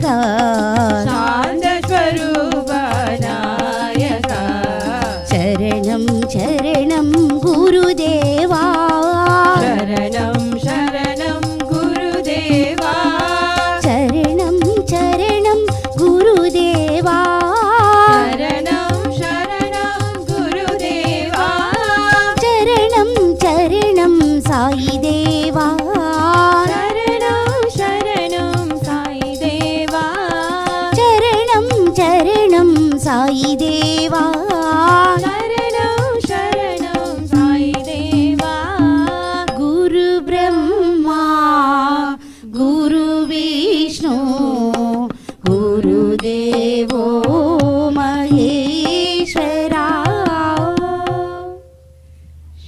शांत स्वरूप नायका शरणं शरणं गुरुदेवा शरणं शरणं गुरुदेवा शरणं शरणं गुरुदेवा शरणं शरणं गुरुदेवा शरणं शरणं साई देवा शरणं शरणं साई देवा शरणं शरणं साई देवा शरणं शरणं साई देवा गुरु ब्रह्मा गुरु विष्णु गुरुदेवो महेश्वरा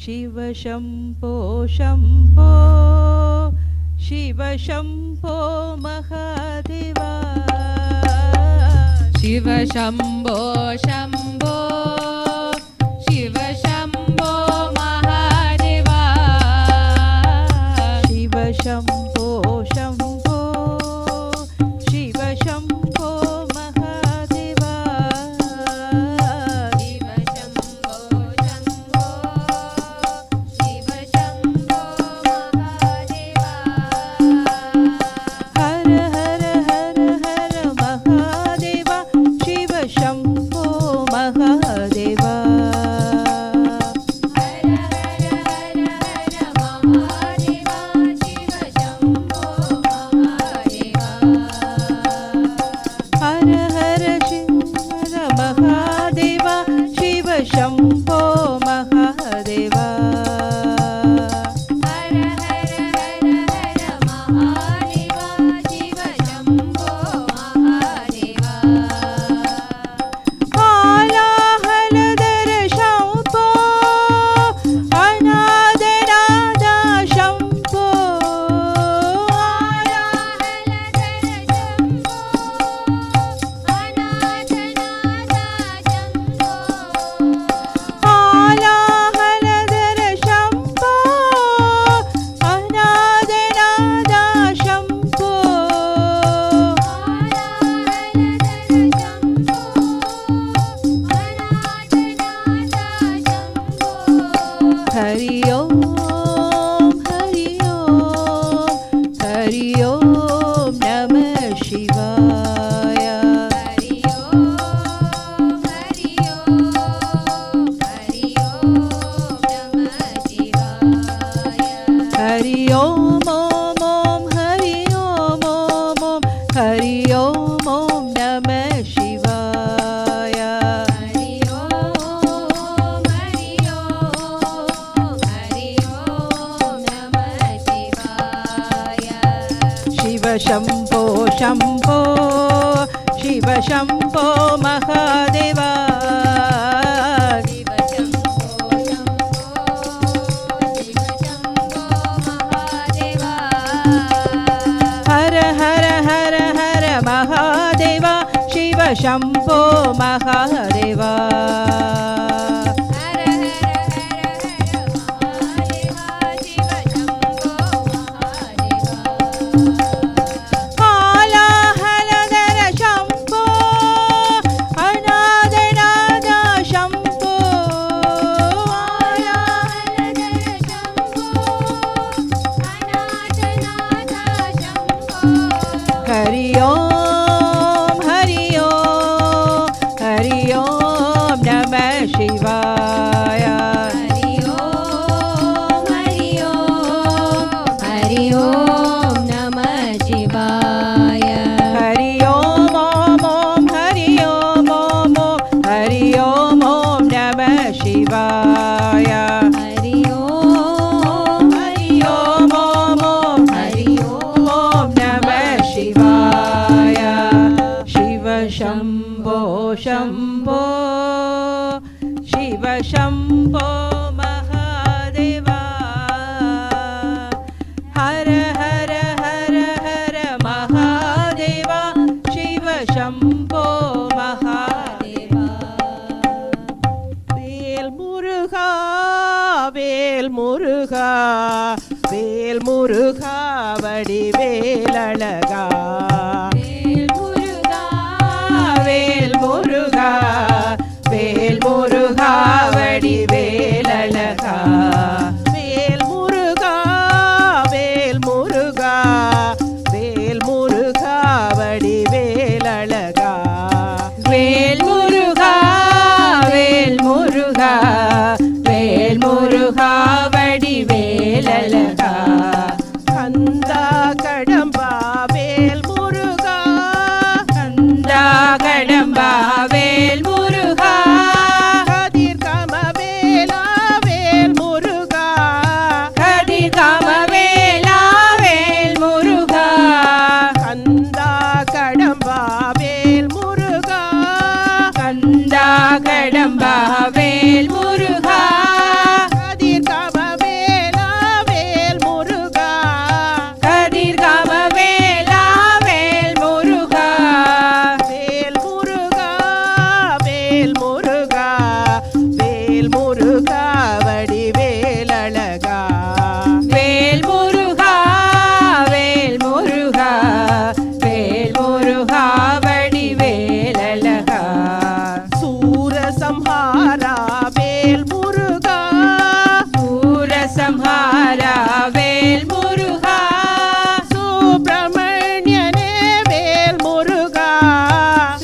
शिव शम्भो शम्भो शिव शम्भो महादेवा शिव शम्भो शम्भो शिव शम्भो महादेवा शिव शम्भो शम्भो शिव शम्भो महादेवा शिव शम्भो शम्भो शिव शम्भो महादेवा हर हर हर हर महादेवा शिव शम्भो महादेवा हर हर हर हर महादेवा शिव शम्भो महादेवा हर हर शिव महादेवा शिव शम्भो महादेवा हर हर हर हर महादेवा शिव शम्भो महादेवा आलाहलधर शम्भो अनादनाद शम्भो आलाहलधर शम्भो अनादनाद शम्भो आलाहलधर शम्भो अनादनाद शम्भो हरि ओम हरि ओम हरि ओम नमः शिवाय हरि ओम हरि ओम हरि ओम नमः शिवाय हरि ओम ओम ओम हरि ओम ओम ओम हरि ओम ओम नमः शिवाय हरि ओम हरि ओम हरि ओम नमः शिवाय शिव शम्भो शम्भो शिव शम्भो महादेवा शिव शम्भो शम्भो शिव शम्भो महादेवा हर हर हर हर महादेवा शिव शम्भो महादेवा हर हर हर हर महादेवा शिव शम्भो महादेवा आलाहलधर शम्भो अनादनाद शम्भो आलाहलधर शम्भो अनादनाद शम्भो हरि ओम हरि ओम हरि ओम नमः शिवाय हरि ओम हरि ओम हरि ओम नमः शिवाय हरि ओम ओम ओम हरि ओम ओम ओम हरि ओम ओम नमः शिवाय हरि ओम हरि ओम ओम ओम हरि ओम ओम नमः शिवाय शिव शम्भो शम्भो शिव शम्भो महादेवा हर हर हर हर महादेवा शिव शम्भो महादेवा वेल मुरुगा वेल मुरुगा वेल मुरुगा वडिवेल अழகா கம்பா வேல் முருகா கதிர் கம வேலா வேல் முருகா கதிர் கம வேலா வேல் முருகா வேல் முருகா வேல் முருகா வேல் முருகா வடிவேல் அழகா வேல் முருகா வேல் முருகா வேல் முருகா வடிவேல் அழகா சூரசம்ஹாரா வேல் முருகா சூரசம்ஹாரா வேல் முருகா சுப்பிரமணியனே வேல் முருகா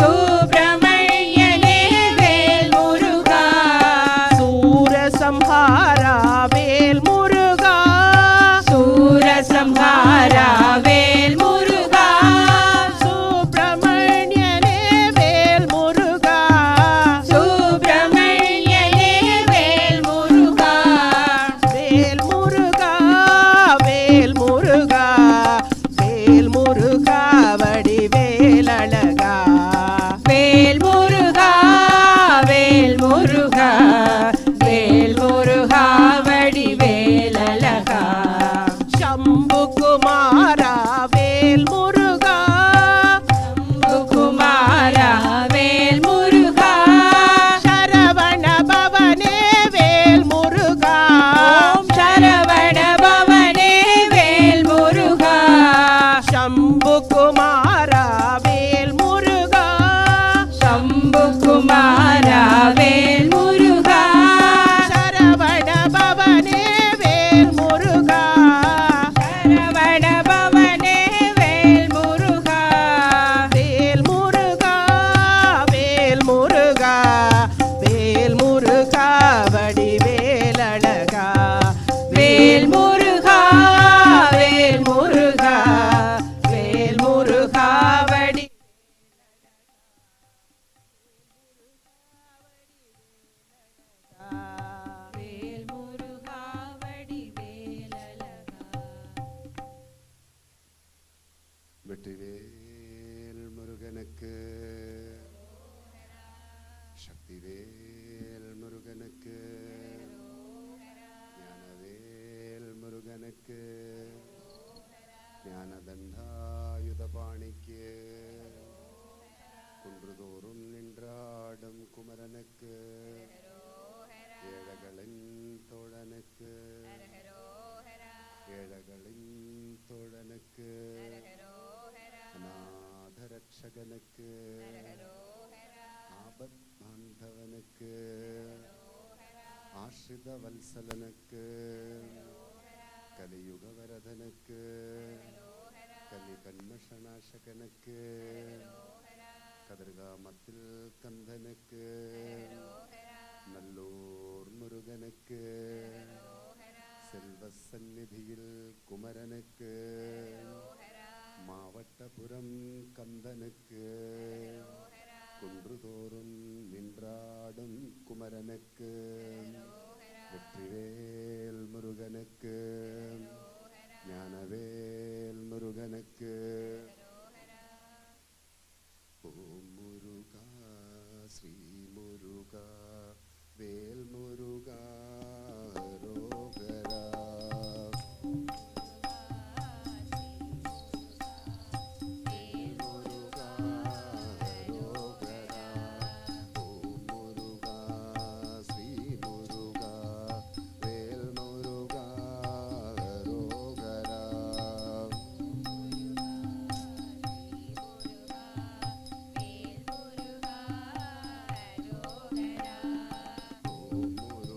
சுப்பிரமணியனே வேல் முருகா சூரசம்ஹாரா வேல் முருகா சூரசம்ஹாரா வேல் முருகா சுப்பிரமணியனே வேல் முருகா சுப்பிரமணியனே வேல் முருகா வேல் முருகா வேல் முருகா வேல் முருகா வடிவேல் அழகா வேல் முருகா வேல் முருகா வேல் முருகா வடிவேல் அழகா சம்பு குமாரா வேல் முருகா சம்பு குமாரா வேல் முருகா சரவண பவனே வேல் முருகா சரவண பவனே வேல் முருகா சம்பு குமாரா வேல் முருகா சம்பு குமாரா வேல் முருகா சரவண பவனே வேல் முருகா சரவண பவனே வேல் முருகா வேல் முருகா வேல் முருகா வேல் முருகா வடிவேல் அழகா வேல் முருகா வேல் முருகா வேல் முருகா வடி வேல் முருகா வடிவேல் அழகா வெற்றிவேல் முருகனுக்கு சக்திவேல் முருகனுக்கு ஞானவேல் முருகனுக்கு ஞானதண்டாயுதபாணிக்கு குன்றுதோறும் நின்றாடும் குமரனுக்கு ஏழைகளின் தோழனுக்கு ஏழைகளின் தோழனுக்கு அநாதரட்சகனுக்கு ஆபத் பாந்தவனுக்கு ஆஸ்ரித வல்சலனுக்கு கலியுக வரதனுக்கு கலி கண்மஷநாசகனுக்கு கதிர்காமத்தில் கந்தனுக்கு நல்லூர் முருகனுக்கு செல்வ சந்நிதியில் குமரனுக்கு மாவட்டபுரம் கந்தனுக்கு குன்றுதோறும் நின்றாடும் குமரனுக்கு வெற்றிவேல் முருகனுக்கு ஞானவேல் முருகனுக்கு ஓம் முருகா ஸ்ரீ முருகா வேல் முருகா ரோகரா வேல் முருகா ரோகரா ஓம் முருகா ஸ்ரீ முருகா வேல் முருகா ரோகரா ஓம் முருகா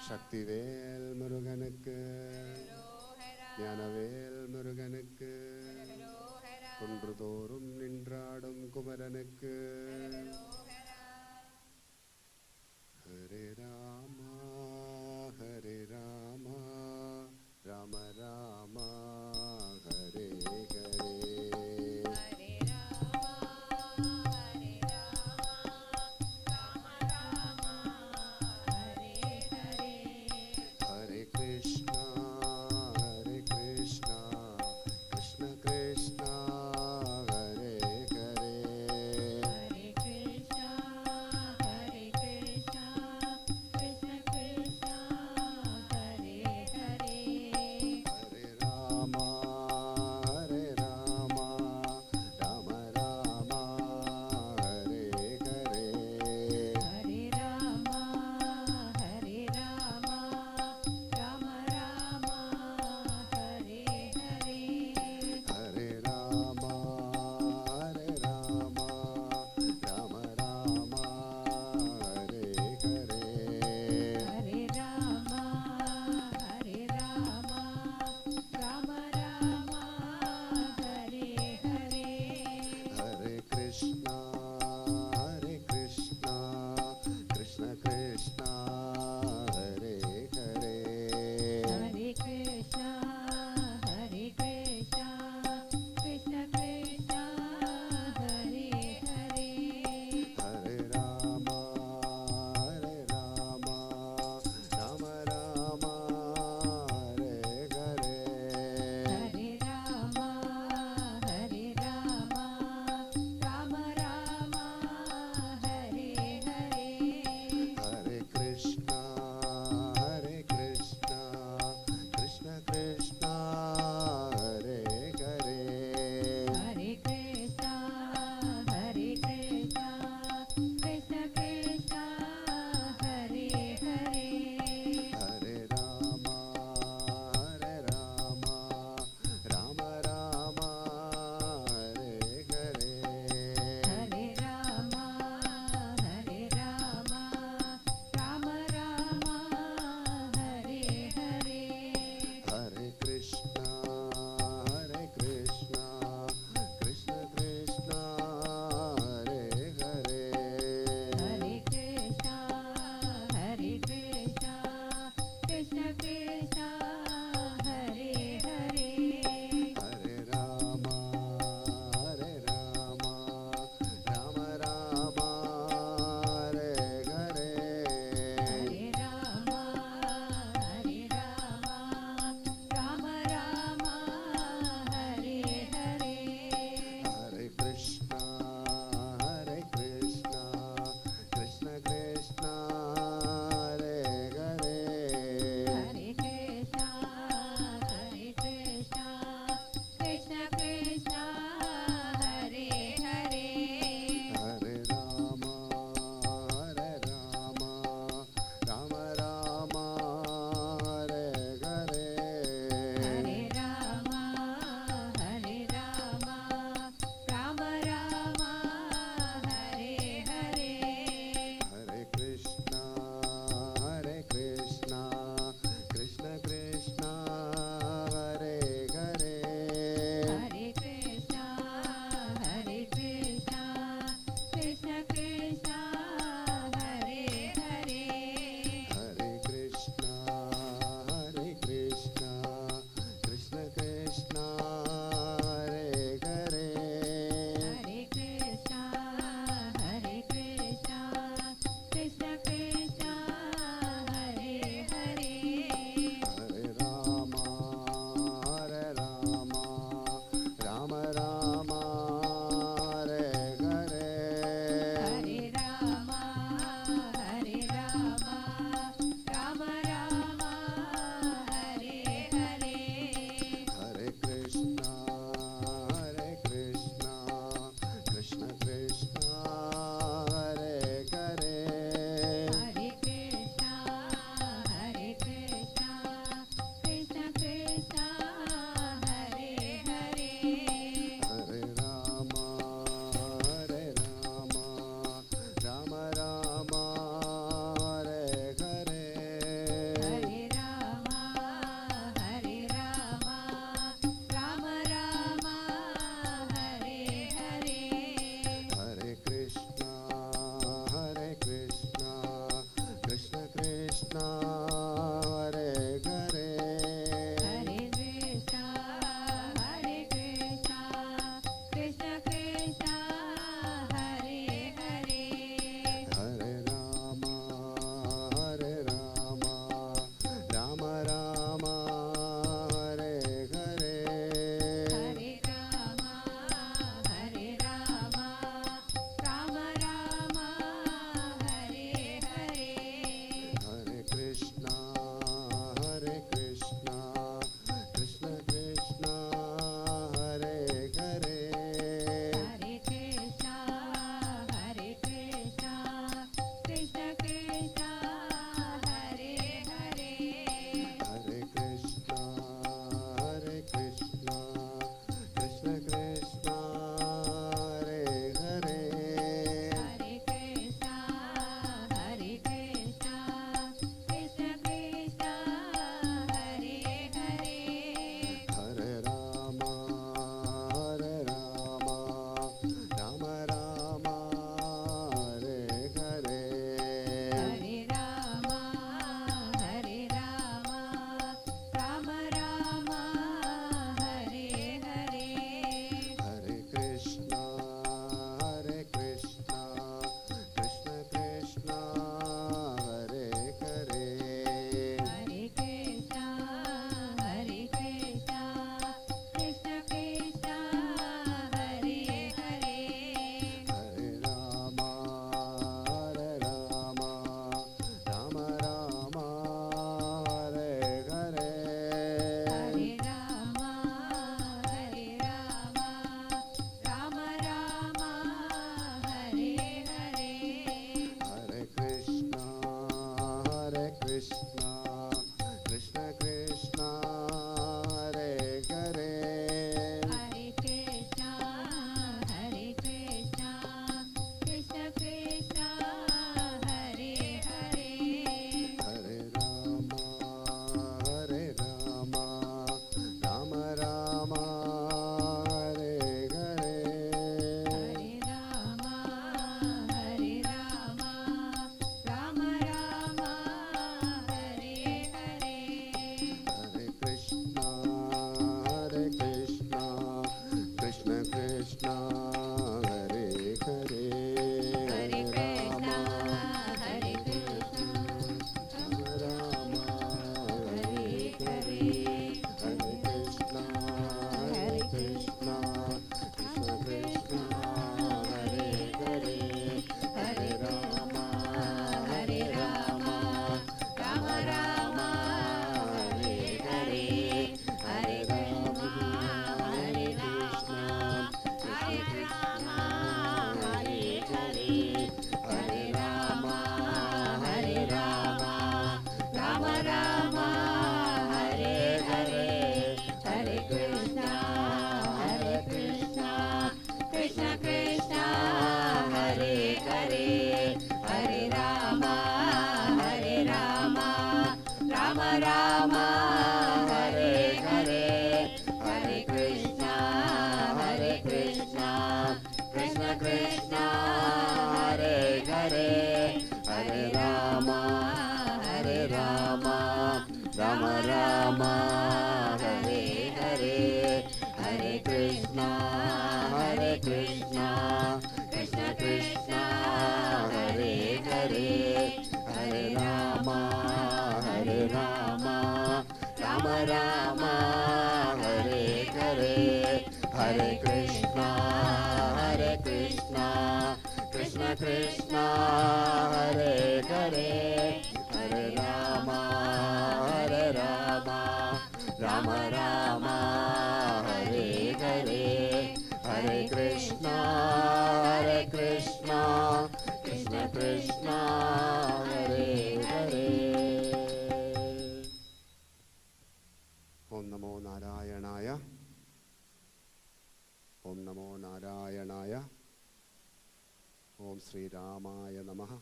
சக்திவேல் முருகனுக்கு, ஞானவேல் முருகனுக்கு, குன்றுதோறும் நின்றாடும் குமரனுக்கு. Hare Rama Hare Rama Rama Rama Hare Hare. Hare Krishna Krishna Krishna Hare Hare. Hare Krishna, Krishna Rama, Hare Hare, Hare Krishna, Krishna Krishna, Hare Hare, Hare Rama, Rama Rama, Hare Hare, Hare Krishna, Krishna Krishna, Hare Hare, Hare Rama, Rama Rama, Hare Hare, Hare Krishna, Krishna Krishna, Hare Hare, Hare Rama, Rama Rama, Hare Hare, Hare Krishna, Krishna Krishna, Hare Hare. Om Namo Narayanaya. Om Namo Narayanaya. Om Sri Ramaya Namaha.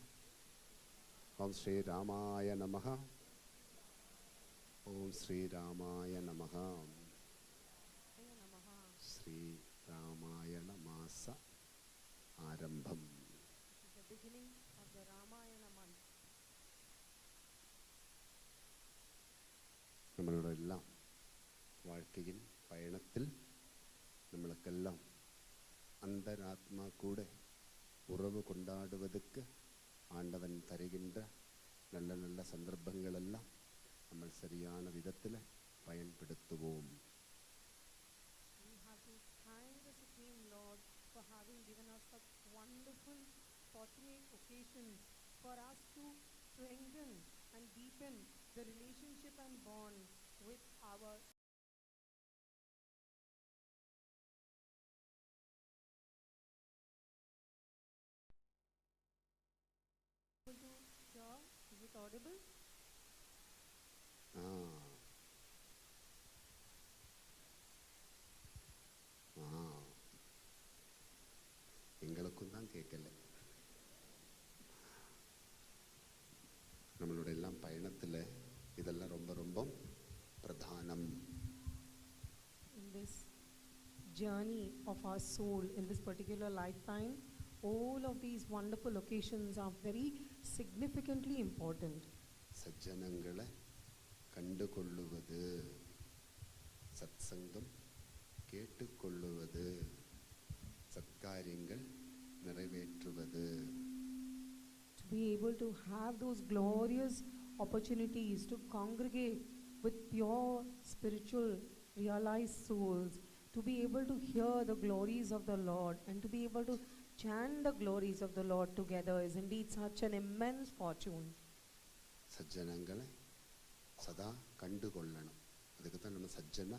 Om Sri Ramaya Namaha. Om Sri Ramaya Namaha. Sri Ramayana Masa Arambham. The beginning of the Ramayana month. നമ്മളുടെ എല്ലാം வாழ்க்கையின் பயணத்தில் நம்மளுக்கெல்லாம் அந்தராத்மா கூட உறவு கொண்டாடுவதற்கு ஆண்டவன் தருகின்ற நல்ல நல்ல சந்தர்ப்பங்களெல்லாம் നമ്മൾ சரியான விதத்தில் பயன்படுத்துவோம். We have to thank the Supreme Lord for having given us such wonderful, fortunate occasions for us to strengthen and deepen the relationship and bond with our Sure. Is it audible? எங்களுக்கும் தான் கேட்கல. நம்மளோட எல்லாம் பயணத்தில் இதெல்லாம் ரொம்ப ரொம்ப பிரதானம். In this journey of our soul, in this particular lifetime, all of these wonderful occasions are very significantly important. സജ്ജനങ്ങളെ കണ്ടുകൊള്ളുவது, സത്സംഗം കേട്ടുകൊള്ളുவது, സത്കാര്യങ്ങൾ നിറവേറ്റുவது. To be able to have those glorious opportunities to congregate with pure spiritual realized souls, to be able to hear the glories of the Lord and to be able to chant the glories of the Lord together is indeed such an immense fortune. സജ്ജനങ്ങളെ സദാ കണ്ടുകൊള്ളണം. അതൊക്കെ തന്നെ നമ്മൾ സജ്ജന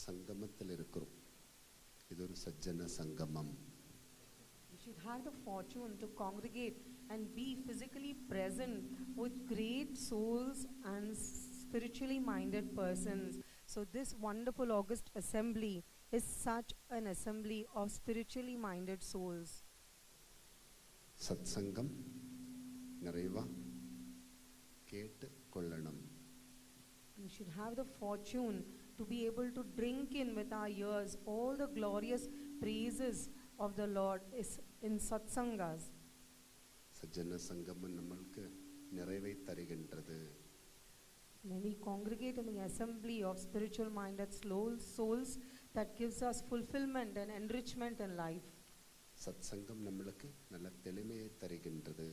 സംഗമത്തിൽ ഇരിക്കും. ഇതൊരു സജ്ജന സംഗമം. We should have the fortune to congregate and be physically present with great souls and spiritually minded persons. So this wonderful August assembly is such an assembly of spiritually minded souls. സത്സംഗം நிறைவா കേട്ട് കൊള്ളണം. We should have the fortune to be able to drink in with our ears all the glorious praises of the Lord is in satsangas. സജ്ജന സംഗമം നമ്മൾക്ക് நிறைவை തരുகின்றது. When we congregate in the assembly of spiritual minded souls, that gives us fulfillment and enrichment in life. സത്സംഗം നമ്മൾക്ക് നല്ല തെളിമയെ തരുகின்றது.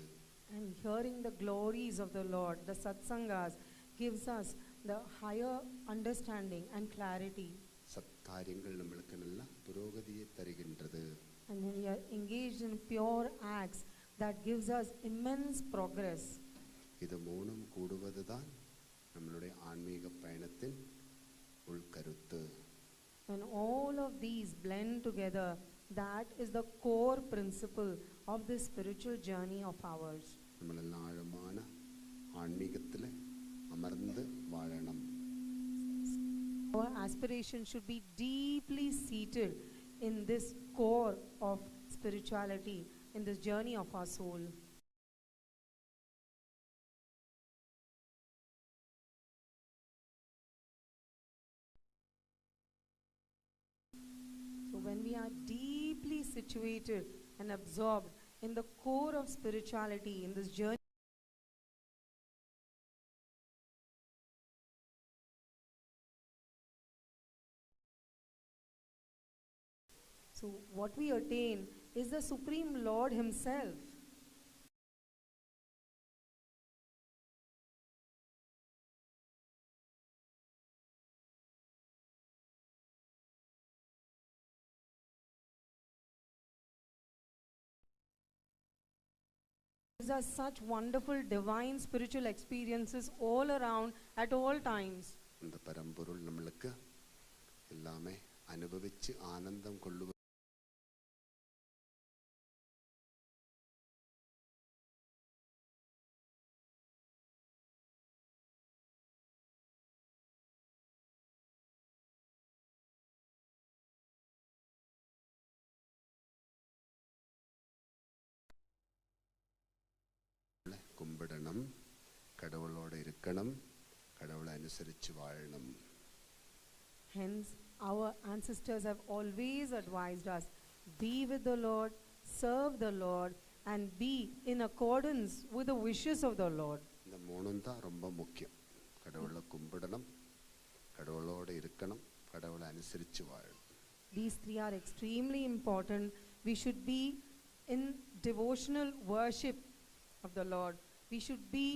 And hearing the glories of the Lord, the satsangas, gives us the higher understanding and clarity. സത്കാര്യങ്ങൾ നമ്മൾക്ക് നല്ല പുരോഗതിയെ തരുகின்றது. And when we are engaged in pure acts, that gives us immense progress. ഇത് മൂന്നും കൂടുവതുதான் നമ്മളുടെ ആത്മീക பயணத்தின் ഉൾക്കരുത്ത്. When all of these blend together, that is the core principle of this spiritual journey of ours. നമ്മളെല്ലാം ആഴமான ആത്മീകത്തിൽ അമർന്ന് വാഴണം. Our aspiration should be deeply seated in this core of spirituality, in this journey of our soul. situated and absorbed in the core of spirituality in this journey. So, what we attain is the Supreme Lord Himself. Gives us such wonderful divine spiritual experiences all around at all times. இந்த பரம்பொருள் நம்மளுக்கு எல்லாமே அனுபவிச்சு ஆனந்தம் கொள்ளுவ கும்பிடணும், கடவுளோட இருக்கணும், கடவுளை அனுசரித்து வாழணும். Hence, our ancestors have always advised us, be with the Lord, serve the Lord, and be in accordance with the wishes of the Lord. இந்த மூணும் தான் ரொம்ப முக்கியம். கடவுளை கும்பிடணும், கடவுளோட இருக்கணும், கடவுளை அனுசரித்து வாழணும். These three are extremely important. We should be in devotional worship of the Lord. We should be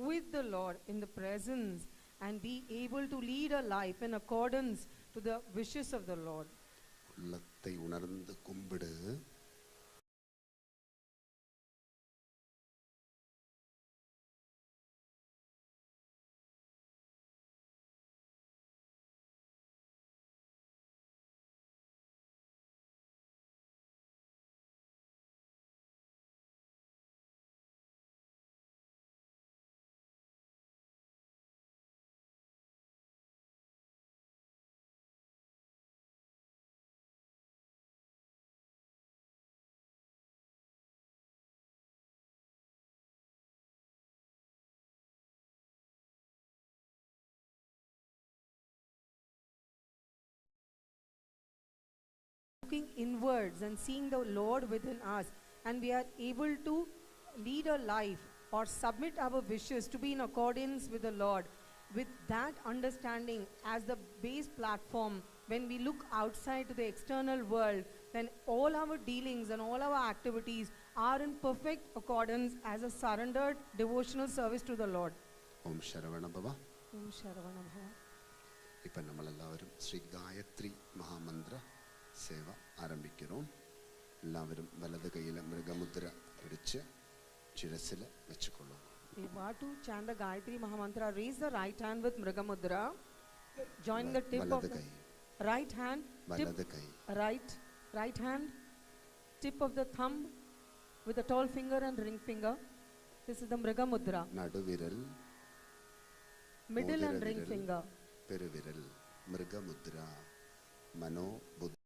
with the Lord in the presence and be able to lead a life in accordance to the wishes of the Lord. உள்ளத்தை உணர்ந்து கும்பிடு, Looking inwards and seeing the Lord within us, and we are able to lead a life or submit our wishes to be in accordance with the Lord. With that understanding as the base platform, when we look outside to the external world, then all our dealings and all our activities are in perfect accordance as a surrendered devotional service to the Lord. Om ஷரவணபவ. Om Sharavanabhava. இப்போ നമ്മളെല്ലാവരും ശ്രീ ഗായത്രി മഹാമന്ത്ര സേവ ആരംഭിக்கிறோம். എല്ലാവരും വലത് കൈയിൽ മൃഗമുദ്ര പിടിച്ച് ശിരസിൽ വെച്ചുകൊള്ളും. We want to chant the Gayatri Mahamantra. Raise the right hand with Mrigamudra. Join the tip of വലത് the കൈ, right hand. Tip, വലത് കൈ, right hand. Tip of the thumb with the tall finger and ring finger. This is the Mrigamudra. നടുവിരൽ, Middle and ring മോതിരവിരൽ, finger. പെരുവിരൽ, മൃഗമുദ്ര, മനോബുദ്ധി.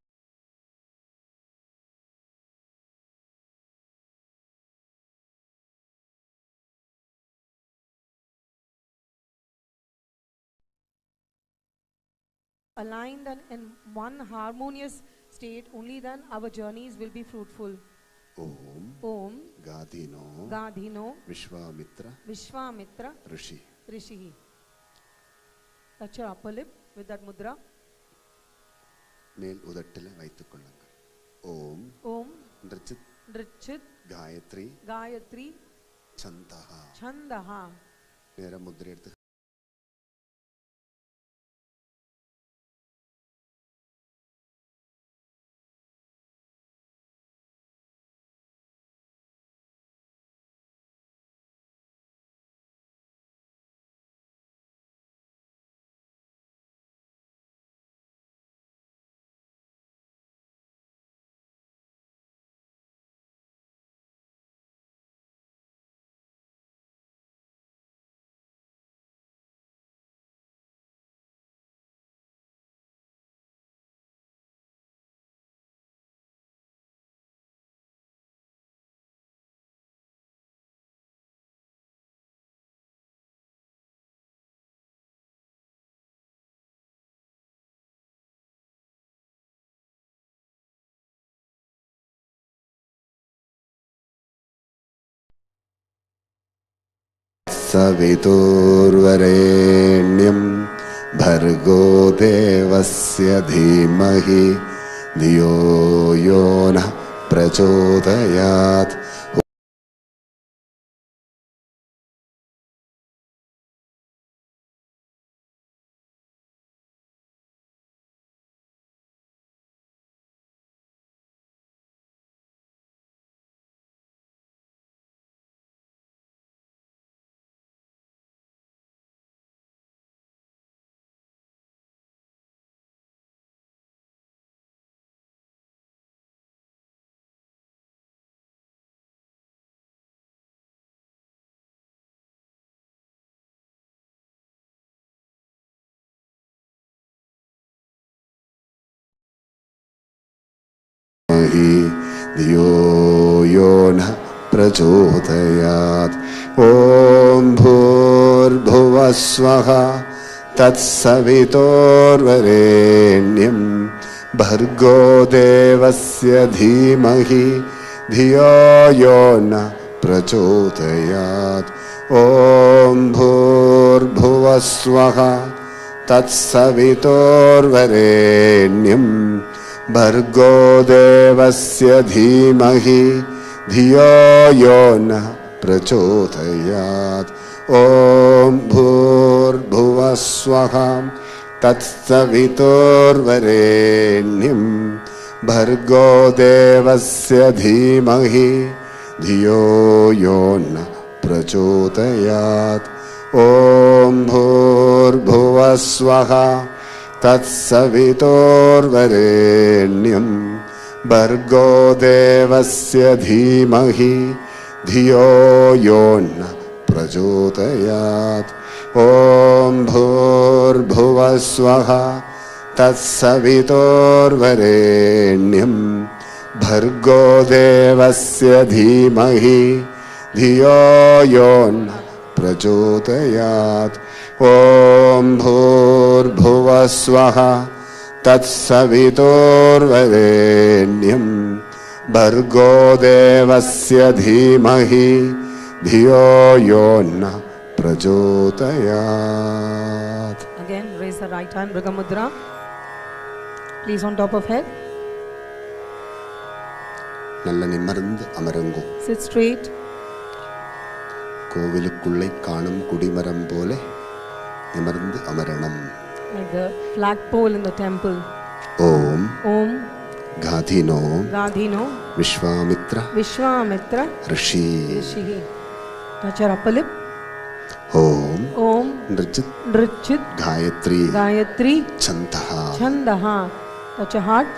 Aligned and in one harmonious state, only then our journeys will be fruitful. Om Om ഗാദീനോ Gadhino Vishwamitra Vishwamitra Rishi. Rishihi. Touch your upper lip with that mudra. மேல் உதட்டில் வைத்துக்கொள்ளுங்கள். ஓம் Om நൃச்சித் Nrichit Gayathri Gayatri சந்தஹ. Chandaha. நேர முத்திரை எடுத்து तत्सवितुर्वरेण्यं भर्गो देवस्य धीमहि धियो यो नः प्रचोदयात्. धियो यो नः प्रचोदयात्. ॐ भूर्भुवः स्वः तत्सवितुर्वरेण्यं भर्गो देवस्य धीमहि धियो यो नः प्रचोदयात्. ॐ भूर्भुवः स्वः तत्सवितुर्वरेण्यं भर्गो देवस्य धीमहि धियो यो नः प्रचोदयात्. ॐ भूर्भुवः स्वः तत्सवितुर्वरेण्यं भर्गो देवस्य धीमहि धियो यो नः प्रचोदयात्. ॐ भूर्भुवः स्वः तत्सवितुर्वरेण्यं भर्गो देवस्य धीमहि धियो यो नः प्रचोदयात्. ॐ भूर्भुवः स्वः तत्सवितुर्वरेण्यं भर्गो देवस्य धीमहि धियो यो नः प्रचोदयात्. ॐ भूर्भुवः स्वः तत्सवितुर्वरेण्यं भर्गो देवस्य धीमहि धियो यो नः प्रचोदयात्. Again, raise the right hand, Mriga Mudra. Please on top of head. நல்ல நிமிர்ந்து அமருங்கோ. Sit straight. கோவிலுக்குள்ளே காணும் குடிமரம் போல நிமிர்ந்து அமரணம். Like the flagpole in the temple. Om Om गाधिनो Gadhino Vishwamitra Vishwamitra Rishi. Rishihi. Touch your upper lip. Om Om नृजित Nrichit Gayatri Gayatri छन्दः. Chandaha. Touch your heart.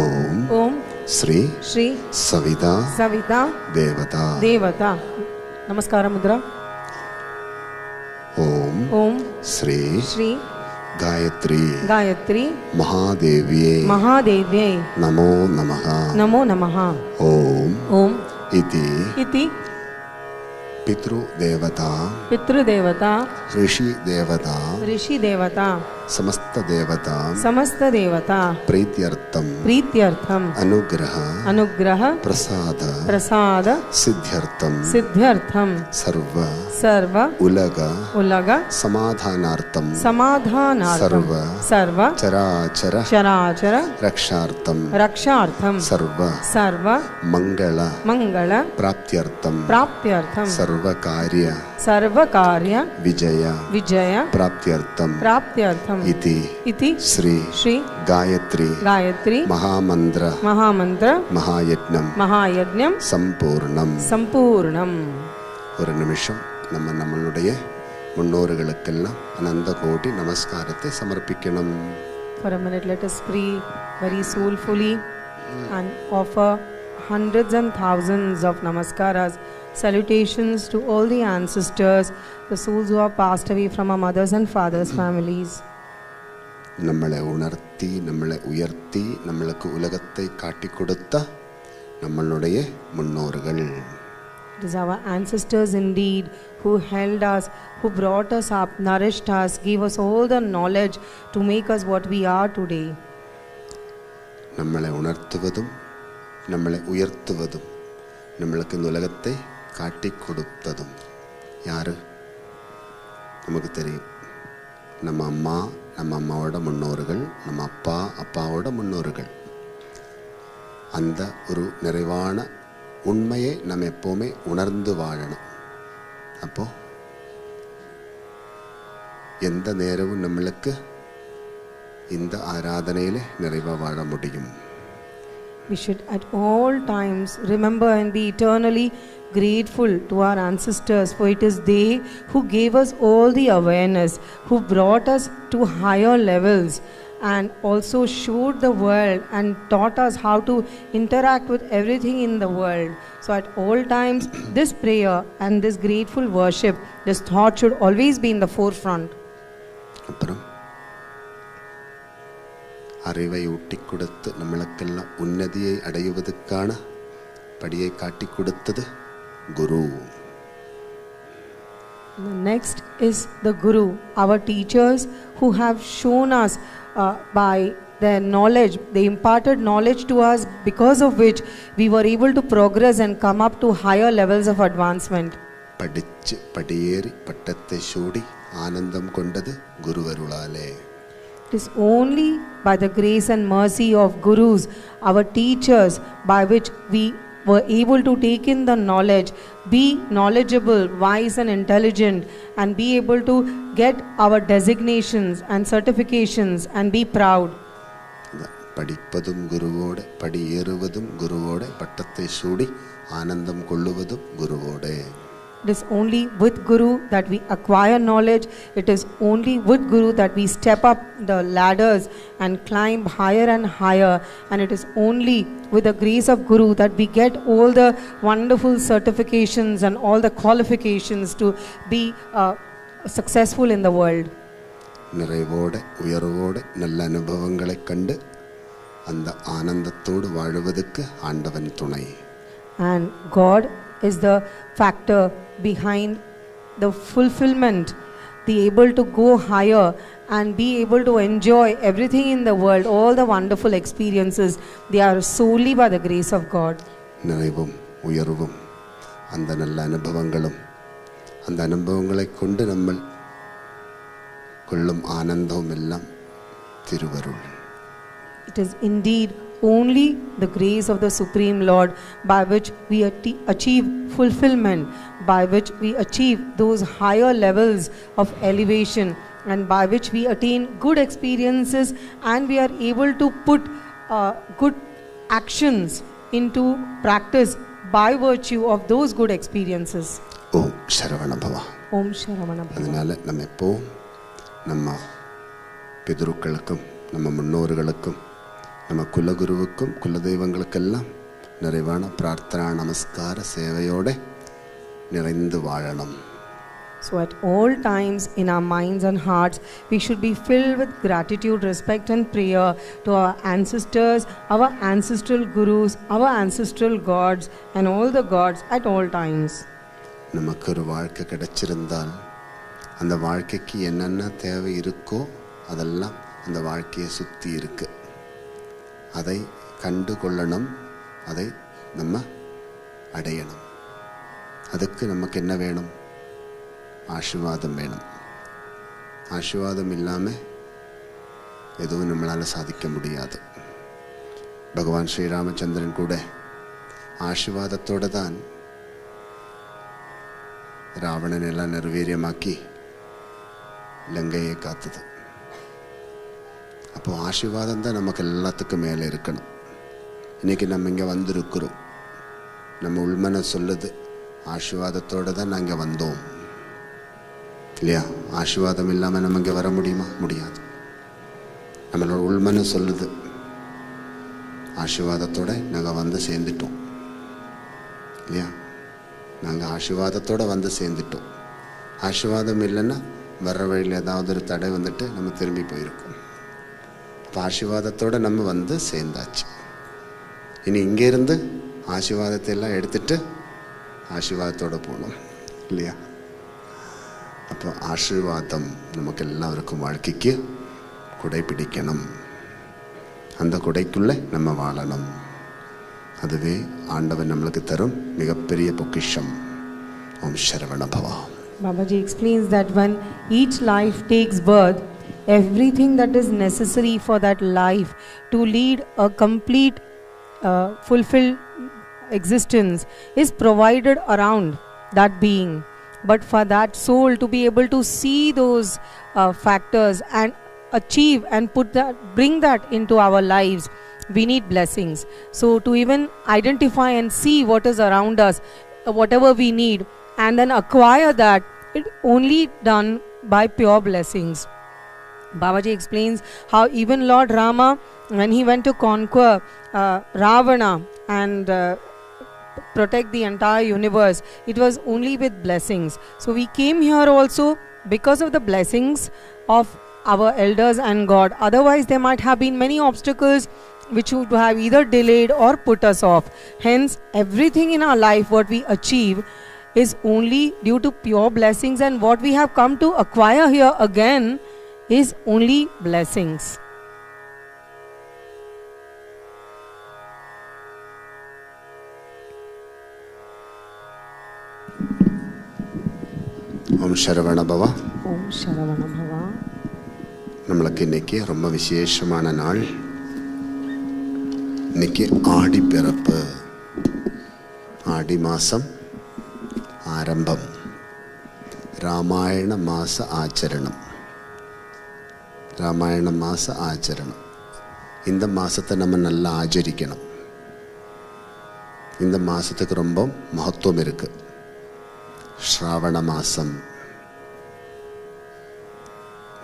Om Om Shri Shri Savita Savita देवता. Devata. Namaskara Mudra. ओम Om Shri Shri Gayatri Gayatri महादेव्ये Mahadevye नमो नमः. Namo Namaha. ओम Om इति Iti पितृदेवता Pitrudevata ऋषि देवता Rishi Devata समस्त देवता Samasta Devata प्रीत्यर्थम Prityartham अनुग्रह Anugraha प्रसाद Prasada सिद्ध्यर्थम Siddhyartham सर्व Sarva उलग Ulaga समाधानार्थम Samadhanartham सर्व Sarva चराचर Charachara रक्षार्थम Rakshartham सर्व Sarva मंगल Mangala प्राप्त्यर्थम Praptyartham सर्व कार्य Sarva Karya विजय Vijaya प्राप्त्यर्थम Praptyartham इति Iti Shri Shri Gayatri Gayatri महामंत्र Mahamantra महायज्ञம் Mahayajnam சம்பூர்ணம். Sampurnam. ஒரு நிமிஷம் நம்மளுடைய முன்னோர்களுக்கெல்லாம் அனந்த கோடி நமஸ்காரத்தை சமர்ப்பிக்கணும். For a minute, let us pray very soulfully and offer hundreds and thousands of namaskaras, salutations to all the ancestors, the souls who have passed away from our mothers and fathers' families. நம்மளை உணர்த்தி நம்மளை உயர்த்தி நம்மளுக்கு உலகத்தை காட்டி கொடுத்த நம்மளுடைய முன்னோர்கள். It is our ancestors indeed who held us, who brought us up, nourished us, gave us all the knowledge to make us what we are today. நம்மளை உணர்த்துவதும் நம்மளை உயர்த்துவதும் நம்மளுக்கு இந்த உலகத்தை காட்டி கொடுத்ததும் யாரு? நமக்கு தெரியும். நம்ம அம்மா, நம்ம அம்மாவோட முன்னோர்கள், நம்ம அப்பா, அப்பாவோட முன்னோர்கள். அந்த ஒரு நிறைவான உண்மையை நம்ம எப்போவுமே உணர்ந்து வாழணும். அப்போது எந்த நேரமும் நம்மளுக்கு இந்த ஆராதனையில் நிறைவாக வாழ முடியும். We should at all times remember and be eternally grateful to our ancestors, for it is they who gave us all the awareness, who brought us to higher levels, and also showed the world and taught us how to interact with everything in the world. So at all times, this prayer and this grateful worship, this thought should always be in the forefront. அப்புறம் அறிவை ஊட்டி கொடுத்து நம்மளுக்கெல்லாம் உன்னதியை அடைவதற்கான படியை காட்டி கொடுத்தது குரு. The next is the Guru, our teachers who have shown us by their knowledge, they imparted knowledge to us, because of which we were able to progress and come up to higher levels of advancement. படிச்சு படியேறி பட்டத்தை சூடி ஆனந்தம் கொண்டது குருவருளாலே. It is only by the grace and mercy of Gurus, our teachers, by which we were able to take in the knowledge, be knowledgeable, wise and intelligent, and be able to get our designations and certifications and be proud. படிப்பதும் குருவோடு, படி ஏறுவதும் குருவோடு, பட்டத்தை சூடி ஆனந்தம் கொள்ளுவதும் குருவோடு. It is only with Guru that we acquire knowledge. It is only with Guru that we step up the ladders and climb higher and higher. And it is only with the grace of Guru that we get all the wonderful certifications and all the qualifications to be successful in the world. நிறைவோடு உயர்வோடு நல்ல அனுபவங்களை கண்டு அந்த ஆனந்தத்தோடு வாழுவதற்கு ஆண்டவன் துணை. And God is the factor behind the fulfillment, the able to go higher and be able to enjoy everything in the world, all the wonderful experiences, they are solely by the grace of God. நிறைவும் உயர்வும் அந்த நல்ல அனுபவங்களும் அந்த அனுபவங்களை கொண்டு நம்ம கொள்ளும் ஆனந்தம் எல்லாம் திருவருள். It is indeed only the grace of the Supreme Lord by which we achieve fulfillment, by which we achieve those higher levels of elevation, and by which we attain good experiences and we are able to put good actions into practice by virtue of those good experiences. Om sharavanabhava. Om sharavanabhava. அதனால நம்ம எப்போ நம்ம பிதருக்களுக்கும் நம்ம முன்னோர்களுக்கும் நம்ம குலகுருவுக்கும் குலதெய்வங்களுக்கெல்லாம் நிறைவான பிரார்த்தனா நமஸ்கார சேவையோடு நிறைந்து வாழணும். So at all times in our minds and hearts, we should be filled with gratitude, respect and prayer to our ancestors, our ancestral gurus, our ancestral gods and all the gods at all times. நமக்கு ஒரு வாழ்க்கை கிடைச்சிருந்தால் அந்த வாழ்க்கைக்கு என்னென்ன தேவை இருக்கோ அதெல்லாம் அந்த வாழ்க்கையை சுற்றி இருக்கு. அதை கண்டு கொள்ளணும், அதை நம்ம அடையணும். அதுக்கு நமக்கு என்ன வேணும்? ஆசீர்வாதம் வேணும். ஆசீர்வாதம் இல்லாமல் எதுவும் நம்மளால் சாதிக்க முடியாது. பகவான் ஸ்ரீராமச்சந்திரன் கூட ஆசீர்வாதத்தோடு தான் ராவணன் எல்லாம் நிர்வீரியமாக்கி லங்கையை காத்தது. அப்போது ஆசீர்வாதம் தான் நமக்கு எல்லாத்துக்கும் மேலே இருக்கணும். இன்றைக்கி நம்ம இங்கே வந்திருக்கிறோம், நம்ம உள்மனை சொல்லுது ஆசீர்வாதத்தோடு தான் நாங்கள் வந்தோம் இல்லையா? ஆசீர்வாதம் இல்லாமல் நம்ம இங்கே வர முடியுமா? முடியாது. நம்மளோட உள்மனை சொல்லுது ஆசீர்வாதத்தோடு நாங்கள் வந்து சேர்ந்துட்டோம் இல்லையா? நாங்கள் ஆசீர்வாதத்தோடு வந்து சேர்ந்துட்டோம். ஆசீர்வாதம் இல்லைன்னா வர்ற வழியில் ஏதாவது ஒரு தடை வந்துட்டு நம்ம திரும்பி போயிருக்கோம். அப்போ ஆசீர்வாதத்தோடு நம்ம வந்து சேர்ந்தாச்சு. இனி இங்கேருந்து ஆசீர்வாதத்தை எல்லாம் எடுத்துட்டு ஆசீர்வாதத்தோடு போகணும் இல்லையா? அப்போ ஆசீர்வாதம் நமக்கு எல்லாருக்கும் வாழ்க்கைக்கு குடை பிடிக்கணும். அந்த குடைக்குள்ளே நம்ம வாழணும். அதுவே ஆண்டவன் நம்மளுக்கு தரும் மிகப்பெரிய பொக்கிஷம். ஓம் Saravanabhava. Babaji explains that when each life takes birth, everything that is necessary for that life to lead a complete, fulfilled existence is provided around that being. But for that soul to be able to see those factors and achieve and bring that into our lives, we need blessings. So to even identify and see what is around us, whatever we need, and then acquire that, it only done by pure blessings. Babaji explains how even Lord Rama, when he went to conquer Ravana and protect the entire universe, it was only with blessings. So we came here also because of the blessings of our elders and God. Otherwise there might have been many obstacles which would have either delayed or put us off. Hence everything in our life what we achieve is only due to pure blessings, and what we have come to acquire here again is only blessings. Om sharavanabhava. Om sharavanabhava. நம்மளுக்கு இன்னைக்கு ரொம்ப விசேஷமான நாள். இன்னைக்கு ஆடி பிறப்பு, ஆடி மாதம் ஆரம்பம், ராமாயண மாச ஆச்சரணம். ராமாயண மாச ஆச்சரணம். இந்த மாதத்தை நம்ம நல்லா ஆச்சரிக்கணும். இந்த மாதத்துக்கு ரொம்ப மகத்துவம் இருக்கு. ஸ்ராவண மாதம்.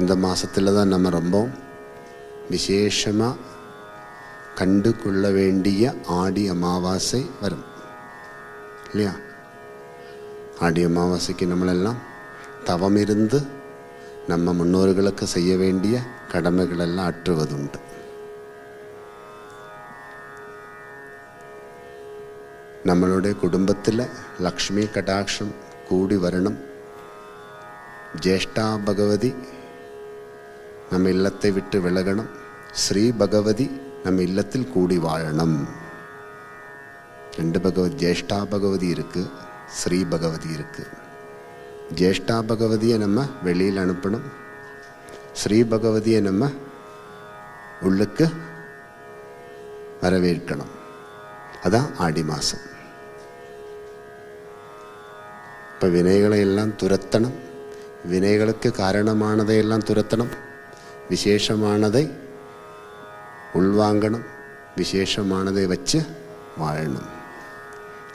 இந்த மாதத்தில் தான் நம்ம ரொம்ப விசேஷமாக கண்டு கொள்ள வேண்டிய ஆடி அமாவாசை வரும் இல்லையா? ஆடி அமாவாசைக்கு நம்மளெல்லாம் தவம் இருந்து நம்ம முன்னோர்களுக்கு செய்ய வேண்டிய கடமைகளெல்லாம் ஆற்றுவதுண்டு. நம்மளுடைய குடும்பத்தில் லக்ஷ்மி கடாட்சம் கூடி வரணும். ஜேஷ்டா பகவதி நம்ம இல்லத்தை விட்டு விலகணும். ஸ்ரீ பகவதி நம்ம இல்லத்தில் கூடி வாழணும். ரெண்டு பகவதி, ஜேஷ்டா பகவதி இருக்குது, ஸ்ரீ பகவதி இருக்குது. ஜேஷ்டா பகவதியை நம்ம வெளியில் அனுப்பணும். ஸ்ரீ பகவதியை நம்ம உள்ளுக்கு வரவேற்கணும். அதான் ஆடி மாதம். இப்போ வினைகளை எல்லாம் துரத்தணும். வினைகளுக்கு காரணமானதை எல்லாம் துரத்தணும். விசேஷமானதை உள்வாங்கணும். விசேஷமானதை வச்சு வாழணும்.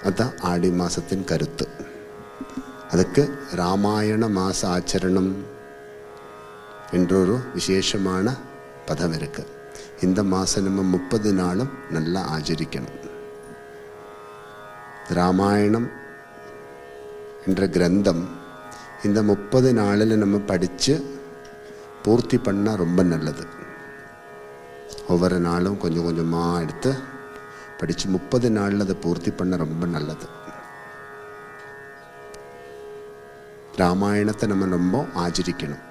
அதுதான் ஆடி மாதத்தின் கருத்து. அதுக்கு ராமாயண மாச ஆச்சரணம் என்றொரு விசேஷமான பதம் இருக்கு. இந்த மாதம் நம்ம 30 நாளும் நல்லா ஆச்சரிக்கணும். ராமாயணம் என்ற கிரந்தம் இந்த 30 நாளில் நம்ம படித்து பூர்த்தி பண்ணால் ரொம்ப நல்லது. ஒவ்வொரு நாளும் கொஞ்சம் கொஞ்சமாக எடுத்து படித்து 30 நாளில் அதை பூர்த்தி பண்ண ரொம்ப நல்லது. ராமாயணத்தை நம்ம ரொம்ப ஆச்சரிக்கணும்.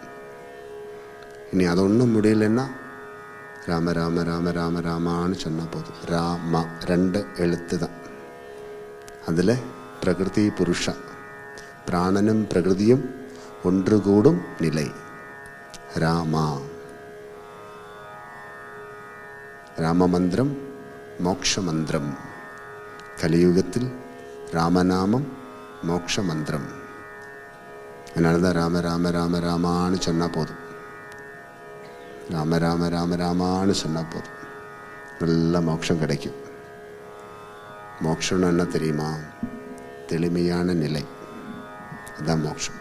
இனி அது ஒன்றும் முடியலன்னா ராம ராம ராம ராம ராமான்னு சொன்னால் போதும். ராமா 2 எழுத்து தான். அதில் பிரகிருதி புருஷா, பிராணனும் பிரகிருதியும் ஒன்று கூடும் நிலை ராமா. ராம மந்திரம் மோக்ஷ மந்திரம். கலியுகத்தில் ராமநாமம் மோக்ஷ மந்திரம். அதனால தான் ராம ராம ராம ராமான்னு சொன்னால் போதும். ராம ராம ராம ராமான்னு சொன்னால் போதும், நல்ல மோட்சம் கிடைக்கும். மோட்சம்னு என்ன தெரியுமா? தெளிமையான நிலை. அதுதான் மோட்சம்.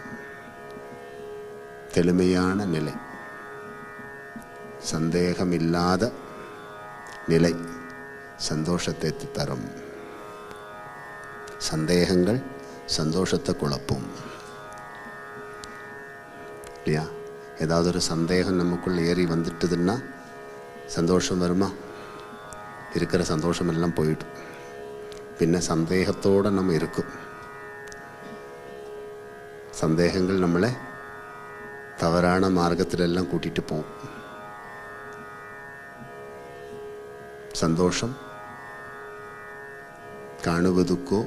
தெளிமையான நிலை, சந்தேகம் இல்லாத நிலை சந்தோஷத்தை தரும். சந்தேகங்கள் சந்தோஷத்தை குழப்பும் இல்லையா? ஏதாவது ஒரு சந்தேகம் நமக்குள்ள ஏறி வந்துட்டுதுன்னா சந்தோஷம் வருமா? இருக்கிற சந்தோஷம் எல்லாம் போயிடும். பின்ன சந்தேகத்தோடு நம்ம இருக்கும். சந்தேகங்கள் நம்மளை தவறான மார்க்கத்திலெல்லாம் கூட்டிகிட்டு போகும். சந்தோஷம் காணுவதுக்கோ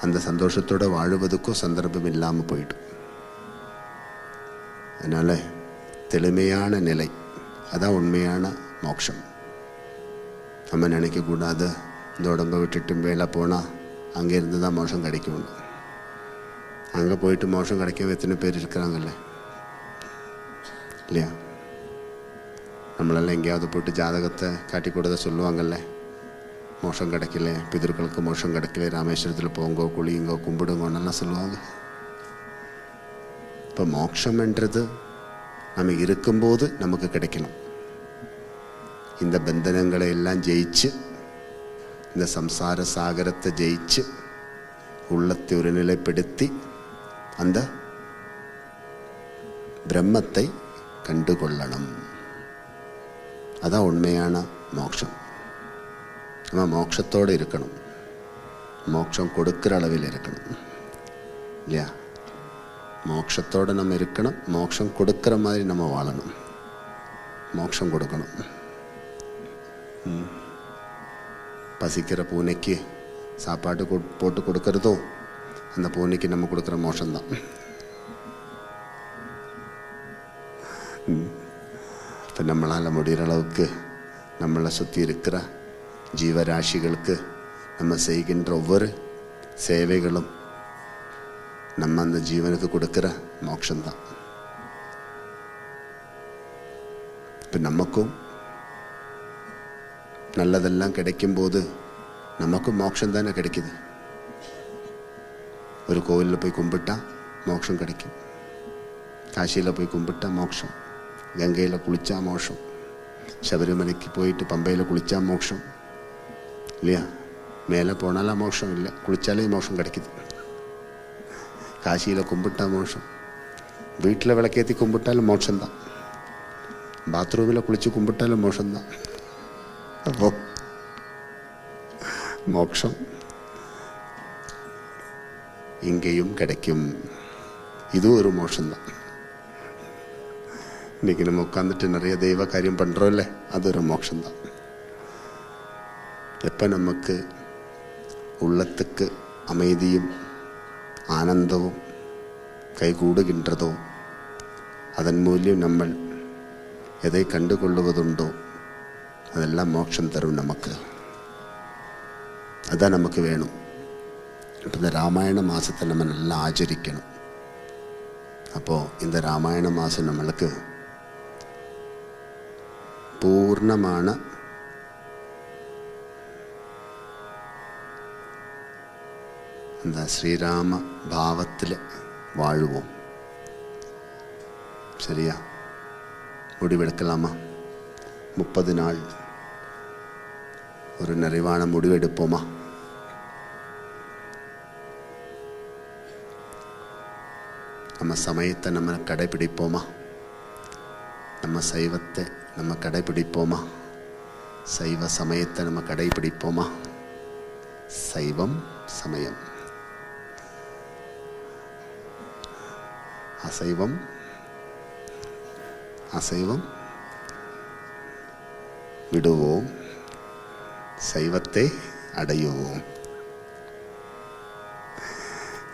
அந்த சந்தோஷத்தோடு வாழுவதுக்கும் சந்தர்ப்பம் இல்லாமல் போயிடும். அதனால் தெளிமையான நிலை அதான் உண்மையான மோட்சம். நம்ம நினைக்கக்கூடாது இந்த உடம்பை விட்டுட்டு மேலே போனால் அங்கே இருந்து தான் மோட்சம் கிடைக்கும். அங்கே போயிட்டு மோட்சம் கிடைக்க எத்தனை பேர் இருக்கிறாங்கல்ல இல்லையா? நம்மளெல்லாம் எங்கேயாவது போட்டு ஜாதகத்தை காட்டி கொடுத்த சொல்லுவாங்கல்ல, மோஷம் கிடைக்கல, பிதர்களுக்கு மோஷம் கிடைக்கல, ராமேஸ்வரத்தில் போங்கோ, குளியுங்கோ, கும்பிடுங்கோன்னெல்லாம் சொல்லுவாங்க. இப்போ மோட்சம்ன்றது நம்ம இருக்கும்போது நமக்கு கிடைக்கணும். இந்த பந்தனங்களை எல்லாம் ஜெயிச்சு, இந்த சம்சார சாகரத்தை ஜெயிச்சு, உள்ளத்தை ஒரு நிலைப்படுத்தி அந்த பிரம்மத்தை கண்டுகொள்ளணும். அதான் உண்மையான மோட்சம். நம்ம மோட்சத்தோடு இருக்கணும், மோட்சம் கொடுக்குற அளவில் இருக்கணும் இல்லையா? மோட்சத்தோடு நம்ம இருக்கணும், மோட்சம் கொடுக்குற மாதிரி நம்ம வாழணும், மோட்சம் கொடுக்கணும். பசிக்கிற பூனைக்கு சாப்பாடு போட்டு கொடுக்கறதோ அந்த பூனைக்கு நம்ம கொடுக்குற மோட்சம்தான். இப்போ நம்மளால் முடிகிற அளவுக்கு நம்மளை சுற்றி இருக்கிற ஜீவராசிகளுக்கு நம்ம செய்கின்ற ஒவ்வொரு சேவைகளும் நம்ம அந்த ஜீவனுக்கு கொடுக்குற மோட்சம்தான். இப்போ நமக்கும் நல்லதெல்லாம் கிடைக்கும்போது நமக்கும் மோட்சம் தானே கிடைக்குது. ஒரு கோவிலில் போய் கும்பிட்டா மோட்சம் கிடைக்கும், காசியில் போய் கும்பிட்டா மோட்சம், கங்கையில் குளித்தா மோட்சம், சபரிமலைக்கு போயிட்டு பம்பையில் குளித்தா மோட்சம் இல்லையா? மேலே போனாலும் மோட்சம் இல்லை, குளித்தாலே மோட்சம் கிடைக்குது. காசியில் கும்பிட்டா மோட்சம், வீட்டில் விளக்கேற்றி கும்பிட்டாலும் மோட்சம்தான், பாத்ரூமில் குளித்து கும்பிட்டாலும் மோட்சம்தான். அப்போ மோட்சம் இங்கேயும் கிடைக்கும். இது ஒரு மோட்சம்தான். இன்னைக்கு நம்ம உட்காந்துட்டு நிறைய தெய்வ காரியம் பண்ணுறோம்ல, அது ஒரு மோட்சம்தான். எப்போ நமக்கு உள்ளத்துக்கு அமைதியும் ஆனந்தமும் கைகூடுகின்றதோ அதன் மூலம் நம்ம எதை கண்டுகொள்ளுவதுண்டோ அதெல்லாம் மோட்சம் தரும் நமக்கு. அதான் நமக்கு வேணும். இப்போ இந்த ராமாயண மாதத்தை நம்ம நல்லா ஆச்சரிக்கணும். அப்போது இந்த ராமாயண மாதம் நம்மளுக்கு பூர்ணமான அந்த ஸ்ரீராம பாவத்தில் வாழுவோம். சரியா? முடிவெடுக்கலாமா? 30 நாள் ஒரு நிறைவான முடிவெடுப்போமா? நம்ம சமயத்தை நம்ம கடைபிடிப்போமா? நம்ம சைவத்தை நம்ம கடைபிடிப்போமா? சைவ சமயத்தை நம்ம கடைபிடிப்போமா? சைவம் சமயம், அசைவம் அசைவம் விடுவோம், சைவத்தை அடையுவோம்.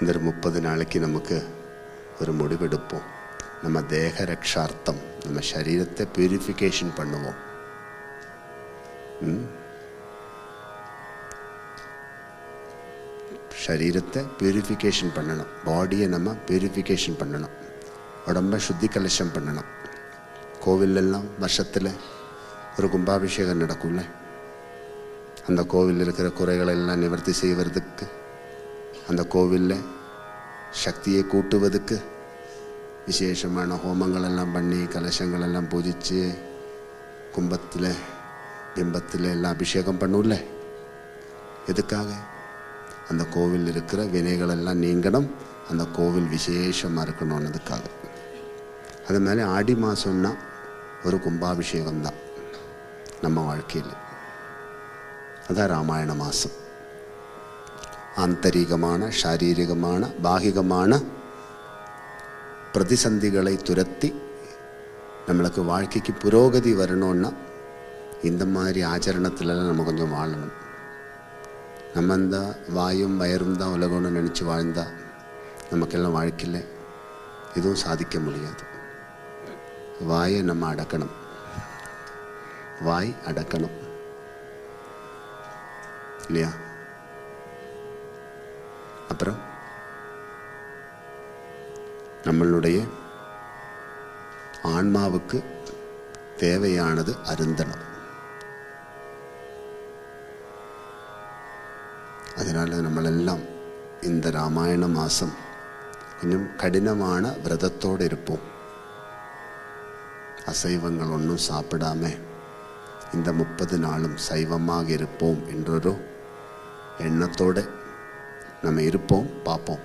இந்த 30 நாளைக்கு நமக்கு ஒரு முடிவெடுப்போம். நம்ம தேக ரக்ஷார்த்தம் நம்ம சரீரத்தை பியூரிஃபிகேஷன் பண்ணுவோம். சரீரத்தை பியூரிஃபிகேஷன் பண்ணணும், பாடியை நம்ம பியூரிஃபிகேஷன் பண்ணணும், உடம்பை சுத்தி கலசம் பண்ணணும். கோவிலெல்லாம் வருஷத்தில் ஒரு கும்பாபிஷேகம் நடக்கும்ல, அந்த கோவிலில் இருக்கிற குறைகளெல்லாம் நிவர்த்தி செய்வதற்கு, அந்த கோவிலில் சக்தியை கூட்டுவதற்கு விசேஷமான ஹோமங்கள் எல்லாம் பண்ணி கலசங்கள் எல்லாம் பூஜித்து கும்பத்தில் பிம்பத்தில் எல்லாம் அபிஷேகம் பண்ணும்ல. எதுக்காக? அந்த கோவில் இருக்கிற வினைகளெல்லாம் நீங்கணும், அந்த கோவில் விசேஷமாக இருக்கணும்னதுக்காக. அது மேலே ஆடி மாதம்னா ஒரு கும்பாபிஷேகம் தான் நம்ம வாழ்க்கையில். அதான் ராமாயண மாதம். ஆந்தரிகமான சாரீரிகமான பாகிகமான பிரதிசந்திகளை துரத்தி நம்மளுக்கு வாழ்க்கைக்கு புரோகதி வரணும்னா இந்த மாதிரி ஆச்சரணத்துலலாம் நம்ம கொஞ்சம் வாழணும். நம்ம இந்த வாயும் வயரும் தான் உலகம்னு நினச்சி வாழ்ந்தா நமக்கெல்லாம் வாழ்க்கையில் எதுவும் சாதிக்க முடியாது. வாயை நம்ம அடக்கணும், வாய் அடக்கணும் இல்லையா? அப்புறம் நம்மளுடைய ஆன்மாவுக்கு தேவையானது அருந்தணும். அதனால நம்மளெல்லாம் இந்த ராமாயண மாதம் கொஞ்சம் கடினமான விரதத்தோடு இருப்போம். அசைவங்கள் ஒன்றும் சாப்பிடாம இந்த 30 நாளும் சைவமாக இருப்போம் என்றொரு எண்ணத்தோடு நம்ம இருப்போம். பார்ப்போம்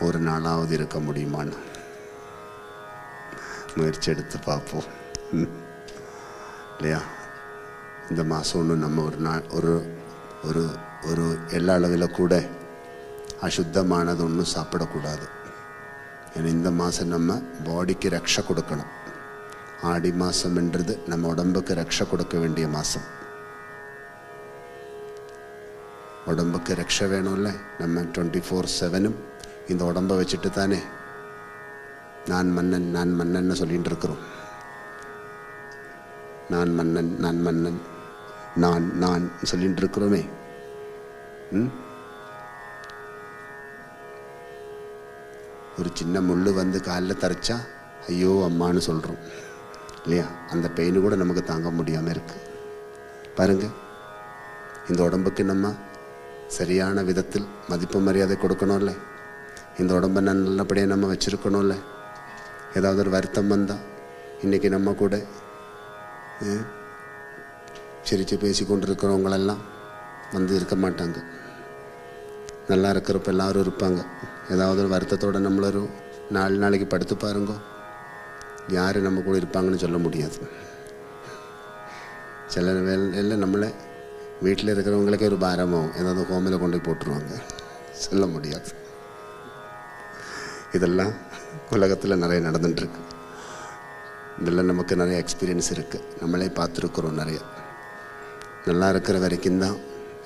ஒரு நாளாவது இருக்க முடியுமான்னு முயற்சி எடுத்து பார்ப்போம் இல்லையா? இந்த மாதம் ஒன்று நம்ம ஒரு நாள் ஒரு ஒரு ஒரு எல்லா அளவில் கூட அசுத்தமானது ஒன்றும் சாப்பிடக்கூடாது. ஏன்னா இந்த மாதம் நம்ம பாடிக்கு ரக்ஷை கொடுக்கணும். ஆடி மாதம்ன்றது நம்ம உடம்புக்கு ரக்ஷை கொடுக்க வேண்டிய மாதம். உடம்புக்கு ரக்ஷை வேணும்ல. நம்ம 24/7 இந்த உடம்பை வச்சுட்டு தானே நான் மன்னன் நான் மன்னன்னு சொல்லிட்டு இருக்கிறோம். நான் மன்னன் நான் மன்னன் நான் நான் சொல்லிட்டு இருக்கிறோமே. ஒரு சின்ன முள் வந்து காலில் தரைச்சா ஐயோ அம்மான்னு சொல்கிறோம் இல்லையா? அந்த பெயின் கூட நமக்கு தாங்க முடியாமல் இருக்கு. பாருங்க, இந்த உடம்புக்கு நம்ம சரியான விதத்தில் மதிப்பு மரியாதை கொடுக்கணும்ல. இந்த உடம்பை நல்லபடியாக நம்ம வச்சுருக்கணும்ல. ஏதாவது ஒரு வருத்தம் வந்தால் இன்றைக்கி நம்ம கூட சிரித்து பேசி கொண்டு இருக்கிறவங்களெல்லாம் வந்து இருக்க மாட்டாங்க. நல்லா இருக்கிறப்ப எல்லோரும் இருப்பாங்க. ஏதாவது ஒரு வருத்தத்தோடு நம்மளொரு 4 நாளைக்கு படுத்து பாருங்கோ, யார் நம்ம கூட இருப்பாங்கன்னு சொல்ல முடியாது. சில வேலையில் நம்மளை வீட்டில் இருக்கிறவங்களுக்கே ஒரு பாரமாகும். ஏதாவது ஹோமில் கொண்டு போய் போட்டுருவாங்க, சொல்ல முடியாது. இதெல்லாம் உலகத்தில் நிறைய நடந்துட்டுருக்கு. இதெல்லாம் நமக்கு நிறைய எக்ஸ்பீரியன்ஸ் இருக்குது. நம்மளே பார்த்துருக்குறோம் நிறைய. நல்லா இருக்கிற வரைக்கும் தான்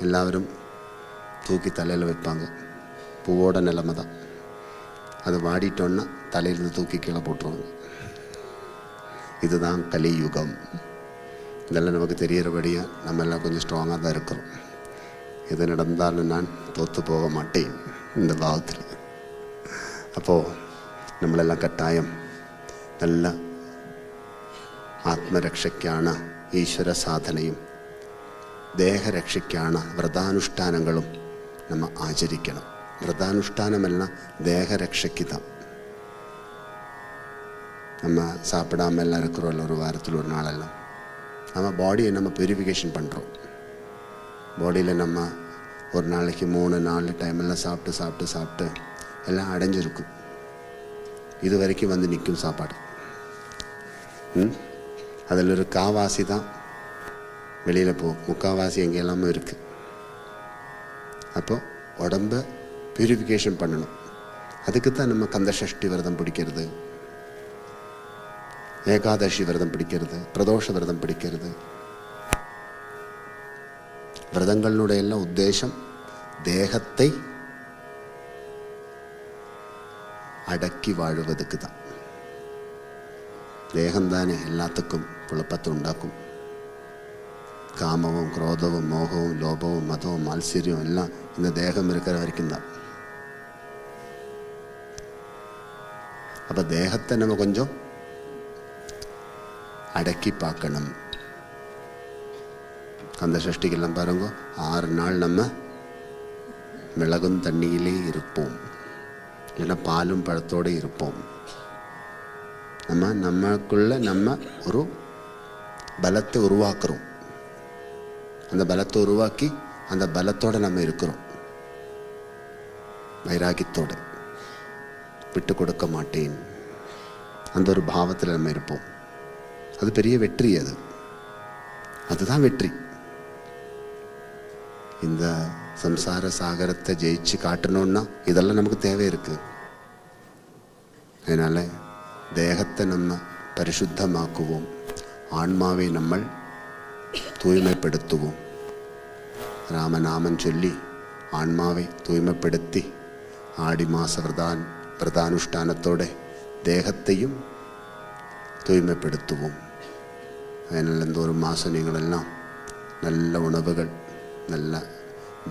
எல்லோரும் தூக்கி தலையில் வைப்பாங்க. பூவோட நிலைமை தான். அது வாடிட்டோன்னா தலையிலிருந்து தூக்கி கீழே போட்டுருவாங்க. இதுதான் கலியுகம். இதெல்லாம் நமக்கு தெரிகிறபடியாக நம்ம எல்லாம் கொஞ்சம் ஸ்ட்ராங்காக தான் இருக்கிறோம். எது நடந்தாலும் நான் தோற்று போக மாட்டேன் இந்த பாவத்தில். அப்போது നമ്മളെല്ലാം കട്ടായം നല്ല ആത്മരക്ഷയ്ക്കാണ് ഈശ്വര സാധനയും ദേഹരക്ഷയ്ക്കാണ് വ്രതാനുഷ്ഠാനങ്ങളും നമ്മൾ ആചരിക്കണം. വ്രതാനുഷ്ഠാനമെല്ലാം ദേഹരക്ഷയ്ക്ക് தான். நம்ம சாப்பிடாமல் எல்லாம் இருக்கிறோம்ல, ஒரு வாரத்தில் ஒரு நாளெல்லாம் நம்ம பாடியை நம்ம பியூரிஃபிகேஷன் பண்ணுறோம். பாடியில் நம்ம ஒரு நாளைக்கு 3-4 டைமெல்லாம் சாப்பிட்டு சாப்பிட்டு சாப்பிட்டு எல்லாம் அடைஞ்சிருக்கும். இது வரைக்கும் வந்து நிற்கும் சாப்பாடு. அதில் ஒரு காவாசி தான் வெளியில் போகும், முக்கால்வாசி எங்கே எல்லாமே இருக்குது. அப்போ உடம்பை பியூரிஃபிகேஷன் பண்ணணும். அதுக்கு தான் நம்ம கந்தசஷ்டி விரதம் பிடிக்கிறது, ஏகாதசி விரதம் பிடிக்கிறது, பிரதோஷ விரதம் பிடிக்கிறது. விரதங்களுடைய எல்லாம் உத்தேசம் தேகத்தை அடக்கி வாழுவதுக்கு தான். தேகம்தானே எல்லாத்துக்கும் குழப்பத்தை உண்டாக்கும். காமமும் குரோதமும் மோகமும் லோபமும் மதமும் மால்சரியம் எல்லாம் இந்த தேகம் இருக்கிற வரைக்கும் தான். அப்போ தேகத்தை நம்ம கொஞ்சம் அடக்கி பார்க்கணும். அந்த சஷ்டிக்கெல்லாம் பாருங்க, 6 நாள் நம்ம மிளகும் தண்ணியிலே இருப்போம், இல்லைன்னா பாலும் பழத்தோடு இருப்போம். நமக்குள்ள நம்ம ஒரு பலத்தை உருவாக்குறோம். அந்த பலத்தை உருவாக்கி அந்த பலத்தோடு நம்ம இருக்கிறோம். வைராகியத்தோடு விட்டு கொடுக்க மாட்டேன் அந்த ஒரு பாவத்தில் நம்ம இருப்போம். அது பெரிய வெற்றி. அதுதான் வெற்றி. இந்த சம்சார சாகரத்தை ஜெயிச்சு காட்டணும்னா இதெல்லாம் நமக்கு தேவை இருக்குது. அதனால் தேகத்தை நம்ம பரிசுத்தமாக்குவோம், ஆன்மாவை நம்ம தூய்மைப்படுத்துவோம். ராமநாமம் சொல்லி ஆன்மாவை தூய்மைப்படுத்தி ஆடி மாத விரதானுஷ்டானத்தோட தேகத்தையும் தூய்மைப்படுத்துவோம். அதனால் இந்த ஒரு மாதம் நீங்களெல்லாம் நல்ல உணவுகள், நல்ல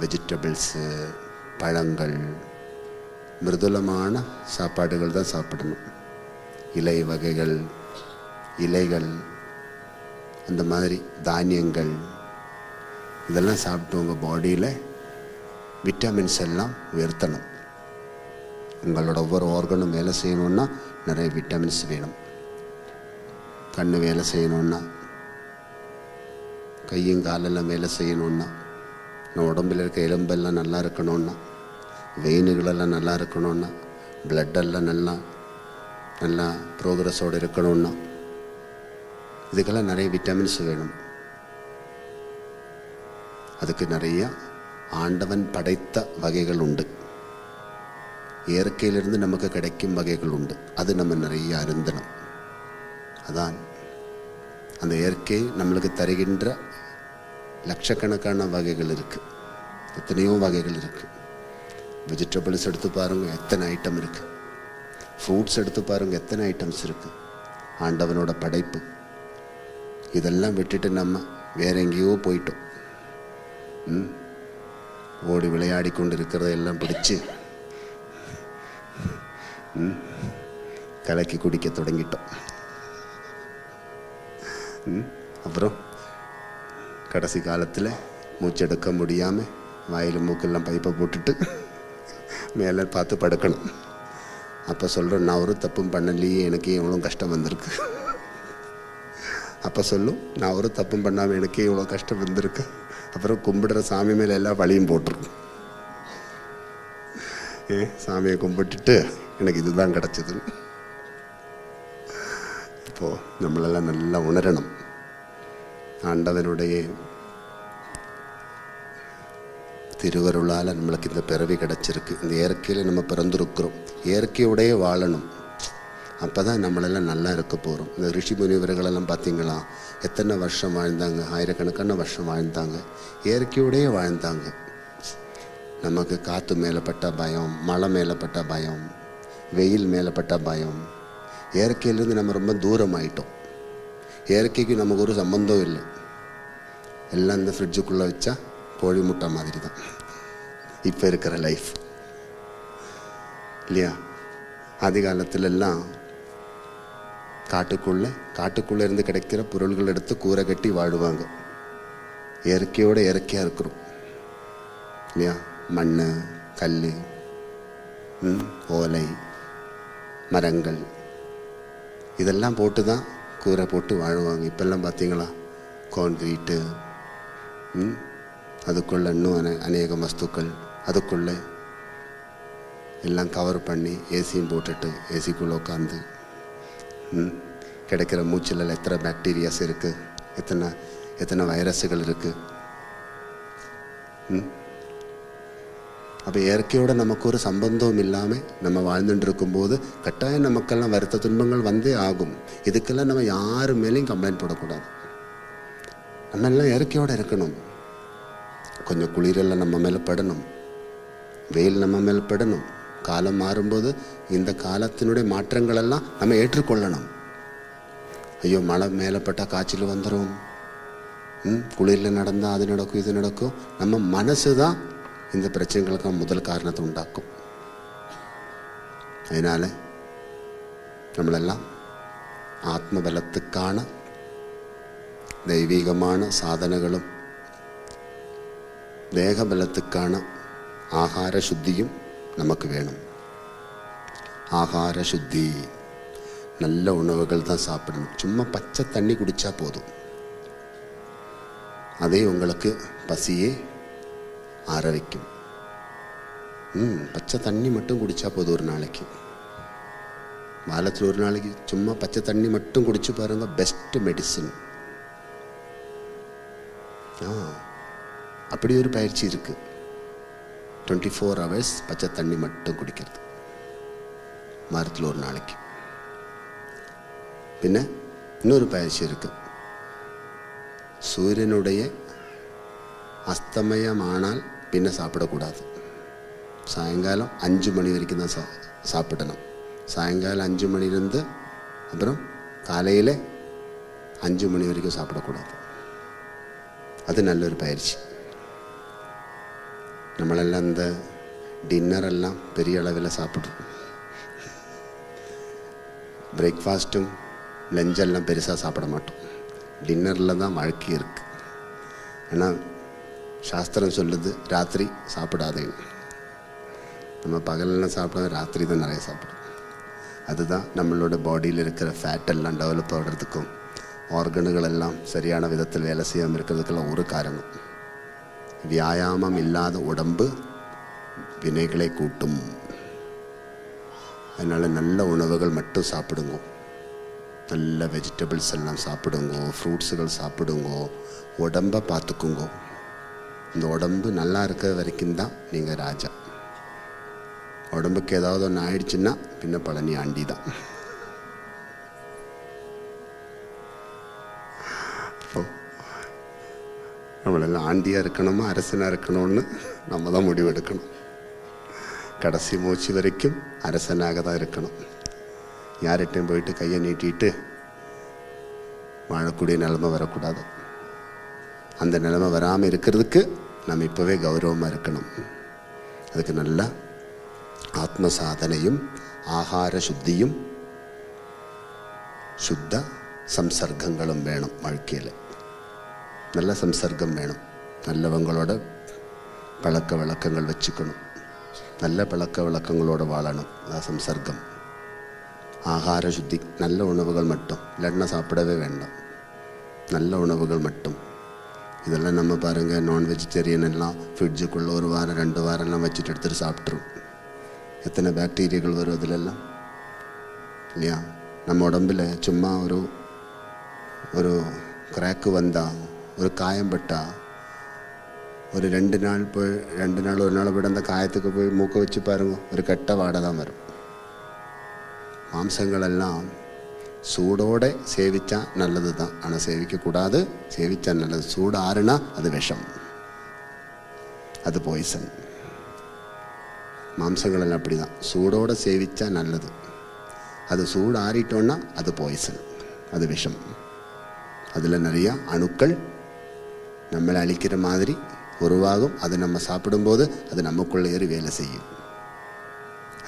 வெஜிடபிள்ஸு, பழங்கள், மிருதுலமான சாப்பாடுகள் தான் சாப்பிடணும். இலை வகைகள், இலைகள், அந்த மாதிரி தானியங்கள், இதெல்லாம் சாப்பிட்டு உங்கள் பாடியில் விட்டமின்ஸ் எல்லாம் உயர்த்தணும். உங்களோட ஒவ்வொரு ஆர்கனும் வேலை செய்யணுன்னா நிறைய விட்டமின்ஸ் வேணும். கண் வேலை செய்யணுன்னா, கையும் காலெல்லாம் வேலை செய்யணுன்னா, உடம்பில் இருக்க எலும்பெல்லாம் நல்லா இருக்கணும்னா, வெயினுகளெல்லாம் நல்லா இருக்கணும்னா, பிளட்டெல்லாம் நல்லா ப்ரோக்ரஸோடு இருக்கணும்னா, இதுக்கெல்லாம் நிறைய விட்டமின்ஸ் வேணும். அதுக்கு நிறைய ஆண்டவன் படைத்த வகைகள் உண்டு. இயற்கையிலிருந்து நமக்கு கிடைக்கும் வகைகள் உண்டு. அது நம்ம நிறைய அருந்தணும். அதான் அந்த இயற்கை நம்மளுக்கு தருகின்ற லட்சக்கணக்கான வகைகள் இருக்குது. எத்தனையோ வகைகள் இருக்குது. வெஜிடபிள்ஸ் எடுத்து பாருங்கள், எத்தனை ஐட்டம் இருக்குது. ஃப்ரூட்ஸ் எடுத்து பாருங்கள், எத்தனை ஐட்டம்ஸ் இருக்குது. ஆண்டவனோட படைப்பு. இதெல்லாம் விட்டுட்டு நம்ம வேற எங்கேயோ போயிட்டோம். ஓடி விளையாடி கொண்டு இருக்கிறதெல்லாம் பிடிச்சி கலக்கி குடிக்க தொடங்கிட்டோம். அப்புறம் கடைசி காலத்தில் மூச்செடுக்க முடியாமல் வாயில் மூக்கெல்லாம் பைப்பை போட்டுட்டு மேலே பார்த்து படுக்கணும். அப்போ சொல்கிறோம், நான் ஒரு தப்பும் பண்ணலையே, எனக்கு எவ்வளோ கஷ்டம் வந்திருக்கு. அப்போ சொல்லும், நான் ஒரு தப்பும் பண்ணாமல் எனக்கே இவ்வளோ கஷ்டம் வந்திருக்கு. அப்புறம் கும்பிடுற சாமி மேலே எல்லா வழியும் போட்டுரும். சாமியை கும்பிட்டுட்டு எனக்கு இதுதான் கிடச்சிது. இப்போது நம்மளெல்லாம் நல்லா உணரணும். ஆண்டவனுடைய திருவருளால் நம்மளுக்கு இந்த பிறவி கிடச்சிருக்கு. இந்த இயற்கையில் நம்ம பிறந்திருக்கிறோம். இயற்கையோடையே வாழணும். அப்போ தான் நம்மளெல்லாம் நல்லா இருக்க போகிறோம். இந்த ரிஷி முனிவர்களெல்லாம் பார்த்தீங்களா, எத்தனை வருஷம் வாழ்ந்தாங்க? ஆயிரக்கணக்கான வருஷம் வாழ்ந்தாங்க. இயற்கையோடையே வாழ்ந்தாங்க. நமக்கு காற்று மேலப்பட்ட பயம், மழை மேலப்பட்ட பயம், வெயில் மேலப்பட்ட பயம். இயற்கையிலேருந்து நம்ம ரொம்ப தூரம் ஆகிட்டோம். இயற்கைக்கு நமக்கு ஒரு சம்பந்தம் இல்லை. எல்லாம் இந்த ஃப்ரிட்ஜுக்குள்ளே வச்சா கோழி முட்டை மாதிரி தான் இப்போ இருக்கிற லைஃப் இல்லையா? ஆதி காலத்திலெல்லாம் காட்டுக்குள்ளே இருந்து கிடைக்கிற பொருள்கள் எடுத்து கூரை கட்டி வாழுவாங்க. இயற்கையோட இயற்கையாக இருக்கிறோம் இல்லையா? மண், கல், ஓலை, மரங்கள், இதெல்லாம் போட்டு தான் கூரை போட்டு வாழுவாங்க. இப்பெல்லாம் பார்த்தீங்களா, கான்க்ரீட்டு, அதுக்குள்ளே இன்னும் அநேக வஸ்துக்கள், அதுக்குள்ளே எல்லாம் கவர் பண்ணி ஏசியும் போட்டுட்டு ஏசிக்குள்ளே உட்காந்து கிடைக்கிற மூச்சில் எத்தனை பாக்டீரியாஸ் இருக்குது, எத்தனை வைரஸுகள் இருக்குது. அப்போ இயற்கையோட நமக்கு ஒரு சம்பந்தம் இல்லாமல் நம்ம வாழ்ந்துட்டு இருக்கும்போது கட்டாயம் நமக்கெல்லாம் வருத்த துன்பங்கள் வந்தே ஆகும். இதுக்கெல்லாம் நம்ம யார் மேலேயும் கம்ப்ளைண்ட் போடக்கூடாது. நம்ம எல்லாம் இயற்கையோடு இருக்கணும். கொஞ்சம் குளிரெல்லாம் நம்ம மேலே படணும், வெயில் நம்ம மேலே படணும். காலம் மாறும்போது இந்த காலத்தினுடைய மாற்றங்களெல்லாம் நம்ம ஏற்றுக்கொள்ளணும். ஐயோ, மழை மேலே பட்டால் காய்ச்சல் வந்துடும், குளிரில் நடந்தால் அது நடக்கும், இது நடக்கும். நம்ம மனசு தான் இந்த பிரச்சனைகளுக்கு முதல் காரணத்தை உண்டாக்கும். அதனால் நம்மளெல்லாம் ஆத்ம பலத்துக்கான தெய்வீகமான சாதனைகளும் தேக பலத்துக்கான ஆகார சுத்தியும் நமக்கு வேணும். ஆகார சுத்தி, நல்ல உணவுகள் தான் சாப்பிடணும். சும்மா பச்சை தண்ணி குடித்தா போதும், அதே உங்களுக்கு பசியே ஆற வைக்கும். பச்சை தண்ணி மட்டும் குடித்தா போதும். ஒரு நாளைக்கு, வாரத்தில் ஒரு நாளைக்கு சும்மா பச்சை தண்ணி மட்டும் குடிச்சு பாருங்க, பெஸ்ட் மெடிசின். அப்படி ஒரு பயிற்சி இருக்குது. 24 hours பச்சை தண்ணி மட்டும் குடிக்கிறது, வாரத்தில் ஒரு நாளைக்கு. பின்ன இன்னொரு பயிற்சி இருக்குது. சூரியனுடைய அஸ்தமயமானால் பின்ன சாப்பிடக்கூடாது. சாயங்காலம் 5 மணி வரைக்கும் தான் சாப்பிடணும். சாயங்காலம் 5 மணிலேருந்து அப்புறம் காலையில் 5 மணி வரைக்கும் சாப்பிடக்கூடாது. அது நல்லொரு பயிற்சி. നമ്മളെല്ലാം இந்த டின்னரெல்லாம் பெரிய அளவில் சாப்பிட்றோம். பிரேக்ஃபாஸ்ட்டும் லஞ்செல்லாம் பெருசாக சாப்பிட மாட்டோம். டின்னரில் தான் வாழ்க்கை இருக்குது. ஏன்னா சாஸ்திரம் சொல்லுது ராத்திரி சாப்பிடாதேன்னு. நம்ம பகலெல்லாம் சாப்பிடாத ராத்திரி தான் நிறைய சாப்பிடும். அதுதான் நம்மளோட பாடியில் இருக்கிற ஃபேட்டெல்லாம் டெவலப் ஆகிறதுக்கும் ஆர்கனுகளெல்லாம் சரியான விதத்தில் வேலை செய்யாமல் இருக்கிறதுக்கெல்லாம் ஒரு காரணம். வியாயாமம் இல்லாத உடம்பு வினைகளை கூட்டும். அதனால் நல்ல உணவுகள் மட்டும் சாப்பிடுங்க. நல்ல வெஜிடபிள்ஸ் எல்லாம் சாப்பிடுங்க, ஃப்ரூட்ஸுகள் சாப்பிடுங்க, உடம்பை பார்த்துக்குங்க. இந்த உடம்பு நல்லா இருக்கிற வரைக்கும் தான் நீங்கள் ராஜா. உடம்புக்கு ஏதாவது ஒன்று ஆயிடுச்சுன்னா பின்ன பழனி ஆண்டி தான். நம்மளெல்லாம் ஆண்டியாக இருக்கணுமா அரசனாக இருக்கணும்னு நம்ம தான் முடிவெடுக்கணும். கடைசி மூச்சு வரைக்கும் அரசனாக தான் இருக்கணும். யார்கிட்டையும் போயிட்டு கையை நீட்டிட்டு வாழக்கூடிய நிலைமை வரக்கூடாது. அந்த நிலைமை வராமல் இருக்கிறதுக்கு நம்ம இப்போவே கௌரவமாக இருக்கணும். அதுக்கு நல்ல ஆத்ம சாதனையும் ஆகார சுத்தியும் சுத்த சம்சர்க்கங்களும் வேணும். வாழ்க்கையில் நல்ல சம்சர்க்கம் வேணும். நல்லவங்களோட பழக்க வழக்கங்கள் வச்சுக்கணும். நல்ல பழக்க வழக்கங்களோடு வாழணும். அதான் சம்சர்க்கம். ஆகார சுத்தி, நல்ல உணவுகள் மட்டும், இல்லைன்னா சாப்பிடவே வேண்டாம். நல்ல உணவுகள் மட்டும். இதெல்லாம் நம்ம பாருங்கள், நான் வெஜிடேரியன் எல்லாம் ஃப்ரிட்ஜுக்குள்ளே 1 வாரம் 2 வாரம்லாம் வச்சுட்டு எடுத்துகிட்டு சாப்பிட்ரும். எத்தனை பாக்டீரியாக்கள் வரும் அதிலெல்லாம் இல்லையா? நம்ம உடம்பில் சும்மா ஒரு கிராக்கு வந்தால், ஒரு காயம் பட்டால், ஒரு 2 நாள் போய் 2 நாள் 1 நாள் போய்ட்டு அந்த காயத்துக்கு போய் மூக்க வச்சு பாருங்க, ஒரு கெட்ட வாடை தான் வரும். மாம்சங்களெல்லாம் சூடோடு சேவிச்சா நல்லது தான், ஆனால் சேவிக்கக்கூடாது. சேவிச்சா நல்லது. சூடு ஆறுனா அது விஷம், அது பாய்சன். மாம்சங்களெல்லாம் அப்படி தான். சூடோடு சேவிச்சா நல்லது, அது சூடு ஆறிட்டோன்னா அது பாய்சன், அது விஷம். அதில் நிறையா அணுக்கள் நம்மளை அழிக்கிற மாதிரி உருவாகும். அது நம்ம சாப்பிடும்போது அது நமக்குள்ளே ஏறி வேலை செய்யும்.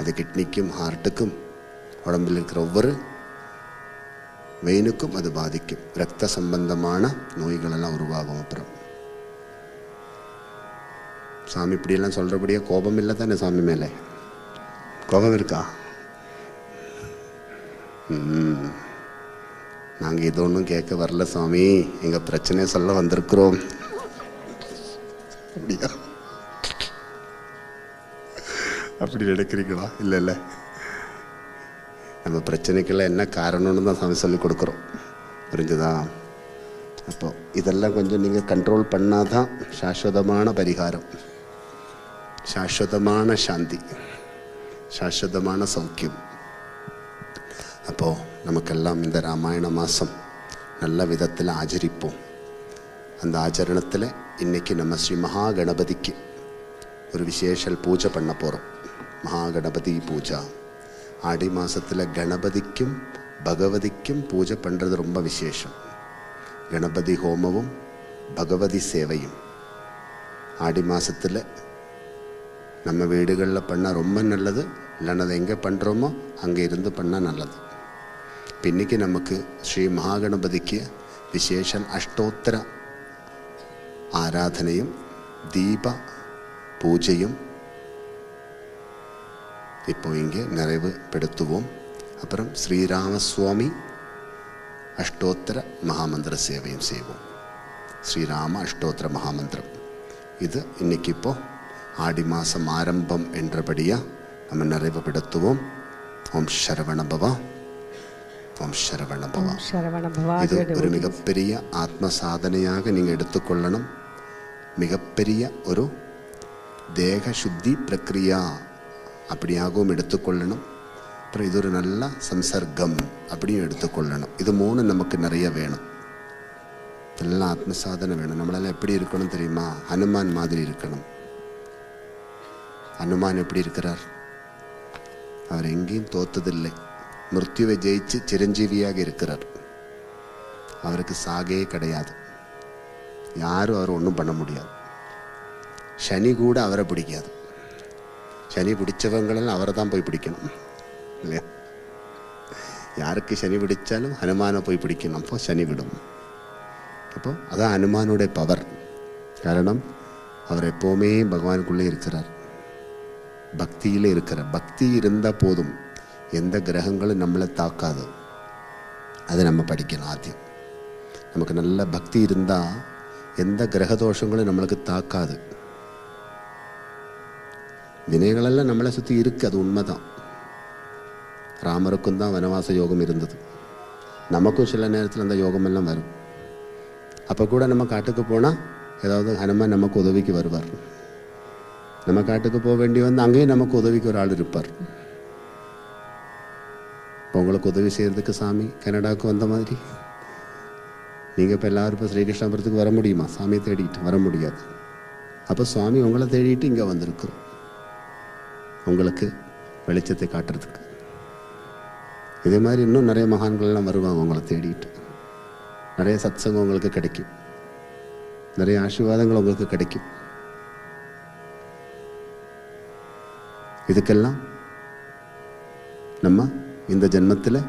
அது கிட்னிக்கும் ஹார்ட்டுக்கும் உடம்பில் இருக்கிற ஒவ்வொரு வெயினுக்கும் அது பாதிக்கும். இரத்த சம்பந்தமான நோய்களெல்லாம் உருவாகும். அப்புறம் சாமி இப்படியெல்லாம் சொல்கிறபடியே கோபம் இல்லை தானே சாமி மேலே? கோபம் இருக்கா? நாங்கள் இது ஒன்றும் கேட்க வரல சாமி, எங்கள் பிரச்சனையை சொல்ல வந்திருக்கிறோம். அப்படியா? அப்படி நினைக்கிறீங்களா? இல்லை இல்லை, நம்ம பிரச்சனைக்கெல்லாம் என்ன காரணம்னு தான் சாமி சொல்லி கொடுக்குறோம். புரிஞ்சுதா? அப்போ இதெல்லாம் கொஞ்சம் நீங்கள் கண்ட்ரோல் பண்ணாதான் சாஸ்வதமான பரிகாரம், சாஸ்வதமான சாந்தி, சாஸ்வதமான சௌக்கியம். அப்போது நமக்கெல்லாம் இந்த ராமாயண மாதம் நல்ல விதத்தில் ஆச்சரிப்போம். அந்த ஆச்சரணத்தில் இன்றைக்கி நம்ம ஸ்ரீ மகாகணபதிக்கு ஒரு விசேஷ பூஜை பண்ண போகிறோம். மகாகணபதி பூஜா. ஆடி மாதத்தில் கணபதிக்கும் பகவதிக்கும் பூஜை பண்ணுறது ரொம்ப விசேஷம். கணபதி ஹோமமும் பகவதி சேவையும் ஆடி மாதத்தில் நம்ம வீடுகளில் பண்ணால் ரொம்ப நல்லது. இல்லைன்னா அதை எங்கே பண்ணுறோமோ அங்கே இருந்து பண்ணால் நல்லது. இப்போ இன்றைக்கி நமக்கு ஸ்ரீ மகாகணபதிக்கு விசேஷம் அஷ்டோத்தர ஆராதனையும் தீப பூஜையும் இப்போ இங்கே நிறைவுபடுத்துவோம். அப்புறம் ஸ்ரீராமசுவாமி அஷ்டோத்தர மகாமந்திர சேவையும் செய்வோம். ஸ்ரீராம அஷ்டோத்தர மகாமந்திரம் இது இன்னைக்கு இப்போ ஆடி மாதம் ஆரம்பம் என்றபடியாக நம்ம நிறைவுபடுத்துவோம். ஓம் ஷரவணபவா, ஓம் ஷரவணபவா. இது ஒரு மிகப்பெரிய ஆத்ம சாதனையாக நீங்கள் எடுத்துக்கொள்ளணும். மிகப்பெரிய ஒரு தேக சுத்தி பிரக்ரியா அப்படியாகவும் எடுத்துக்கொள்ளணும். அப்புறம் இது ஒரு நல்ல சம்சர்க்கம் அப்படியும் எடுத்துக்கொள்ளணும். இது 3 நமக்கு நிறைய வேணும். இதெல்லாம் ஆத்மசாதனை வேணும். நம்மளால எப்படி இருக்கணும் தெரியுமா? ஹனுமான் மாதிரி இருக்கணும். ஹனுமான் எப்படி இருக்கிறார்? அவர் எங்கேயும் தோத்ததில்லை. மிருத்யுவை ஜெயிச்சு சிரஞ்சீவியாக இருக்கிறார். அவருக்கு சாகே கிடையாது. யாரும் அவர் ஒன்றும் பண்ண முடியாது. சனி கூட அவரை பிடிக்காது. சனி பிடிச்சவங்களெல்லாம் அவரை தான் போய் பிடிக்கணும் இல்லையா? யாருக்கு சனி பிடிச்சாலும் ஹனுமானை போய் பிடிக்கணும். அப்போ சனி விடும். அப்போ அதான் ஹனுமானுடைய பவர். காரணம், அவர் எப்போவுமே பகவானுக்குள்ளே இருக்கிறார், பக்தியிலே இருக்கிறார். பக்தி இருந்தால் போதும், எந்த கிரகங்களும் நம்மளை தாக்காது. அதை நம்ம படிக்கணும். ஆദ്യം நமக்கு நல்ல பக்தி இருந்தால் எந்த கிரகதோஷங்களும் நம்மளுக்கு தாக்காது. வினைகளெல்லாம் நம்மளை சுற்றி இருக்குது, அது உண்மைதான். ராமருக்கும் தான் வனவாச யோகம் இருந்தது. நமக்கும் சில நேரத்தில் அந்த யோகமெல்லாம் வரும். அப்போ கூட நம்ம காட்டுக்கு போனால் ஏதாவது ஹனுமான் நமக்கு உதவிக்கு வருவார். நம்ம காட்டுக்கு போக வேண்டி வந்து அங்கேயும் நமக்கு உதவிக்கு ஒரு ஆள் இருப்பார். இப்போ உங்களுக்கு உதவி செய்கிறதுக்கு சாமி கனடாவுக்கு வந்த மாதிரி நீங்கள் இப்போ எல்லோரும் இப்போ ஸ்ரீகிருஷ்ணபுரத்துக்கு வர முடியுமா? சாமியை தேடிட்டு வர முடியாது. அப்போ சுவாமி உங்களை தேடிட்டு இங்கே வந்திருக்கிறோம், உங்களுக்கு வெளிச்சத்தை காட்டுறதுக்கு. இதே மாதிரி இன்னும் நிறைய மகான்கள்லாம் வருவாங்க உங்களை தேடிட்டு. நிறைய சத்சங்கம் உங்களுக்கு கிடைக்கும், நிறைய ஆசீர்வாதங்கள் உங்களுக்கு கிடைக்கும். இதுக்கெல்லாம் நம்ம இந்த ஜென்மத்தில்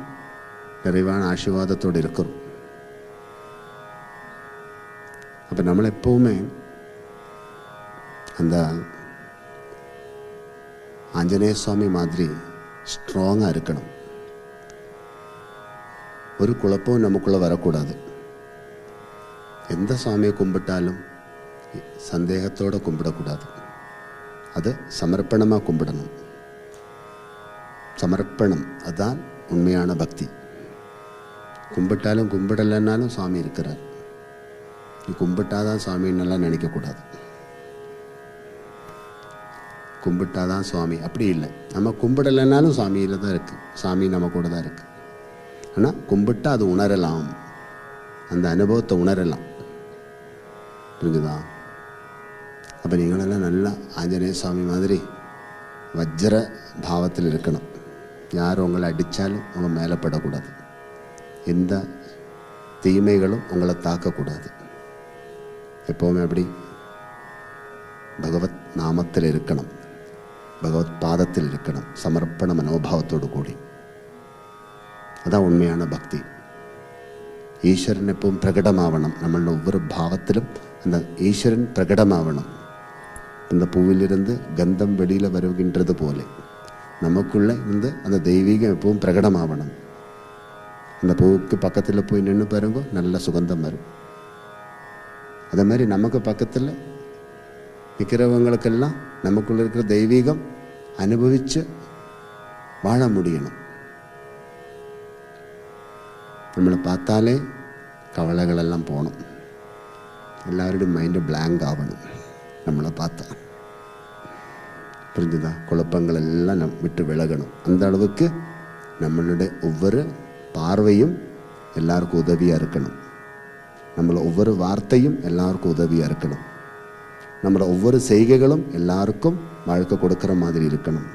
நிறைவான ஆசீர்வாதத்தோடு இருக்கிறோம். அப்போ நம்மளை எப்போவுமே அந்த ஆஞ்சநேய சுவாமி மாதிரி ஸ்ட்ராங்காக இருக்கணும். ஒரு குழப்பம் நமக்குள்ளே வரக்கூடாது. எந்த சுவாமியை கும்பிட்டாலும் சந்தேகத்தோடு கும்பிடக்கூடாது. அது சமர்ப்பணமாக கும்பிடணும். சமர்ப்பணம் அதுதான் உண்மையான பக்தி. கும்பிட்டாலும் கும்பிடலைன்னாலும் சுவாமி இருக்கிறார். நீ கும்பிட்டாதான் சுவாமின்னெல்லாம் நினைக்கக்கூடாது. கும்பிட்டாதான் சுவாமி அப்படி இல்லை. நம்ம கும்பிடலைன்னாலும் சுவாமியில் தான் இருக்குது, சாமி நம்ம கூட தான் இருக்குது. ஆனால் கும்பிட்டா அது உணரலாம், அந்த அனுபவத்தை உணரலாம். புரிஞ்சுதா? அப்போ நீங்களெல்லாம் நல்லா ஆஞ்சநேய சுவாமி மாதிரி வஜ்ர பாவத்தில் இருக்கணும். யார் உங்களை அடித்தாலும் உங்கள் மேலே படக்கூடாது. எந்த தீமைகளும் உங்களை தாக்கக்கூடாது. எப்போவுமே அப்படி பகவத் நாமத்தில் இருக்கணும், பகவத் பாதத்தில் இருக்கணும், சமர்ப்பண மனோபாவத்தோடு கூடி. அதான் உண்மையான பக்தி. ஈஸ்வரன் எப்பவும் பிரகடமாவணும். நம்மளோட ஒவ்வொரு பாவத்திலும் அந்த ஈஸ்வரன் பிரகடமாவணும். இந்த பூவிலிருந்து கந்தம் வெளியில் வருகின்றது போல நமக்குள்ளே இருந்து அந்த தெய்வீகம் எப்பவும் பிரகடமாவணும். அந்த பூவுக்கு பக்கத்தில் போய் நின்று பாருங்க, நல்ல சுகந்தம் வரும். அதே மாதிரி நமக்கு பக்கத்தில் நிற்கிறவங்களுக்கெல்லாம் நமக்குள்ள இருக்கிற தெய்வீகம் அனுபவித்து வாழ முடியணும். நம்மளை பார்த்தாலே கவலைகளெல்லாம் போகணும். எல்லாருடைய மைண்டு பிளாங்க் ஆகணும் நம்மளை பார்த்தா. புரிஞ்சுதா? குழப்பங்கள் எல்லாம் விட்டு விலகணும். அந்த அளவுக்கு நம்மளுடைய ஒவ்வொரு பார்வையும் எல்லாருக்கும் உதவியாக இருக்கணும். நம்மளோட ஒவ்வொரு வார்த்தையும் எல்லாருக்கும் உதவியாக இருக்கணும். நம்மளோட ஒவ்வொரு செய்கைகளும் எல்லாருக்கும் வாழ்க்கை கொடுக்குற மாதிரி இருக்கணும்.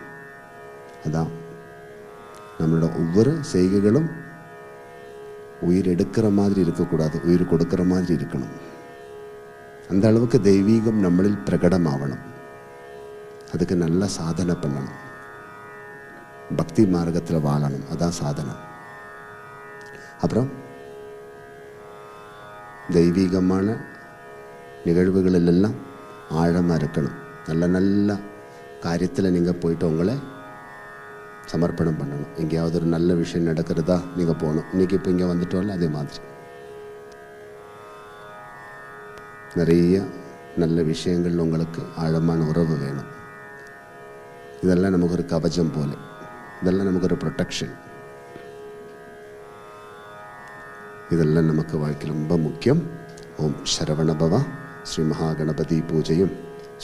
அதான் நம்மளோட ஒவ்வொரு செய்கைகளும் உயிர் எடுக்கிற மாதிரி இருக்கக்கூடாது, உயிர் கொடுக்குற மாதிரி இருக்கணும். அந்த அளவுக்கு தெய்வீகம் நம்மளில் பிரகடமாகணும். அதுக்கு நல்ல சாதனை பண்ணணும், பக்தி மார்க்கத்தில் வாழணும். அதான் சாதனை. அப்புறம் தெய்வீகமான நிகழ்வுகளிலெல்லாம் ஆழமாக இருக்கணும். நல்ல நல்ல காரியத்தில் நீங்கள் போயிட்டு உங்களை சமர்ப்பணம் பண்ணணும். எங்கேயாவது ஒரு நல்ல விஷயம் நடக்கிறதா நீங்கள் போகணும். இன்றைக்கி இப்போ இங்கே வந்துட்டோம்ல, அதே மாதிரி நிறைய நல்ல விஷயங்கள் உங்களுக்கு ஆழமான உறவு வேணும். இதெல்லாம் நமக்கு ஒரு கவச்சம் போல, இதெல்லாம் நமக்கு ஒரு ப்ரொடெக்ஷன். இதெல்லாம் நமக்கு வாழ்க்கையில் ரொம்ப முக்கியம். ஓம் ஷரவணபவ. ஸ்ரீ மகாகணபதி பூஜையும்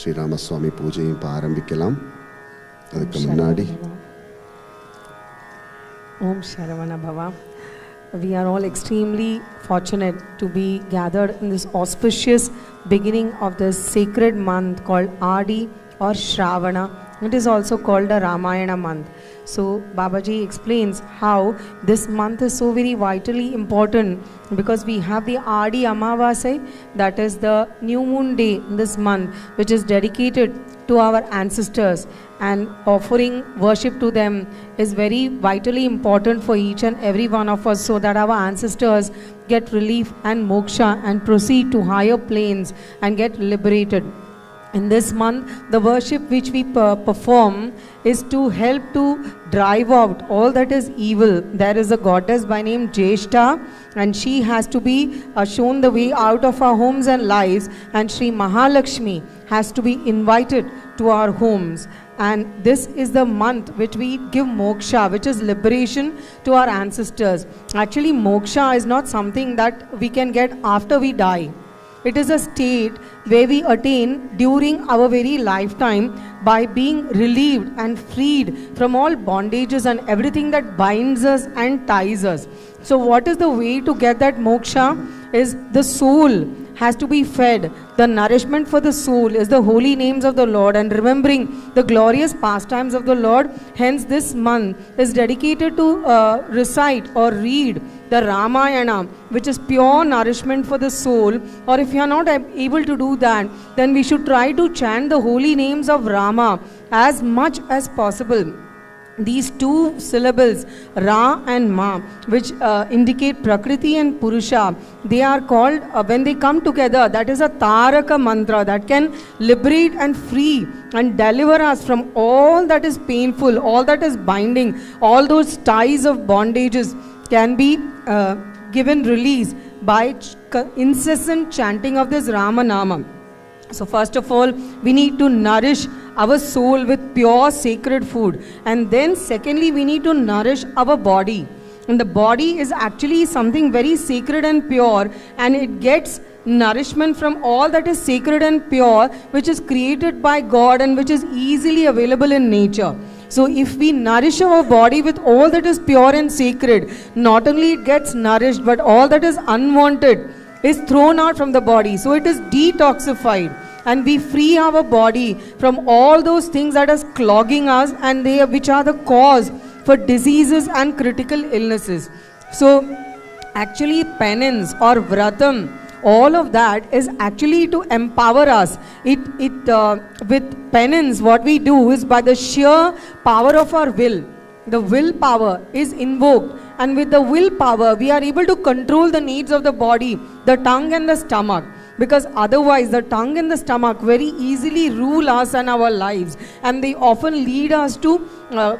ஸ்ரீராமசுவாமி பூஜையும் இப்போ ஆரம்பிக்கலாம். அதுக்கு முன்னாடி ஓம் Saravanabhava. We are all extremely fortunate to be gathered in this auspicious beginning of this sacred month called Adi or Shravana. It is also called a Ramayana month. So Babaji explains how this month is so very vitally important because we have the Adi Amavasai, that is the new moon day in this month, which is dedicated to our ancestors, and offering worship to them is very vitally important for each and every one of us, so that our ancestors get relief and moksha and proceed to higher planes and get liberated. In this month, the worship which we perform is to help to drive out all that is evil. There is a goddess by name Jeshta, and she has to be shown the way out of our homes and lives, and Sri Mahalakshmi has to be invited to our homes. And this is the month which we give moksha, which is liberation to our ancestors. Actually, moksha is not something that we can get after we die. It is a state where we attain during our very lifetime by being relieved and freed from all bondages and everything that binds us and ties us. So what is the way to get that moksha? Is the soul has to be fed. The nourishment for the soul is the holy names of the Lord and remembering the glorious pastimes of the Lord. Hence this month is dedicated to recite or read the Ramayana, which is pure nourishment for the soul. Or if you are not able to do that, then we should try to chant the holy names of Rama as much as possible. These two syllables, Ra and Ma, which indicate Prakriti and Purusha, they are called, when they come together, that is a Taraka mantra that can liberate and free and deliver us from all that is painful, all that is binding, all those ties of bondages can be given release by incessant chanting of this Rama Nama. So first of all, we need to nourish our soul with pure sacred food, and then secondly, we need to nourish our body. And the body is actually something very sacred and pure, and it gets nourishment from all that is sacred and pure, which is created by God and which is easily available in nature. So if we nourish our body with all that is pure and sacred, not only it gets nourished, but all that is unwanted is thrown out from the body. So it is detoxified, and we free our body from all those things that is clogging us, and they which are the cause for diseases and critical illnesses. So actually penance or vratam, all of that is actually to empower us. With penance, what we do is by the sheer power of our will, the willpower is invoked, and with the willpower we are able to control the needs of the body, the tongue and the stomach, because otherwise the tongue and the stomach very easily rule us and our lives, and they often lead us to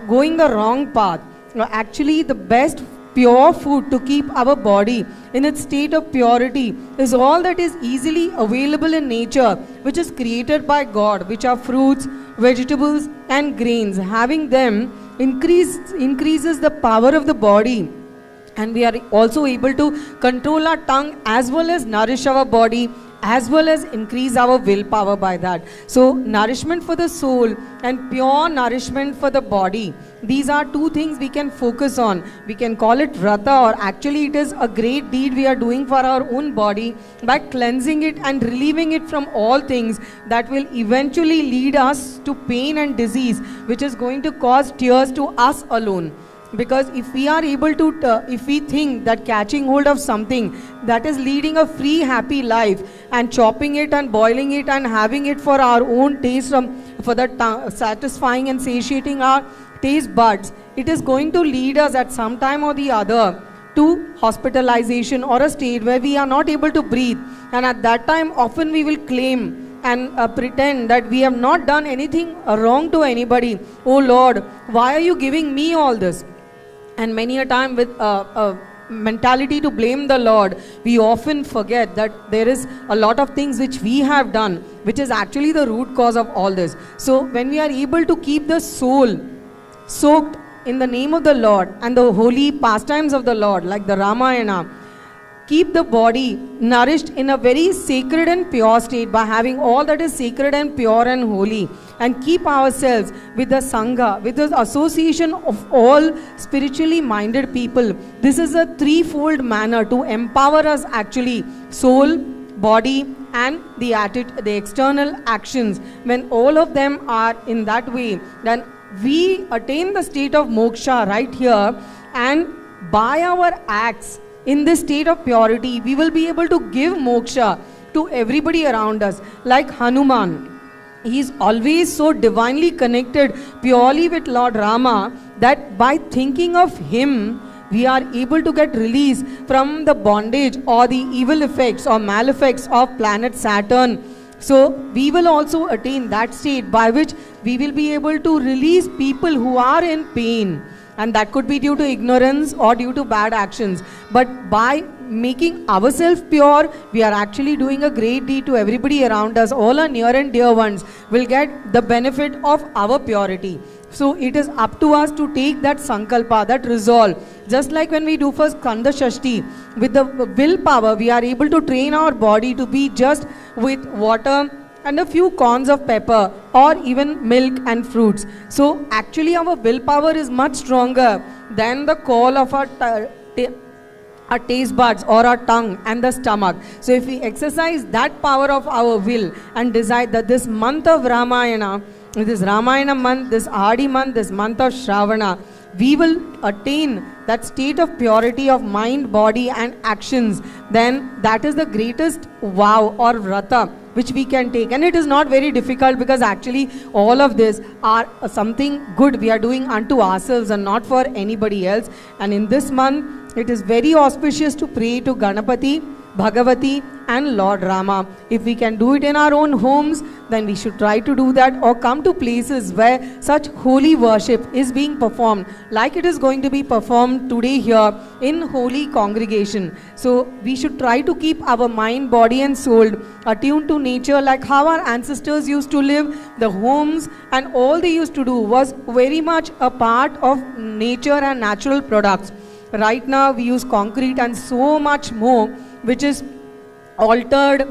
going the wrong path. Actually, the best pure food to keep our body in its state of purity is all that is easily available in nature, which is created by God, which are fruits, vegetables and grains. Having them increases the power of the body, and we are also able to control our tongue as well as nourish our body, as well as increase our willpower by that. So nourishment for the soul and pure nourishment for the body, these are two things we can focus on. We can call it Vrata, or actually it is a great deed we are doing for our own body by cleansing it and relieving it from all things that will eventually lead us to pain and disease, which is going to cause tears to us alone. Because if we are able to, if we think that catching hold of something that is leading a free, happy life and chopping it and boiling it and having it for our own taste, for the satisfying and satiating our taste buds, it is going to lead us at some time or the other to hospitalization or a state where we are not able to breathe. And at that time, often we will claim and pretend that we have not done anything wrong to anybody. Oh Lord, why are you giving me all this? And many a time with mentality to blame the Lord, we often forget that there is a lot of things which we have done, which is actually the root cause of all this. So when we are able to keep the soul soaked in the name of the Lord and the holy pastimes of the Lord, like the Ramayana, keep the body nourished in a very sacred and pure state by having all that is sacred and pure and holy, and keep ourselves with the Sangha, with the association of all spiritually minded people. This is a threefold manner to empower us actually, soul, body and the external actions. When all of them are in that way, then we attain the state of moksha right here, and by our acts in this state of purity, we will be able to give moksha to everybody around us. Like Hanuman, he is always so divinely connected purely with Lord Rama that by thinking of him, we are able to get release from the bondage or the evil effects or maleffects of planet Saturn. So we will also attain that state by which we will be able to release people who are in pain. And that could be due to ignorance or due to bad actions. But by making ourselves pure, we are actually doing a great deed to everybody around us. All our near and dear ones will get the benefit of our purity. So it is up to us to take that sankalpa, that resolve. Just like when we do for Skanda Shashti, with the willpower, we are able to train our body to be just with water and a few corns of pepper or even milk and fruits. So actually our willpower is much stronger than the call of our taste buds or our tongue and the stomach. So if we exercise that power of our will and decide that this month of Ramayana, this Ramayana month, this Adi month, this month of Shravana, we will attain that state of purity of mind, body and actions, then that is the greatest vow or vrata which we can take. And it is not very difficult, because actually all of this are something good we are doing unto ourselves and not for anybody else. And in this month, it is very auspicious to pray to Ganapati, Bhagavati and Lord Rama. If we can do it in our own homes, then we should try to do that, or come to places where such holy worship is being performed, like it is going to be performed today here in holy congregation. So we should try to keep our mind, body and soul attuned to nature, like how our ancestors used to live. The homes and all they used to do was very much a part of nature and natural products. Right now we use concrete and so much more, which is altered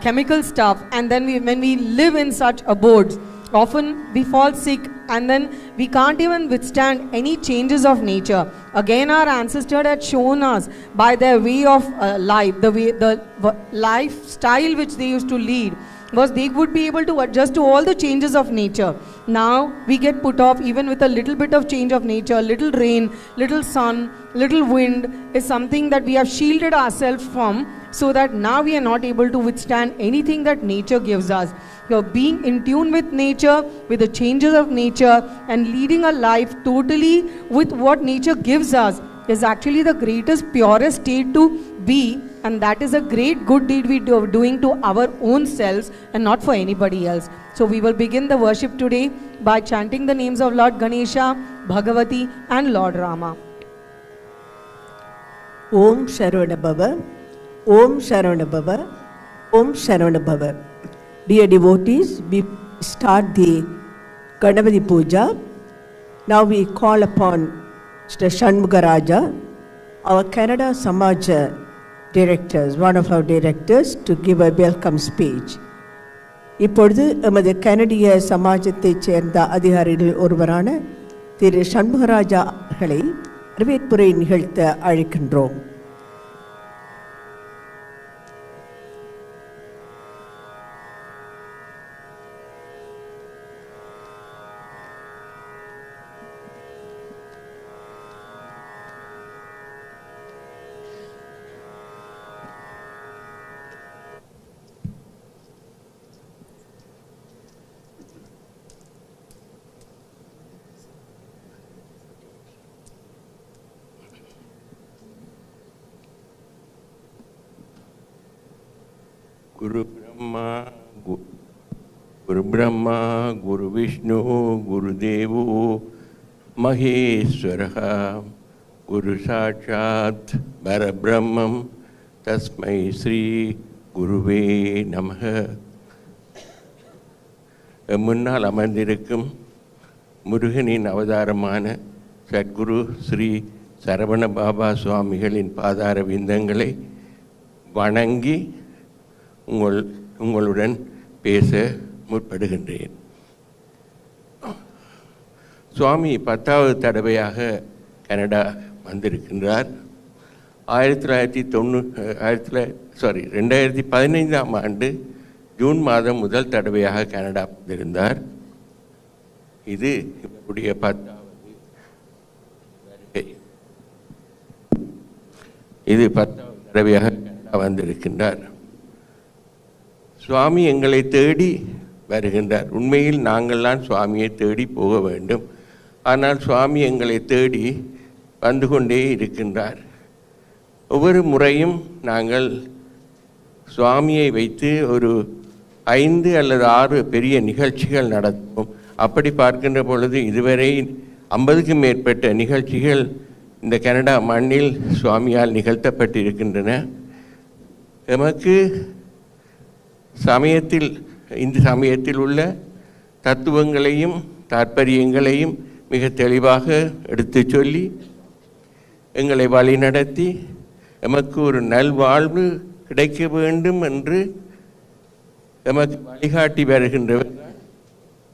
chemical stuff, and then when we live in such abodes, often we fall sick and then we can't even withstand any changes of nature. Again, our ancestors had shown us by their way of life, the lifestyle which they used to lead, was they would be able to adjust to all the changes of nature. Now we get put off even with a little bit of change of nature, little rain, little sun, little wind is something that we have shielded ourselves from, so that now we are not able to withstand anything that nature gives us. So being in tune with nature, with the changes of nature, and leading a life totally with what nature gives us is actually the greatest, purest state to be, and that is a great good deed we are doing to our own selves and not for anybody else. So we will begin the worship today by chanting the names of Lord Ganesha, Bhagavati and Lord Rama. Om Sharavanabhava, Om Sharavanabhava, Om Sharavanabhava. Dear devotees, we start the Ganapati Puja. Now we call upon Mr. Shanmugaraja, our Canada Samaj directors, one of our directors, to give a welcome speech. இப்பொழுது எமது கனடிய சமாஜத்தைச் சேர்ந்த அதிகாரிகள் ஒருவரான திரு சண்முகராஜா அவர்களை வரவேற்புரை நிகழ்த்த அழைக்கின்றோம். Guru Brahma, Guru Vishnu, Guru Devo, Maheshwaraha, Guru Sachat, Parabrahmam, Tasmai Sri Guruve Namaha. முன்னால் அமர்ந்திருக்கும் முருகனின் அவதாரமான சத்குரு ஸ்ரீ சரவண பாபா சுவாமிகளின் பாதார விந்தங்களை வணங்கி உங்களுடன் பேச முற்படுகின்றேன். சுவாமி 10வது தடவையாக கனடா வந்திருக்கின்றார். 2015ஆம் ஆண்டு ஜூன் மாதம் முதல் தடவையாக கனடா வந்திருந்தார். இது இவருடைய 10வது வருகை. இது 10வது தடவையாக கனடா வந்திருக்கின்றார். சுவாமி எங்களை தேடி வருகின்றார். உண்மையில் நாங்கள்லாம் சுவாமியை தேடி போக வேண்டும். ஆனால் சுவாமி எங்களை தேடி வந்து கொண்டே இருக்கின்றார். ஒவ்வொரு முறையும் நாங்கள் சுவாமியை வைத்து ஒரு 5 அல்லது 6 பெரிய நிகழ்ச்சிகள் நடத்துவோம். அப்படி பார்க்கின்ற பொழுது இதுவரை 50க்கும் மேற்பட்ட நிகழ்ச்சிகள் இந்த கனடா மண்ணில் சுவாமியால் நிகழ்த்தப்பட்டிருக்கின்றன. எமக்கு இந்த சமயத்தில் உள்ள தத்துவங்களையும் தாற்பயங்களையும் மிக தெளிவாக எடுத்து சொல்லி எங்களை வழிநடத்தி எமக்கு ஒரு நல்வாழ்வு கிடைக்க வேண்டும் என்று எமக்கு வழிகாட்டி வருகின்றவர்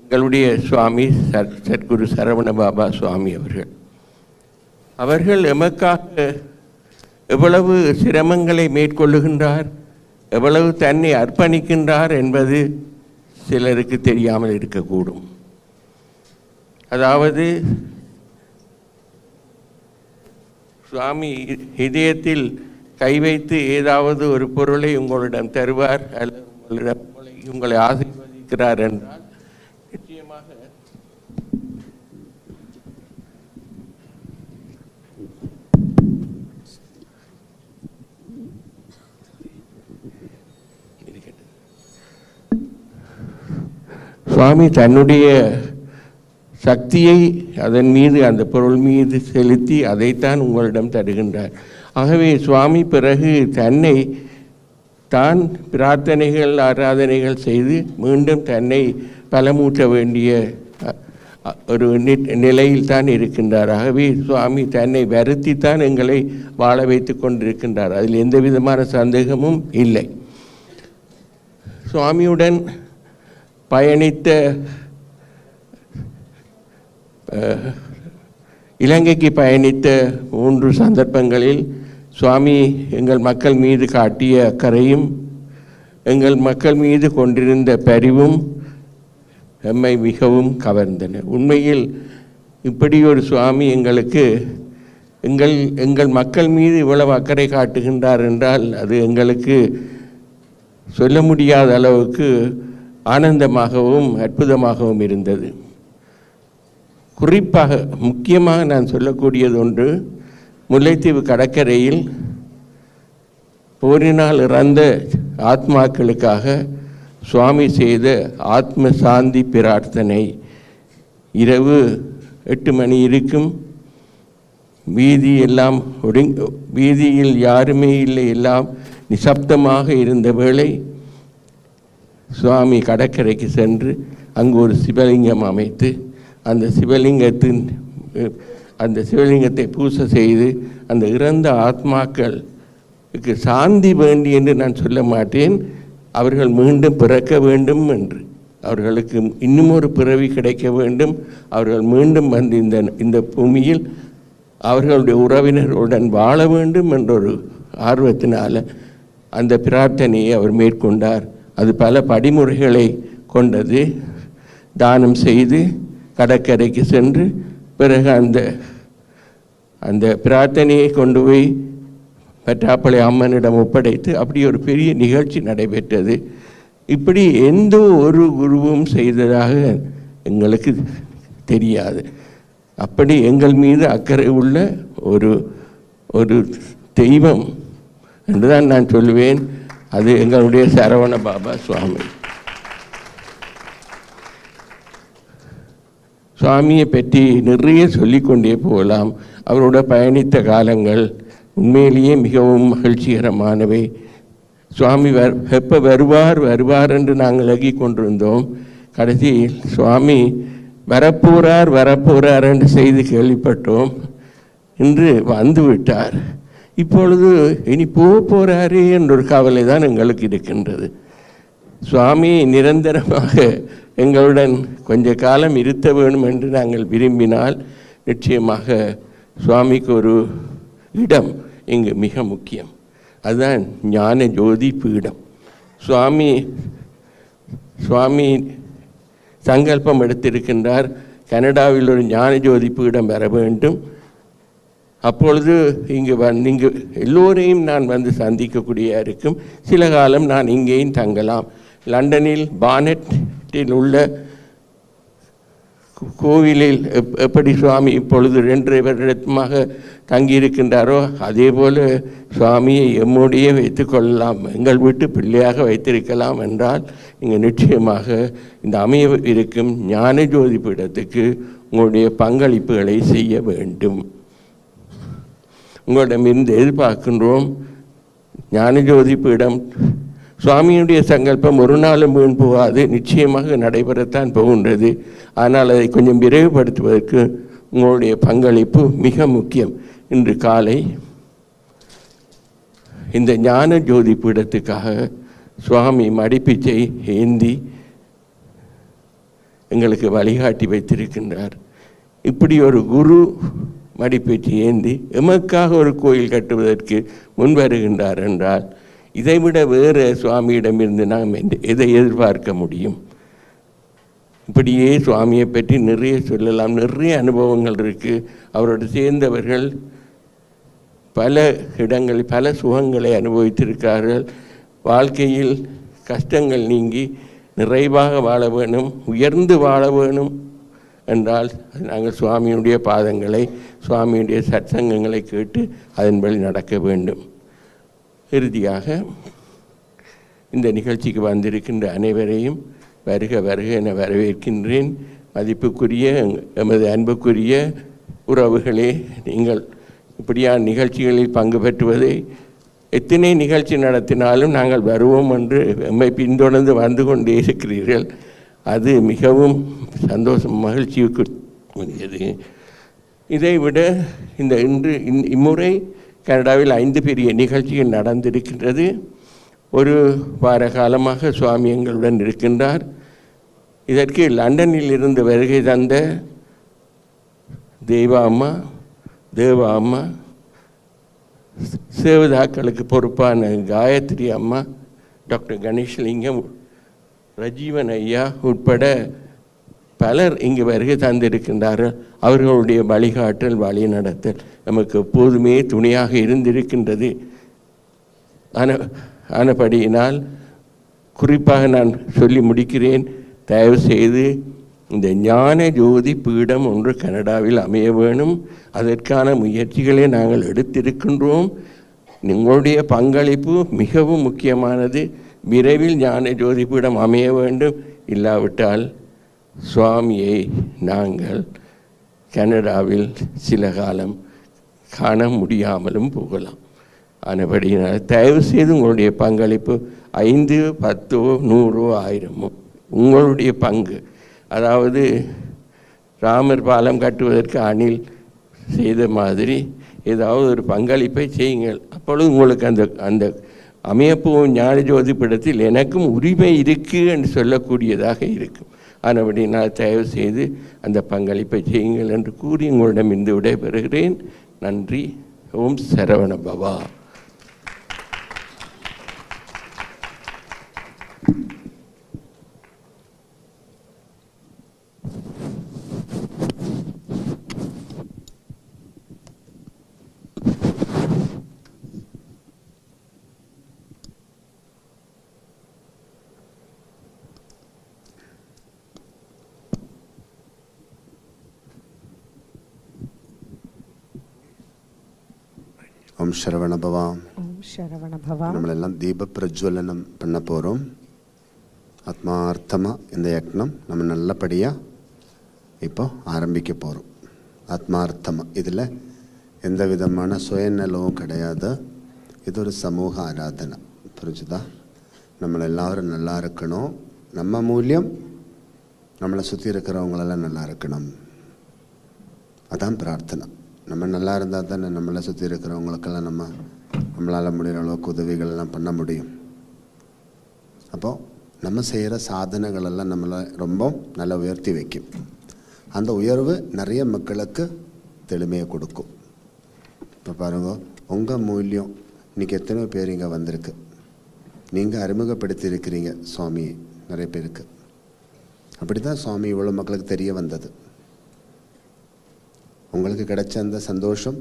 எங்களுடைய சுவாமி சத்குரு சரவணபாபா சுவாமி அவர்கள். அவர்கள் எமக்காக எவ்வளவு சிரமங்களை மேற்கொள்ளுகின்றார், எவ்வளவு தன்னை அர்ப்பணிக்கின்றார் என்பது சிலருக்கு தெரியாமல் இருக்கக்கூடும். அதாவது சுவாமி இதயத்தில் கை வைத்து ஏதாவது ஒரு பொருளை உங்களிடம் தருவார் அல்லது உங்களை ஆசீர்வதிக்கிறார் என்றால் நிச்சயமாக சுவாமி தன்னுடைய சக்தியை அதன் மீது அந்த பொருள் மீது செலுத்தி அதைத்தான் உங்களிடம் தருகின்றார். ஆகவே சுவாமி பிறகு தன்னை தான் பிரார்த்தனைகள் ஆராதனைகள் செய்து மீண்டும் தன்னை பலமூட்ட வேண்டிய ஒரு நிலையில் தான் இருக்கின்றார். ஆகவே சுவாமி தன்னை வருத்தித்தான் எங்களை வாழ வைத்து கொண்டிருக்கின்றார். அதில் எந்த விதமான சந்தேகமும் இல்லை. சுவாமியுடன் பயணித்த இலங்கைக்கு பயணித்த 3 சந்தர்ப்பங்களில் சுவாமி எங்கள் மக்கள் மீது காட்டிய அக்கறையும் எங்கள் மக்கள் மீது கொண்டிருந்த பரிவும் எம்மை மிகவும் கவர்ந்தன. உண்மையில் இப்படி ஒரு சுவாமி எங்களுக்கு எங்கள் மக்கள் மீது இவ்வளவு அக்கறை காட்டுகின்றார் என்றால் அது எங்களுக்கு சொல்ல முடியாத அளவுக்கு ஆனந்தமாகவும் அற்புதமாகவும் இருந்தது. குறிப்பாக முக்கியமாக நான் சொல்லக்கூடியது ஒன்று, முல்லைத்தீவு கடற்கரையில் போரினால் இறந்த ஆத்மாக்களுக்காக சுவாமி செய்த ஆத்ம சாந்தி பிரார்த்தனை. இரவு 8 மணி இருக்கும், வீதியில் யாருமே இல்லை, எல்லாம் நிசப்தமாக இருந்த வேளை சுவாமி கடற்கரைக்கு சென்று அங்கு ஒரு சிவலிங்கம் அமைத்து அந்த சிவலிங்கத்தை பூசை செய்து அந்த இறந்த ஆத்மாக்களுக்கு சாந்தி வேண்டி என்று நான் சொல்ல மாட்டேன், அவர்கள் மீண்டும் பிறக்க வேண்டும் என்று, அவர்களுக்கு இன்னும் ஒரு பிறவி கிடைக்க வேண்டும், அவர்கள் மீண்டும் வந்து இந்த பூமியில் அவர்களுடைய உறவினர்களுடன் வாழ வேண்டும் என்றொரு ஆர்வத்தினால் அந்த பிரார்த்தனையை அவர் மேற்கொண்டார். அது பல படிமுறைகளை கொண்டது. தானம் செய்து கடற்கரைக்கு சென்று பிறகு அந்த பிரார்த்தனையை கொண்டு போய் பெற்றாப்பளை அம்மனிடம் ஒப்படைத்து அப்படி ஒரு பெரிய நிகழ்ச்சி நடைபெற்றது. இப்படி எந்த ஒரு குருவும் செய்ததாக எங்களுக்கு தெரியாது. அப்படி எங்கள் மீது அக்கறை உள்ள ஒரு தெய்வம் என்றுதான் நான் சொல்லுவேன். அது எங்களுடைய சரவணபாபா சுவாமி. சுவாமியை பற்றி நிறைய சொல்லிக்கொண்டே போகலாம். அவரோட பயணித்த காலங்கள் உண்மையிலேயே மிகவும் மகிழ்ச்சிகரமானவை. சுவாமி எப்போ வருவார் என்று நாங்கள் எகி கொண்டிருந்தோம். கடைசியில் சுவாமி வரப்போறார் என்று செய்தி கேள்விப்பட்டோம். இன்று வந்து விட்டார். இப்பொழுது இனி போகிறாரே என்றொரு கவலை தான் எங்களுக்கு இருக்கின்றது. சுவாமி நிரந்தரமாக எங்களுடன் கொஞ்ச காலம் இருத்த வேணும் என்று நாங்கள் விரும்பினால் நிச்சயமாக சுவாமிக்கு ஒரு இடம் இங்கு மிக முக்கியம். அதுதான் ஞான ஜோதி பீடம். சுவாமி சங்கல்பம் எடுத்திருக்கின்றார், கனடாவில் ஒரு ஞான ஜோதி பீடம் வர வேண்டும். அப்பொழுது இங்கு எல்லோரையும் நான் வந்து சந்திக்கக்கூடிய இருக்கும். சில காலம் நான் இங்கேயும் தங்கலாம். லண்டனில் பானெட்டில் உள்ள கோவிலில் எப்படி சுவாமி இப்பொழுது 2 வருடமாக தங்கியிருக்கின்றாரோ அதே போல் சுவாமியை எம்மோடையே வைத்துக்கொள்ளலாம், எங்கள் வீட்டு பிள்ளையாக வைத்திருக்கலாம் என்றால் நீங்கள் நிச்சயமாக இந்த அமைய இருக்கும் ஞான ஜோதி பீடத்துக்கு உங்களுடைய பங்களிப்புகளை செய்ய வேண்டும். உங்களிடமிருந்து எதிர்பார்க்கின்றோம். ஞான ஜோதி பீடம் சுவாமியுடைய சங்கல்பம் ஒரு நாளும் வீண் போகாது, நிச்சயமாக நடைபெறத்தான் போகின்றது. ஆனால் அதை கொஞ்சம் விரைவுபடுத்துவதற்கு உங்களுடைய பங்களிப்பு மிக முக்கியம். இன்று காலை இந்த ஞான ஜோதி பீடத்துக்காக சுவாமி மடிப்பிச்சை ஏந்தி எங்களுக்கு வழிகாட்டி வைத்திருக்கின்றார். இப்படி ஒரு குரு மடிப்பிச்சை ஏந்தி எமக்காக ஒரு கோயில் கட்டுவதற்கு முன்வருகின்றார் என்றால் இதைவிட வேறு சுவாமியிடமிருந்து நாம் எதை எதிர்பார்க்க முடியும்? இப்படியே சுவாமியை பற்றி நிறைய சொல்லலாம். நிறைய அனுபவங்கள் இருக்குது. அவரோடு சேர்ந்தவர்கள் பல இடங்களில் பல சுகங்களை அனுபவித்திருக்கிறார்கள். வாழ்க்கையில் கஷ்டங்கள் நீங்கி நிறைவாக வாழ வேணும், உயர்ந்து வாழ வேணும் என்றால் நாங்கள் சுவாமியுடைய பாதங்களை, சுவாமியுடைய சத்சங்கங்களை கேட்டு அதன்படி நடக்க வேண்டும். இறுதியாக இந்த நிகழ்ச்சிக்கு வந்திருக்கின்ற அனைவரையும் வருக வருக என வரவேற்கின்றேன். மதிப்புக்குரிய எமது அன்புக்குரிய உறவுகளே, நீங்கள் இப்படியான நிகழ்ச்சிகளில் பங்கு பெற்றுவதை எத்தனை நிகழ்ச்சி நடத்தினாலும் நாங்கள் வருவோம் என்று எம்மை பின்தொடர்ந்து வந்து கொண்டே இருக்கிறீர்கள். அது மிகவும் சந்தோஷம், மகிழ்ச்சிக்குரியது. இதைவிட இம்முறை கனடாவில் 5 பெரிய நிகழ்ச்சிகள் நடந்திருக்கின்றது. ஒரு வார காலமாக சுவாமி எங்களுடன் இருக்கின்றார். இதற்கு லண்டனில் இருந்து வருகை தந்த தேவா அம்மா, சேவதாக்களுக்கு பொறுப்பான காயத்ரி அம்மா, டாக்டர் கணேஷ்லிங்கம், ரஜீவன் ஐயா உட்பட பலர் இங்கு வருகை தந்திருக்கின்றார்கள். அவர்களுடைய வழிகாட்டல், வழி நடத்தல் நமக்கு எப்போதுமே துணையாக இருந்திருக்கின்றது. ஆனபடியினால் குறிப்பாக நான் சொல்லி முடிக்கிறேன். தயவு செய்து இந்த ஞான ஜோதி பீடம் ஒன்று கனடாவில் அமைய வேணும். அதற்கான முயற்சிகளை நாங்கள் எடுத்திருக்கின்றோம். உங்களுடைய பங்களிப்பு மிகவும் முக்கியமானது. விரைவில் ஞான ஜோதி பீடம் அமைய வேண்டும். இல்லாவிட்டால் சுவாமியை நாங்கள் கனடாவில் சில காலம் காண முடியாமலும் போகலாம். ஆனபடியினால் தயவு செய்து உங்களுடைய பங்களிப்பு 5, 10, 100, 1000 உங்களுடைய பங்கு. அதாவது ராமர் பாலம் கட்டுவதற்கு அணில் செய்த மாதிரி ஏதாவது ஒரு பங்களிப்பை செய்யுங்கள். அப்பொழுது உங்களுக்கு அந்த அமையப்போகும் ஞான ஜோதி பீடத்தில் எனக்கும் உரிமை இருக்குது என்று சொல்லக்கூடியதாக இருக்கும். ஆனபடினால் தயவு செய்து அந்த பங்களிப்பை செய்யுங்கள் என்று கூறி உங்களிடம் இருந்து விடைபெறுகிறேன். நன்றி. ஓம் சரவணபவா. ஓம் சரவணபவா. ஓம் சரவணபவா. நம்மளெல்லாம் தீப பிரஜ்வலனம் பண்ண போகிறோம். ஆத்மார்த்தமாக இந்த யக்னம் நம்ம நல்லபடியாக இப்போ ஆரம்பிக்க போகிறோம். ஆத்மார்த்தமாக இதில் எந்த விதமான சுயநலவும் கிடையாது. இது ஒரு சமூக ஆராதனை. புரிஞ்சுதா? நம்மளை எல்லாரும் நல்லா இருக்கணும். நம்ம மூலியம் நம்மளை சுற்றி இருக்கிறவங்களெல்லாம் நல்லா இருக்கணும். அதான் பிரார்த்தனை. நம்ம நல்லா இருந்தால் தானே நம்மளை சுற்றி இருக்கிறவங்களுக்கெல்லாம் நம்மளால் முடிகிற அளவுக்கு உதவிகள்லாம் பண்ண முடியும். அப்போது நம்ம செய்கிற சாதனைகளெல்லாம் நம்மளை ரொம்ப நல்லா உயர்த்தி வைக்கும். அந்த உயர்வு நிறைய மக்களுக்கு தெளிமையை கொடுக்கும். இப்போ பாருங்க, உங்கள் மூல்யம் இன்றைக்கி எத்தனையோ பேர் இங்கே வந்திருக்கு. நீங்கள் அறிமுகப்படுத்தி இருக்கிறீங்க சுவாமி நிறைய பேருக்கு. அப்படி தான் சுவாமி இவ்வளோ மக்களுக்கு தெரிய வந்தது. உங்களுக்கு கிடைச்ச அந்த சந்தோஷம்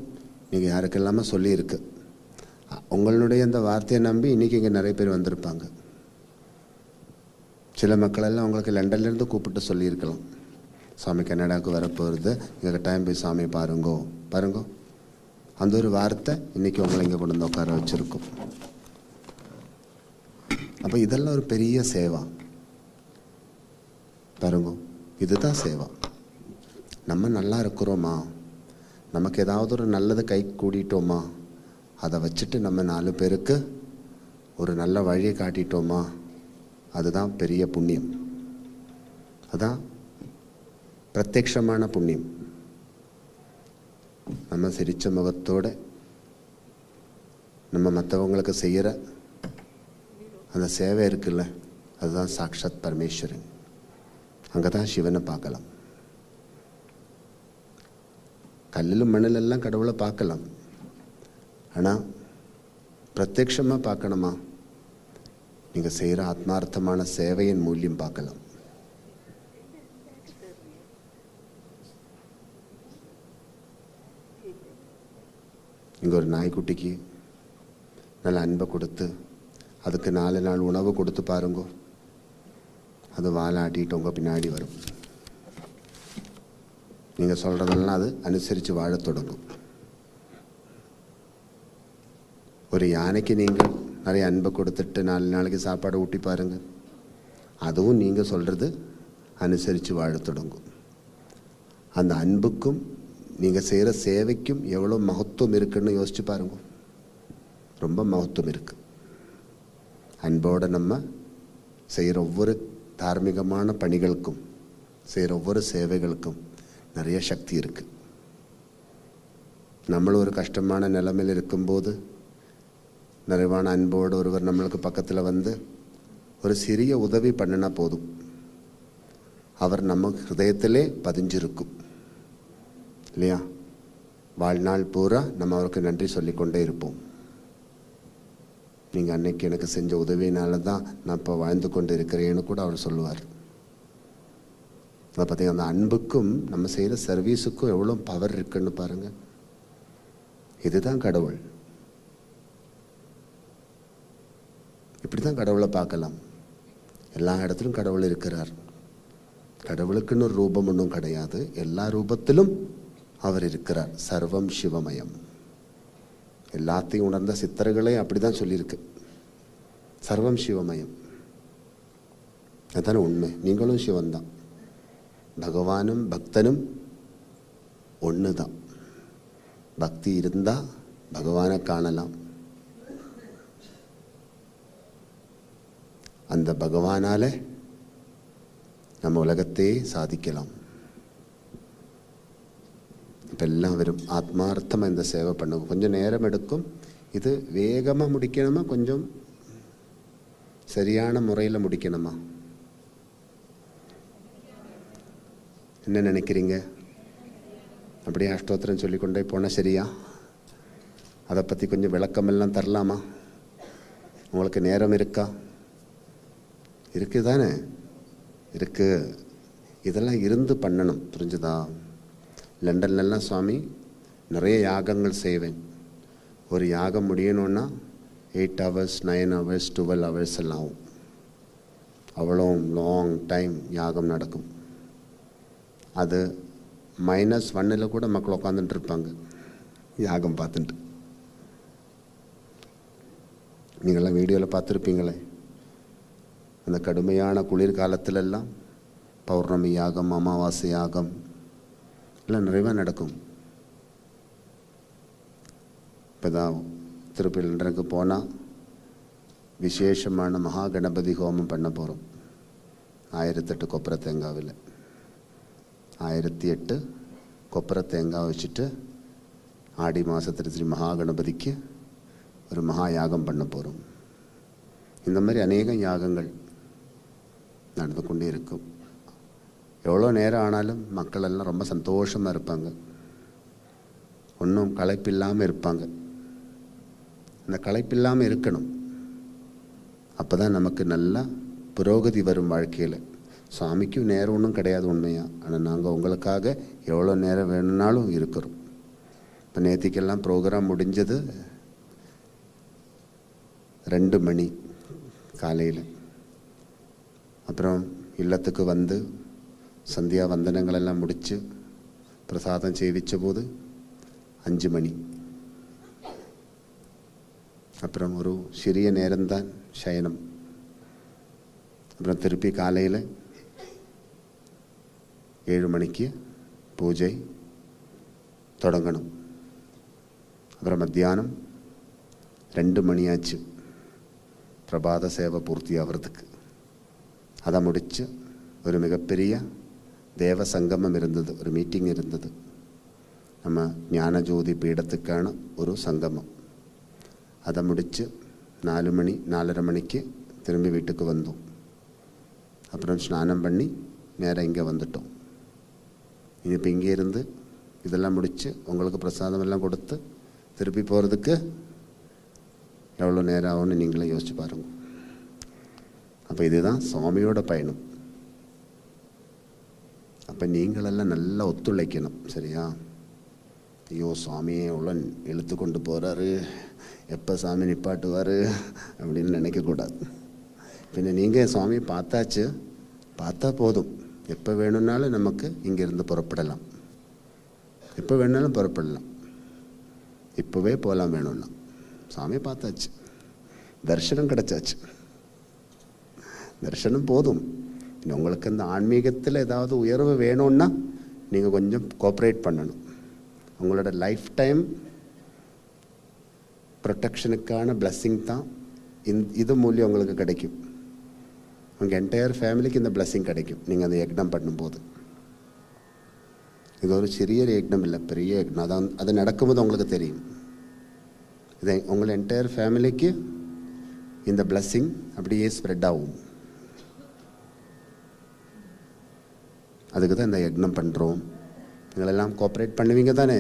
நீங்கள் யாருக்கெல்லாம சொல்லியிருக்கு. உங்களுடைய அந்த வார்த்தையை நம்பி இன்றைக்கி இங்கே நிறைய பேர் வந்திருப்பாங்க. சில மக்களெல்லாம் உங்களுக்கு லண்டன்லேருந்து கூப்பிட்டு சொல்லியிருக்கலாம், சுவாமி கனடாவுக்கு வரப்போகிறது, இங்கே கட்டாயம் போய் சாமி பாருங்கோ. அந்த ஒரு வார்த்தை இன்றைக்கி உங்களை இங்கே கொண்டு வந்து உட்கார வச்சுருக்கோம். அப்போ இதெல்லாம் ஒரு பெரிய சேவா பாருங்க. இதுதான் சேவா. நம்ம நல்லா இருக்கிறோமா, நமக்கு ஏதாவது ஒரு நல்லது கை கூடிட்டோமா, அதை வச்சுட்டு நம்ம 4 பேருக்கு ஒரு நல்ல வழியை காட்டிட்டோமா, அதுதான் பெரிய புண்ணியம். அதுதான் பிரத்யக்ஷமான புண்ணியம். நம்ம சிரிச்ச முகத்தோடு நம்ம மற்றவங்களுக்கு செய்கிற அந்த சேவை இருக்குல்ல, அதுதான் சாக்ஷாத் பரமேஸ்வரன். அங்கே தான் சிவனை பார்க்கலாம். கல்லிலும் மண்ணிலெல்லாம் கடவுளை பார்க்கலாம். ஆனால் பிரத்யக்ஷமாக பார்க்கணுமா, நீங்கள் செய்கிற ஆத்மார்த்தமான சேவையின் மூல்யம் பார்க்கலாம். இங்கே ஒரு நாய்க்குட்டிக்கு நல்ல அன்பை கொடுத்து அதுக்கு 4 நாள் உணவு கொடுத்து பாருங்கோ, அது வாலாட்டிட்டு உங்கள் பின்னாடி வரும். நீங்கள் சொல்கிறதெல்லாம் அது அனுசரித்து வாழத் தொடங்கும். ஒரு யானைக்கு நீங்கள் நிறைய அன்பை கொடுத்துட்டு 4 நாளைக்கு சாப்பாடு ஊட்டி பாருங்கள், அதுவும் நீங்கள் சொல்கிறது அனுசரித்து வாழத் தொடங்கும். அந்த அன்புக்கும் நீங்கள் செய்கிற சேவைக்கும் எவ்வளோ மகத்துவம் இருக்குன்னு யோசிச்சு பாருங்க. ரொம்ப மகத்துவம் இருக்குது. அன்போடு நம்ம செய்கிற ஒவ்வொரு தார்மீகமான பணிகளுக்கும், செய்கிற ஒவ்வொரு சேவைகளுக்கும் நிறைய சக்தி இருக்குது. நம்மளும் ஒரு கஷ்டமான நிலைமையில் இருக்கும்போது நிறைவான அன்போடு ஒருவர் நம்மளுக்கு பக்கத்தில் வந்து ஒரு சிறிய உதவி பண்ணினா போதும், அவர் நம்ம ஹிருதயத்திலே பதிஞ்சிருக்கும் இல்லையா? வாழ்நாள் பூரா நம்ம அவருக்கு நன்றி சொல்லிக்கொண்டே இருப்போம். நீங்கள் அன்னைக்கு எனக்கு செஞ்ச உதவினால தான் நான் இப்போ வாழ்ந்து கொண்டு இருக்கிறேன்னு கூட அவர் சொல்லுவார். அதை பார்த்தீங்கன்னா அந்த அன்புக்கும் நம்ம செய்கிற சர்வீஸுக்கும் எவ்வளோ பவர் இருக்குன்னு பாருங்கள். இதுதான் கடவுள். இப்படி தான் கடவுளை பார்க்கலாம். எல்லா இடத்துலையும் கடவுள் இருக்கிறார். கடவுளுக்குன்னு ஒரு ரூபம் ஒன்றும் கிடையாது, எல்லா ரூபத்திலும் அவர் இருக்கிறார். சர்வம் சிவமயம். எல்லாத்தையும் உணர்ந்த சித்தர்களே அப்படி தான் சொல்லியிருக்கு, சர்வம் சிவமயம். அதுதானே உண்மை. நீங்களும் சிவன்தான். பகவானும் பக்தனும் ஒன்று தான். பக்தி இருந்தால் பகவானை காணலாம். அந்த பகவானால நம்ம உலகத்தையே சாதிக்கலாம். இப்போ எல்லாரும் ஆத்மார்த்தமாக இந்த சேவை பண்ணுவோம். கொஞ்சம் நேரம் எடுக்கும். இது வேகமாக முடிக்கணுமா, கொஞ்சம் சரியான முறையில் முடிக்கணுமா? என்ன நினைக்கிறீங்க? அப்படியே அஷ்டோத்திரம் சொல்லிக்கொண்டே போனால் சரியா? அதை பற்றி கொஞ்சம் விளக்கமெல்லாம் தரலாமா? உங்களுக்கு நேரம் இருக்கா? இருக்குது தானே? இருக்குது. இதெல்லாம் இருந்து பண்ணணும், புரிஞ்சுதா? லண்டன்லலாம் சுவாமி நிறைய யாகங்கள் செய்வேன். ஒரு யாகம் முடியணுன்னா 8 hours 9 hours 12 hours எல்லாம் ஆகும். அவ்வளோ லாங் டைம் யாகம் நடக்கும். அது -1 கூட மக்கள் உட்காந்துட்டு இருப்பாங்க யாகம் பார்த்துட்டு. நீங்கள்லாம் வீடியோவில் பார்த்துருப்பீங்களே, அந்த கடுமையான குளிர்காலத்திலெல்லாம் பௌர்ணமி யாகம், அமாவாசை யாகம் எல்லாம் நிறைவாக நடக்கும். இப்போ தான் திருப்பி லண்டனுக்கு போனால் விசேஷமான மகா கணபதி ஹோமம் பண்ண போகிறோம். 1008 கொப்பரை தேங்காவில் 1008 கொப்பரை தேங்காய் வச்சுட்டு ஆடி மாதத்தில் ஸ்ரீ மகாகணபதிக்கு ஒரு மகா யாகம் பண்ண போகிறோம். இந்த மாதிரி அநேக யாகங்கள் நடந்து கொண்டே இருக்கும். எவ்வளோ நேரம் ஆனாலும் மக்கள் எல்லாம் ரொம்ப சந்தோஷமாக இருப்பாங்க, ஒன்றும் களைப்பில்லாமல் இருப்பாங்க. அந்த களைப்பில்லாமல் இருக்கணும். அப்போ தான் நமக்கு நல்லா புரோகதி வரும் வாழ்க்கையில். சுவாமிக்கும் நேரம் ஒன்றும் கிடையாது உண்மையாக, ஆனால் நாங்கள் உங்களுக்காக எவ்வளோ நேரம் வேணும்னாலும் இருக்கிறோம். இப்போ நேற்றுக்கெல்லாம் ப்ரோக்ராம் முடிஞ்சது 2 மணி காலையில். அப்புறம் இல்லத்துக்கு வந்து சந்தியா வந்தனங்களெல்லாம் முடித்து பிரசாதம் சேவித்த போது 5 மணி. அப்புறம் ஒரு சிறிய நேரம்தான் சயனம். அப்புறம் திருப்பி காலையில் 7 மணிக்கு பூஜை தொடங்கணும். அப்புறம் மத்தியானம் 2 மணியாச்சு பிரபாத சேவை பூர்த்தி ஆகிறதுக்கு. அதை முடித்து ஒரு மிகப்பெரிய தேவ சங்கமம் இருந்தது, ஒரு மீட்டிங் இருந்தது. நம்ம ஞானஜோதி பீடத்துக்கான ஒரு சங்கமம். அதை முடித்து 4 மணி 4:30 மணிக்கு திரும்பி வீட்டுக்கு வந்தோம். அப்புறம் ஸ்நானம் பண்ணி நேராக இங்கே வந்துட்டோம். இப்போ இங்கே இருந்து இதெல்லாம் முடித்து உங்களுக்கு பிரசாதம் எல்லாம் கொடுத்து திருப்பி போகிறதுக்கு எவ்வளோ நேரம் ஆகும்னு நீங்களே யோசிச்சு பாருங்க. அப்போ இதுதான் சுவாமியோட பயணம். அப்போ நீங்களெல்லாம் நல்லா ஒத்துழைக்கணும், சரியா? ஐயோ சுவாமியே எவ்வளோ இழுத்து கொண்டு போகிறாரு, எப்போ சாமி நிப்பாட்டுவார் அப்படின்னு நினைக்கக்கூடாது. பின்ன நீங்கள் சுவாமியை பார்த்தாச்சு, பார்த்தா போதும். எப்போ வேணும்னாலும் நமக்கு இங்கேருந்து புறப்படலாம், எப்போ வேணுனாலும் புறப்படலாம், இப்போவே போகலாம். வேணும்னா சாமியை பார்த்தாச்சு, தரிசனம் கிடச்சாச்சு, தரிசனம் போதும். உங்களுக்கு அந்த ஆன்மீகத்தில் ஏதாவது உயர்வு வேணும்னா நீங்கள் கொஞ்சம் கோஆப்ரேட் பண்ணணும். உங்களோட லைஃப் டைம் ப்ரொடெக்ஷனுக்கான பிளஸ்ஸிங் தான் இது மூலியம் உங்களுக்கு கிடைக்கும். உங்கள் என்டையர் ஃபேமிலிக்கு இந்த பிளஸ்ஸிங் கிடைக்கும் நீங்கள் அந்த யக்னம் பண்ணும்போது. இது ஒரு சிறிய யக்னம் இல்லை, பெரிய யக்னம். அதான் அது நடக்கும்போது உங்களுக்கு தெரியும். இதை உங்கள் என்டையர் ஃபேமிலிக்கு இந்த பிளஸ்ஸிங் அப்படியே ஸ்ப்ரெட் ஆகும். அதுக்கு தான் இந்த யக்னம் பண்ணுறோம். நீங்களெல்லாம் கோஆப்ரேட் பண்ணுவீங்க தானே?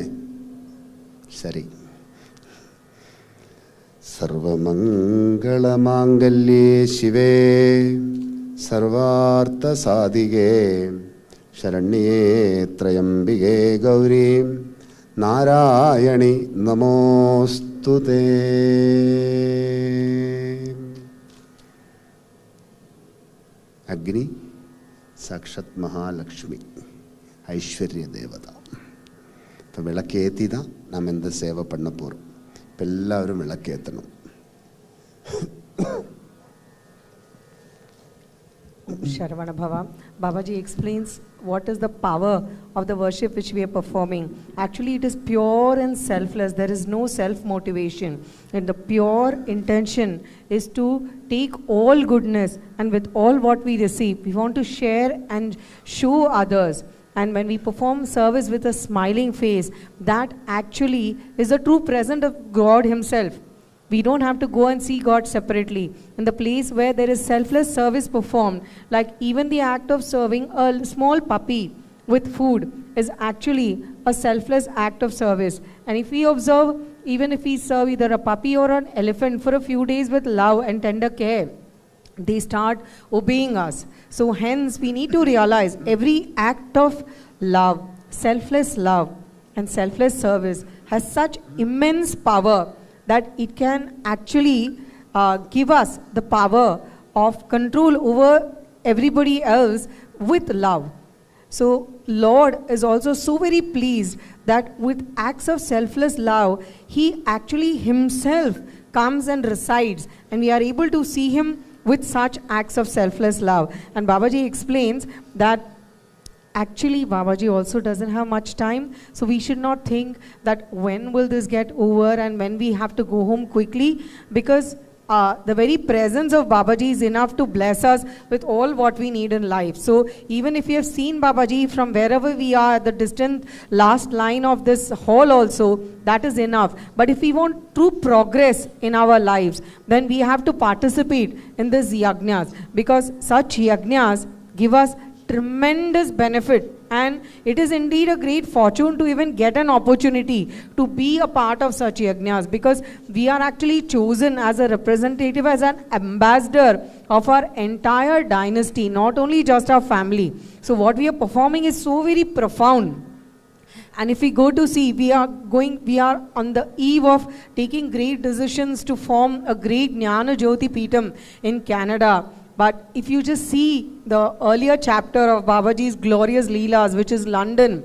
சரி. சர்வமங்கள மாங்கல்யே சிவே சர்வார்த்த சாதிகே சரண்யே த்ரயம்பிகே கௌரி நாராயணி நமோஸ்துதே. அக்னி சாக்ஷாத் மகாலட்சுமி, ஐஸ்வர்ய தேவதா. இப்போ விளக்கேற்றி தான் நாம் இந்த சேவை பண்ண போகிறோம். இப்போ எல்லாரும் விளக்கேற்றணும். Sharavanabhava. Babaji explains what is the power of the worship which we are performing. Actually, it is pure and selfless. There is no self-motivation. And the pure intention is to take all goodness, and with all what we receive, we want to share and show others. And when we perform service with a smiling face, that actually is the true presence of God Himself. We don't have to go and see God separately. In the place where there is selfless service performed, like even the act of serving a small puppy with food is actually a selfless act of service. And if we observe, even if we serve either a puppy or an elephant for a few days with love and tender care, they start obeying us. So hence we need to realize every act of love, selfless love and selfless service has such immense power that it can actually give us the power of control over everybody else with love. So Lord is also so very pleased that with acts of selfless love, He actually Himself comes and resides, and we are able to see Him with such acts of selfless love. And Babaji explains that actually Babaji also doesn't have much time, so we should not think that when will this get over and when we have to go home quickly, because the very presence of Babaji is enough to bless us with all what we need in life. So even if we have seen Babaji from wherever we are at the distant last line of this hall also, that is enough. But if we want true progress in our lives, then we have to participate in these yajnas, because such yajnas give us tremendous benefit, and it is indeed a great fortune to even get an opportunity to be a part of such yajnas, because we are actually chosen as a representative, as an ambassador of our entire dynasty, not only just our family. So what we are performing is so very profound. And if we go to see, we are on the eve of taking great decisions to form a great Jnana Jyoti Peetham in Canada. But if you just see the earlier chapter of Babaji's glorious Leelas, which is London,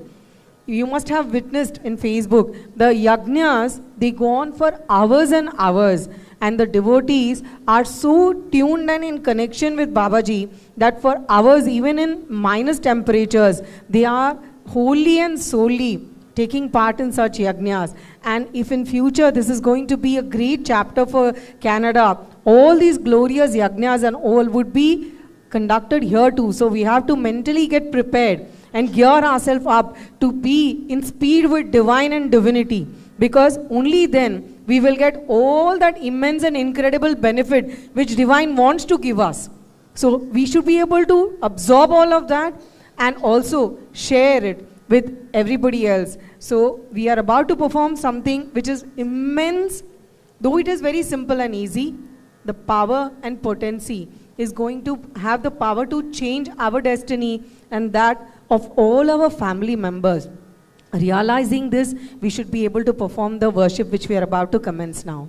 you must have witnessed in Facebook, the yajnas, they go on for hours and hours. And the devotees are so tuned and in connection with Babaji that for hours, even in minus temperatures, they are wholly and solely taking part in such yajnas. And if in future this is going to be a great chapter for Canada, all these glorious yajnas and all would be conducted here too. So we have to mentally get prepared and gear ourselves up to be in speed with divine and divinity, because only then we will get all that immense and incredible benefit which divine wants to give us. So we should be able to absorb all of that and also share it with everybody else. So we are about to perform something which is immense, though it is very simple and easy. The power and potency is going to have the power to change our destiny and that of all our family members. Realizing this, we should be able to perform the worship which we are about to commence now.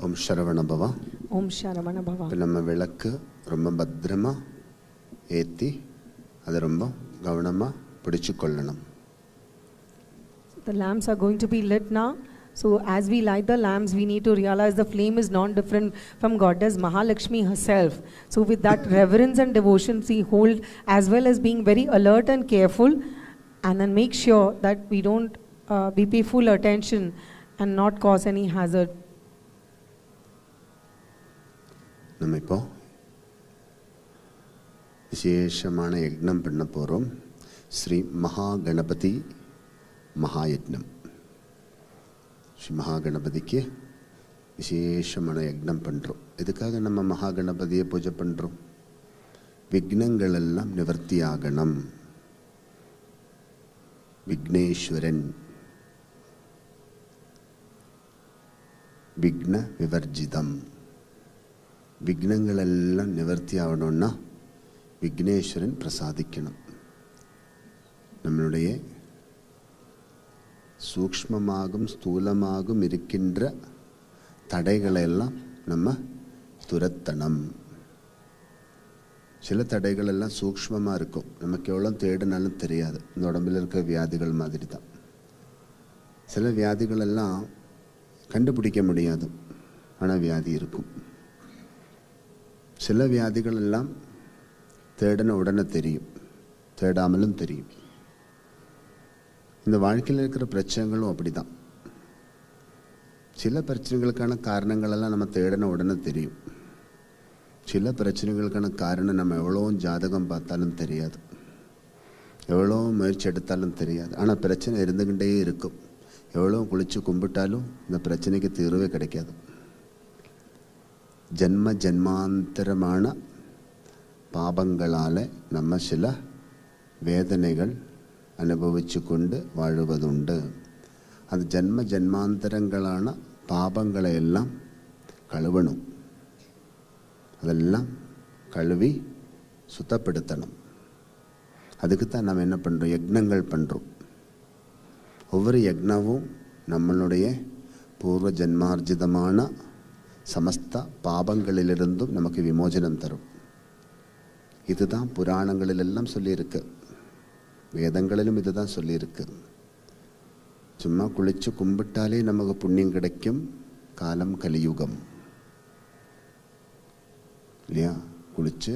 Om sharavanabhava. Om sharavanabhava. நம்ம விளக்கு ரொம்ப பத்திரமா ஏத்தி அதை ரொம்ப கவனமா பிடிச்சு கொள்ளணும். The lamps are going to be lit now. So as we light the lamps, we need to realize the flame is not different from Goddess Mahalakshmi herself. So with that reverence and devotion we hold, as well as being very alert and careful, and then make sure that we don't we pay full attention and not cause any hazard. நம்ம இப்போ விசேஷமான யக்னம் பண்ண போகிறோம். ஸ்ரீ மகாகணபதி மகாயக்னம். ஸ்ரீ மகாகணபதிக்கு விசேஷமான யக்னம் பண்ணுறோம். இதுக்காக நம்ம மகாகணபதியை பூஜை பண்ணுறோம். விக்னங்கள் எல்லாம் நிவர்த்தி ஆகணும். விக்னேஸ்வரன், விக்ன விவர்ஜிதம். விக்னங்கள் எல்லாம் நிவர்த்தி ஆகணும்னா விக்னேஸ்வரன் பிரசாதிக்கணும். நம்மளுடைய சூக்ஷ்மமாகும் ஸ்தூலமாகும் இருக்கின்ற தடைகளை எல்லாம் நம்ம துரத்தணும். சில தடைகள் எல்லாம் சூக்ஷ்மமாக இருக்கும், நமக்கு எவ்வளோ தேடினாலும் தெரியாது. இந்த உடம்பில் இருக்கிற வியாதிகள் மாதிரி தான். சில வியாதிகள் எல்லாம் கண்டுபிடிக்க முடியாது, ஆனால் வியாதி இருக்கும். சில வியாதிகள் எல்லாம் தேடின உடனே தெரியும், தேடாமலும் தெரியும். இந்த வாழ்க்கையில் இருக்கிற பிரச்சனைகளும் அப்படி தான். சில பிரச்சனைகளுக்கான காரணங்களெல்லாம் நம்ம தேடின உடனே தெரியும். சில பிரச்சனைகளுக்கான காரணம் நம்ம எவ்வளோ ஜாதகம் பார்த்தாலும் தெரியாது, எவ்வளோ முயற்சி எடுத்தாலும் தெரியாது. ஆனால் பிரச்சனை இருந்துக்கிட்டே இருக்கும். எவ்வளோ குளித்து கும்பிட்டாலும் இந்த பிரச்சனைக்கு தீர்வே கிடைக்காது. ஜன்ம ஜன்மாந்தரமான பாபங்களால் நம்ம சில வேதனைகள் அனுபவிச்சு கொண்டு வாழுவதுண்டு. அந்த ஜன்ம ஜன்மாந்தரங்களான பாபங்களை எல்லாம் கழுவணும். அதெல்லாம் கழுவி சுத்தப்படுத்தணும். அதுக்கு தான் நம்ம என்ன பண்ணுறோம், யக்னங்கள் பண்ணுறோம். ஒவ்வொரு யக்னமும் நம்மளுடைய பூர்வ ஜன்மார்ஜிதமான சமஸ்த பாபங்களிலிருந்தும் நமக்கு விமோசனம் தரும். இதுதான் புராணங்களிலெல்லாம் சொல்லியிருக்கு, வேதங்களிலும் இதுதான் சொல்லியிருக்கு. சும்மா குளிச்சு கும்பிட்டாலே நமக்கு புண்ணியம் கிடைக்கும். காலம் கலியுகம் இல்லையா? குளிச்சு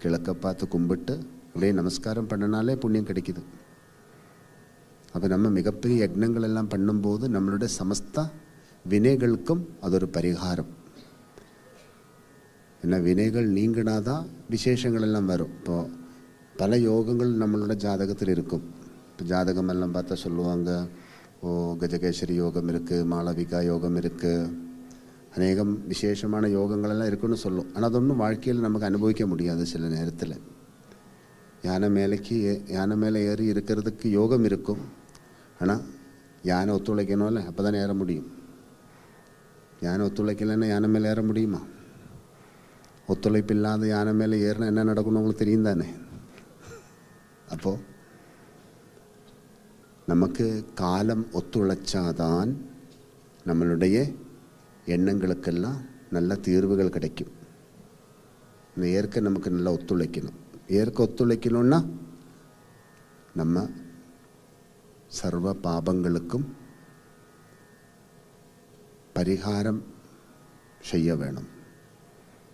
கிழக்க பார்த்து கும்பிட்டு அப்படியே நமஸ்காரம் பண்ணினாலே புண்ணியம் கிடைக்குது. அப்போ நம்ம மிகப்பெரிய யக்னங்கள் எல்லாம் பண்ணும்போது நம்மளுடைய சமஸ்த வினைகளுக்கும் அது ஒரு பரிகாரம். ஏன்னா வினைகள் நீங்கினாதான் விசேஷங்கள் எல்லாம் வரும். இப்போது பல யோகங்கள் நம்மளோட ஜாதகத்தில் இருக்கும். இப்போ ஜாதகம் எல்லாம் பார்த்தா சொல்லுவாங்க, ஓ கஜகேசரி யோகம் இருக்குது, மாளவிகா யோகம் இருக்குது, அநேகம் விசேஷமான யோகங்களெல்லாம் இருக்குன்னு சொல்லும். ஆனால் அது ஒன்றும் வாழ்க்கையில் நமக்கு அனுபவிக்க முடியாது. சில நேரத்தில் யானை மேலே ஏறி இருக்கிறதுக்கு யோகம் இருக்கும். ஆனால் யானை ஒத்துழைக்கணும்ல, அப்போ தான் ஏற முடியும். யானை ஒத்துழைக்கலைன்னா யானை மேலே ஏற முடியுமா? ஒத்துழைப்பு இல்லாத யானை மேலே ஏறினா என்ன நடக்கணும் உங்களுக்கு தெரியும் தானே. அப்போது நமக்கு காலம் ஒத்துழைச்சாதான் நம்மளுடைய எண்ணங்களுக்கெல்லாம் நல்ல தீர்வுகள் கிடைக்கும். இந்த இயற்கை நமக்கு நல்லா ஒத்துழைக்கணும். இயற்கை ஒத்துழைக்கணும்னா நம்ம சர்வ பாபங்களுக்கும் பரிகாரம் செய்ய வேணும்.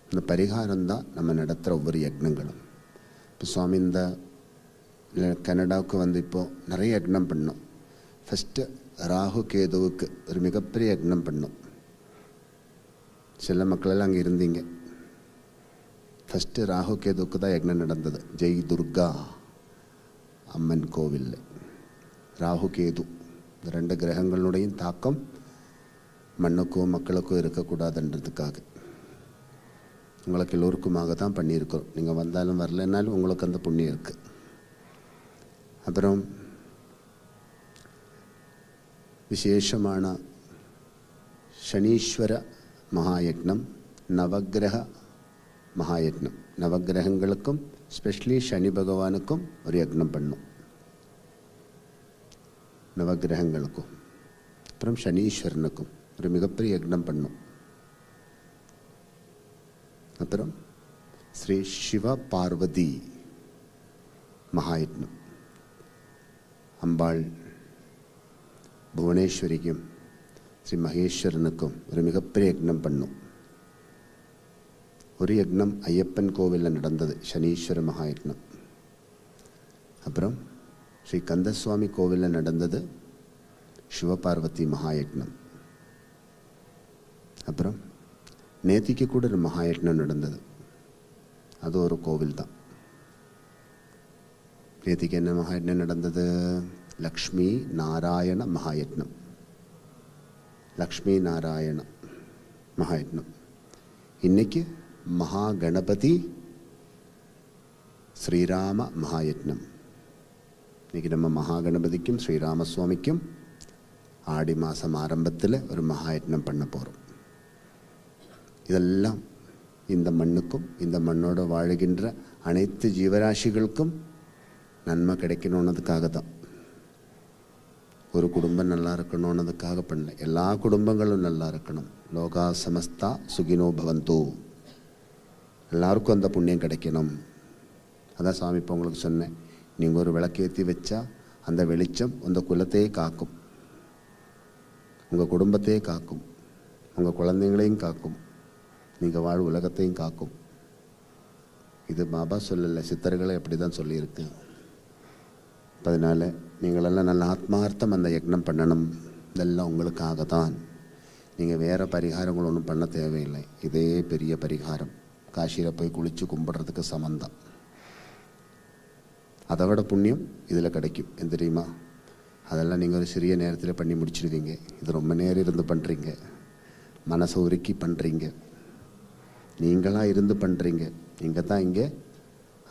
இந்த பரிகாரம் தான் நம்ம நடத்துகிற ஒவ்வொரு யக்னங்களும். இப்போ சுவாமி இந்த கனடாவுக்கு வந்து இப்போது நிறைய யக்னம் பண்ணோம். ஃபஸ்ட்டு ராகு கேதுவுக்கு ஒரு மிகப்பெரிய யக்னம் பண்ணோம். சில மக்களெல்லாம் அங்கே இருந்தீங்க. ஃபஸ்ட்டு ராகு கேதுவுக்கு தான் யக்னம் நடந்தது. ஜெய் துர்கா அம்மன் கோவில். ராகு கேது இந்த 2 கிரகங்களுடையும் தாக்கம் மண்ணுக்கும் மக்களுக்கும் இருக்கக்கூடாதுன்றதுக்காக உங்களுக்கு எல்லோருக்குமாக தான் பண்ணியிருக்கிறோம். நீங்கள் வந்தாலும் வரலைன்னாலும் உங்களுக்கு அந்த புண்ணியம் இருக்குது. அப்புறம் விசேஷமான சனீஸ்வர மகாயக்னம், நவகிரக மகாயக்னம். நவகிரகங்களுக்கும் ஸ்பெஷலி சனி பகவானுக்கும் ஒரு யக்னம் பண்ணும். நவகிரகங்களுக்கும் அப்புறம் சனீஸ்வரனுக்கும் ஒரு மிகப்பெரிய யக்னம் பண்ணும். அப்புறம் ஸ்ரீ சிவ பார்வதி மகாயக்னம், அம்பாள் புவனேஸ்வரிக்கும் ஸ்ரீ மகேஸ்வரனுக்கும் ஒரு மிகப்பெரிய யக்னம் பண்ணும். ஒரு யக்னம் ஐயப்பன் கோவிலில் நடந்தது, சனீஸ்வர மகாயக்னம். அப்புறம் ஸ்ரீ கந்தசுவாமி கோவிலில் நடந்தது சிவபார்வதி மகாயக்னம். அப்புறம் நேத்திக்கு கூட ஒரு மகாயக்னம் நடந்தது. அது ஒரு கோவில் தான். நேத்திக்கு என்ன மகாயக்னம் நடந்தது? லக்ஷ்மி நாராயண மகாயக்னம். லக்ஷ்மி நாராயண மகாயக்னம். இன்னைக்கு மகா கணபதி ஸ்ரீராம மகாயக்னம். இன்னைக்கு நம்ம மகா கணபதிக்கும் ஸ்ரீராமசுவாமிக்கும் ஆடி மாதம் ஆரம்பத்தில் ஒரு மகாயக்னம் பண்ண போகிறோம். இதெல்லாம் இந்த மண்ணுக்கும் இந்த மண்ணோடு வாழுகின்ற அனைத்து ஜீவராசிகளுக்கும் நன்மை கிடைக்கணுன்னதுக்காக தான். ஒரு குடும்பம் நல்லா இருக்கணுன்னதுக்காக பண்ணல. எல்லா குடும்பங்களும் நல்லா இருக்கணும். லோகா சமஸ்தா சுகினோ பவந்தோ. எல்லாருக்கும் அந்த புண்ணியம் கிடைக்கணும். அதான் சாமி இப்போ உங்களுக்கு சொன்னேன், நீங்கள் ஒரு விளக்கேற்றி வச்சா அந்த வெளிச்சம் உங்கள் குலத்தையே காக்கும், உங்கள் குடும்பத்தையே காக்கும், உங்கள் குழந்தைங்களையும் காக்கும், நீங்கள் வாழ் உலகத்தையும் காக்கும். இது பாபா சொல்லலை, சித்தர்களை அப்படி தான் சொல்லியிருக்கு. அதனால் நீங்களெல்லாம் நல்ல ஆத்மார்த்தம் அந்த யக்னம் பண்ணணும். இதெல்லாம் உங்களுக்காக தான். நீங்கள் வேறு பரிகாரங்கள் ஒன்றும் பண்ண தேவையில்லை. இதே பெரிய பரிகாரம். காசியில் போய் குளித்து கும்பிட்றதுக்கு சமந்தான். அதை விட புண்ணியம் இதில் கிடைக்கும். எது தெரியுமா? அதெல்லாம் நீங்கள் ஒரு சிறிய நேரத்தில் பண்ணி முடிச்சிடுவீங்க. இது ரொம்ப நேரம் இருந்து பண்ணுறீங்க, மனசை உருக்கி பண்ணுறீங்க, நீங்களாக இருந்து பண்ணுறீங்க. நீங்கள் தான் இங்கே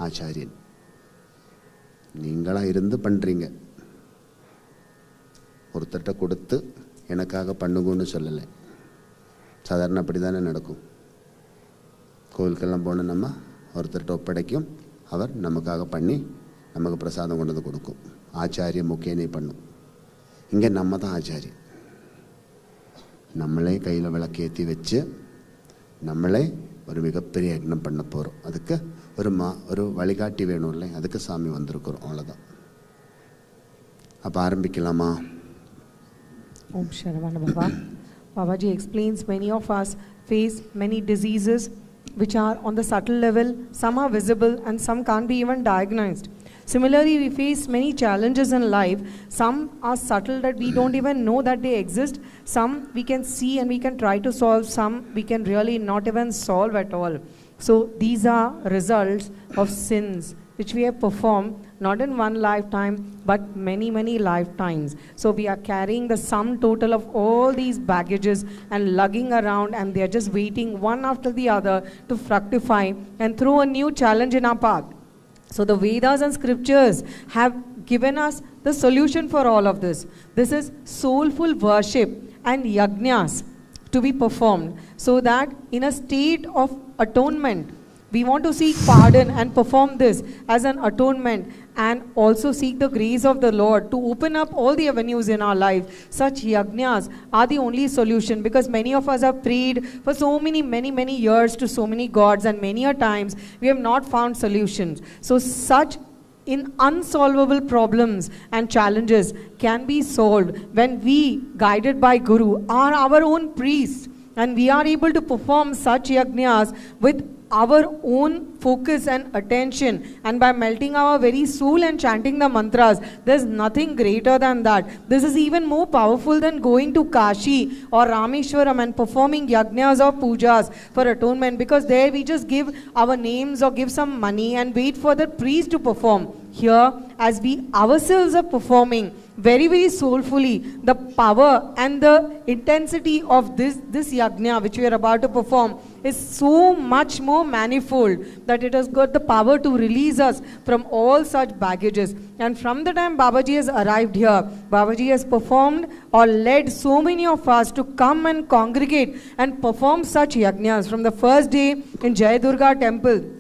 ஆச்சாரியன். நீங்களாக இருந்து பண்ணுறீங்க. ஒருத்தட்ட கொடுத்து எனக்காக பண்ணுங்கன்னு சொல்லலை. சாதாரண அப்படி தானே நடக்கும். கோவிலுக்கெல்லாம் போனால் நம்ம ஒருத்தர்கிட்ட ஒப்படைக்கும், அவர் நமக்காக பண்ணி நமக்கு பிரசாதம் கொண்டு வந்து கொடுக்கும். ஆச்சாரிய முக்கியனே பண்ணும். இங்கே நம்ம தான் ஆச்சாரியன். நம்மளே கையில் விளக்கேற்றி வச்சு நம்மளே ஒரு மிகப்பெரிய யக்னம் பண்ண போகிறோம். அதுக்கு ஒரு வழிகாட்டி வேணும் இல்லை? அதுக்கு சாமி வந்திருக்கிறோம், அவ்வளோதான். அப்போ ஆரம்பிக்கலாமா? Om Sharavanabhava. Babaji explains many of us face many diseases which are on the subtle level, some are visible and some can't be even diagnosed. Similarly, we face many challenges in life. Some are subtle that we don't even know that they exist. Some we can see and we can try to solve. Some we can really not even solve at all. So these are results of sins which we have performed not in one lifetime but many lifetimes. So we are carrying the sum total of all these baggages and lugging around, and they are just waiting one after the other to fructify and throw a new challenge in our path. So the Vedas and scriptures have given us the solution for all of this. This is soulful worship and yajnas to be performed, so that in a state of atonement, we want to seek pardon and perform this as an atonement, and also seek the grace of the Lord to open up all the avenues in our life. Such yajnas are the only solution, because many of us have prayed for so many years to so many gods, and many a times we have not found solutions. So such in unsolvable problems and challenges can be solved when we, guided by Guru, are our own priests, and we are able to perform such yajnas with our own focus and attention, and by melting our very soul and chanting the mantras. There's nothing greater than that. This is even more powerful than going to Kashi or Rameshwaram and performing yajnas or pujas for atonement, because there we just give our names or give some money and wait for the priest to perform. Here, as we ourselves are performing very soulfully, the power and the intensity of this yajna which we are about to perform is so much more manifold that it has got the power to release us from all such baggages. And from the time Babaji has arrived here, Babaji has performed or led so many of us to come and congregate and perform such yajnas. From the first day in Jai Durga temple,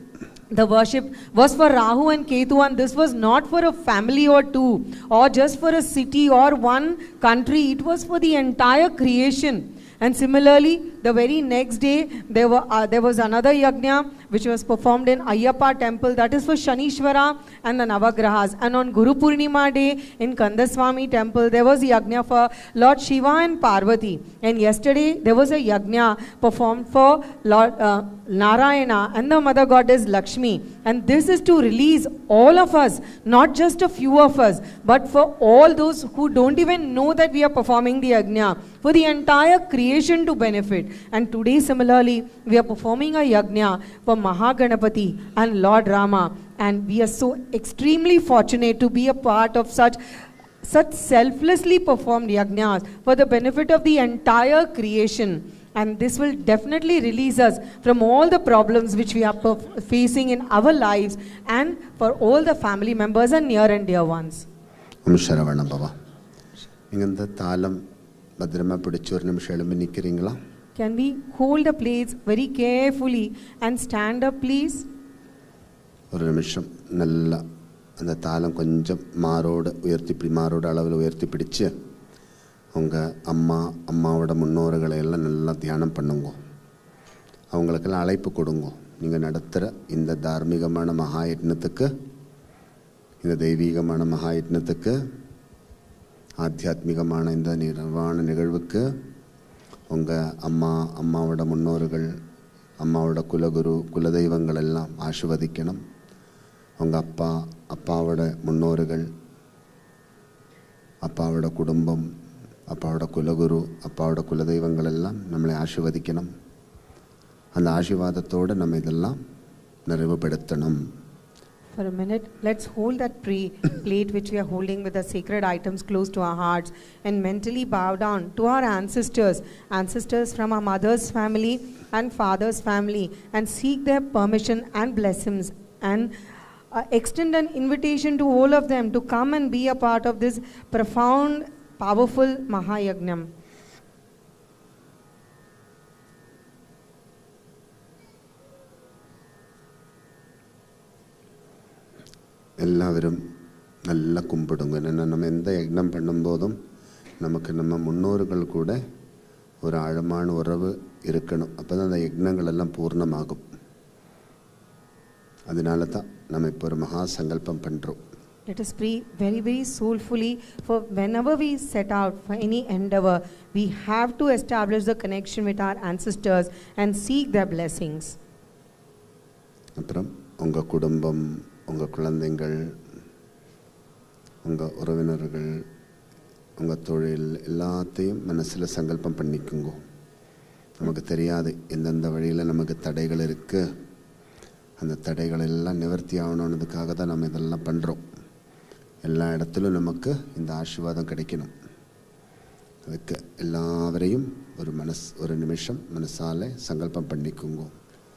the worship was for Rahu and Ketu, and this was not for a family or two, or just for a city or one country. It was for the entire creation. And similarly, the very next day, there was another yajna which was performed in Ayyappa temple, that is for Shanishwara and the Navagrahas. And on Guru Purnima day in Kandaswamy temple, there was yajna for Lord Shiva and Parvati. And yesterday, there was a yajna performed for Lord Narayana and the mother goddess Lakshmi. And this is to release all of us, not just a few of us, but for all those who don't even know that we are performing the yajna, for the entire creation to benefit. And today, similarly, we are performing a yajna for Mahaganapati and Lord Rama, and we are so extremely fortunate to be a part of such selflessly performed yajnas for the benefit of the entire creation. And this will definitely release us from all the problems which we are facing in our lives, and for all the family members and near and dear ones. sharavanabhava. இந்த தாளம் பத்திரமா பிடிச்சு ஒரு நிமிஷம் எழும்பி நிற்கிறீங்களா? Can we hold the plates very carefully and stand up, please? ஒரு நிமிஷம் நல்லா அந்த தாளம் கொஞ்சம் மாரோடு உயர்த்தி, மாரோட அளவில் உயர்த்தி பிடிச்சு உங்கள் அம்மாவோட முன்னோர்களை எல்லாம் நல்லா தியானம் பண்ணுங்க. அவங்களுக்கெல்லாம் அழைப்பு கொடுங்க. நீங்கள் நடத்துகிற இந்த தார்மீகமான மகாயத்னத்துக்கு, இந்த தெய்வீகமான மகாயத்னத்துக்கு, ஆத்தியாத்மிகமான இந்த நிர்வாண நிகழ்வுக்கு உங்கள் அம்மாவோட முன்னோர்கள், அம்மாவோட குலகுரு, குலதெய்வங்கள் எல்லாம் ஆசீர்வதிக்கணும். உங்கள் அப்பாவோட முன்னோர்கள், அப்பாவோட குடும்பம், அப்பாவோட குலகுரு, அப்பாவோட குலதெய்வங்கள் எல்லாம் நம்மளை ஆசீர்வதிக்கணும். அந்த ஆசீர்வாதத்தோடு நம்ம இதெல்லாம் நிறைவுபடுத்தணும். For a minute, let's hold that plate which we are holding with the sacred items close to our hearts, and mentally bow down to our ancestors from our mother's family and father's family, and seek their permission and blessings, and extend an invitation to all of them to come and be a part of this profound, powerful Mahayagnam. എല്ലാവരും നല്ല കുമ്പിടുங்க. എന്നാൽ നമ്മൾ എന്ത് യജ്ഞം பண்ணும்போதும் நமக்கு நம்ம முன்னோர்கள் கூட ஒரு ஆழமான உறவு இருக்கணும். அப்போ தான் அந்த யஜ்னங்கள் எல்லாம் பூர்ணமாகும். அதனால தான் நம்ம இப்போ ஒரு மகா சங்கல்பம் பண்ணுறோம். Let us pray very soulfully, for whenever we set out for any endeavor, we have to establish the connection with our ancestors and seek their blessings. அப்புறம் உங்கள் குடும்பம், உங்கள் குழந்தைகள், உங்கள் உறவினர்கள், உங்கள் தொழில் எல்லாத்தையும் மனசில் சங்கல்பம் பண்ணிக்குங்கோ. நமக்கு தெரியாது எந்தெந்த வழியில் நமக்கு தடைகள் இருக்குது. அந்த தடைகள் எல்லாம் நிவர்த்தி ஆகணுன்றதுக்காக தான் நம்ம இதெல்லாம் பண்ணுறோம். எல்லா இடத்துலையும் நமக்கு இந்த ஆசீர்வாதம் கிடைக்கணும். அதுக்கு எல்லாவரையும் ஒரு நிமிஷம் மனசால சங்கல்பம் பண்ணிக்குங்கோ.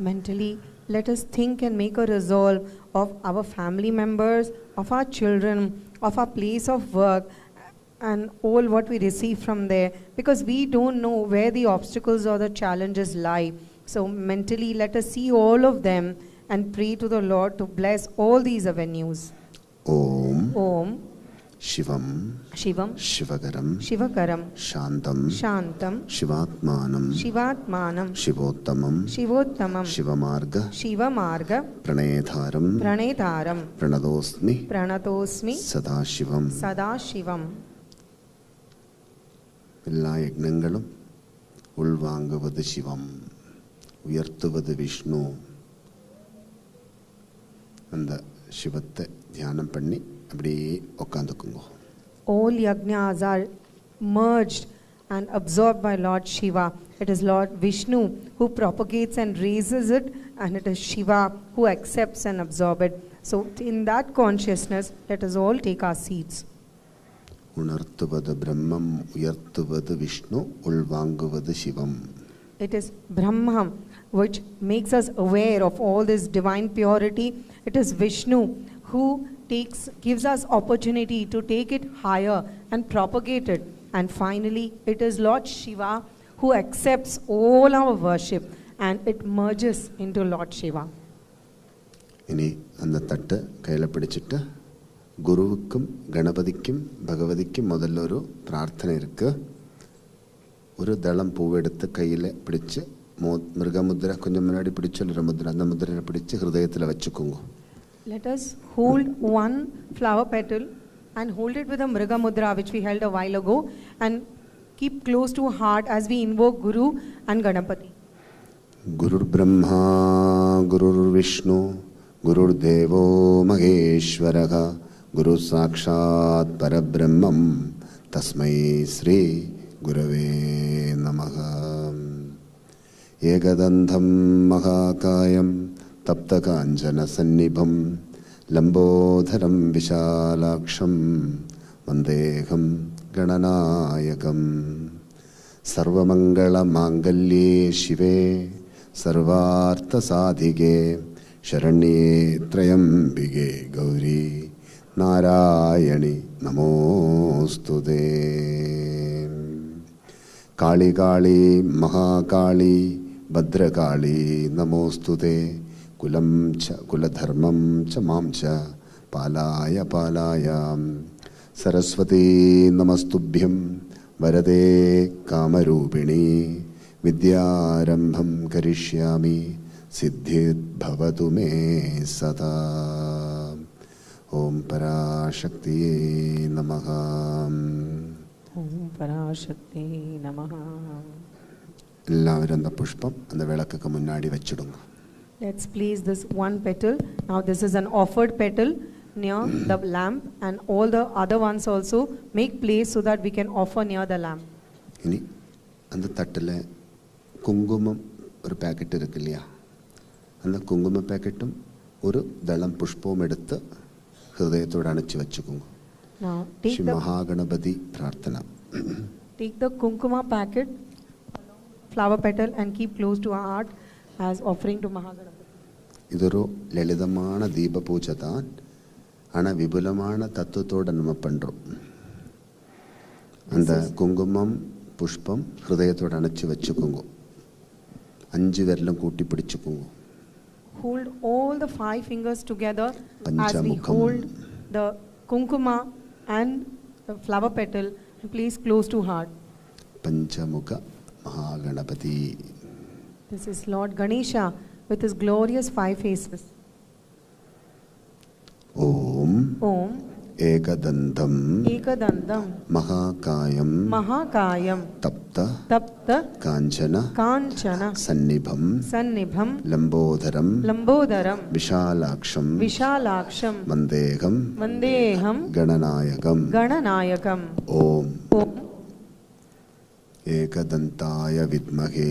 Mentally, let us think and make a resolve of our family members, of our children, of our place of work, and all what we receive from there, because we don't know where the obstacles or the challenges lie. So mentally, let us see all of them and pray to the Lord to bless all these avenues. Om Shivam Shivam Shivagaram Shivakaram Shantam Shantam Shivatmanam Shivatmanam Shivottamam Shivottamam Shivamarga Shivamarga Pranetharam Pranetharam Pranatosmi Sadashivam. Sadashivam. எல்லா யக்னங்களும் உள்வாங்குவது சிவம், உயர்த்துவது விஷ்ணு. அந்த சிவத்தை தியானம் பண்ணி அப்படியே உட்காந்துக்குங்க. All yajnas are merged and absorbed by Lord Shiva. It is Lord Vishnu who propagates and raises it, and it is Shiva who accepts and absorbs it. So in that consciousness, let us all take our seats. உணர்த்துவது பிரம்மம், உயர்த்துவது விஷ்ணு, உள்வாங்குவது சிவம். It is Brahma which makes us aware of all this divine purity. It is Vishnu who gives us opportunity to take it higher and propagate it. And finally, it is Lord Shiva who accepts all our worship and it merges into Lord Shiva. இனி அந்த தட்டை கையில் பிடிச்சிட்டு குருவுக்கும் கணபதிக்கும் பகவதிக்கும் முதல்ல ஒரு பிரார்த்தனை இருக்கு. ஒரு தளம் பூவெடுத்து கையில் பிடிச்சு மிருகமுத்திரை கொஞ்சம் முன்னாடி பிடிச்ச முத்திரை, அந்த முத்திரையை பிடிச்சு ஹிருதயத்தில் வச்சுக்கோங்க. Let us hold one flower petal and hold it with a Mriga Mudra which we held a while ago, and keep close to heart as we invoke Guru and Ganapati. Gurur Brahma, Gurur Vishnu, Gurur Devo Maheshwaraha, Guru Sakshat Parabrahmam, Tasmai Sri Gurave Namaha. Ekadandham Mahakayam Taptakanjana Sannibham Lambodharam Vishalaksham Vandeham Gananayakam. Sarvamangala Mangalye Shive Sarvartha Sadhige Sharanye Trayambige Gauri Narayani Namostude. Kali Kali Mahakali Bhadrakali Namostude. Kulam cha kuladharmam cha mam cha palaya palaya. Saraswati namastubhyam varade kamarupini. Vidyarambham karishyami siddhit bhavatu me sada. Om Parashakti Namaha. Om Parashakti Namaha. എല്ലാവരും அந்த புஷ்பம் அந்த விளக்குக்கு முன்னாடி வச்சிடுங்க. Let's place this one petal. Now this is an offered petal near the lamp, and all the other ones also make place so that we can offer near the lamp. இனி அந்த தட்டில் குங்குமம் ஒரு பேக்கெட் இருக்கு இல்லையா, அந்த குங்கும பேக்கெட்டும் ஒரு தளம் புஷ்பம் எடுத்து ஹிருதயத்தோடு அணைச்சி வச்சுக்கோங்க. Now take Sri the Mahaganapati Prarthana. take the kunkuma packet, flower petal, and keep close to our heart as offering to Mahaganapati. இதொரு லலிதமான தீப பூஜை தான், ஆனால் விபுலமான தத்துவத்தோடு நம்ம பண்ணுறோம். அந்த குங்குமம் புஷ்பம் ஹிருதயத்தோடு அணைச்சி வச்சுக்கோங்க. 5 விரலும் கூட்டி பிடிச்சுக்கோங்க. Hold all the 5 fingers together as we Panchamukam. hold the kunkuma and the flower petal and place close to heart. Panchamukha Mahaganapati. This is Lord Ganesha with his glorious 5 faces. Om Om ஏக एकदन्तं एकदन्तं महाकायं महाकायं तप्त तप्त काञ्चन काञ्चन सन्निभं सन्निभं लम्बोदरं लम्बोदरं विशालाक्षं विशालाक्षं वन्देहं वन्देऽहं गणनायकं गणनायकम् ॐ ॐ एकदन्ताय विद्महे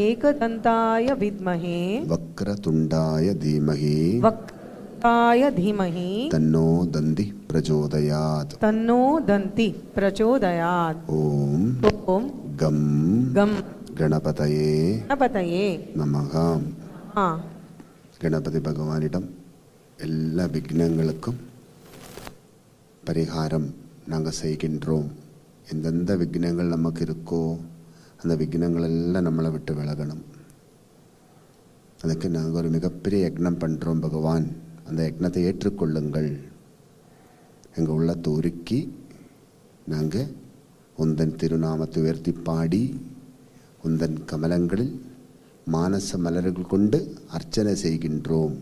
एकदन्ताय विद्महे वक्रतुण्डाय धीमहि वक्राय धीमहि तन्नो दन्ति प्रचोदयात् तन्नो दन्ति प्रचोदयात् ॐ ॐ गं गं गणपतये गणपतये நமக. கணபதி பகவானிடம் எல்லா விக்னங்களுக்கும் பரிகாரம் நாங்கள் செய்கின்றோம். எந்தெந்த விக்னங்கள் நமக்கு இருக்கோ அந்த விக்னங்கள் எல்லாம் நம்மளை விட்டு விலகணும். அதுக்கு நாங்கள் ஒரு மிகப்பெரிய யக்னம் பண்ணுறோம். பகவான் அந்த யக்னத்தை ஏற்றுக்கொள்ளுங்கள். எங்கள் உள்ளத்தை உருக்கி நாங்கள் உந்தன் திருநாமத்தை உயர்த்தி பாடி உந்தன் கமலங்களில் மானச மலர்கள் கொண்டு அர்ச்சனை செய்கின்றோம்.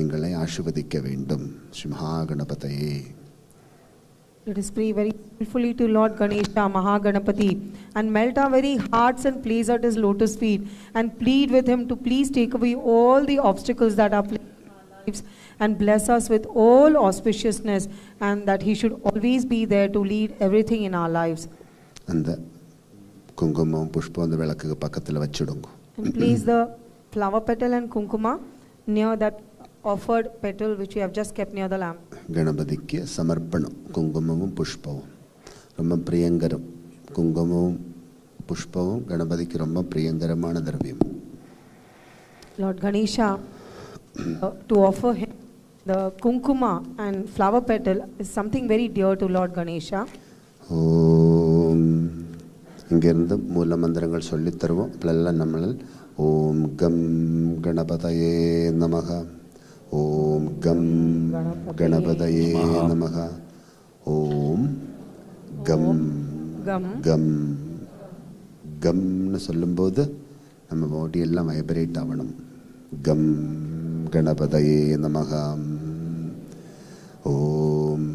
எங்களை ஆசீர்வதிக்க வேண்டும். Sri மகாகணபதையே. Let us pray very skillfully to Lord Ganesha Mahaganapati and melt our very hearts and place at his lotus feet and plead with him to please take away all the obstacles that are placed in our lives and bless us with all auspiciousness and that he should always be there to lead everything in our lives. அந்த குங்குமம் புஷ்பம் அந்த விளக்குக்கு பக்கத்தில் வச்சுடுங்க. And place the flower petal and kunkuma near that offered petal which we have just kept near the lamp. கணபதிக்கு சமர்ப்பணம். குங்குமமும் புஷ்பமும் ரொம்ப பிரியங்கரம். குங்குமமும் புஷ்பமும் கணபதிக்கு ரொம்ப பிரியங்கரமான திரவியம். Lord Ganesha, to offer him the kunkuma and flower petal is something very dear to Lord Ganesha. ஓம் இங்கிருந்து மூல மந்திரங்கள் சொல்லித் தருவோம். அப்பெல்லாம் நம்மளால் ஓம் கம் கணபதயே நமக, ஓம் கம் கணபதயே நமக, ஓம் கம் Gam. கம் கம்னு சொல்லும்போது நம்ம பாடி எல்லாம் வைப்ரேட் ஆகணும். கம் கணபதயே நமக, ஓம்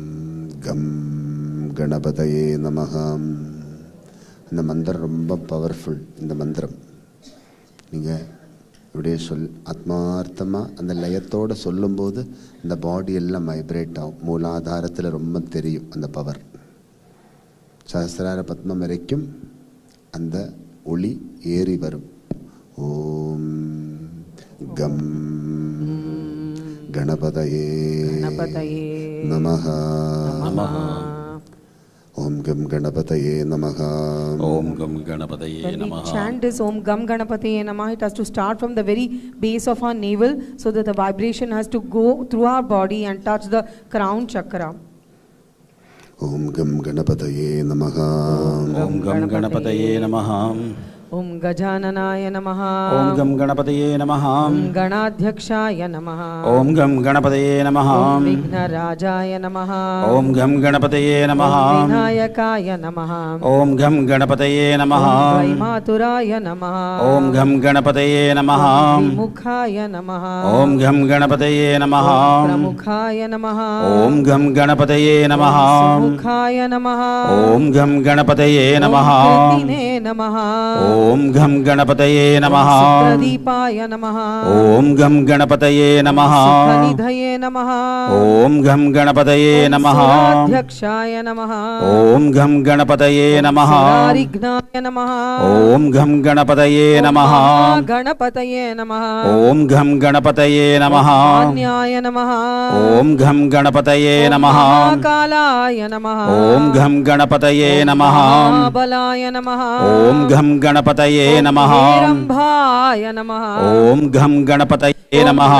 கம் கணபதயே நமக. இந்த மந்திரம் ரொம்ப பவர்ஃபுல். இந்த மந்திரம் நீங்கள் இப்படியே ஆத்மார்த்தமாக அந்த லயத்தோடு சொல்லும்போது இந்த பாடி எல்லாம் வைப்ரேட் ஆகும். மூலாதாரத்தில் ரொம்ப தெரியும் அந்த பவர். சஹஸ்ரார பத்மம் வரைக்கும் அந்த ஒளி ஏறி வரும். ஓம் கம் கணபதயே நமஹ, ஓம் கம் கணபதயே நமஹ, ஓம் கம் கணபதயே When we நமஹ. chant this Om Gam Ganapataye Namaha, it has to start from the very base of our navel so that the vibration has to go through our body and touch the crown chakra. ஓம் கம் கணபதயே நமஹ, ஓம் கம் கணபதயே நமஹ. Om Gajananaya Namaha. ஓம் கம் கணபதயே நமஹ. Om Ganadhyakshaya Namaha. ஓம் கம் கணபதயே நமஹ. Om Vighnarajaya Namaha. ஓம் கம் கணபதயே நமஹ. Om Vinayakaya Namaha. ஓம் கம் கணபதயே நமஹ. Om Vaimaturaya Namaha. ஓம் கம் கணபதயே நமஹ. Om Vimukhaya Namaha. ஓம் கம் கணபதயே நமஹ. Om Pramukhaya Namaha. ஓம் கம் கணபதயே நமஹ. Om Sumukhaya Namaha. ஓம் கம் கணபதயே நமஹ. Om Kritine Namaha. ஓம் கம் கணபதயே நமஹ. Sukradipaya Namaha. ஓம் கம் கணபதயே நமஹ. Sukhanidhaye Namaha. ஓம் கம் கணபதயே நமஹ. Suradhyakshaya Namaha. ஓம் கம் கணபதயே நமஹ. Surarignaya Namaha. ஓம் கம் கணபதயே நமஹ. Ganapataye Namaha. ஓம் கம் கணபதயே நமஹ. Anyaya Namaha. ஓம் கம் கணபதயே நமஹ. Mahakalaya Namaha. ஓம் கம் கணபதயே நமஹ. Mahabalaya Namaha. ஓம் கம் கணபதயே நமஹ. Hirambhaya Namaha. ஓம் கம் கணபதயே நமஹ.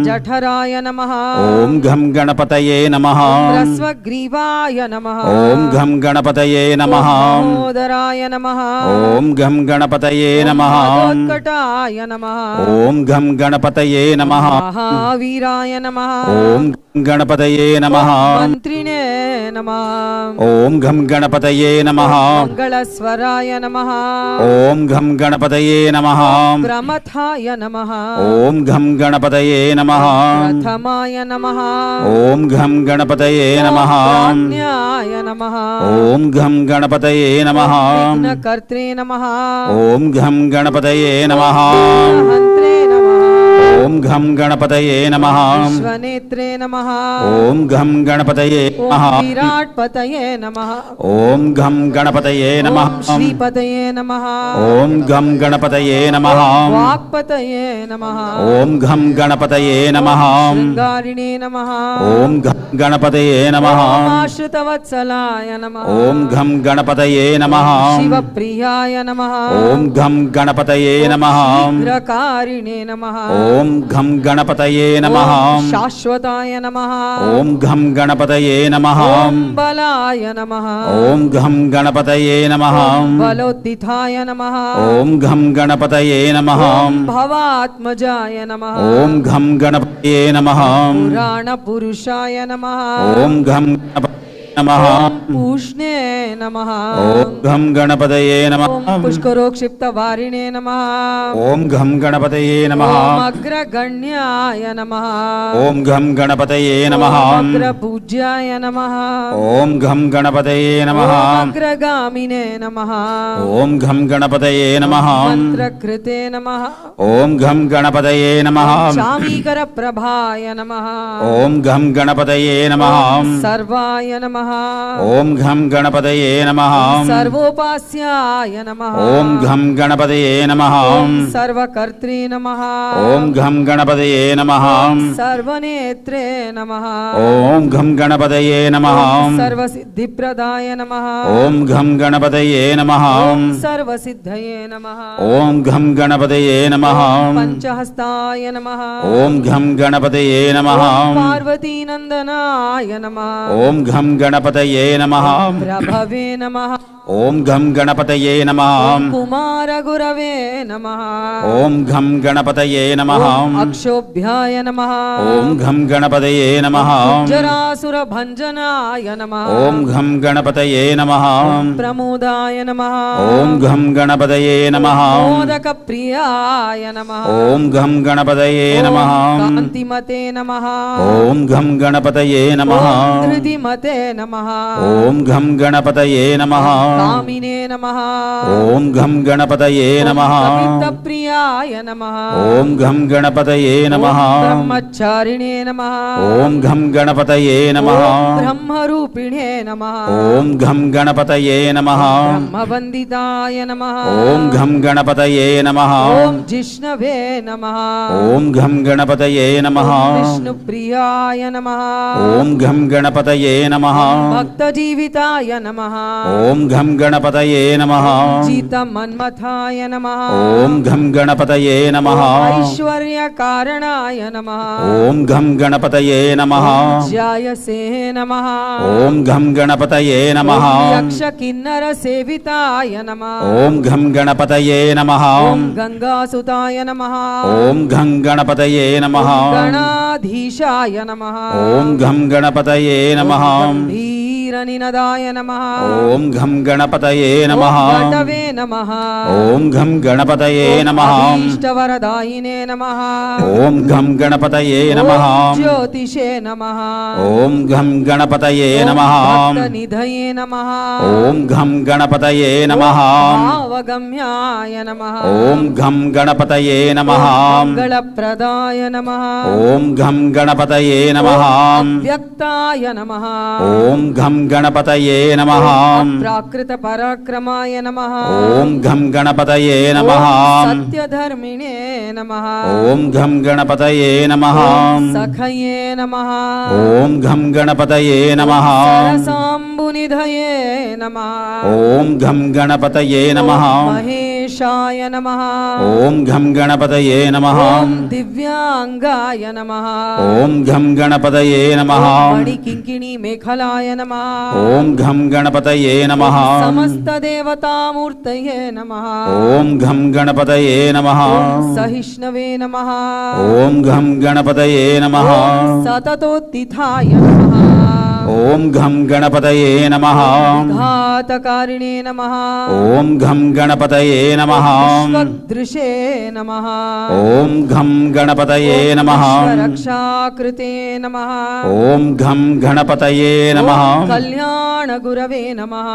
Jaఠaraya Namaha. ஓம் கம் கணபதயே நமஹ. Rasvagrivaya Namaha. ஓம் கம் கணபதயே நமஹ. Modaraya Namaha. ஓம் கம் கணபதயே நமஹ. Madodkataya Namaha. ஓம் கம் கணபதயே நமஹ. Mahaviraya Namaha. ஓம் கம் கணபதயே நமஹ. Mantrine नमः। ॐ घं गणपतये नमः। मंगलस्वराय नमः। ॐ घं गणपतये नमः। प्रमथाय नमः। ॐ घं गणपतये नमः। प्रथमाय नमः। ॐ घं गणपतये नमः। प्राज्ञाय नमः। ॐ घं गणपतये नमः। विघ्नकर्त्रे नमः। ॐ घं गणपतये नमः। हन्त्रे नमः। ॐ घं गणपतये नमः। विश्वनेत्रे नमः। ॐ घं गणपतये नमः। ॐ विराट्पतये नमः। ॐ घं गणपतये नमः। ॐ श्रीपतये नमः। ॐ घं गणपतये नमः। वाक्पतये नमः। ॐ घं गणपतये नमः। शृङ्गारिणे नमः। ॐ घं गणपतये नमः। आश्रितवत्सलाय नमः। ॐ घं गणपतये नमः। शिवप्रियाय नमः। ॐ घं गणपतये नमः। शीघ्रकारिणे नमः। ॐ घं गणपतये नमः। ॐ शाश्वताय नमः। ॐ घं गणपतये नमः। ॐ बलाय नमः। ॐ घं गणपतये नमः। बलोत्थिताय नमः। ॐ घं गणपतये नमः। ॐ भवात्मजाय नमः। ॐ घं गणपतये नमः। पुराणपुरुषाय नमः। ॐ घं गणपतये नमः। पूष्णे नमः। ॐ घं गणपतये नमः। ॐ पुष्करोक्षिप्तवारिणे नमः। ॐ घं गणपतये नमः। ॐ अग्रगण्याय नमः। ॐ घं गणपतये नमः। ॐ अग्रपूज्याय नमः। ॐ घं गणपतये नमः। ॐ अग्रगामिने नमः। ॐ घं गणपतये नमः। मन्त्रकृते नमः। ॐ घं गणपतये नमः। चामीकरप्रभाय नमः। ॐ घं गणपतये नमः। सर्वाय नमः। ॐ घं गणपतये नमः। सर्वोपास्याय नमः। ॐ घं गणपतये नमः। ॐ सर्वकर्त्रे नमः। ॐ घं गणपतये नमः। सर्वनेत्रे नमः। ॐ घं गणपतये नमः। सर्वसिद्धिप्रदाय नमः। ॐ घं गणपतये नमः। ॐ सर्वसिद्धये नमः। ॐ घं गणपतये नमः। पञ्चहस्ताय नमः। ॐ घं गणपतये नमः। पार्वतीनन्दनाय नमः। ॐ घं गणपतये नमः। प्रभवे नमः। ॐ घं गणपतये नमः। कुमारगुरवे नमः। ॐ घं गणपतये नमः। अक्षोभ्याय नमः। ॐ घं गणपतये नमः। जरासुरभञ्जनाय नमः। ॐ घं गणपतये नमः। प्रमोदाय नमः। ॐ घं गणपतये नमः। मोदकप्रियाय नमः। ॐ घं गणपतये नमः। कान्तिमते नमः। ॐ घं गणपतये नमः। धृतिमते नमः। ॐ घं गणपतये नमः। कामिने नमः। ॐ घं गणपतये नमः। कपितप्रियाय नमः। ॐ घं गणपतये नमः। ब्रह्मचारिणे नमः। ॐ घं गणपतये नमः। ब्रह्मरूपिणे नमः। ॐ घं गणपतये नमः। ब्रह्मवन्दिताय नमः। ॐ घं गणपतये नमः। ॐ जिष्णवे नमः। ॐ घं गणपतये नमः। विष्णुप्रियाय नमः। ॐ घं गणपतये नमः। भक्तजीविताय नमः। ॐ घं गणपतये नमः। चितमन्मथाय नमः। ॐ घं गणपतये नमः। ऐश्वर्यकारणाय नमः। ॐ घं गणपतये नमः। जायसे नमः। ॐ घं गणपतये नमः। यक्षकिन्नरसेविताय नमः। ॐ घं गणपतये नमः। ॐ गङ्गासुताय नमः। ॐ घं गणपतये नमः। गणाधीशाय नमः। ॐ घं गणपतये नमः। गम्भीरनिनदाय नमः। ॐ घं गणपतये नमः। घटवे नमः। ॐ घं गणपतये नमः। अभीष्टवरदायिने नमः। ॐ घं गणपतये नमः। ज्योतिषे नमः। ॐ घं गणपतये नमः। भक्तनिधये नमः। ॐ घं गणपतये नमः। भावगम्याय नमः। ॐ घं गणपतये नमः। मङ्गलप्रदाय नमः। ॐ घं गणपतये नमः। व्यक्ताय नमः। ॐ घं गणपतये नमः। प्राकृतपराक्रमाय नमः। ॐ घं गणपतये नमः। सत्यधर्मिणे नमः। ॐ घं गणपतये नमः। सखये नमः। ॐ घं गणपतये नमः। सरसाम्बुनिधये नमः। ॐ घं गणपतये नमः। महेशाय नमः। ॐ घं गणपतये नमः। ॐ दिव्याङ्गाय नमः। ॐ घं गणपतये नमः। मणिकिङ्किणी मेखलाय नमः। ॐ घं गणपतये नमः। समस्तदेवतामूर्तये नमः। ॐ घं गणपतये नमः। सहिष्णवे नमः। ॐ घं गणपतये नमः। सततोत्थिताय नमः। ॐ घं गणपतये नमः घातकारिणे नमः ॐ घं गणपतये नमः विश्वदृशे नमः ॐ घं गणपतये नमः रक्षाकृते नमः ॐ घं गणपतये नमः कल्याण गुरवे नमः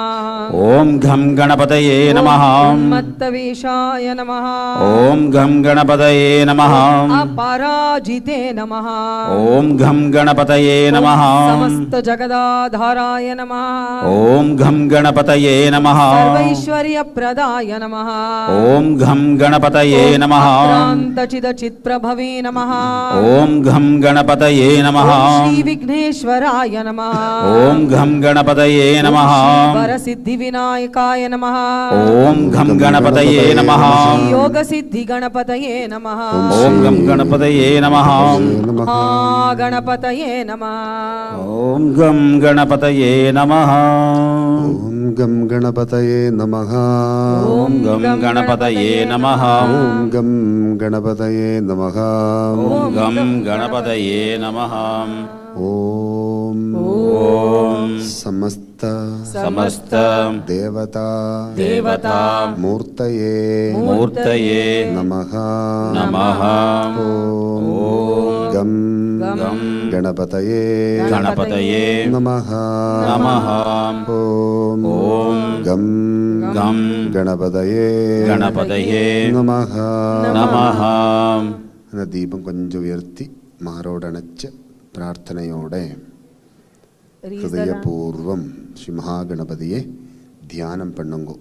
ॐ घं गणपतये नमः उन्मत्तवेषाय नमः ॐ घं गणपतये नमः अपराजिते नमः ॐ घं गणपतये नमः समस्त जगदाधाराय नमः ॐ घं गणपतये नमः सर्वैश्वर्य प्रदाय नमः ॐ घं गणपतये नमः क्रान्तचिदचित्प्रभवे नमः ॐ घं गणपतये नमः श्री विघ्नेश्वराय नमः ॐ घं गणपतये नमः वरसिद्धिविनायकाय नमः ॐ घं गणपतये नमः योगसिद्धिगणपतये नमः ॐ घं गणपतये नमः गणपतये नमः ॐ घं गणपतये नमः ॐ गं गणपतये नमः ॐ घं गणपतये नमः ॐ गं गणपतये नमः ॐ घं गणपतये नमः ॐ समस्त देवता मूर्तये नमः ॐ गं गणपतये नमः ॐ गं गणपतये नमः ദീപം കൊഞ്ചം ഉയർത്തി മാറോടണച്ച് പ്രാർത്ഥനയോടെ ഹൃദയപൂർവം ஸ்ரீ மகாகணபதியை தியானம் பண்ணுங்கோ.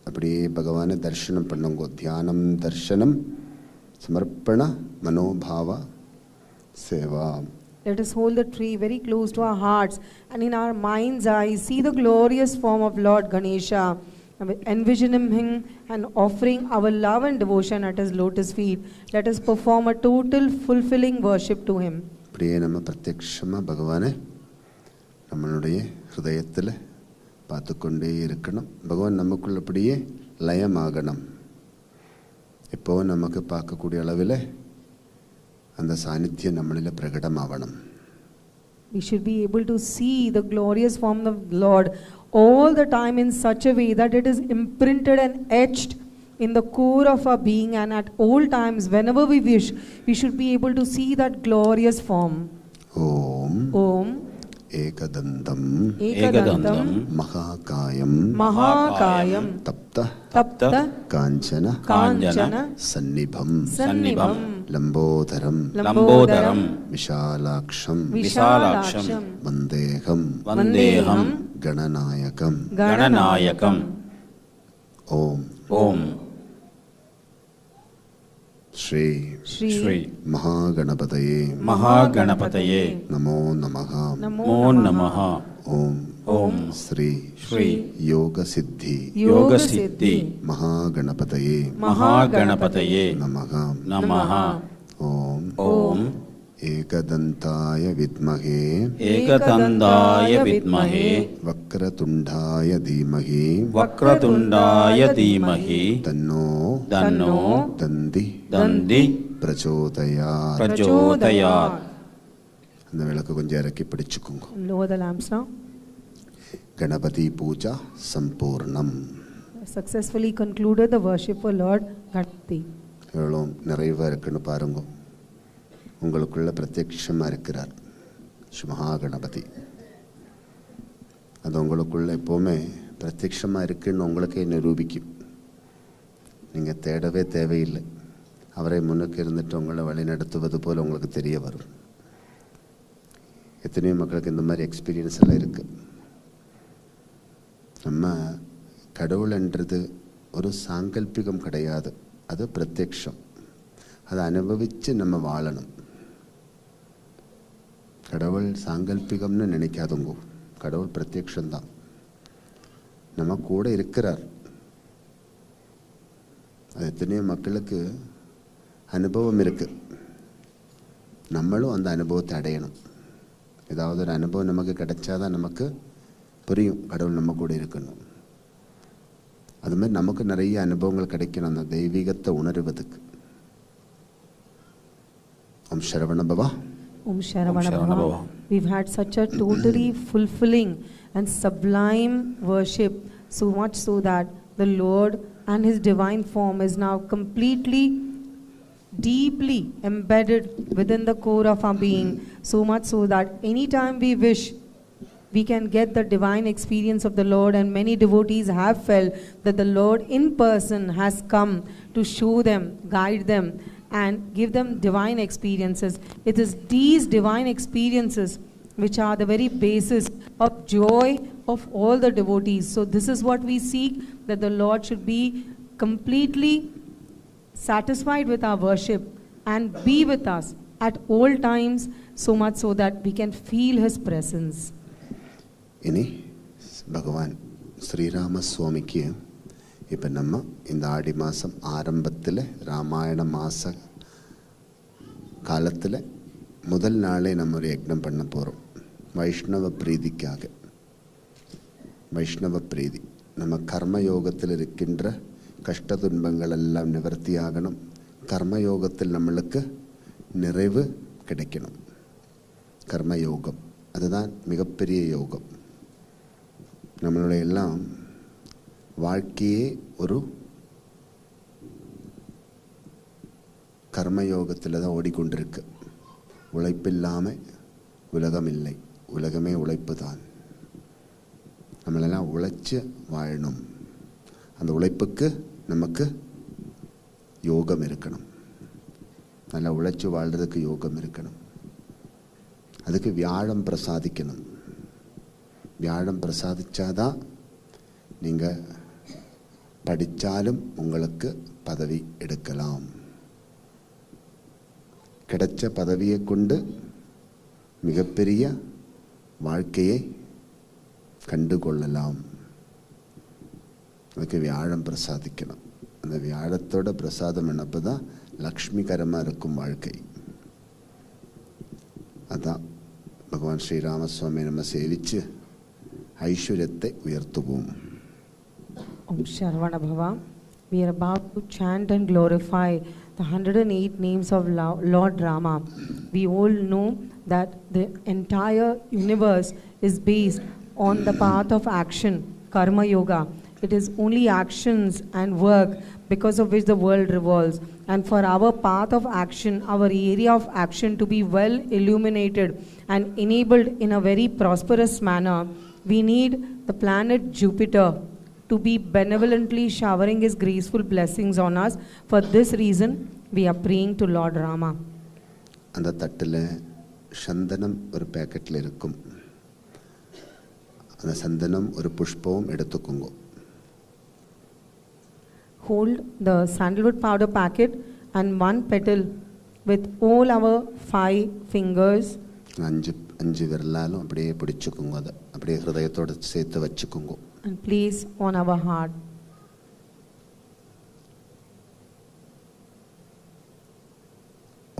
அப்படியே பகவானை தர்ஷனம் பண்ணுங்கோ. தியானம் தர்ஷனம் சமர்ப்பண மனோபாவ Seva. Let us hold the tree very close to our hearts and in our mind's eyes see the glorious form of Lord Ganesha. Envision him and offering our love and devotion at his lotus feet. Let us perform a total fulfilling worship to him. அப்படியே நம்ம பிரத்யக்ஷமாக பகவானை நம்மளுடைய ஹிருதயத்தில் பார்த்துக்கொண்டே இருக்கணும். பகவான் நமக்குள்ள அப்படியே லயமாகணும். இப்போவும் நமக்கு பார்க்கக்கூடிய அளவில் அந்த சாநித்தியம் நம்மளில் பிரகடமாகணும். We should be able to see the glorious form of the Lord all the time in such a way that it is imprinted and etched in the core of our being, and at all times whenever we wish we should be able to see that glorious form. Om Ekadandam Mahakayam Tapta Kanchana Sannibham Lambodaram Vishalaksham Vandeham Gananayakam. Om Shri Mahaganapathye Namo Namaha. Om Shri Yoga Siddhi Mahaganapathye Namaha. Om Ekadantaya Vidmahe Vakratundaya Dhimahi Tanno Dandi Prachodayat. அந்த விளக்கு கொஞ்சம் இறக்கி பிடிச்சுக்கோங்க. Lower the lamps now. Ganapathi Pooja Sampoornam. Successfully concluded the worship for Lord Ganpati. எவ்வளோ நிறைவாக இருக்குன்னு பாருங்க. உங்களுக்குள்ள பிரத்யட்சமாக இருக்கிறார் ஸ்ரீ மகாகணபதி. அது உங்களுக்குள்ள எப்போவுமே பிரத்யட்சமாக இருக்குன்னு உங்களுக்கே நிரூபிக்கும். நீங்கள் தேடவே தேவையில்லை. அவரை முன்னுக்கு இருந்துட்டு உங்களை வழி நடத்துவது போல் உங்களுக்கு தெரிய வரும். எத்தனையோ மக்களுக்கு இந்த மாதிரி எக்ஸ்பீரியன்ஸ் எல்லாம் இருக்குது. நம்ம கடவுள்ன்றது ஒரு சாங்கல்பிகம் கிடையாது, அது பிரத்யக்ஷம். அதை அனுபவித்து நம்ம வாழணும். கடவுள் சாங்கல்பிகம்னு நினைக்காதுங்கோ. கடவுள் பிரத்யக்ஷந்தான், நம்ம கூட இருக்கிறார். அது எத்தனையோ மக்களுக்கு அனுபவம் இருக்குது. நம்மளும் அந்த அனுபவத்தை அடையணும். ஏதாவது ஒரு அனுபவம் நமக்கு கிடைச்சாதான் நமக்கு புரியும் கடவுள் நம்ம கூட இருக்கணும். அதுமாதிரி நமக்கு நிறைய அனுபவங்கள் கிடைக்கணும் அந்த தெய்வீகத்தை உணர்வதுக்கு. ஓம் சரவணபவா. ஓம் Saravanabhava. we've had such a totally fulfilling and sublime worship, so much so that the Lord and His divine form is now completely, deeply embedded within the core of our being, so much so that anytime we wish, we can get the divine experience of the Lord. And many devotees have felt that the Lord in person has come to show them, guide them, and give them divine experiences. It is these divine experiences which are the very basis of joy of all the devotees. So this is what we seek, that the Lord should be completely satisfied with our worship and be with us at all times, so much so that we can feel His presence. இனி பகவான் ஸ்ரீராம சுவாமிக்கு இப்போ நம்ம இந்த ஆடி மாதம் ஆரம்பத்தில் ராமாயண மாத காலத்தில் முதல் நாளே நம்ம ஒரு யக்னம் பண்ண போகிறோம். வைஷ்ணவ பிரீதிக்காக. வைஷ்ணவ பிரீதி நம்ம கர்மயோகத்தில் இருக்கின்ற கஷ்ட துன்பங்கள் எல்லாம் நிவர்த்தியாகணும். கர்மயோகத்தில் நம்மளுக்கு நிறைவு கிடைக்கணும். கர்மயோகம் அதுதான் மிகப்பெரிய யோகம். நம்மளுடைய எல்லாம் வாழ்க்கையே ஒரு கர்மயோகத்தில் தான் ஓடிக்கொண்டிருக்கு. உழைப்பில்லாமல் உலகம் இல்லை, உலகமே உழைப்பு தான். நம்மளெல்லாம் உழைச்சி வாழணும். அந்த உழைப்புக்கு நமக்கு யோகம் இருக்கணும். நல்லா உழைச்சி வாழ்கிறதுக்கு யோகம் இருக்கணும். அதுக்கு வியாழம் பிரசாதிக்கணும். வியாழம் பிரசாதிச்சாதான் நீங்கள் படித்தாலும் உங்களுக்கு பதவி எடுக்கலாம். கிடைச்ச பதவியை கொண்டு மிகப்பெரிய வாழ்க்கையை கண்டுகொள்ளலாம். அதுக்கு வியாழம் பிரசாதிக்கணும். அந்த வியாழத்தோட பிரசாதம் என்னப்போ தான் லக்ஷ்மிகரமாக இருக்கும் வாழ்க்கை. அதான் பகவான் ஸ்ரீராமசுவாமி நம்ம சேவிச்சு ஐஸ்வர்யத்தை உயர்த்துவோம். Om Sharavanabhava. We are about to chant and glorify the 108 names of Lord Rama. We all know that the entire universe is based on the path of action, Karma Yoga. It is only actions and work because of which the world revolves. And for our path of action, our area of action to be well illuminated and enabled in a very prosperous manner, we need the planet Jupiter to be benevolently showering his graceful blessings on us. For this reason, we are praying to Lord Rama. அந்த தட்டில் சந்தனம் ஒரு பேக்கெட்டில் இருக்கும். அந்த சந்தனம் ஒரு புஷ்பம் எடுத்துக்கோங்க. Hold the sandalwood powder packet and one petal with all our 5 fingers. அஞ்சு விரலாலும் அப்படியே பிடிச்சுக்கோங்க. அதை அப்படியே ஹிருதயத்தோடு சேர்த்து வச்சுக்கோங்க. And place on our heart.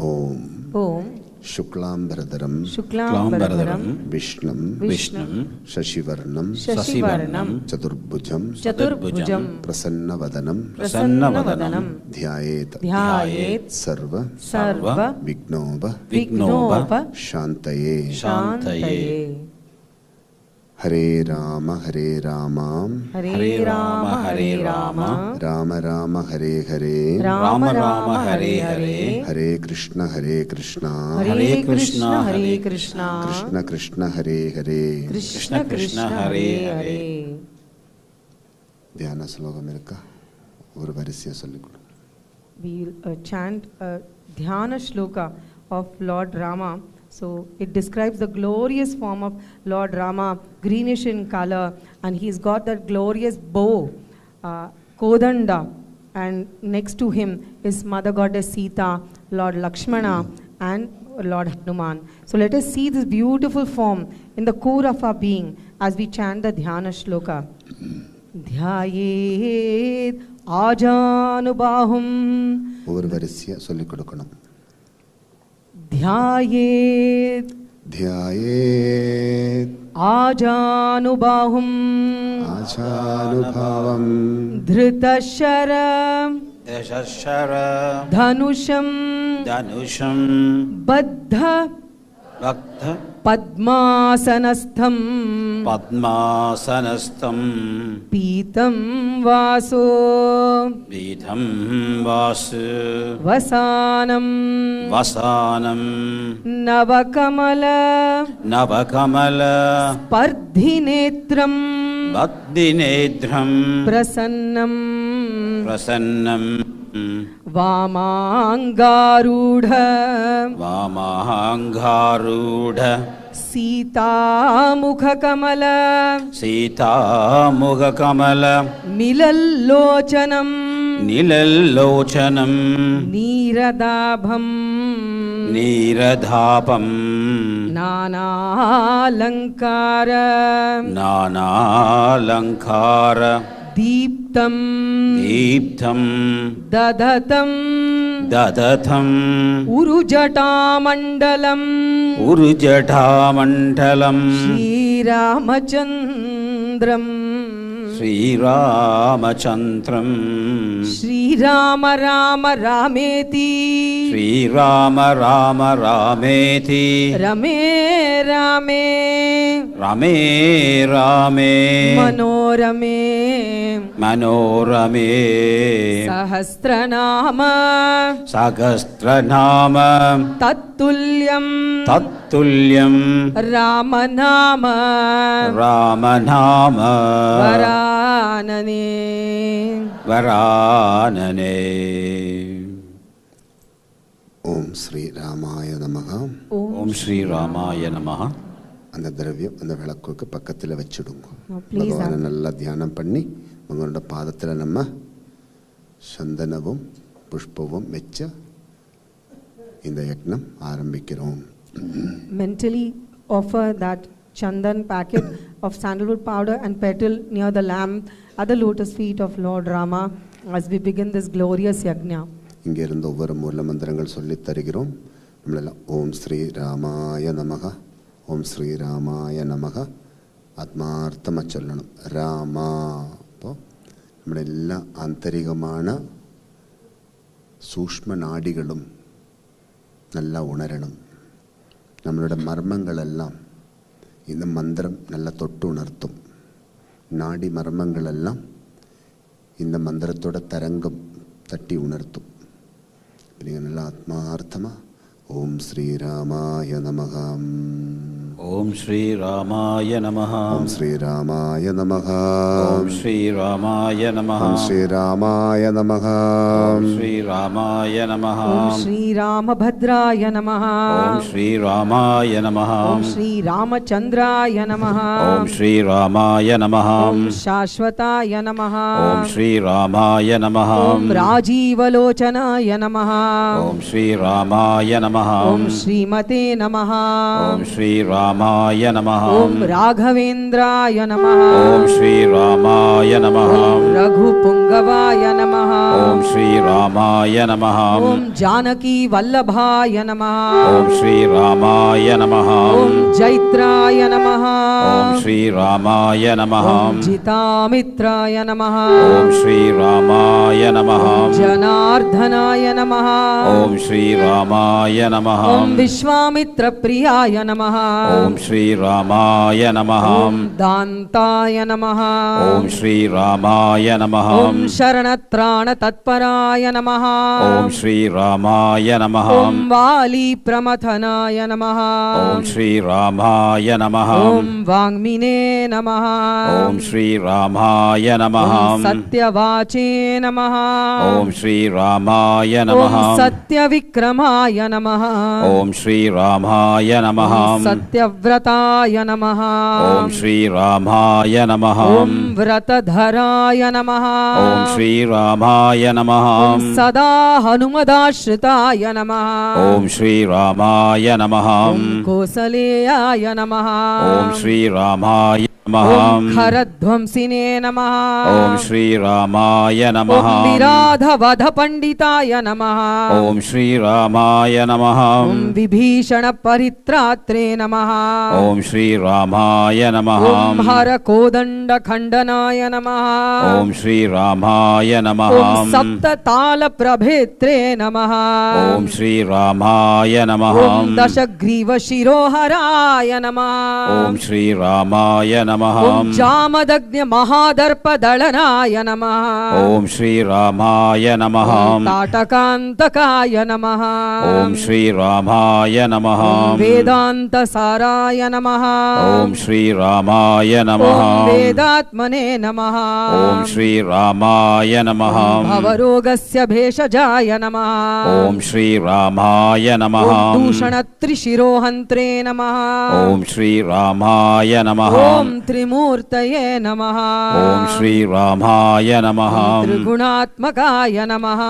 Om Om शुक्लांबरधरम Shuklambaradharam विष्णुम Vishnum शशिवर्णम Shashivarnam चतुर्भुजम Chaturbhujam प्रसन्नवदनम Prasannavanam ध्यायेत Dhyayet serve विघ्नोप Vignova शांतये Shantaye. Hare Ram Hare Ram Hare Rama Hare Rama Ram Ram Hare Hare Rama Rama Hare Hare Hare Krishna Krishna Hare Krishna Hare Krishna Krishna Krishna Hare Hare Krishna Krishna Hare Hare. ध्यान श्लोकम இருக்கா ஒரு வரிசையா சொல்லிக் கொடு. We'll chant a Dhyana Shloka of Lord Rama. So it describes the glorious form of Lord Rama, greenish in color, and he's got that glorious bow, Kodanda, and next to him is Mother Goddess Sita, Lord Lakshmana, and Lord Hanuman. So let us see this beautiful form in the core of our being as we chant the Dhyana Shloka. Dhyayet Ajanubahum. ஒரு வரிசையா சொல்லிக் கொடுக்கணும். ध्यायेत् ध्यायेत् आजानुबाहुम् आचानुभावं धृतशरं दशशर धनुषं धनुषं बद्ध भक्त पद्मासनस्थं पद्मासनस्थं पीतं वासो पीठं वास वसानं वसानं नवकमल नवकमल स्पर्धिनेत्रं बद्धिनेत्रं प्रसन्नं प्रसन्नं वामाङ्गारूढ वामाङ्गारूढ सीतामुखकमल सीतामुखकमल मिलल्लोचनं नीलल्लोचनं नीरदाभं नीरधापं नानालङ्कार नानालङ्कार दीप्तं दीप्तं दधतं ददथम् उरुजटामण्डलम् उर्जटामण्डलं श्रीरामचन्द्रम् श्रीरामचन्द्रं श्रीराम राम रामेति श्रीराम राम रामेति रमे रामे रमे रामे मनोरमे मनोरमे सहस्रनाम सहस्रनाम तत्तुल्यं तत्तुल्यं रामनाम रामनाम वरानने वरानने ஓம் ஸ்ரீ ராமாய நமக. ஓம் ஸ்ரீ ராமாய நமஹ. அந்த திரவியம் அந்த விளக்குக்கு பக்கத்தில் வச்சுடுங்க. please, பகவானை நல்லா தியானம் பண்ணி உங்களோட பாதத்தில் நம்ம சந்தனவும் புஷ்பவும் வச்ச இந்த யக்னம் ஆரம்பிக்கிறோம். Mentally offer that chandan packet of sandalwood powder and petal near the lamp at the lotus feet of Lord Rama as we begin this glorious yajna. இங்கே இருந்து ஒவ்வொரு மூல மந்திரங்கள் சொல்லித் தருகிறோம். நம்மளெல்லாம் ஓம் ஸ்ரீ ராமாய நமக, ஓம் ஸ்ரீ ராமாய நமக ஆத்மார்த்தமாக சொல்லணும். ராமா. அப்போ നമ്മുടെ എല്ലാ ആന്തരികமான സൂക്ഷ്മ നാഡികളും நல்லா ഉണരണം. നമ്മളുടെ മർമ്മങ്ങളെല്ലാം இந்த மந்திரம் நல்லா தொட்டு உணர்த்தும். நாடி மர்மங்களெல்லாம் இந்த மந்திரத்தோட தரங்கம் தட்டி உணர்த்தும். நீங்கள் நல்லா ஆத்மார்த்தமாக ஓம் ஸ்ரீராமாய நமக, ஓம் ஸ்ரீ ராமாய நமஹ. ஓம் ஸ்ரீராமாய நமக, ஓம் ஸ்ரீ ராமாய நமஹ. ஓம் ஸ்ரீராமாய நமக, ஓம் ஸ்ரீ ராமாய நமஹ. Om Shri Ramabhadraya Namaha. ஓம் ஸ்ரீ ராமாய நமஹ. Om Shri Ramachandraya Namaha. ஓம் ஸ்ரீ ராமாய நமஹ. Om Shashvataya Namaha. ஓம் ஸ்ரீ ராமாய நமஹ. Om Rajivalocanaya Namaha. ஓம் ஸ்ரீ ராமாய நமஹ. Om Srimate Namaha. ஓம் ஸ்ரீ ராமாய நமஹ. Om Raghavendraya Namaha. ஓம் ஸ்ரீ ராமாய நமஹ. Om Raghupungavaya Namaha. ஓம் ஸ்ரீ ராமாய நமஹ. Om Janaki Vallabhaya Namaha. ஓம் ஸ்ரீ ராமாய நமஹ. Om Jaitraya Namaha. ஓம் ஸ்ரீ ராமாய நமஹ. Om Jitamitraya Namaha. ஓம் ஸ்ரீ ராமாய நமஹ. Janardhanaya Namaha. ஓம் ஸ்ரீ ராமாய நமஹ. Om Vishwamitra Priyaya Namaha. ஓம் ஸ்ரீ ராமாய நமஹ. Om Dantaya Namaha. ஓம் ஸ்ரீ ராமாய நமஹ. Om Sharanatrana Tatparaya Namaha. ஓம் ஸ்ரீ ராமாய நமஹ. Om Vali Pramathanaya Namaha. ஓம் ஸ்ரீ ராமாய நமஹ. Om Vangmine Namaha. ஓம் ஸ்ரீ ராமாய நமஹ. Om Satyavache Namaha. ஓம் ஸ்ரீ ராமாய நமஹ. Om Satyavikramaya Namaha. ஓம் ஸ்ரீ ராமாய நமஹ. Om Satyavrataya Namaha. ஓம் ஸ்ரீ ராமாய நமஹ. Om Vratadharaya Namaha. ஓம் ஸ்ரீ ராமாய நமஹ. Om Sada Hanumadashritaya Namaha. ஓம் ஸ்ரீ ராமாய நமஹ. Om Kosaleyaya Namaha. ஓம் ஸ்ரீ ராமாய नमः खरध्वंसिने नमः ॐ श्रीरामाय नमः विराधवध पंडिताय नमः ॐ श्रीरामाय नमः विभीषण परित्रात्रे नमः ॐ श्रीरामाय नमः हर कोदंड खंडनाय नमः ॐ श्रीरामाय नमः सप्तताल प्रभेत्रे नमः ॐ श्रीरामाय नमः दशग्रीव शिरोहराय नमः ॐ श्रीरामाय नमः जामदग्न्य महादर्पदलनाय नमः ॐ श्रीरामाय नमः ताटकान्तकाय नमः ॐ श्रीरामाय नमः वेदांत साराय नमः ॐ श्रीरामाय नमः वेदात्मने नमः ॐ श्रीरामाय नमः भवरोगस्य भेषजाय नमः ॐ श्रीरामाय नमः दूषणत्रिशिरोहन्त्रे नमः ॐ श्रीरामाय नमः ॐ त्रिमूर्तये नमः ॐ श्रीरामाय नमः त्रिगुणात्मकाय नमः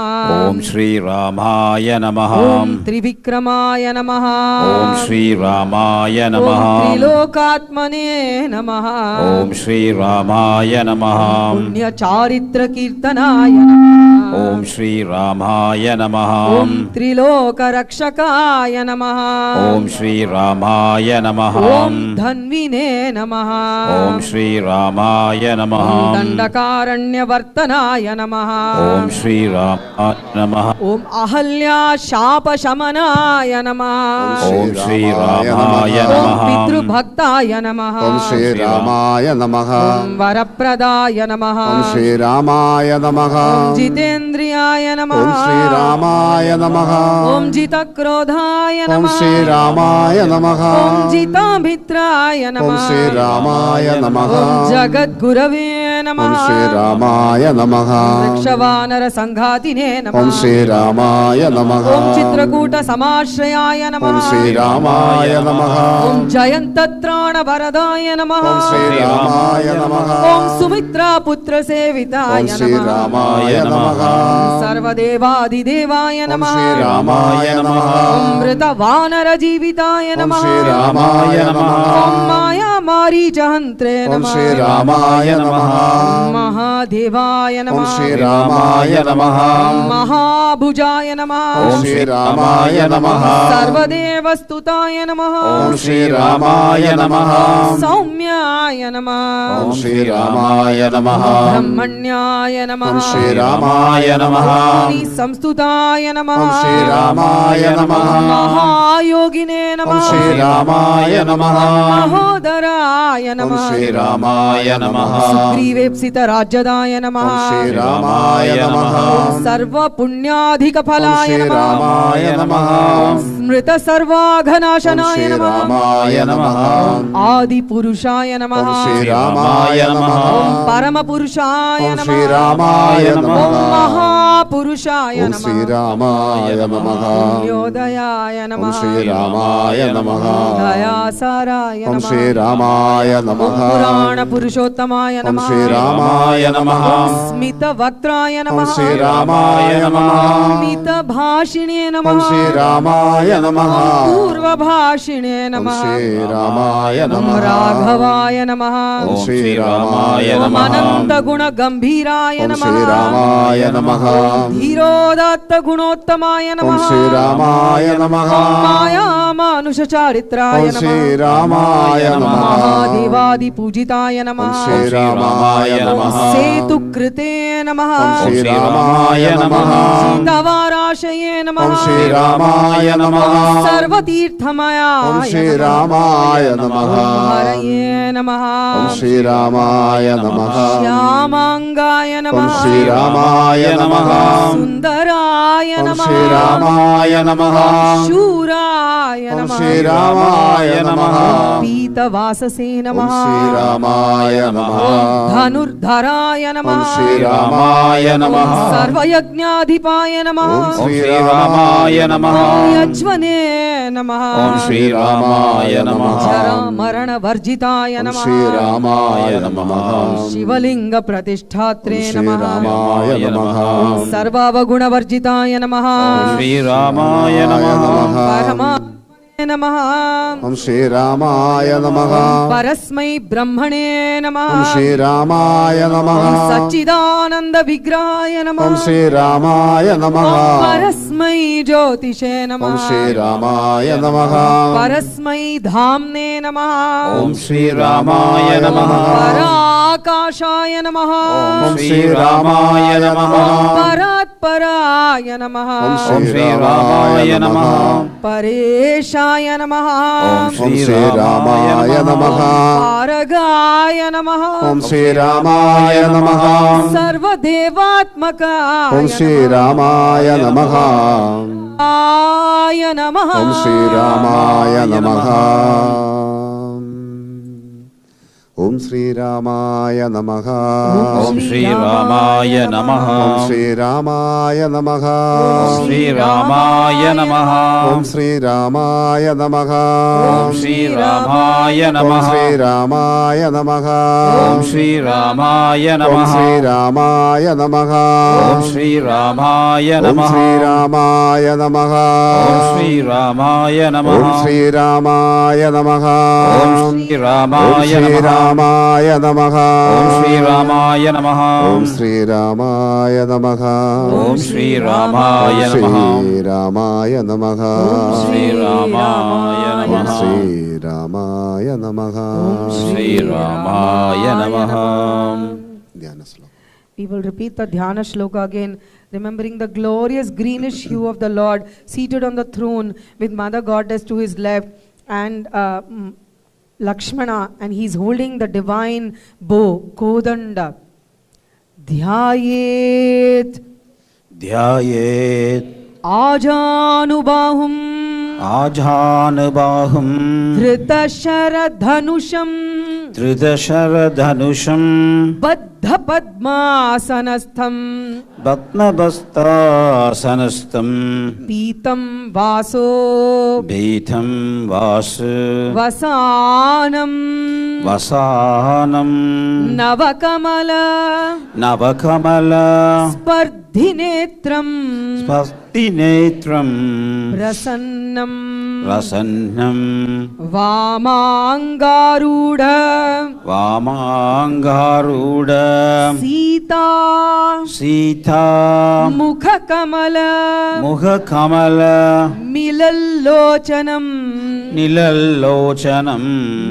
ॐ श्रीरामाय नमः ॐ त्रिविक्रमाय नमः ॐ श्रीरामाय नमः त्रिलोकात्मने नमः ॐ श्रीरामाय नमः पुण्यचारित्रकीर्तनाय नमः ॐ श्रीरामाय नमः ॐ त्रिलोकरक्षकाय नमः ॐ श्रीरामाय नमः ॐ धन्विने नमः ॐ श्रीरामाय नमः दण्डकारण्यवर्तनाय नमः ॐ श्रीरामाय नमः ॐ अहल्या शापशमनाय नमः ॐ श्रीरामाय ॐ नमः पितृभक्ताय नमः ॐ श्रीरामाय नमः ॐ वरप्रदाय नमः ॐ श्रीरामाय नमः ॐ जितेन्द्रियाय नमः ॐ श्रीरामाय नमः ॐ जितक्रोधाय ॐ नमः श्रीरामाय नमः ॐ जिताभित्राय ॐ नमः श्रीरामाय नमः ॐ जगद्गुरवे ॐ नमः श्रीरामाय नमः वृक्षवानर संघातिने ॐ नमः श्रीरामाय नमः ॐ चित्रकूट समाश्रयाय ॐ नमः श्रीरामाय नमः ॐ जयन्तत्राण वरदाय नमः ॐ श्रीरामाय नमः ॐ सुमित्रा पुत्र सेविताय ॐ नमः श्रीरामाय नमः सर्वदेवादिदेवाय ॐ नमः श्रीरामाय नमः ॐ मृतवानर जीविताय ॐ नमः श्रीरामाय नमः ॐ माया मारीचहन्त्रे ॐ नमः श्रीरामाय नमः महादेवाय ॐ नमः श्रीरामाय नमः महाभुजाय नमः ॐ श्रीरामाय नमः सर्वदेवस्तुताय नमः ॐ श्रीरामाय नमः सौम्याय नमः ॐ श्रीरामाय नमः ब्रह्मण्याय नमः ॐ श्रीरामाय नमः संस्तुताय नमः ॐ श्रीरामाय नमः महायोगिने ॐ नमः श्रीरामाय नमः महोदराय ॐ नमः श्रीरामाय नमः सुग्रीवेप्सित राज्यदाय नमः ॐ श्रीरामाय नमः सर्वपुण्याधिकफलाय ॐ नमः श्रीरामाय नमः स्मृत सर्वाघनाशनाय ॐ नमः श्रीरामाय नमः आदिपुरुषाय नमः ॐ श्रीरामाय नमः परमपुरुषाय ॐ नमः श्रीरामाय नमः ॐ महापुरुषाय ॐ नमः श्रीरामाय नमः योदयाय ॐ नमः श्रीरामाय नमः दयासाराय ॐ नमः श्रीरामाय नमः पुराण पुरुषोत्तमाय ॐ नमः श्रीरामाय नमः स्मितवक्त्राय ॐ नमः श्रीरामाय नमः मितभाषिणे ॐ नमः श्रीरामाय नमः पूर्वभाषिणे ॐ नमः श्रीरामाय ॐ नमः राघवाय नमः ॐ श्रीरामाय ॐ नमः अनन्तगुणगम्भीराय ॐ नमः श्रीरामाय नमः धीरोदात्तगुणोत्तमाय ॐ नमः श्रीरामाय नमः मायामानुषचारित्राय ॐ नमः श्रीरामाय नमः महादेवादिपूजिताय नमः ॐ श्रीरामाय नमः सेतुकृते नमः ॐ श्रीरामाय नमः सीतावाराशये ॐ नमः श्रीरामाय नमः सर्वतीर्थमयाय ॐ श्रीरामाय नमः हरये नमः ॐ श्रीरामाय नमः श्यामाङ्गाय ॐ नमः श्रीरामाय नमः सुन्दराय ॐ नमः श्रीरामाय नमः शूराय ॐ नमः श्रीरामाय नमः पीतवाससे ॐ नमः श्रीरामाय नमः धनुर्धराय ॐ नमः श्रीरामाय नमः सर्वयज्ञाधिपाय नमः ॐ श्रीरामाय नमः यज्वने नमः ॐ श्रीरामाय नमः जरामरणवर्जिताय ॐ नमः श्रीरामाय नमः शिवलिङ्गप्रतिष्ठात्रे ॐ नमः श्रीरामाय नमः सर्वावगुणवर्जिताय नमः श्रीरामाय नमः परमात्मने नमः। ओम श्री रामाय नमः। परस्मै ब्रह्मणे नमः। ओम श्री रामाय नमः। सच्चिदानंद विग्रहाय नमः। ओम श्री रामाय नमः। परस्मै ज्योतिषे नमः। ओम श्री रामाय नमः। परस्मै धाम्ने नमः। ओम श्री रामाय नमः। पराकाशाय नमः। ओम श्री रामाय नमः। परात्पराय नमः। ओम श्री रामाय नमः। परेशाय नमः। ओम श्री रामाय नमः। पारगाय नमः। ओम श्री रामाय नमः। सर्वदेवात्मकाय ओम श्री रामाय नमः। आय नमः। ओम श्री रामाय नमः। ओम श्री रामाय नमः। ओम श्री रामाय नमः। ओम श्री रामाय नमः। ओम श्री रामाय नमः। ओम श्री रामाय नमः। ओम श्री रामाय ओम नमः। श्री रामाय नमः। ओम श्री रामाय ओम नमः। श्री रामाय नमः। ओम श्री रामाय ओम नमः। श्री रामाय नमः। ओम श्री रामाय नमः। ओम श्री रामाय नमः। ओम श्री रामाय ओम श्री नमः। रामाय नमः। ओम श्री रामाय नमः। ओम श्री रामाय नमः। ओम श्री रामाय ओम नमः। श्री रामाय नमः। श्री रामाय ओम नमः। श्री रामाय नमः। श्री रामाय नमः। ध्यान श्लोक। We will repeat the Dhyana Shloka again, remembering the glorious greenish hue of the Lord seated on the throne with Mother Goddess to his left and Lakshmana, and he's holding the divine bow, Kodanda. Dhyayet ध्यायेत् Ajanubahum आजानुबाहुं Dhritasharadhanusham धृतशरधनुषं Baddha Padmasanastham पद्मबस्तासनस्थं Pitam Vaso भीतं वास Vasanam वसानं Navakamala नवकमल Spardhinetram स्वस्तिनेत्रं Prasannam रसन्नं Vamangaruda वामाङ्गारूढ Sita Sita Mukhakamala मुखकमल Milallochanam निलल्लोचनं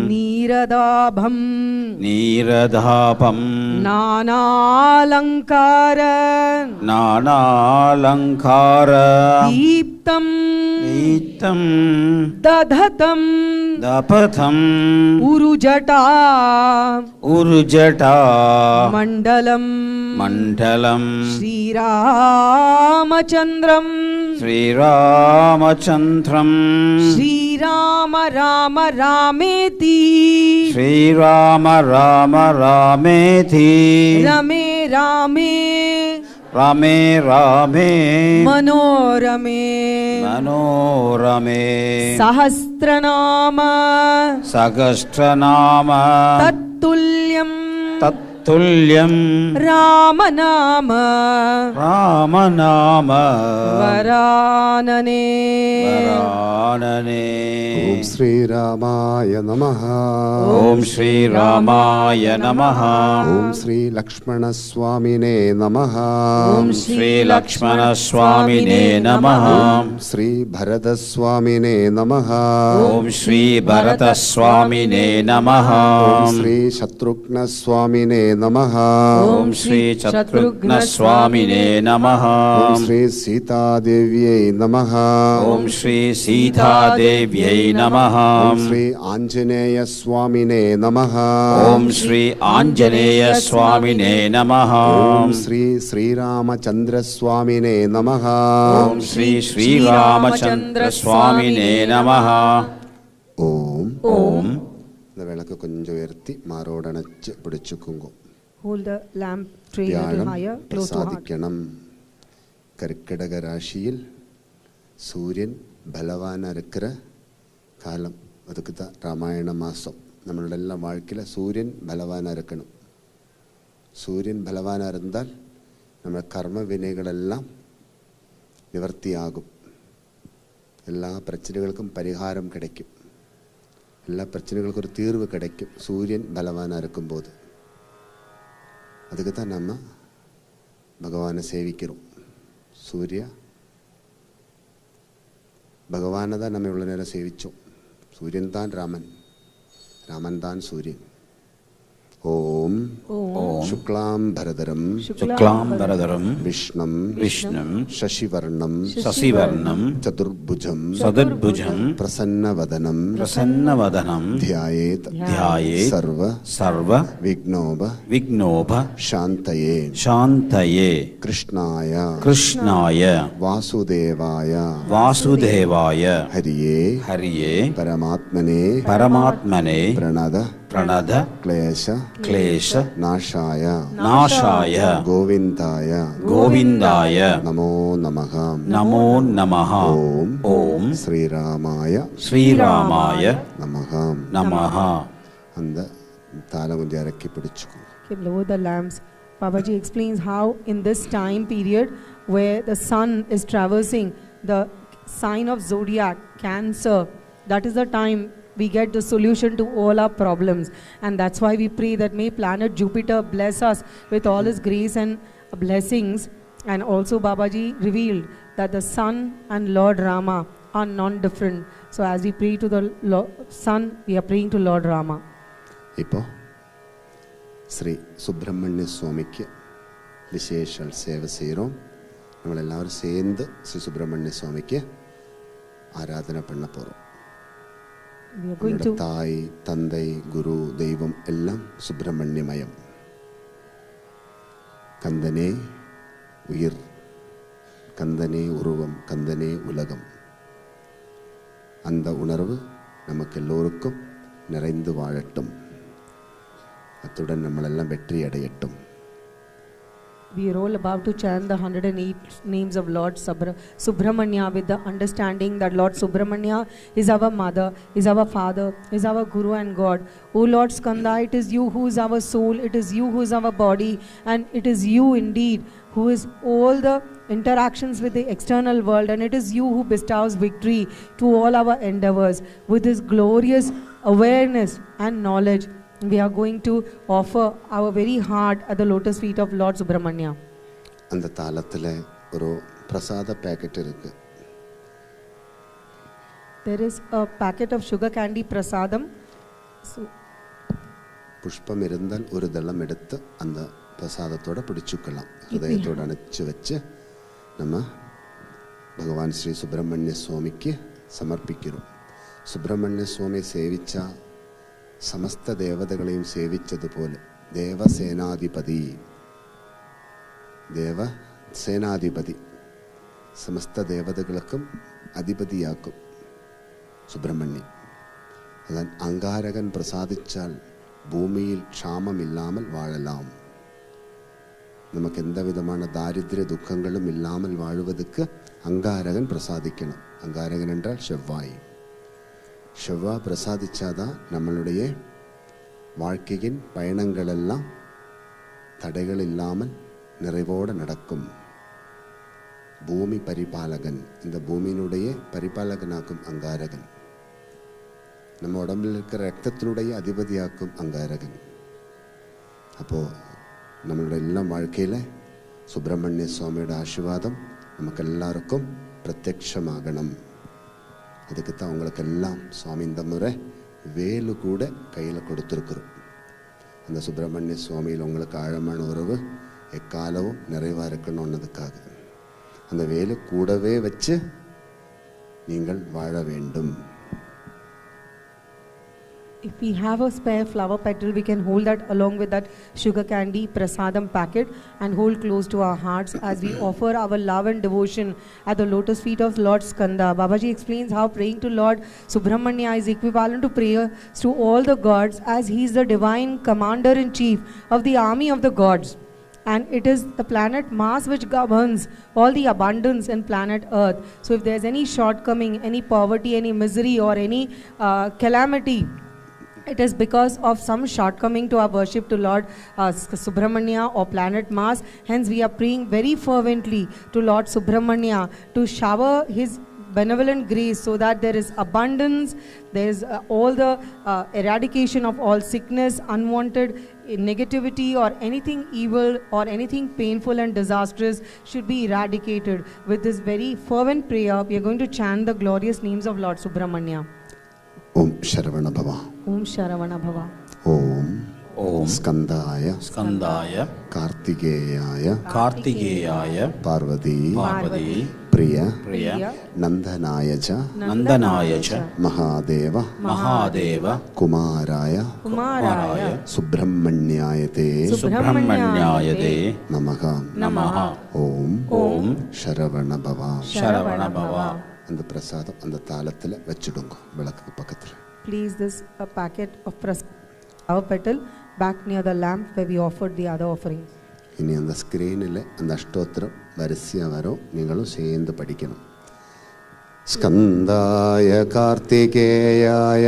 Niradabham नीरधापं Nanalankara नानालङ्कार Deeptam ईतं Dadhatam दपथं Urujata ऊर्जटा Mandalam मण्डलं Sri Ramachandram श्रीरामचन्द्रं Sri Rama Rama Rameti Shriram Ram रामेति Rame Rame रामे रामे Manorame मनोरमे Sahasranama सहस्रनाम Tattulyam तत्तुल्यं Ramanama रामनाम Varanane वरानने ओम श्री रामाय नमः। ओम श्री रामाय नमः। ओम श्री लक्ष्मण स्वामिने नमः। ओम श्री लक्ष्मण स्वामिने नमः। ओम श्री भरत स्वामिने नमः। ओम श्री भरत स्वामिने नमः। ओम श्री शत्रुघ्न स्वामिने नमः। ओम श्री शत्रुघ्न स्वामिने नमः। ओम श्री सीता देव्यै नमः। ओम श्री सीता देव्यै नमः। ओम श्री आंजनेय स्वामिने नमः। ओम श्री आंजनेय स्वामिने नमः। ओम श्री श्रीरामचंद्र स्वामिने नमः। ओम श्री श्रीरामचंद्र स्वामिने नमः। ओम ओम இந்த விளக்கு கொஞ்சம் உயர்த்தி மாரோட அணைச்சு பிடிச்சுக்குங்க. Hold the lamp tray a little தியானம் higher, close to heart. பிரசாதிக்கணும். கர்க்கிடக ராசியில் சூரியன் பலவானா இருக்கிற காலம். அதுக்கு தான் ராமாயண மாதம். நம்மளோட எல்லாம் வாழ்க்கையில் சூரியன் பலவானா இருக்கணும். சூரியன் பலவானா இருந்தால் நம்ம கர்ம வினைகளெல்லாம் நிவர்த்தி ஆகும். எல்லா பிரச்சனைகளுக்கும் பரிகாரம் கிடைக்கும், எல்லா பிரச்சனைகளுக்கும் ஒரு தீர்வு கிடைக்கும் சூரியன் பலவானாக இருக்கும்போது. அதுக்கு தான் நம்ம பகவானை சேவிக்கிறோம். சூர்யா பகவானை தான் நம்ம இவ்வளோ நேரம் சேவித்தோம். சூரியன் தான் ராமன், ராமன் தான் சூரியன். ஓம் சுக்லாம் பரதரம் शुक्लाम्बरधरं விஷ்ணம் विष्णुं சசிவர்ணம் शशिवर्णं சதுர்புஜம் सदद्भुजं பிரசன்னவதனம் प्रसन्नवदनं ध्यायेத் ध्यायेत् सर्व விக்னோப विघ्नोभ சாந்தயே शान्तये கிருஷ்ணாய कृष्णाय வாசுதேவாய वासुदेवाय ஹரியே हरिये பரமாத்மனே परमात्मने பிரணத क्लेश நாஷாய नाशाय கோவிந்தாய नमो நமः. नमः ஓம் ஸ்ரீராமாய नमः. அந்த தாள கொஞ்சம் இறக்கி பிடிச்சுக்கோ. Okay, lower the lamps. Babaji explains how in this time period where the sun is traversing the sign of zodiac, Cancer, that is the time we get the solution to all our problems. And that's why we pray that may planet Jupiter bless us with all his grace and blessings. And also Babaji revealed that the sun and Lord Rama are non-different. So as we pray to the sun, we are praying to Lord Rama. இப்போ ஸ்ரீ சுப்பிரமணிய சுவாமிக்கு விசேஷ சேவை செய்கிறோம். நம்ம எல்லாரும் சேர்ந்து ஸ்ரீ சுப்பிரமணிய சுவாமிக்கு ஆராதனை பண்ண போகிறோம். We are going to தாய், தந்தை, குரு, தெய்வம் எல்லாம் சுப்பிரமணியமயம். கந்தனே உயிர், கந்தனே உருவம், கந்தனே உலகம். அந்த உணர்வு நமக்கு எல்லோருக்கும் நிறைந்து வாழட்டும். அத்துடன் நம்மளெல்லாம் வெற்றி அடையட்டும். We are all about to chant the 108 names of Lord Subramanya with the understanding that Lord Subramanya is our mother, is our father, is our guru and God. O Lord Skanda, it is you who is our soul, it is you who is our body, and it is you indeed who is all the interactions with the external world, and it is you who bestows victory to all our endeavors. With this glorious awareness and knowledge, we are going to offer our very heart at the lotus feet of Lord Subramanya. அந்த தாளத்தில் ஒரு பிரசாத packet இருக்கு. There is a packet of sugar candy prasadam. So, புஷ்பம் இருந்தால் ஒரு தளம் எடுத்து அந்த பிரசாதத்தோட பிடிச்சுக்கலாம். ஹிருதயத்தோடு அணைச்சு வச்சு நம்ம பகவான் ஸ்ரீ சுப்பிரமணிய சுவாமிக்கு சமர்ப்பிக்கிறோம். சுப்பிரமணிய சுவாமி சேவிச்சா സമസ്ത ദേവതകളെയും സേവിച്ചതുപോലെ ദേവസേനാധിപതി സമസ്ത ദേവതകൾക്കും അധിപതിയാക്കും സുബ്രഹ്മണ്യൻ. അതാണ് അങ്കാരകൻ പ്രസാദിച്ചാൽ ഭൂമിയിൽ ക്ഷാമമില്ലാமல் வாழலாம். നമുക്ക് എന്തവിധமான ദാരിദ്ര്യ ദുഃഖങ്ങളും ഇല്ലാமல் വാഴുവதற்கு അങ്കാരകൻ பிரசாதிக்கணும். அங்காரகன் என்றால் செவ்வாய். செவ்வாய் பிரசாதிச்சாதான் நம்மளுடைய வாழ்க்கையின் பயணங்கள் எல்லாம் தடைகள் இல்லாமல் நிறைவோடு நடக்கும். பூமி பரிபாலகன், இந்த பூமியினுடைய பரிபாலகனாக்கும் அங்காரகன். நம்ம உடம்பில் இருக்கிற ரத்தத்தினுடைய அதிபதியாக்கும் அங்காரகன். அப்போது நம்மளுடைய எல்லாம் வாழ்க்கையில் சுப்பிரமணிய சுவாமியோட ஆசீர்வாதம் நமக்கு எல்லாருக்கும் பிரத்யட்சமாகணும். அதுக்கு தான் உங்களுக்கு எல்லாம் சுவாமி இந்த முறை வேலு கூட கையில் கொடுத்துருக்குறோம். அந்த சுப்பிரமணிய சுவாமியில் உங்களுக்கு ஆழமான உறவு எக்காலவும் நிறைவாக இருக்கணும்னதுக்காக அந்த வேலு கூடவே வச்சு நீங்கள் வாழ வேண்டும். if we have a spare flower petal, we can hold that along with that sugar candy prasadam packet and hold close to our hearts as we offer our love and devotion at the lotus feet of Lord Skanda. Babaji explains how praying to Lord Subramanya is equivalent to prayer to all the gods, as he is the divine commander-in-chief of the army of the gods. And it is the planet Mars which governs all the abundance in planet Earth. So if there's any shortcoming, any poverty, any misery or any calamity, it is because of some shortcoming to our worship to Lord Subramanya or planet Mars. Hence we are praying very fervently to Lord Subramanya to shower his benevolent grace, so that there is abundance, there is all the eradication of all sickness, unwanted negativity, or anything evil or anything painful and disastrous should be eradicated. With this very fervent prayer, we are going to chant the glorious names of Lord Subramanya. Om sharavanabhava. Om sharavanabhava. Om Om skandaya Skandaya kartikeyaya Kartikeyaya parvati Parvati priya Priya nandanaya cha Nandanaya cha mahadeva Mahadeva kumaraya Kumaraya subramanyayate Subramanyayate namaha. Namaha. Om sharavanabhava. Sharavanabhava. அந்த பிரசாதம் அந்த தாளத்தில் வச்சுடுங்க விளக்குக்கு பக்கத்தில். Place this a packet of our petal back near the lamp where we offered the other offerings. இனி அந்த ஸ்க்ரீனில் அந்த அஷ்டோத்திரம் வரிசையாக வரும், நீங்களும் சேர்ந்து படிக்கணும். ஸ்கந்தாய கார்த்திகேயாய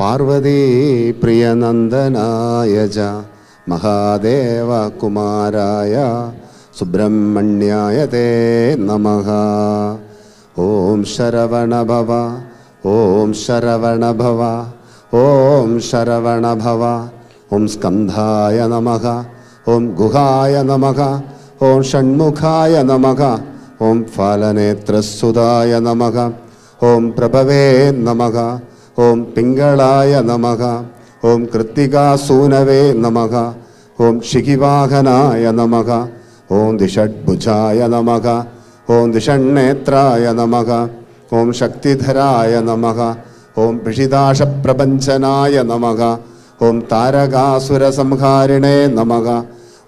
பார்வதி பிரியநந்தனாய ஜ மகாதேவ குமாராய சுப்பிரமணியாய தே நமஹ. ஓம் சரவணபவ. ஓம் சரவணபவ. ஓம் சரவணபவ. ஓம் ஸ்கந்தாய நமக. ஓம் குஹாய நமக. ஓம் ஷண்முகாய நமக. ஓம் ஃபாலநேத்ரசுதாய நமக. ஓம் பிரபவே நமக. ஓம் பிங்களாய நமக. ஓம் கிருத்திகாசூனவே நமக. ஓம் ஷிகிவாகனாய நமக. ஓம் திஷட்புஜாய நமக. ஓம் திஷண்ணேத்ராய நமக. ஓம் சக்திதராய நமக. ஓம் பிஷிதாஷப்பிரபஞ்சனாய நமக. ஓம் தாரகாசுரசம்ஹாரிணே நமக.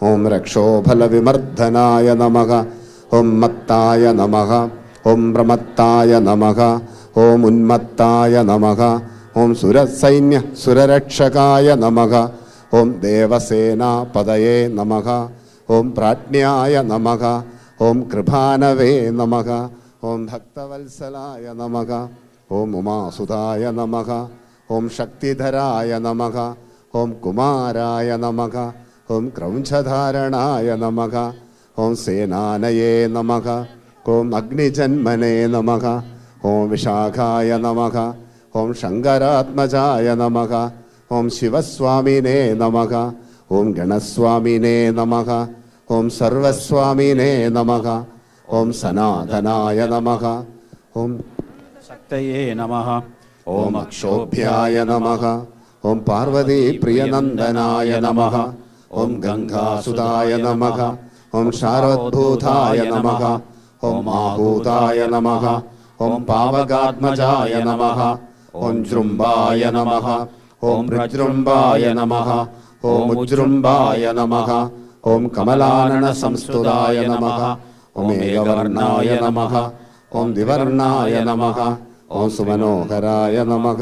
ஓம் ரக்ஷோபலவிமர்தனாய நமக. ஓம் மத்தாய நமக. ஓம் பிரமத்தாய நமக. ஓம் உன்மத்தாய நமக. ஓம் சுரசைன்ய சுரரக்ஷகாய நமக. ஓம் தேவசேனாபதயே நமக. ஓம் பிராட்ஞாய நமக. ஓம் கிருபானவே நமக. ஓம் பக்தவத்சலாய நமக. ஓம் உமாசுதாய நமக. ஓம் சக்திதராய நமக. ஓம் குமாராய நமக. ஓம் கிரௌஞ்சதாரணாய நமக. ஓம் சேனானயே நமக. ஓம் அக்னிஜன்மனே நமக. ஓம் விஷாகாய நமக. ஓம் சங்கராத்மஜாய நமக. ஓம் சிவஸ்வாமினே நமக. ஓம் கணஸ்வாமினே நமக. ஓம் சர்வஸ்வாமினே நமக. ஓம் சனாதனாய நமக. ஓம் சக்தயே நமஹ. ஓம் அக்ஷோபியாய நமக. ஓம் பார்வதி பிரியநந்தனாய நமக. ஓம் கங்காசுதாய நமக. ஓம் சாரோத்பூதாய நமக. ஓம் ஆபூதாய நமக. ஓம் பாவகாத்மஜாய நமக. ஓம் ஜ்ரும்பாய நமக. ஓம் ருஜ்ரும்பாய நமக. ஓம் உஜ்ரும்பாய நமக. ஓம் கமலானன சம்ஸ்துதாய நமக. ஓம் ஏகவர்ணாய நமக. ஓம் திவர்ணாய நமக. ஓம் சுமனோகராய நமக.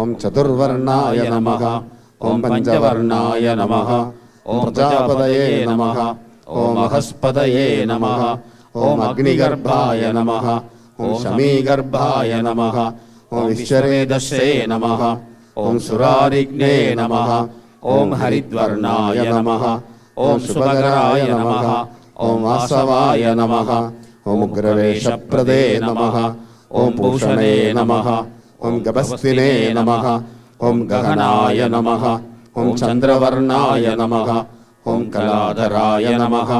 ஓம் சதுர்வர்ணாய நமக. ஓம் பஞ்சவர்ணாய நமக. ஓம் பிரஜாபதயே நமக. ஓம் மகஸ்பதயே நமக. ஓம் அக்னிகர்பாய நமக. ஓம் ஷமீகர்பாய நமக. ஓம் விஸ்வரேதஸ்யே நமக. ஓம் சுராரிக்னே நமக. ஓம் ஹரித்வர்ணாய நமக. ஓம் சுபகராய நமக. ஓம் வாசவாய நமக. ஓம் உக்ரவேஷப்ரதே நமக. ஓம் பூஷணே நமக. ஓம் கபஸ்தினே நமக. ஓம் ககனாய நமக. ஓம் சந்திரவர்ணாய நமக. ஓம் கலாதராய நமக.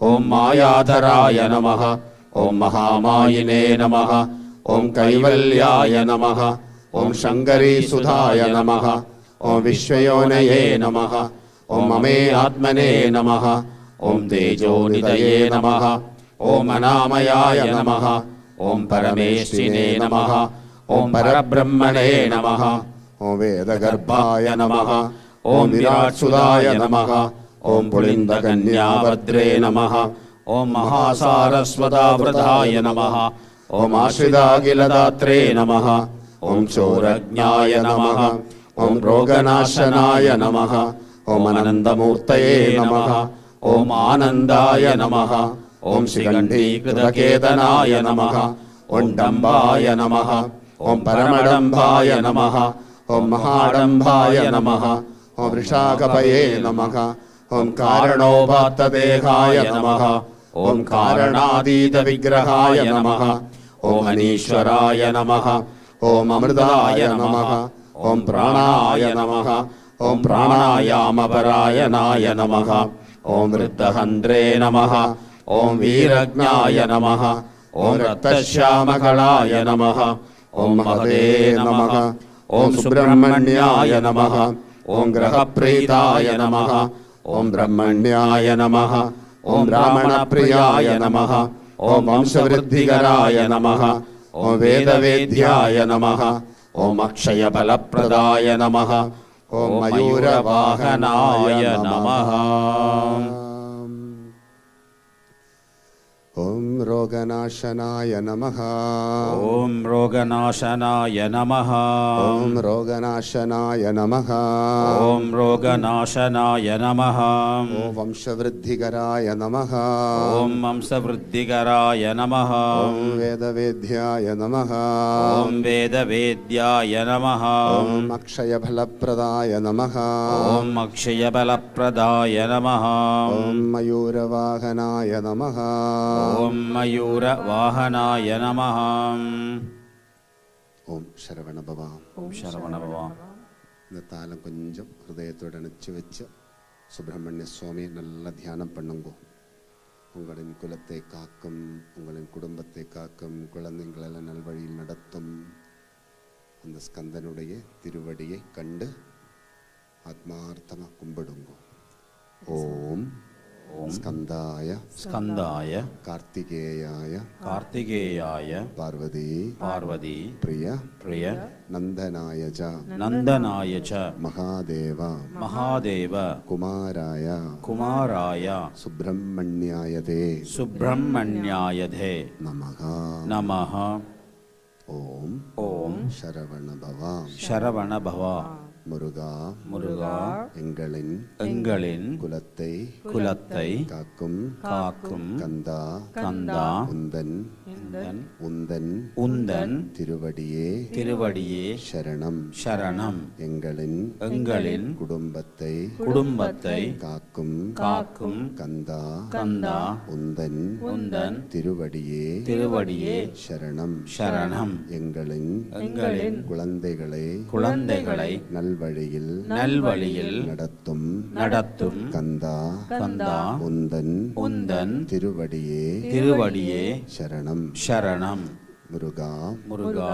ஓம் மாயாதராய நமக. ஓம் மகாமாயினே நமக. ஓம் கைவல்யாய நமக. ஓம் சங்கரீசுதாய நமக. ஓம் விஸ்வயோனயே நமக. ஓம் மமே ஆத்மனே நமக. ஓம் தேஜோநிதயே நமக. ஓம் அநாமயாய நமக. ஓம் பரமேஷ்டினே நமக. ஓம் பரபிரம்மணே நமக. ஓம் வேதகர்பாய நமக. ஓம் விராட்சுதாய நமக. ஓம் புலிந்தகன்யாவத்ரே நமக. ஓம் மகாசாரஸ்வதாவிரதாய நமக. ஓம் ஆஸ்ரிதாகிலதாத்ரே நமக. ஓம் சோரஜ்ஞாய நமக. ஓம் ரோகநாசனாய நமக. ஓம் அனந்தமூர்த்தயே நமக. ஓம் ஆனந்தாய நமக. ஓம் ஸ்ரீகண்டீகிருதகேதனாய நமக. ஓம் டம்பாய நமக. ஓம் பரமடம்பாய நமக. ஓம் மகாடம்பாய நமக. ஓம் ரிஷாகபயே நமக. ஓம் காரணோபாத்ததேகாய நமக. ஓம் காரணாதீத விக்கிரகாய நமக. ஓம் அனீஸ்வராய நமः ஓம் அமிர்தாய நமः ஓம் பிராணாய நமः ஓம் பிராணாயாமபராயணாய நமः ஓம் விருத்தஹந்திரே நமः ஓம் வீரஜ்ஞாய நமः ஓம் ரக்தஷ்யாமகளாய நமः ஓம் மகதே நமः ஓம் சுப்பிரமண்யாய நமः ஓம் கிரகப்ரீதாய நமः ஓம் பிரம்மண்யாய நமः ஓம் பிராமணப்பிரியாய நமः ஓம் வம்சவிருத்திகராய நமः ஓம் வேதவேத்யாய நமः ஓம் அக்ஷயபலப்பிரதாய நமः ஓம் மயூரவாகனாய நமः ஓம் ரோகநாசனாய நமः ஓம் ரோகநாசனாய நமः ஓம் ரோகநாசனாய நமः ஓம் ரோகநாசனாய நமः ஓம் வம்சவிருத்திகராய நமः ஓம் வம்சவிருத்திகராய நமः ஓம் வேதவேத்யாய நமः ஓம் வேதவேத்யாய நமः ஓம் அக்ஷயபலப்பிரதாய நமः ஓம் அக்ஷயபலப்பிரதாய நமः ஓம் மயூரவாகனாய நமः ஓம் மயூரவாகனாய நமः ஓம் சரவணபவா. ஓம் சரவணபவா. இந்த தாளம் கொஞ்சம் ஹிருதயத்தோடு அணைச்சி வச்சு சுப்பிரமணிய சுவாமியை நல்லா தியானம் பண்ணுங்கோ. உங்களின் குலத்தை காக்கும், உங்களின் குடும்பத்தை காக்கும், குழந்தைங்களெல்லாம் நல்வழியில் நடத்தும் அந்த ஸ்கந்தனுடைய திருவடியை கண்டு ஆத்மார்த்தமாக கும்பிடுங்கோ. ஓம் ஸ்கந்தாய ஸ்கந்தாய கார்த்திகேயாய கார்த்திகேயாய பார்வதி பார்வதி பிரிய பிரிய நந்தனாய ச நந்தனாய ச மகாதேவ மகாதேவ குமாராய குமாராய சுப்பிரமணியாய தே சுப்பிரமணியாய தே நமः நமः ஓம் ஓம் சரவணபவ சரவணபவ முருகா முருகா எங்களின் எங்களின் குலத்தை குலத்தை காக்கும் காக்கும் கந்தா கந்தா உந்தன் உந்தன் உந்தன் உந்தன் திருவடியே திருவடியே சரணம் சரணம் எங்களின் எங்களின் குடும்பத்தை குடும்பத்தை காக்கும் காக்கும் கந்தா கந்தா உந்தன் உந்தன் திருவடியே திருவடியே சரணம் சரணம் எங்களின் எங்களின் குழந்தைகளை குழந்தைகளை நல்வழியில் நல்வழியில் நடத்தும் நடத்தும் கந்தா கந்தா உந்தன் உந்தன் திருவடியே திருவடியே சரணம் சரணம் முருகா முருகா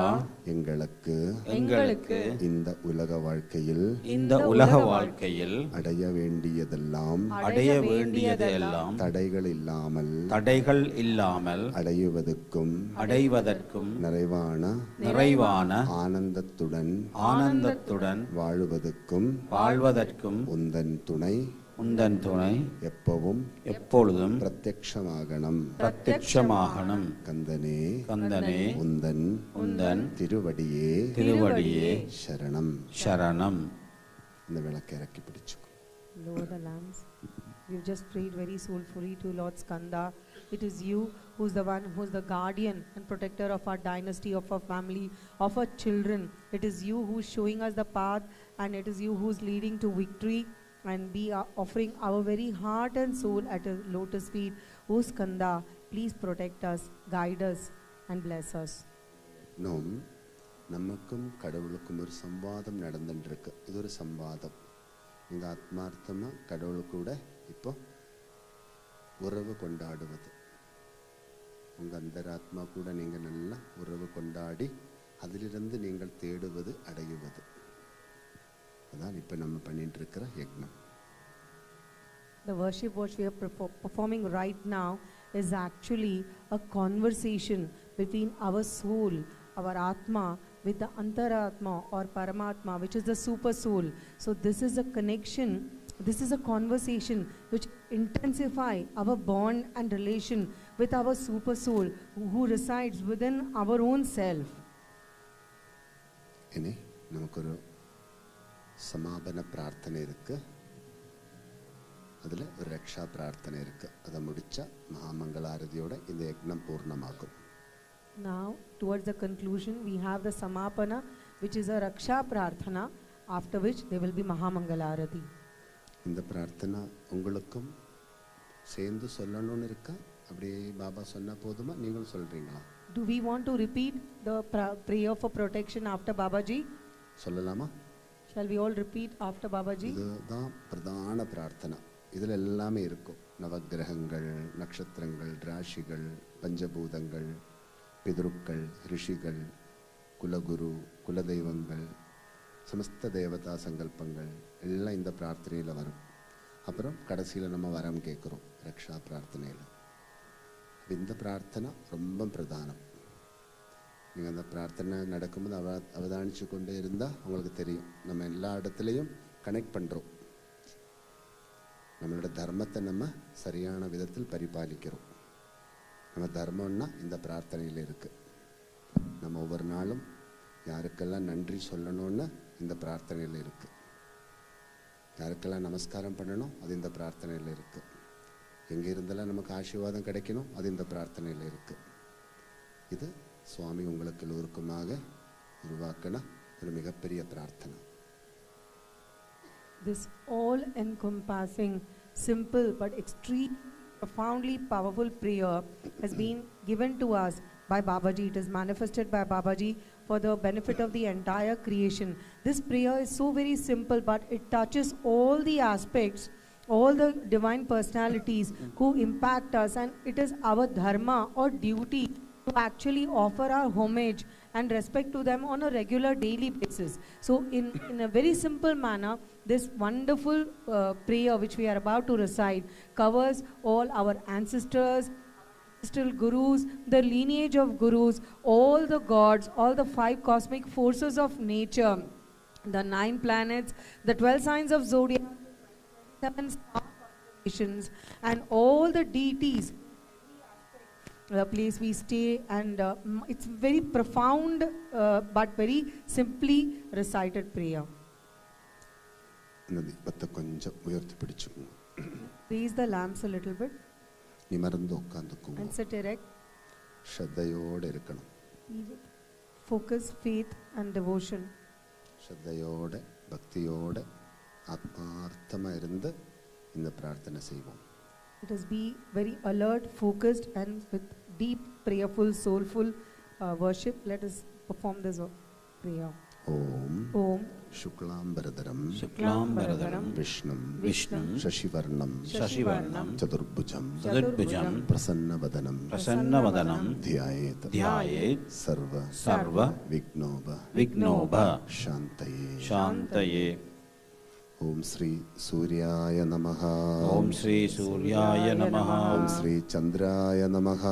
எங்களுக்கு எங்களுக்கு இந்த உலக வாழ்க்கையில் இந்த உலக வாழ்க்கையில் அடைய வேண்டியதெல்லாம் அடைய வேண்டியதெல்லாம் தடைகள் இல்லாமல் தடைகள் இல்லாமல் அடைவதற்கும் அடைவதற்கும் நிறைவான நிறைவான ஆனந்தத்துடன் ஆனந்தத்துடன் வாழுவதற்கும் வாழ்வதற்கும் உந்தன் துணை உந்தன் துணை எப்பவும் எப்பொழுதும் பிரத்யக்ஷமாகணும் பிரத்யட்சமாகணும் கந்தனே கந்தனே உந்தன் உந்தன் திருவடியே திருவடியே சரணம். சரணம். இந்த விளக்கை இறக்கி பிடிச்சுக்கோ. Lower the lamps. We've just prayed very soulfully to Lord Skanda. It is you who's the one who's the guardian and protector of our dynasty, of our family, of our children. It is you who's showing us the path, and it is you who's leading to victory, and we are offering our very heart and soul at a lotus feet. O Skanda, please protect us, guide us, and bless us. இன்னும் நமக்கும் கடவுளுக்கும் ஒரு சம்வாதம் நடந்துட்டுருக்கு. இது ஒரு சம்வாதம். நீங்கள் ஆத்மார்த்தமாக கடவுள் கூட இப்போ உறவு கொண்டாடுவது, உங்கள் அந்தராத்மா கூட நீங்கள் நல்லா உறவு கொண்டாடி அதிலிருந்து நீங்கள் தேடுவது, அடையுவது. அதான் இப்போ நம்ம பண்ணிட்டு இருக்கிற யக்னம். The worship which we are performing right now is actually a conversation between our soul, our Atma, with the Antaratma or Paramatma, which is the super soul. So this is a connection, this is a conversation which intensify our bond and relation with our super soul who resides within our own self. இனி நமக்கு சமாபன பிரார்த்தனை இருக்கு. அதில் ஒரு ரக்ஷா பிரார்த்தனை இருக்கு. அதை முடிச்சா மகாமங்களாரதியோட இந்த யக்னம் பூர்ணமாகும். Now towards the conclusion we have the Samapana, which is a Raksha Prarthana, after which there will be Mahamangalarati. இந்த பிரார்த்தனை உங்களுக்கும் சேர்ந்து சொல்லணும்னு இருக்கா? அப்படியே பாபா சொன்னா போதுமா, நீங்களும் சொல்றீங்களா? Do we want to repeat the prayer for protection after Babaji? சொல்லலாமா? Shall we all repeat after Babaji? இதுதான் பிரதான பிரார்த்தனை. இதில் எல்லாமே இருக்கும். நவக்கிரகங்கள், நட்சத்திரங்கள், ராசிகள், பஞ்சபூதங்கள், பிதருக்கள், ரிஷிகள், குலகுரு, குலதெய்வங்கள், சமஸ்த தேவதா சங்கல்பங்கள் எல்லாம் இந்த பிரார்த்தனையில் வரும். அப்புறம் கடைசியில் நம்ம வரம் கேட்குறோம் ரக்ஷா பிரார்த்தனையில். இந்த பிரார்த்தனை ரொம்ப பிரதானம். நீங்கள் அந்த பிரார்த்தனை நடக்கும்போது அவதானிச்சு கொண்டே இருந்தால் உங்களுக்கு தெரியும், நம்ம எல்லா இடத்துலையும் கனெக்ட் பண்ணுறோம். நம்மளோட தர்மத்தை நம்ம சரியான விதத்தில் பரிபாலிக்கிறோம். நம்ம தர்மம்னா இந்த பிரார்த்தனையில் இருக்குது. நம்ம ஒவ்வொரு நாளும் யாருக்கெல்லாம் நன்றி சொல்லணும்னு இந்த பிரார்த்தனையில் இருக்குது. யாருக்கெல்லாம் நமஸ்காரம் பண்ணணும் அது இந்த பிரார்த்தனையில் இருக்குது. எங்கே இருந்தாலும் நமக்கு ஆசீர்வாதம் கிடைக்கணும் அது இந்த பிரார்த்தனையில் இருக்குது. இது சுவாமி உங்களுக்கு எல்லோருக்குமாக உருவாக்கின ஒரு மிகப்பெரிய பிரார்த்தனை. This all encompassing, simple but extreme, profoundly powerful prayer has been given to us by Babaji. It is manifested by Babaji for the benefit of the entire creation. This prayer is so very simple, but it touches all the aspects, all the divine personalities who impact us, and it is our dharma or duty to actually offer our homage and respect to them on a regular daily basis. So in a very simple manner, this wonderful prayer which we are about to recite covers all our ancestors, ancestral gurus, the lineage of gurus, all the gods, all the 5 cosmic forces of nature, the 9 planets, the 12 signs of zodiac, 7 star constellations, and all the deities, the place we stay, and it's very profound but very simply recited prayer. கொஞ்சம் உயர்த்தி பிடிச்சுக்கோங்க. Raise the lamps a little bit நிமிர்ந்து உட்கார்ந்துக்கோங்க. and sit erect. ஸ்ரத்தையோடு இருக்கணும். Focus, faith and devotion. ஸ்ரத்தையோட பக்தியோட ஆத்மார்த்தமாக இருந்து இந்த பிரார்த்தனை செய்வோம். Let us be very alert, focused, and with deep, prayerful, soulful worship. Let us perform this prayer. Om शुक्लांबरधरम शुक्लांबरधरम विष्णुम शशिवर्णम चतुर्भुजम प्रसन्नवदनम ध्यायेत् सर्व विघ्नोभ शान्तये. ओम श्री सूर्याय नमः. ओम श्री सूर्याय नमः. ओम श्री चंद्राय नमः.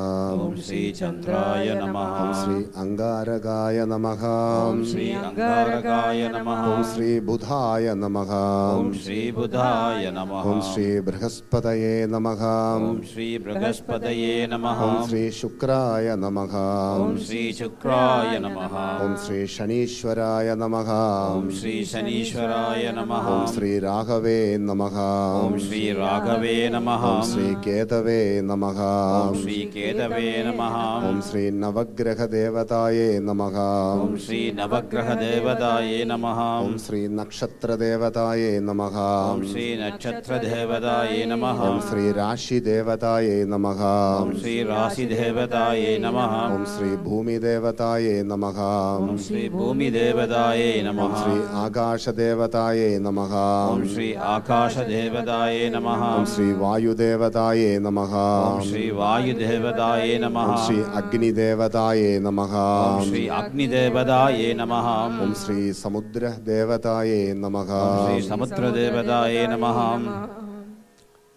ओम श्री चंद्राय नमः. ओम श्री अंगारकाय नमः. ओम श्री अंगारकाय नमः. ओम श्री बुधाय नमः. ओम श्री बुधाय नमः. ओम श्री बृहस्पतये नमः. ओम श्री बृहस्पतये नमः. ओम श्री शुक्राय नमः. ओम श्री शुक्राय नमः. ओम श्री शनीश्वराय नमः. ओम श्री शनीश्वराय नमः. ओम श्री राघवे नमः. ओम श्री राघवे नमः. ओम श्री केतवे नमः. ओम श्री केतवे नमः. ओम श्री नवग्रह देवताये नमः. ओम श्री नवग्रह देवताये नमः. ओम श्री नक्षत्र देवताये नमः. ओम श्री नक्षत्र देवताये नमः. ओम श्री राशि देवताये नमः. ओम श्री राशि देवताये नमः. ओम श्री भूमि देवताये नमः. ओम श्री भूमि देवताये नमः. ओम श्री आकाश देवताये नमः. ओम श्री आकाश देवताये नमः. ओम श्री वायु देवताये नमः. ओम श्री वायु देवताये नमः. ओम श्री अग्नि देवताये नमः. ओम श्री अग्नि देवताये नमः. ओम श्री समुद्र देवताये नमः. ओम श्री समुद्र देवताये नमः.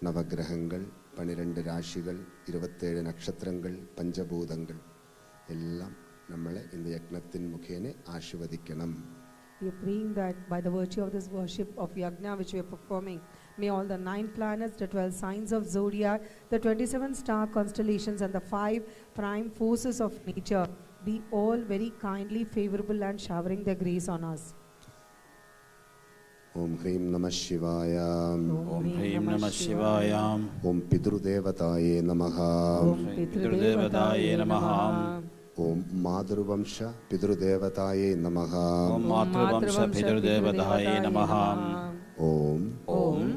நவகிரகங்கள், 12 ராசிகள், 27 நட்சத்திரங்கள், பஞ்சபூதங்கள் எல்லாம் நம்மளை இந்த யக்ஞத்தின் முகேனே ஆசீர்வதிக்கணும். We are praying that by the virtue of this worship of Yagna which we are performing, may all the 9 planets, the 12 signs of zodiac, the 27 star constellations and the 5 prime forces of nature be all very kindly favorable and showering their grace on us. Om Hrim Namah Shivaya. Om Hrim Namah Shivaya. Om Pidrudevataye Namaha. Om Pidrudevataye Namaha. ओम मातृवंश पितृदेवताये नमः. ओम मातृवंश पितृदेवताये नमः. ओम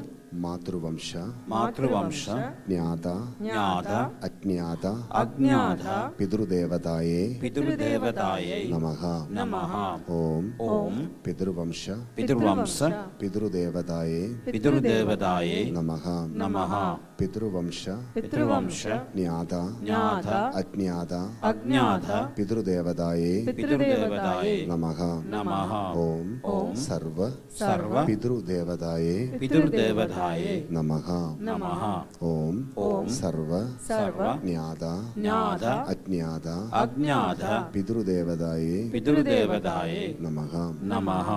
ಮಾತೃವಂಶ ಮಾತೃವಂಶ ಜ್ಞಾತ ಜ್ಞಾತ ಅಜ್ಞಾತ ಅಜ್ಞಾತ ಪಿತೃದೇವತಾಯೇ ಪಿತೃದೇವತಾಯೈ ನಮಃ ನಮಃ ಓಂ ಓಂ ಪಿತೃವಂಶ ಪಿತೃವಂಶ ಪಿತೃದೇವತಾಯೇ ಪಿತೃದೇವತಾಯೈ ನಮಃ ನಮಃ ಪಿತೃವಂಶ ಪಿತೃವಂಶ ಜ್ಞಾತ ಜ್ಞಾತ ಅಜ್ಞಾತ ಅಜ್ಞಾತ ಪಿತೃದೇವತಾಯೇ ಪಿತೃದೇವತಾಯೈ ನಮಃ ನಮಃ ಓಂ ಓಂ ಸರ್ವ ಸರ್ವ ಪಿತೃದೇವತಾಯೇ ಪಿತೃದೇವತಾಯೈ ನಮಃ ನಮಃ ಓಂ ಓಂ ಸರ್ವ ಸರ್ವ ಜ್ಞಾತ ಜ್ಞಾತ ಅಜ್ಞಾತ ಅಜ್ಞಾತ பிதுருதேவதாயே பிதுர்தேவதாயே நமக நமஹ.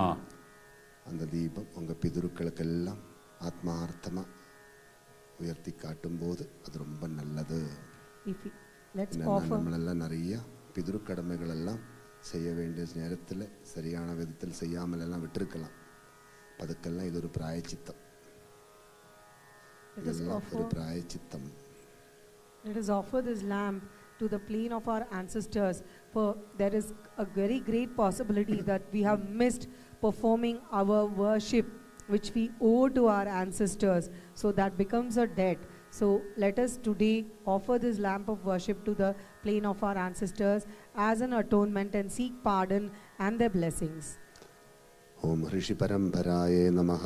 அந்த தீபம் உங்கள் பிதுருக்களுக்கெல்லாம் ஆத்மார்த்தமாக உயர்த்தி காட்டும்போது அது ரொம்ப நல்லது. நம்மளெல்லாம் நிறைய பிதுரு கடமைகளெல்லாம் செய்ய வேண்டிய நேரத்தில் சரியான விதத்தில் செய்யாமல் எல்லாம் விட்டுருக்கலாம். அதுக்கெல்லாம் இது ஒரு பிராயச்சித்தம். இதெல்லாம் ஒரு பிராயச்சித்தம். Let us offer this lamb to the plane of our ancestors, for there is a very great possibility that we have missed performing our worship which we owe to our ancestors, so that becomes a debt. So let us today offer this lamp of worship to the plane of our ancestors as an atonement and seek pardon and their blessings. ओम ऋषि परंपराये नमः.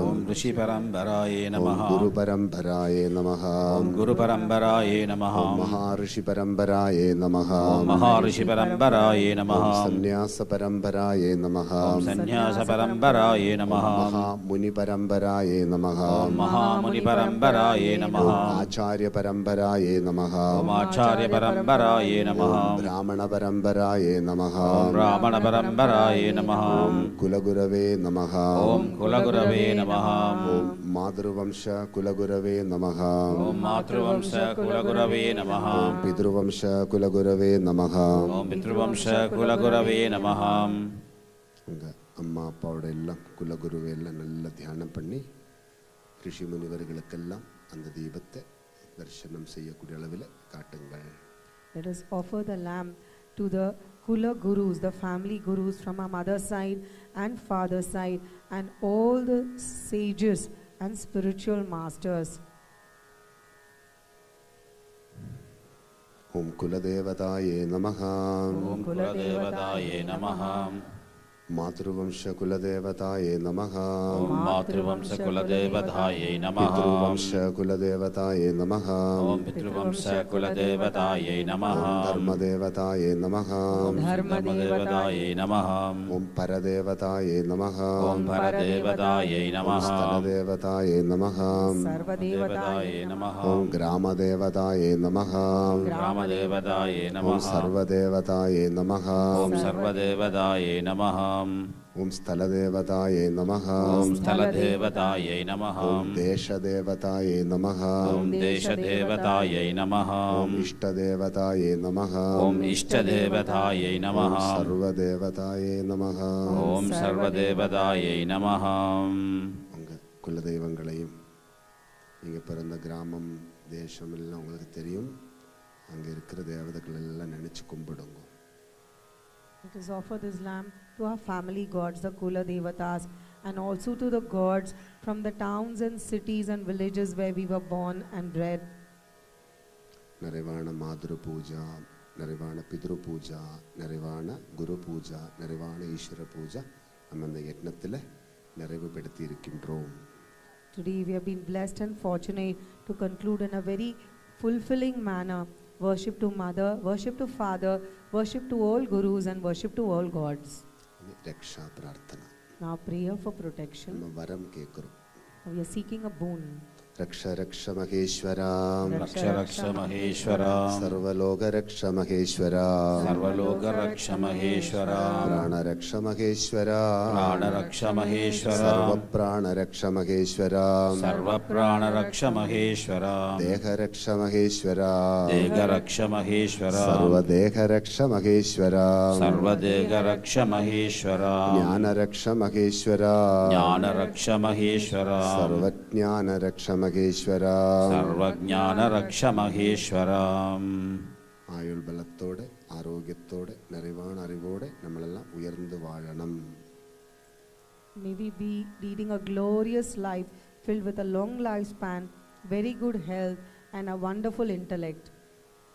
ओम ऋषि परंपराये नमः. ओम गुरु परंपराये नमः. ओम गुरु परंपराये नमः. ओम महर्षि परंपराये नमः. ओम महर्षि परंपराये नमः. ओम संन्यास परंपराये नमः. ओम संन्यास परंपराये नमः. ओम महामुनि परंपराये नमः. ओम महामुनि परंपराये नमः. ओम आचार्य परंपराये नमः. ओम आचार्य परंपराये नमः. ओम ब्राह्मण परंपराये नमः. ओम ब्राह्मण परंपराये नमः. ओम कुलगुरवे नमः. ओम कुलगुरवे नमः. ओम मातृवंश कुलगुरवे नमः. ओम मातृवंश कुलगुरवे नमः. ओम पितृवंश कुलगुरवे नमः. ओम पितृवंश कुलगुरवे नमः. உங்கள் அம்மா அப்பாவோட எல்லாம் குலகுருவை எல்லாம் நல்லா தியானம் பண்ணி ரிஷி முனிவர்களுக்கெல்லாம் அந்த தீபத்தை தரிசனம் செய்யக்கூடிய அளவில் காட்டுங்கள். Let us offer the lamb to the Kula Gurus, the family Gurus from our mother's side and father's side, and all the sages and spiritual masters. Om Kuladevataye Namaha. Om Kuladevataye Namaha. मातृवंश कुलदेवताये नमः. ओम मातृवंश कुलदेवताये नमः. पितृवंश कुलदेवताये नमः. ओम पितृवंश कुलदेवताये नमः. ओम धर्मदेवताये नमः. ओम धर्मदेवताये नमः. ओम परदेवताये नमः. ओम परदेवताये नमः. स्थलदेवताये नमः. सर्वदेवताये नमः. ओम ग्रामदेवताये नमः. ग्रामदेवताये नमः. ओम सर्वदेवताये नमः. ओम सर्वदेवताये नमः. ओम स्थलदेवताये नमः. ओम स्थलदेवताये नमः. ओम देशदेवताये नमः. ओम देशदेवताये नमः. ओम इष्टदेवताये नमः. ओम इष्टदेवताये नमः. ओम सर्वदेवताये नमः. ओम सर्वदेवताये नमः. உங்கள் குலதெய்வங்களையும் நீங்கள் பிறந்த கிராமம் தேசம் எல்லாம் உங்களுக்கு தெரியும். அங்கே இருக்கிற தேவதைகள் எல்லாம் நினச்சி கும்பிடுங்க. Let us offer this lamb to our family gods, the Kula Devatas, and also to the gods from the towns and cities and villages where we were born and bred. நிறைவான மாதுரு பூஜா, நிறைவான பித்ரு பூஜா, நிறைவான குரு பூஜா, நிறைவான ஈஸ்வர பூஜா நம்ம இந்த யக்னத்தில் நிறைவுபடுத்தி இருக்கின்றோம். Today we have been blessed and fortunate to conclude in a very fulfilling manner worship to Mother, worship to Father, worship to all Gurus, and worship to all gods. Raksha Prarthana. Now prayer for protection. நம்ம வரம் கேட்குறோம். We are seeking a boon. रक्ष रक्ष महेश्वरा. रक्ष रक्ष महेश्वरा. सर्वलोक रक्ष महेश्वरा. सर्वलोक रक्ष महेश्वरा. प्राण रक्ष महेश्वरा. प्राण रक्ष महेश्वरा. सर्व प्राण रक्ष महेश्वरा. सर्व प्राण रक्ष महेश्वरा. देह रक्ष महेश्वरा. देह रक्ष महेश्वरा. सर्व देह रक्ष महेश्वरा. सर्व देह रक्ष महेश्वरा. ज्ञान रक्ष महेश्वरा. ज्ञान रक्ष महेश्वरा. सर्वज्ञान रक्ष மகேஸ்வரா. சர்வஞான ரக்ஷ மகேஸ்வரா. ஆயுள் பலத்தோட ஆரோக்கியத்தோட நிறைவான அறிவோட நம்மளெல்லாம் உயர்ந்து வாழணும். May we be leading a glorious life filled with a long lifespan, very good health, and a wonderful intellect.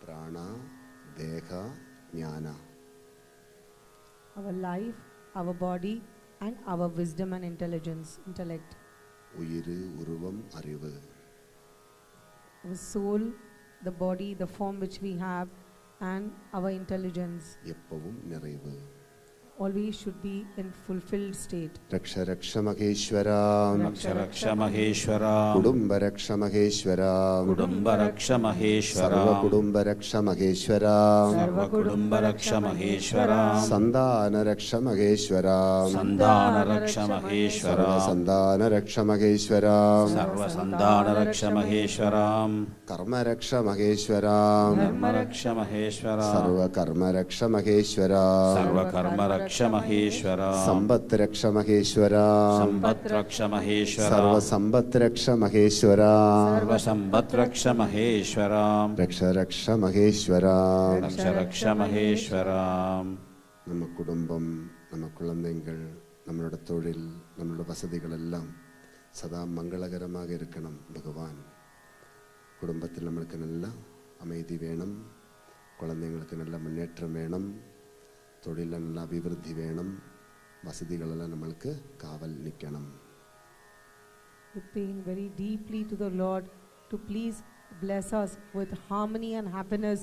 Prana, Deha, Jnana. Our life, our body, and our wisdom and intellect. Uyiru, Uruvam, Arivu. Our soul, the body, the form which we have, and our intelligence. Yeppavum, Niraivu. Always should be in fulfilled state. Raksha Raksha Maheshwara, Raksha Raksha Maheshwara, Kudumba Raksha Maheshwara, Kudumba Raksha Maheshwara, Sarva Kudumba Raksha Maheshwara, Sarva Kudumba Raksha Maheshwara, Sandana Raksha Maheshwara, Sandana Raksha Maheshwara, Sandana Raksha Maheshwara, Sarva Sandana Raksha Maheshwara, Karma Raksha Maheshwara, Karma Raksha Maheshwara, Sarva Karma Raksha Maheshwara, Sarva Karma Raksha Maheshwara, Sambat Raksha Maheshwara, Sambat Raksha Maheshwara, Sarva Sambat Raksha Maheshwara, Sarva Sambat Raksha Maheshwara, Raksha Raksha Maheshwara. Raksha Raksha Maheshwara. நம்ம குடும்பம், நம்ம குழந்தைகள், நம்மளோட தொழில், நம்மளோட வசதிகளெல்லாம் சதா மங்களகரமாக இருக்கணும் பகவான். குடும்பத்தில் நம்மளுக்கு நல்ல அமைதி வேணும், குழந்தைங்களுக்கு நல்ல முன்னேற்றம் வேணும், தொழிலில் நல்ல அபிவிருத்தி வேணும், வசதிகளெல்லாம் நம்மளுக்கு காவல் நிற்கணும். We're praying very deeply to the Lord to please bless us with harmony and happiness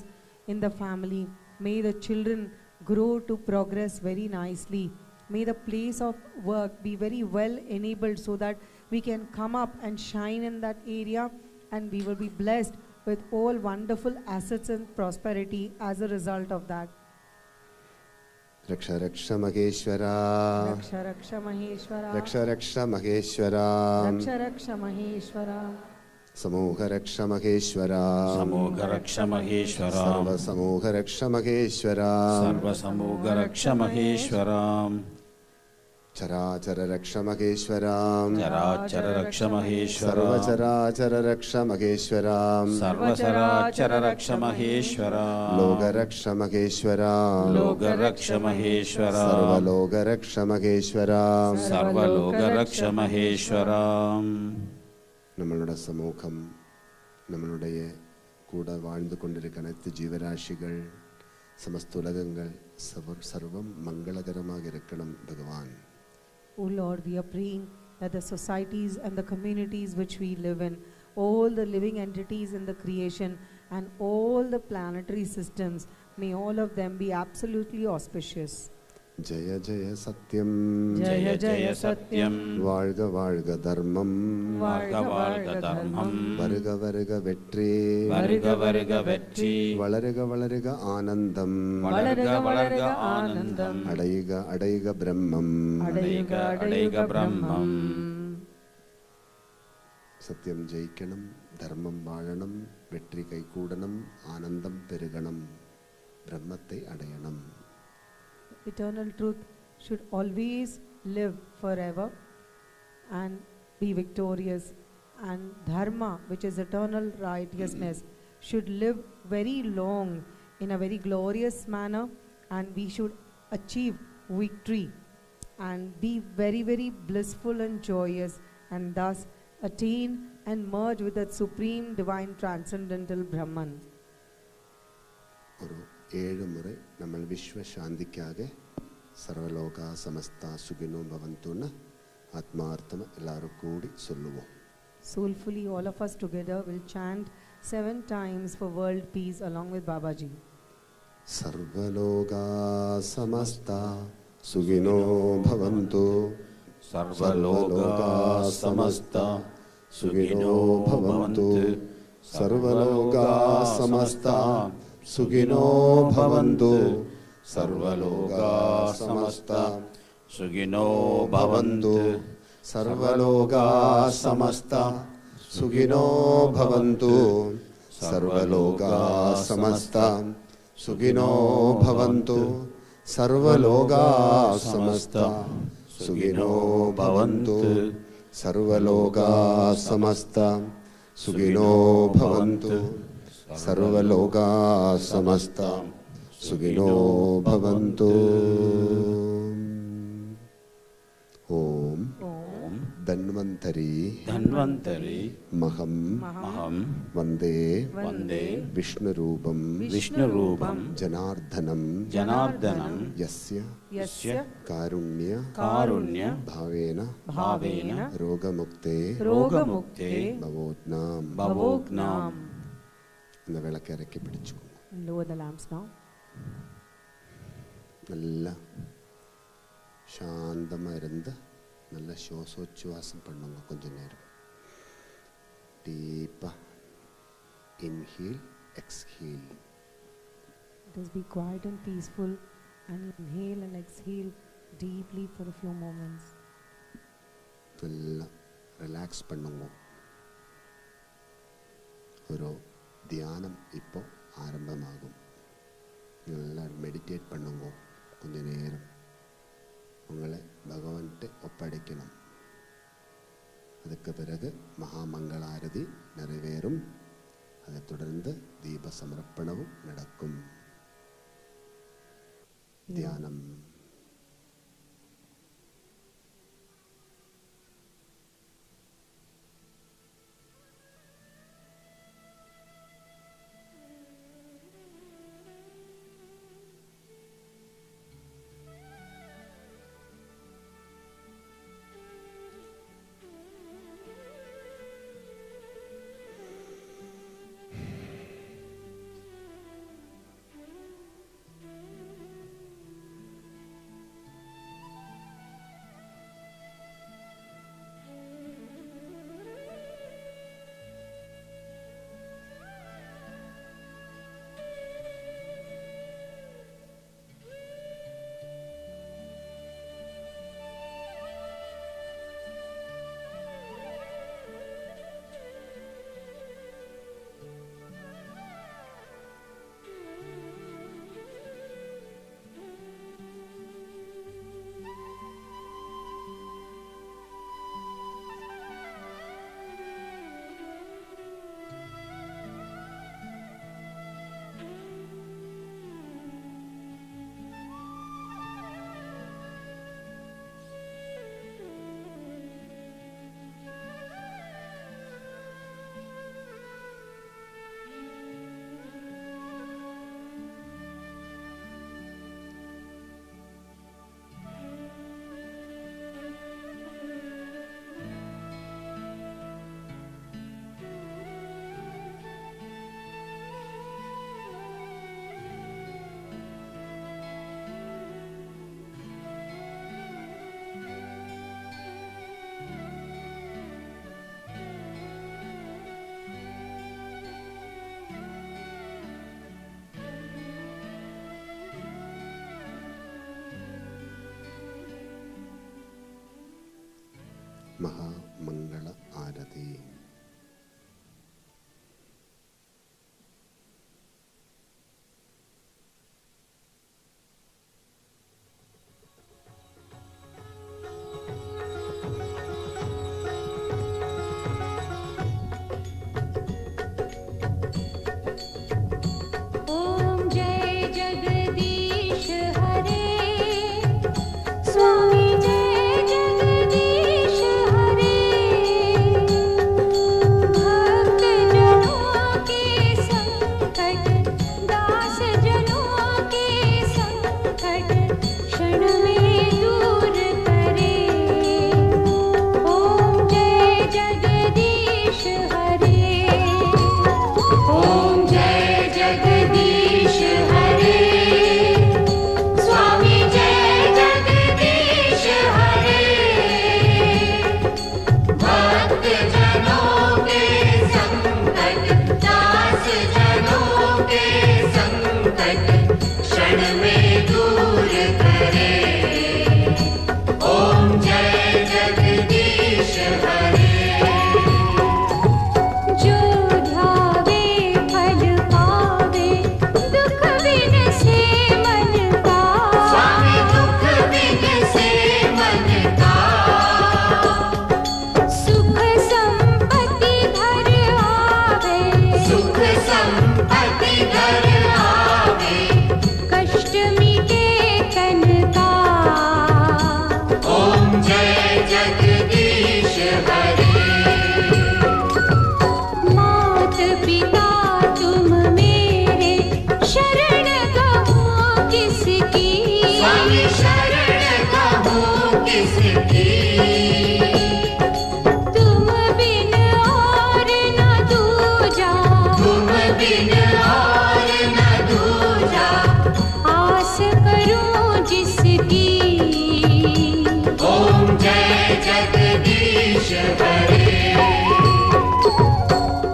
in the family. May the children grow to progress very nicely. May the place of work be very well enabled so that we can come up and shine in that area, and we will be blessed with all wonderful assets and prosperity as a result of that. Raksha Raksha Maheshwara, Raksha Raksha Maheshwara, Raksha Raksha Maheshwara, Raksha Raksha Maheshwara, Samoha Raksha Maheshwara, Samoga Raksha Maheshwara, Sarva Samoha Raksha Maheshwara, Sarva Samoga Raksha Maheshwara, Charachara Raksha Maheshwara, Charachara Raksha Maheshwara, Sarva Charachara Raksha Maheshwara, Sarva Charachara Raksha Maheshwara, Loga Raksha Maheshwara, Loga Raksha Maheshwara, Sarva Loga Raksha Maheshwara. Sarva Loga Raksha Maheshwara. நம்மளோட சமூகம், நம்மளுடைய கூட வாழ்ந்து கொண்டிருக்கிற அனைத்து ஜீவராசிகள், சமஸ்த உலகங்கள் சர்வம் மங்களகரமாக இருக்கணும் பகவான். O Lord, we are praying that the societies and the communities which we live in, all the living entities in the creation and all the planetary systems, may all of them be absolutely auspicious. Jaya Jaya Sathyam, Jaya Jaya Satyam, வாழ்க வாழ்க தர்மம், Varga Varga Dharmam, வருக வருக வெற்றி, Varga Varga Vetri, வளருக வளருக ஆனந்தம், Valarga Valarga Anandam, அடைக அடைக பிரம்மம். Adaiga Adaiga Brahmam. சத்தியம் ஜெயிக்கணும், தர்மம் வாழணும், வெற்றி கைகூடணும், ஆனந்தம் பெருகணும், பிரம்மத்தை அடையணும். Eternal truth should always live forever and be victorious, and dharma, which is eternal righteousness, should live very long in a very glorious manner, and we should achieve victory and be very, very blissful and joyous, and thus attain and merge with that supreme divine transcendental Brahman. ஒரு 7 முறை நம்ம விஸ்வ சாந்திக்காக சர்வலோகா சமஸ்தா சுகினோ பவந்துன்னு ஆத்மார்த்தமா எல்லாரும் கூடி சொல்லுவோம். Soulfully, all of us together will chant 7 times for world peace along with Babaji. Sarvaloka samasta sugino bhavantu, Sarvaloka samasta sugino bhavantu, Sarvaloka samasta sugino bhavantu, Sarvaloka samasta Sugino Bhavantu, Sarvaloka samasta sugino bhavantu, Sarvaloka samasta sugino bhavantu, Sarvaloka samasta sugino bhavantu, Sarvaloka samasta sugino bhavantu, Sarvaloka samasta sugino bhavantu. Om Dhanvantari Dhanvantari महं महं वन्दे वन्दे विष्णुरूपं विष्णुरूपं जनार्दनं जनार्दनं यस्य यस्य कारुण्य भावेन रोगमुक्ते भवोग्नां இந்த விளக்கை இறக்கி பிடிச்சுக்கோங்க. Lower the lamps now. நல்லா சாந்தமாக இருந்து நல்லா சுவாசோச்சுவாசம் பண்ணுங்க. கொஞ்சம் நேரம் டீப்பாக inhale exhale. Just be quiet and peaceful and inhale and exhale deeply for a few moments. நல்லா ரிலாக்ஸ் பண்ணுங்க. ஒரு தியானம் இப்போ ஆரம்பமாகும். நல்லா மெடிடேட் பண்ணுங்க. கொஞ்ச நேரம் உங்களை பகவான்கிட்ட ஒப்படைக்கணும். அதுக்கு பிறகு மகாமங்களாரதி நிறைவேறும். அதை தொடர்ந்து தீப சமர்ப்பணமும் நடக்கும். தியானம். महामंगल आरती. ओम जय जगदीश हरे स्वामी जय जगदीश हरे जिसकी तुम बिन और न दूजा तुम बिन और न दूजा आस करूं जिसकी ओम जय जगदीश हरे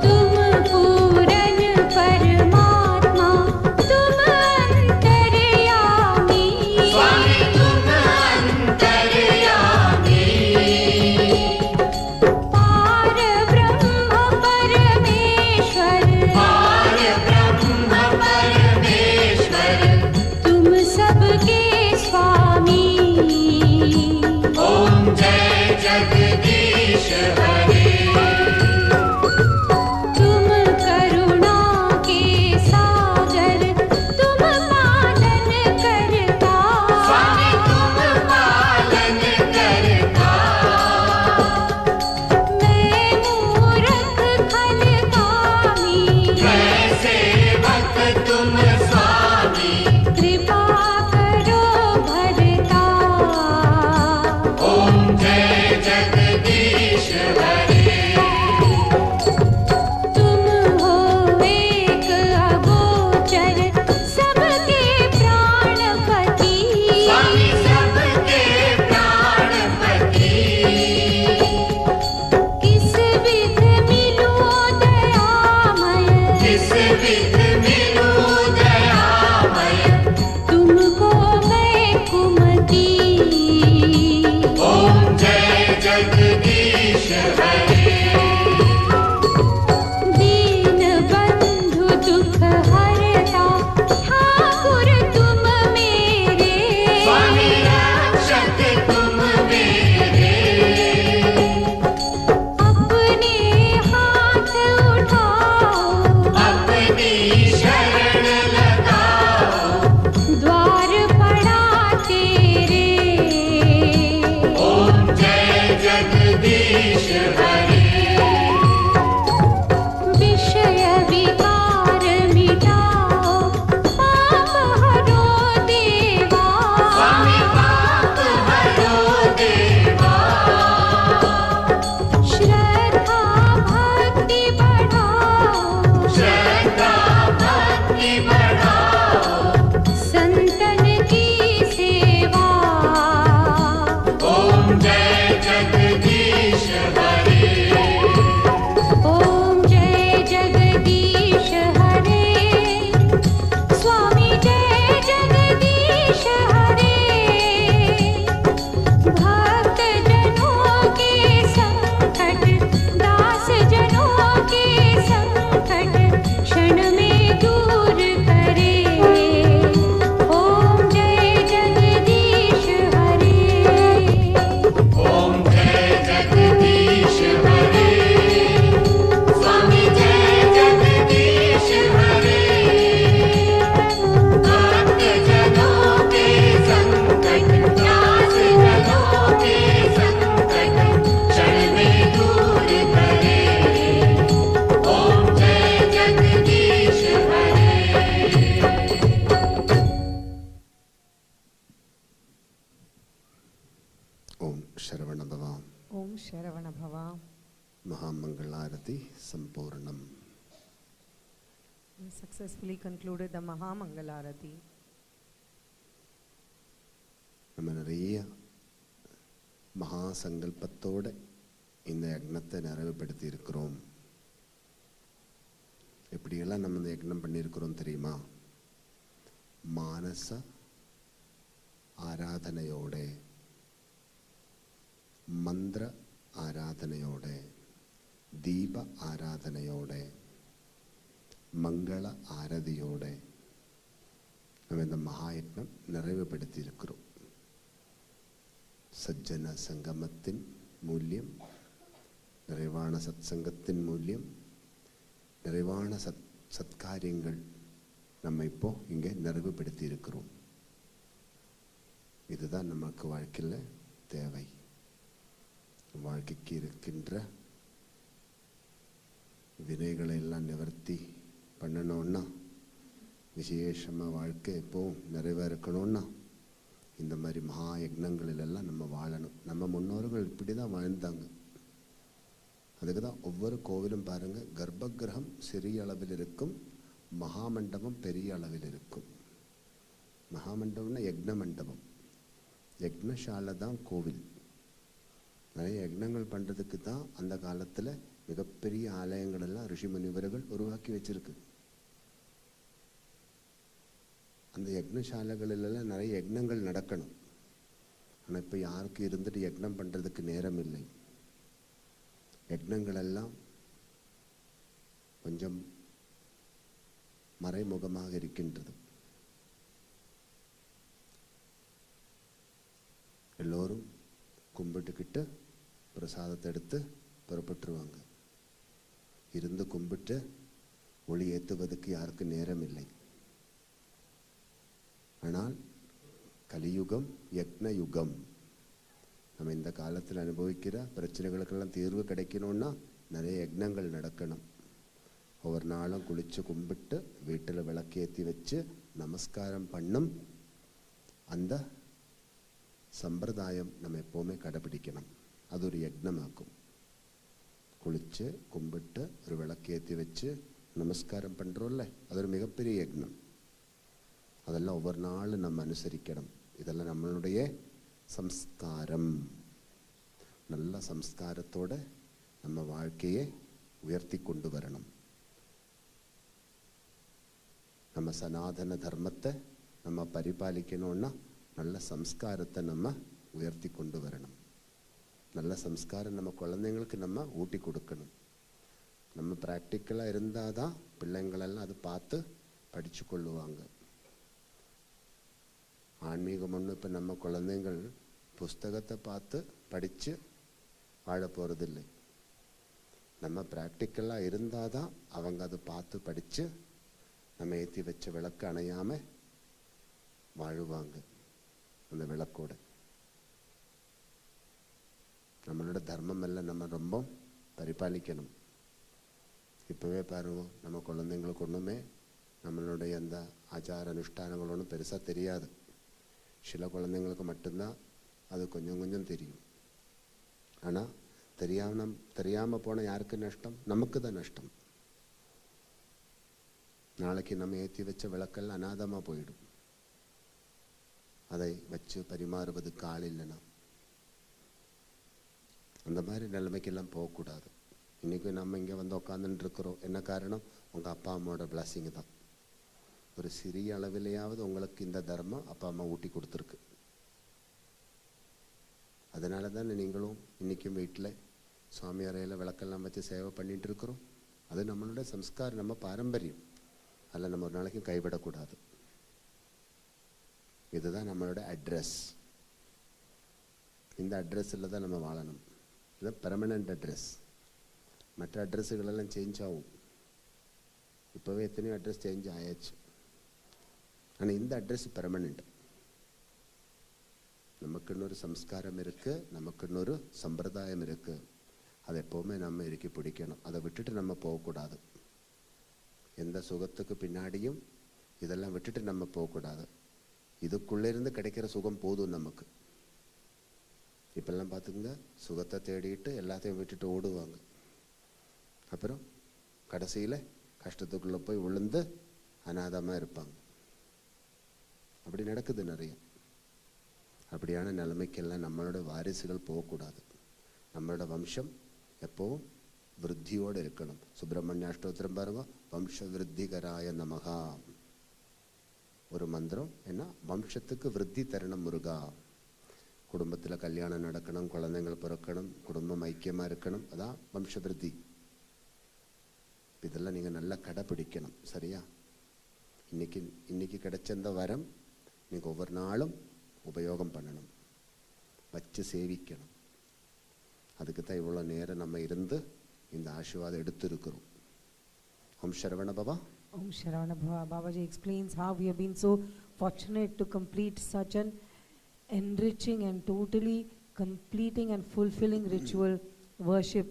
तुम पूरन परमात्मा तुम अंतर्यामी स्वामी तुम अंतर्यामी पार ब्रह्म परमेश्वर तुम सबके स्वामी ओम जय जगदीश हरे तुम करुणा के सागर तुम पालन करता स्वामी तुम पालन करता मैं मूरख खलकामी मैं सेवक तुम स्वामी कृपा करो भरता ओम जय जगदीश हरे तुम हो एक अगोचर सबके प्राणपति स्वामी सबके प्राणपति किस विध मिलूं दयामय किस विध मिलूं दयामय तुमको मैं कुमति ओम जय जगदीश हरे दीन बंधु दुख हरता ठाकुर तुम मेरे स्वामी रक्षक तुम मेरे अपने हाथ उठाओ अपनी शरण लगाओ द्वार पड़ा तेरे ओम जय जगदीश हरे विषय विकार मिटाओ पाप हरो देवा स्वामी पाप हरो देवा श्रद्धा भक्ति बढ़ाओ श्रद्धा भक्ति बढ़ाओ संतन की सेवा ओम जय जगदीश हरे ओम जय जगदीश हरे स्वामी जय जगदीश हरे भक्त जनों के संकट दास जनों के संकट क्षण में दूर करे ओम जय जगदीश हरे ओम जय जगदीश हरे स्वामी जय जगदीश हरे भक्त जनों के संकट दास जनों के संकट क्षण में दूर करे ओम जय जगदीश हरे ओम शरवणभव Om sharavanabhava. महामंगलारति संपूर्णम. We successfully concluded the Mahamangalarati. நம்ம நிறைய மகா சங்கல்பத்தோட இந்த யக்னத்தை நிறைவுபடுத்தி இருக்கிறோம். எப்படியெல்லாம் நம்ம இந்த யக்னம் பண்ணியிருக்கிறோம் தெரியுமா? மானச ஆராதனையோட, மந்திர ஆராதனையோட, தீப ஆராதனையோட, மங்கள ஆரதியோட நம்ம இந்த மகாயக்னம் நிறைவுபடுத்தி இருக்கிறோம். സജ്ജന സംഗമത്തിൻ മൂല്യം, நிறைவான சத்சங்கத்தின் மூல்யம், நிறைவான சத்காரியங்கள் நம்ம இப்போ இங்கே நிறைவுபடுத்தி இருக்கிறோம். இதுதான் நமக்கு வாழ்க்கையில் தேவை. வாழ்க்கைக்கு இருக்கின்ற வினைகளை எல்லாம் நிவர்த்தி பண்ணணும்னா, விசேஷமாக வாழ்க்கை எப்போவும் நிறைவேறக்கணும்னா இந்த மாதிரி மகா யக்னங்களிலெல்லாம் நம்ம வாழணும். நம்ம முன்னோர்கள் இப்படி தான் வாழ்ந்தாங்க. அதுக்கு தான் ஒவ்வொரு கோவிலும் பாருங்கள், கர்ப்பகிரகம் சிறிய அளவில் இருக்கும், மகாமண்டபம் பெரிய அளவில் இருக்கும். மகாமண்டபம்னா யக்ன மண்டபம், யக்னசாலை தான் கோவில். நிறைய யக்னங்கள் பண்ணுறதுக்கு தான் அந்த காலத்தில் மிகப்பெரிய ஆலயங்கள் எல்லாம் ரிஷி முனிவர்கள் உருவாக்கி வச்சிருக்கு. அந்த யக்னசாலைகளிலெல்லாம் நிறைய யக்னங்கள் நடக்கணும். ஆனால் இப்போ யாருக்கு இருந்துட்டு யக்னம் பண்ணுறதுக்கு நேரம் இல்லை. யக்னங்கள் எல்லாம் கொஞ்சம் மறைமுகமாக இருக்கின்றது. எல்லோரும் கும்பிட்டுக்கிட்டு பிரசாதத்தை எடுத்து புறப்பட்டுருவாங்க. இருந்து கும்பிட்டு ஒளி ஏற்றுவதற்கு யாருக்கு நேரம் இல்லை. ஆனால் கலியுகம் யக்ன யுகம். நம்ம இந்த காலத்தில் அனுபவிக்கிற பிரச்சனைகளுக்கெல்லாம் தீர்வு கிடைக்கணும்னா நிறைய யக்னங்கள் நடக்கணும். ஒவ்வொரு நாளும் குளித்து கும்பிட்டு வீட்டில் விளக்கேற்றி வச்சு நமஸ்காரம் பண்ணும் அந்த சம்பிரதாயம் நம்ம எப்போவுமே கடைபிடிக்கணும். அது ஒரு யக்னமாக்கும். குளித்து கும்பிட்டு ஒரு விளக்கேற்றி வச்சு நமஸ்காரம் பண்ணுறோம்ல, அது ஒரு மிகப்பெரிய யக்னம். அதெல்லாம் ஒவ்வொரு நாளும் நம்ம அனுசரிக்கணும். இதெல்லாம் நம்மளுடைய சம்ஸ்காரம். நல்ல சம்ஸ்காரத்தோட நம்ம வாழ்க்கையை உயர்த்தி கொண்டு வரணும். நம்ம சனாதன தர்மத்தை நம்ம பரிபாலிக்கணும்னா நல்ல சம்ஸ்காரத்தை நம்ம உயர்த்தி கொண்டு வரணும். நல்ல சம்ஸ்காரம் நம்ம குழந்தைங்களுக்கு நம்ம ஊட்டி கொடுக்கணும். நம்ம ப்ராக்டிக்கலாக இருந்தால் தான் பிள்ளைங்களெல்லாம் அதை பார்த்து படித்து கொள்ளுவாங்க. ஆன்மீகம் ஒன்று இப்போ நம்ம குழந்தைங்கள் புஸ்தகத்தை பார்த்து படித்து வாழ போகிறதில்லை. நம்ம ப்ராக்டிக்கலாக இருந்தால் தான் அவங்க அதை பார்த்து படித்து நம்ம ஏற்றி வச்ச விளக்கு அணையாமல் வாழுவாங்க. அந்த விளக்கோட நம்மளோட தர்மம் எல்லாம் நம்ம ரொம்ப பரிபாலிக்கணும். இப்போவே பாருங்க, நம்ம குழந்தைங்களுக்கு ஒன்றுமே நம்மளுடைய அந்த ஆச்சார அனுஷ்டானங்கள் ஒன்றும் பெருசாக தெரியாது. சில குழந்தைங்களுக்கு மட்டும்தான் அது கொஞ்சம் கொஞ்சம் தெரியும். ஆனால் தெரியாமல் போனால் யாருக்கு நஷ்டம்? நமக்கு தான் நஷ்டம். நாளைக்கு நம்ம ஏற்றி வச்ச விளக்கெல்லாம் அநாதமாக போயிடும். அதை வச்சு பரிமாறுவதுக்கு ஆள் இல்லைன்னா அந்த மாதிரி நிலைமைக்கெல்லாம் போகக்கூடாது. இன்றைக்கி நம்ம இங்கே வந்து உட்காந்துட்டு இருக்கிறோம். என்ன காரணம்? உங்கள் அப்பா அம்மாவோட பிளஸிங் தான். ஒரு சிறிய அளவிலேயாவது உங்களுக்கு இந்த தர்மம் அப்பா அம்மா ஊட்டி கொடுத்துருக்கு. அதனால தான் நீங்களும் இன்றைக்கும் வீட்டில் சுவாமி அறையில் விளக்கெல்லாம் வச்சு சேவை பண்ணிகிட்டு இருக்கிறோம். அது நம்மளோட சம்ஸ்காரம், நம்ம பாரம்பரியம். அதில் நம்ம ஒரு நாளைக்கும் கைவிடக்கூடாது. இதுதான் நம்மளோட அட்ரஸ். இந்த அட்ரஸில் தான் நம்ம வாழணும். இதுதான் பெர்மனண்ட் அட்ரஸ். மற்ற அட்ரஸுகளெல்லாம் சேஞ்ச் ஆகும். இப்போவே எத்தனையோ அட்ரஸ் சேஞ்ச் ஆயாச்சு. ஆனால் இந்த அட்ரஸ் பெர்மனண்ட். நமக்குன்னு ஒரு சம்ஸ்காரம் இருக்குது, நமக்குன்னு ஒரு சம்பிரதாயம் இருக்குது. அதை எப்போவுமே நம்ம இறுக்கி பிடிக்கணும். அதை விட்டுட்டு நம்ம போகக்கூடாது. எந்த சுகத்துக்கு பின்னாடியும் இதெல்லாம் விட்டுட்டு நம்ம போகக்கூடாது. இதுக்குள்ளே இருந்து கிடைக்கிற சுகம் போதும் நமக்கு. இப்பெல்லாம் பார்த்துங்க, சுகத்தை தேடிட்டு எல்லாத்தையும் விட்டுட்டு ஓடுவாங்க. அப்புறம் கடைசியில் கஷ்டத்துக்குள்ளே போய் விழுந்து அநாதமாக இருப்பாங்க. அப்படி நடக்குது நிறைய. அப்படியான நிலைமைக்கெல்லாம் நம்மளோட வாரிசுகள் போகக்கூடாது. நம்மளோட வம்சம் எப்போவும் விருத்தியோடு இருக்கணும். சுப்பிரமணிய அஷ்டோத்திரம் பாருங்க, வம்ச விருத்திகராய நமகா. ஒரு மந்திரம் என்ன? வம்சத்துக்கு விருத்தி தரணும் முருகா. குடும்பத்தில் கல்யாணம் நடக்கணும், குழந்தைங்கள் பிறக்கணும், குடும்பம் ஐக்கியமாக இருக்கணும். அதான் வம்ச விருத்தி. இதெல்லாம் நீங்கள் நல்லா கடைப்பிடிக்கணும். சரியா? இன்னைக்கு கிடைச்ச இந்த வரம் நீங்கள் ஒவ்வொரு நாளும் உபயோகம் பண்ணணும், வச்சு சேவிக்கணும். அதுக்கு தான் இவ்வளோ நேரம் நம்ம இருந்து இந்த ஆசீர்வாதம் எடுத்திருக்கிறோம். ஓம் Saravanabhava. Om Sharanabhava. Babaji explains how we have been so fortunate to complete such an enriching and totally completing and fulfilling ritual worship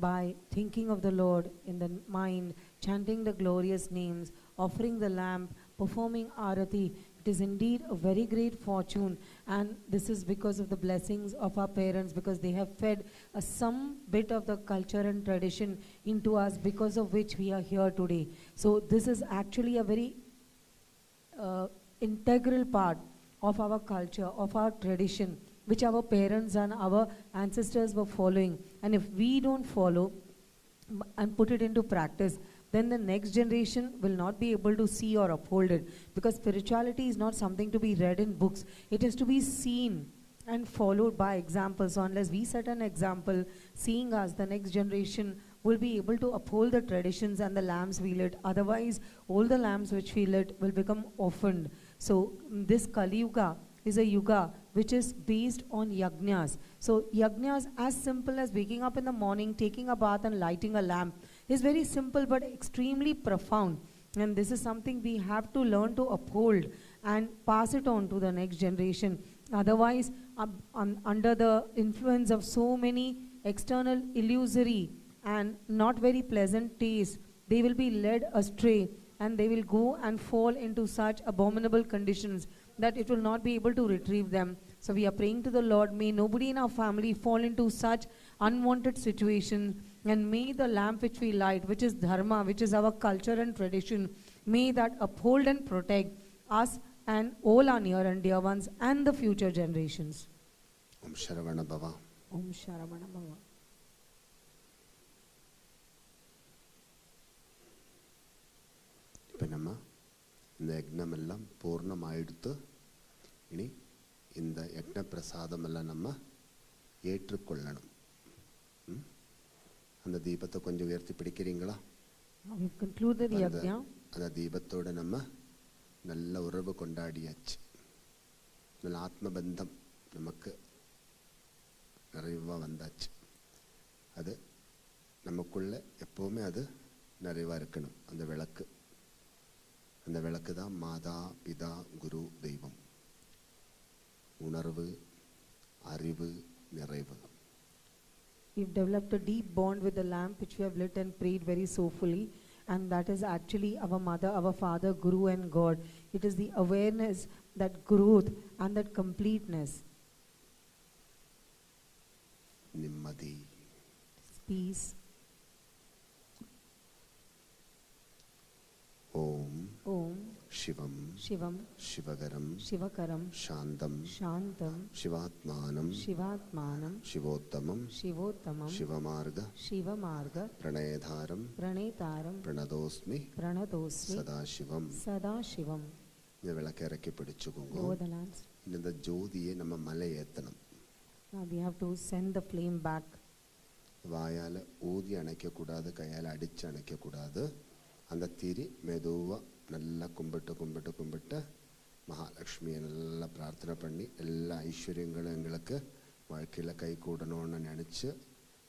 by thinking of the Lord in the mind, chanting the glorious names, offering the lamp, performing arati. It It is indeed a very great fortune, and this is because of the blessings of our parents, because they have fed some bit of the culture and tradition into us, because of which we are here today. So this is actually a very integral part of our culture, of our tradition, which our parents and our ancestors were following. And if we don't follow and put it into practice, then the next generation will not be able to see or uphold it. Because spirituality is not something to be read in books, it is to be seen and followed by example. So unless we set an example, seeing us, the next generation will be able to uphold the traditions and the lamps we lit. Otherwise, all the lamps which we lit will become orphaned. So this Kali Yuga is a yuga which is based on yajnas. So yajnas, as simple as waking up in the morning, taking a bath and lighting a lamp, is very simple but extremely profound. And this is something we have to learn to uphold and pass it on to the next generation. Otherwise, under the influence of so many external illusory and not very pleasant tastes, they will be led astray and they will go and fall into such abominable conditions that it will not be able to retrieve them. So we are praying to the Lord, may nobody in our family fall into such unwanted situations, and may the lamp which we light, which is dharma, which is our culture and tradition, may that uphold and protect us and all our near and dear ones and the future generations. Om sharavanabhava. Om sharavanabhava. இப்போ நம்ம இந்த யக்னமெல்லாம் பூர்ணமாயிடுத்து, இனி இந்த யக்ன பிரசாதமெல்லாம் நம்ம ஏற்றுக்கொள்ளணும். அந்த தீபத்தை கொஞ்சம் உயர்த்தி பிடிக்கிறீங்களா? அந்த தீபத்தோட நம்ம நல்ல உறவு கொண்டாடியாச்சு. நல்ல ஆத்மபந்தம் நமக்கு நிறைவாக வந்தாச்சு. அது நமக்குள்ள எப்போவுமே அது நிறைவாக இருக்கணும். அந்த விளக்கு, அந்த விளக்கு தான் மாதா பிதா குரு தெய்வம். உணர்வு, அறிவு, நிறைவு. We've developed a deep bond with the lamp which we have lit and prayed very soulfully, and that is actually our mother, our father, Guru and God. It is the awareness, that growth and that completeness. நிம்மதி, peace. ஓம் Om சிவம் Shivam சிவகரம் Shivakaram சாந்தம் Shantam சிவாத்மானம் Shivatmanam சிவோத்தமம் Shivottamam சிவமார்க Shivamarga பிரணயதாரம் Pranetaram பிரணதோஸ்மி Pranatosmi Sadasivam. Sadashivam. இந்த விளக்க இறக்கி பிடிச்சுக்கோங்க. Over the lamps. இந்த ஜோதியை நம்ம மலை ஏற்றணும். Now we have to send the flame back. வாயால் ஊதி அணைக்கக்கூடாது, கையால் அடித்து அணைக்கக்கூடாது. அந்த திரி மெதுவாக நல்லா கும்பிட்டு கும்பிட்டு கும்பிட்டு மகாலட்சுமியை நல்லா பிரார்த்தனை பண்ணி எல்லா ஐஸ்வர்யங்களும் எங்களுக்கு வாழ்க்கையில் கை கூடணும்னு நினச்சி,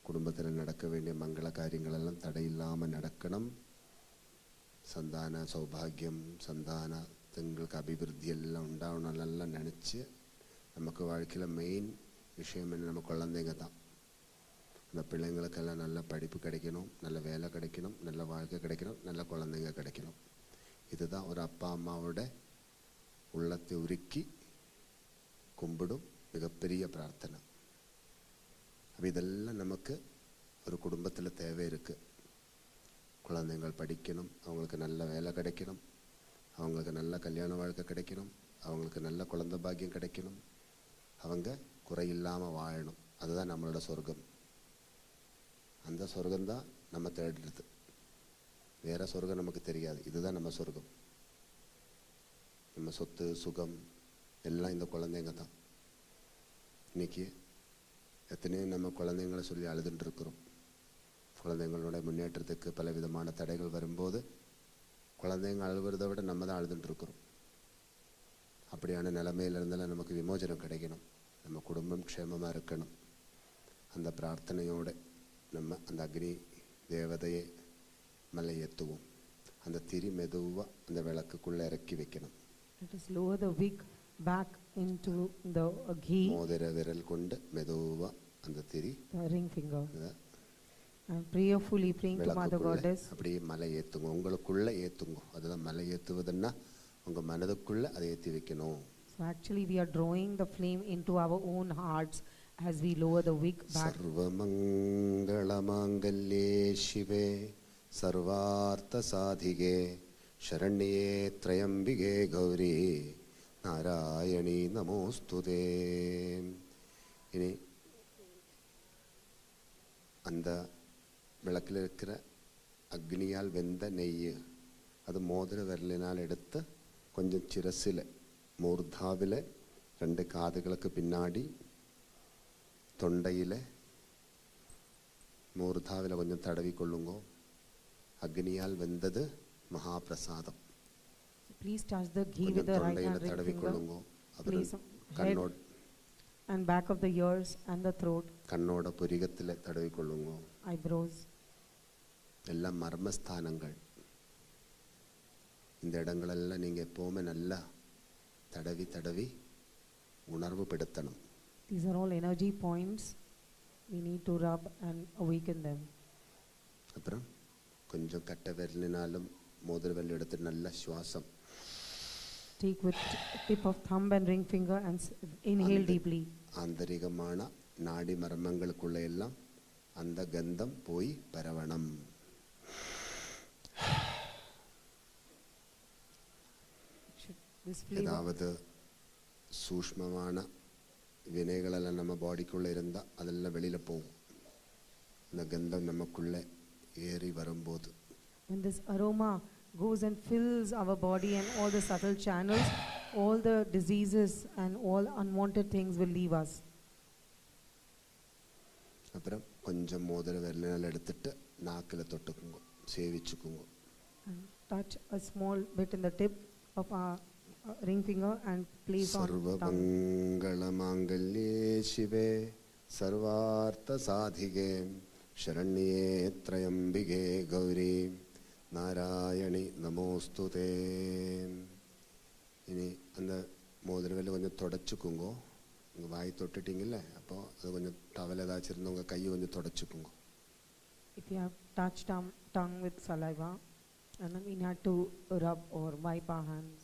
குடும்பத்தில் நடக்க வேண்டிய மங்கள காரியங்களெல்லாம் தடையில்லாமல் நடக்கணும். சந்தான சௌபாகியம், சந்தானத்துங்களுக்கு அபிவிருத்தி எல்லாம் உண்டாகணும் எல்லாம் நினச்சி, நமக்கு வாழ்க்கையில் மெயின் விஷயம் என்ன, நம்ம குழந்தைங்க தான். அந்த பிள்ளைங்களுக்கெல்லாம் நல்ல படிப்பு கிடைக்கணும், நல்ல வேலை கிடைக்கணும், நல்ல வாழ்க்கை கிடைக்கணும், நல்ல குழந்தைங்க கிடைக்கணும். இதுதான் ஒரு அப்பா அம்மாவோட உள்ளத்தை உருக்கி கும்பிடும் மிகப்பெரிய பிரார்த்தனை. அப்போ இதெல்லாம் நமக்கு ஒரு குடும்பத்தில் தேவை இருக்குது. குழந்தைங்கள் படிக்கணும், அவங்களுக்கு நல்ல வேலை கிடைக்கணும், அவங்களுக்கு நல்ல கல்யாண வாழ்க்கை கிடைக்கணும், அவங்களுக்கு நல்ல குழந்தை பாக்கியம் கிடைக்கணும், அவங்க குறையில்லாமல் வாழணும். அதுதான் நம்மளோட சொர்க்கம். அந்த சொர்க்கம்தான் நம்ம தேடுறது. வேறு சொர்க்கம் நமக்கு தெரியாது. இதுதான் நம்ம சொர்க்கம். நம்ம சொத்து சுகம் எல்லாம் இந்த குழந்தைங்க தான். இன்றைக்கி எத்தனையோ நம்ம குழந்தைங்களை சொல்லி அழுதுன்னு இருக்கிறோம். குழந்தைங்களோட முன்னேற்றத்துக்கு பல விதமான தடைகள் வரும்போது குழந்தைங்க அழுகிறத விட நம்ம தான் அழுதுன்னு இருக்கிறோம். அப்படியான நிலைமையிலிருந்தாலும் நமக்கு விமோசனம் கிடைக்கணும், நம்ம குடும்பம் க்ஷேமமாக இருக்கணும். அந்த பிரார்த்தனையோடு நம்ம அந்த அக்னி தேவதையை மலை ஏற்றுவோம். அந்த திரி மெதுவாக அந்த விளக்குக்குள்ளே இறக்கி வைக்கணும். Let us lower the wick back into the ghee. மோதிர விரல் கொண்டு மெதுவாக அந்த திரி, the ring finger. And prayerfully praying to Mother Goddess. அப்படியே மலை ஏற்றுங்க, உங்களுக்குள்ளே ஏற்றுங்க. அதுதான் மலை ஏற்றுவதுன்னா உங்கள் மனதுக்குள்ளே அதை ஏற்றி வைக்கணும். So actually we are drawing the flame into our own hearts as we lower the wick back. ಸರ್ವಮಂಗಳಮಾಂಗಲ್ಯೇ ಶಿವೆ ಸರ್ವಾರ್ಥ ಸಾಧಿಗೆ ಶರಣ್ಯೇ ತ್ರಯಂಬಿಗೆ Gowri Narayani நமோஸ்துதே. இனி அந்த விளக்கில் இருக்கிற அக்னியால் வெந்த நெய் அது மோதிர விரலினால் எடுத்து கொஞ்சம் சிரசில் மூர்தாவில் 2 காதுகளுக்கு பின்னாடி தொண்டையில் மூர்தாவில் கொஞ்சம் தடவி கொள்ளுங்கோ. அக்னியால் வெந்தது மகாபிரசாதம். Please touch the ghee with the right hand ring finger. Place on head and back of the ears and the throat. கண்ணோட புரிகத்தில் தடவி கொள்ளுங்கோ. Eyebrows. எல்லாம் மர்மஸ்தானங்கள். இந்த இடங்களெல்லாம் நீங்கள் எப்போவுமே நல்லா தடவி தடவி உணர்வு படுத்தணும். These are all energy points. We need to rub and awaken them. அப்புறம் கொஞ்சம் கட்ட விரலினாலும் மோதிர விரல் எடுத்து நல்ல சுவாசம். Take with tip of thumb and ring finger and inhale deeply. ஆந்தரிகமான நாடி மர்மங்களுக்குள்ள எல்லாம் அந்த கந்தம் போய் பரவணும். ஏதாவது சூஷ்மமான வினைகளெல்லாம் நம்ம பாடிக்குள்ளே இருந்தால் அதெல்லாம் வெளியில் போகும். இந்த கந்தம் நமக்குள்ளே ஏறி வரும்போது when this aroma goes and fills our body and all the subtle channels, all the diseases and all unwanted things will leave us. அப்புறம் கொஞ்சம் மோதிர விரலினால் எடுத்துட்டு நாக்கில் தொட்டுக்குங்க, சேவிச்சுக்குங்க. And touch a small bit in the tip of our ring finger and place on tongue. சர்வமங்களமாங்கல்யே சிவே சர்வார்த்த சாதிகே ಶರಣ್ಯೇ ತ್ರಯಂಬಿಗೆ Gauri Narayani நமோஸ்துதே. இனி அந்த மோதிரவில் கொஞ்சம் தொடச்சிக்குங்கோ. உங்கள் வாய் தொட்டுட்டிங்கல்ல, அப்போது அது கொஞ்சம் டவல் ஏதாச்சும் இருந்தால் உங்கள் கையை கொஞ்சம் தொடச்சிக்குங்கோ. If you have touched tongue with saliva and then we had to rub or wipe our hands.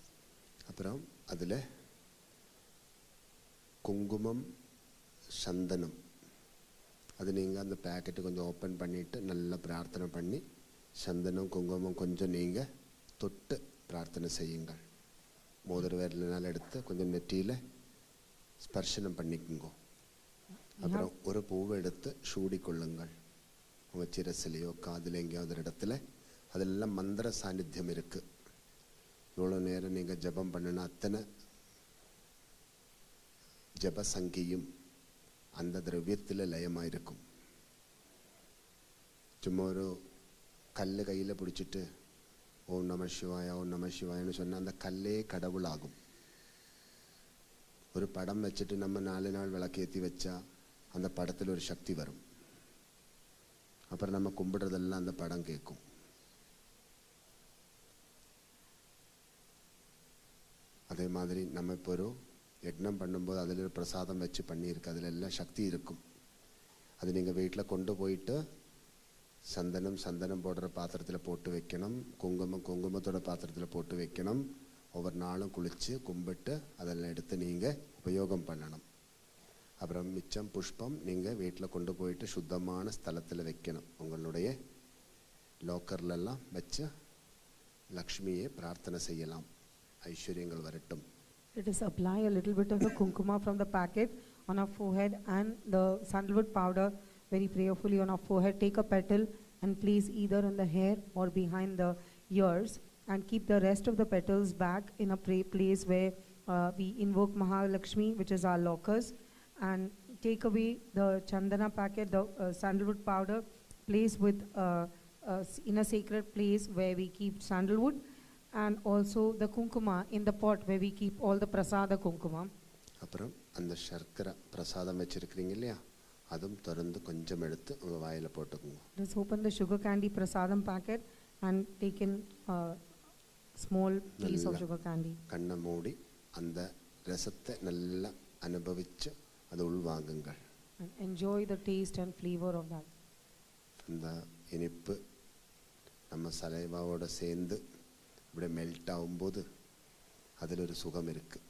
அப்புறம் அதில் குங்குமம் சந்தனம் அது நீங்கள் அந்த பேக்கெட்டு கொஞ்சம் ஓப்பன் பண்ணிவிட்டு நல்லா பிரார்த்தனை பண்ணி சந்தனம் குங்குமம் கொஞ்சம் நீங்கள் தொட்டு பிரார்த்தனை செய்யுங்கள். மோதிர விரலினால் எடுத்து கொஞ்சம் நெற்றியில் ஸ்பர்ஷனம் பண்ணிக்குங்கோ. அப்புறம் ஒரு பூவை எடுத்து சூடிக்கொள்ளுங்கள். உங்கள் சிரசிலையோ காதில் எங்கேயாவது இடத்துல அதெல்லாம் மந்திர சாநித்தியம் இருக்குது. இவ்வளோ நேரம் நீங்கள் ஜபம் பண்ணினா அத்தனை ஜப சங்கியும் அந்த திரவியத்தில் லயமாக இருக்கும். சும்மா ஒரு கல் கையில் பிடிச்சிட்டு ஓம் நம சிவாயா ஓம் நம சிவாயன்னு சொன்னால் அந்த கல்லே கடவுளாகும். ஒரு படம் வச்சுட்டு நம்ம 4 நாள் விளக்கேற்றி வச்சா அந்த படத்தில் ஒரு சக்தி வரும். அப்புறம் நம்ம கும்பிடுறதெல்லாம் அந்த படம் கேட்கும். அதே மாதிரி நம்ம இப்போ ஒரு யக்னம் பண்ணும்போது அதில் ஒரு பிரசாதம் வச்சு பண்ணியிருக்கு, அதில் எல்லாம் சக்தி இருக்கும். அது நீங்கள் வீட்டில் கொண்டு போயிட்டு சந்தனம் போடுற பாத்திரத்தில் போட்டு வைக்கணும், குங்குமத்தோட பாத்திரத்தில் போட்டு வைக்கணும். ஒவ்வொரு நாளும் குளித்து கும்பிட்டு அதெல்லாம் எடுத்து நீங்கள் உபயோகம் பண்ணணும். அப்புறம் மிச்சம் புஷ்பம் நீங்கள் வீட்டில் கொண்டு போயிட்டு சுத்தமான ஸ்தலத்தில் வைக்கணும். உங்களுடைய லாக்கர்லெல்லாம் வச்சு லக்ஷ்மியை பிரார்த்தனை செய்யலாம், ஐஸ்வர்யங்கள் வரட்டும். Let us apply a little bit of the kunkuma from the packet on our forehead and the sandalwood powder very prayerfully on our forehead. Take a petal and place either in the hair or behind the ears and keep the rest of the petals back in a place where we invoke Mahalakshmi, which is our lockers, and take away the chandana packet, the sandalwood powder, place with in a sacred place where we keep sandalwood, and also the kunkuma in the pot where we keep all the prasada kunkuma. அப்புறம் அந்த சர்க்கரை பிரசாதம் வச்சிருக்கிறீங்க இல்லையா, அதுவும் திறந்து கொஞ்சம் எடுத்து உங்கள் வாயில் போட்டுக்குங்க. Let's open the sugar candy prasadam packet and take in a small piece of sugar candy. கண்ணை மூடி அந்த ரசத்தை நல்லா அனுபவிச்சு அதை உள்வாங்குங்கள். And enjoy the taste and flavor of that. அந்த இனிப்பு நம்ம சலைவாவோட சேர்ந்து இப்படி மெல்ட் ஆகும்போது அதிலொரு சுகம் இருக்கு.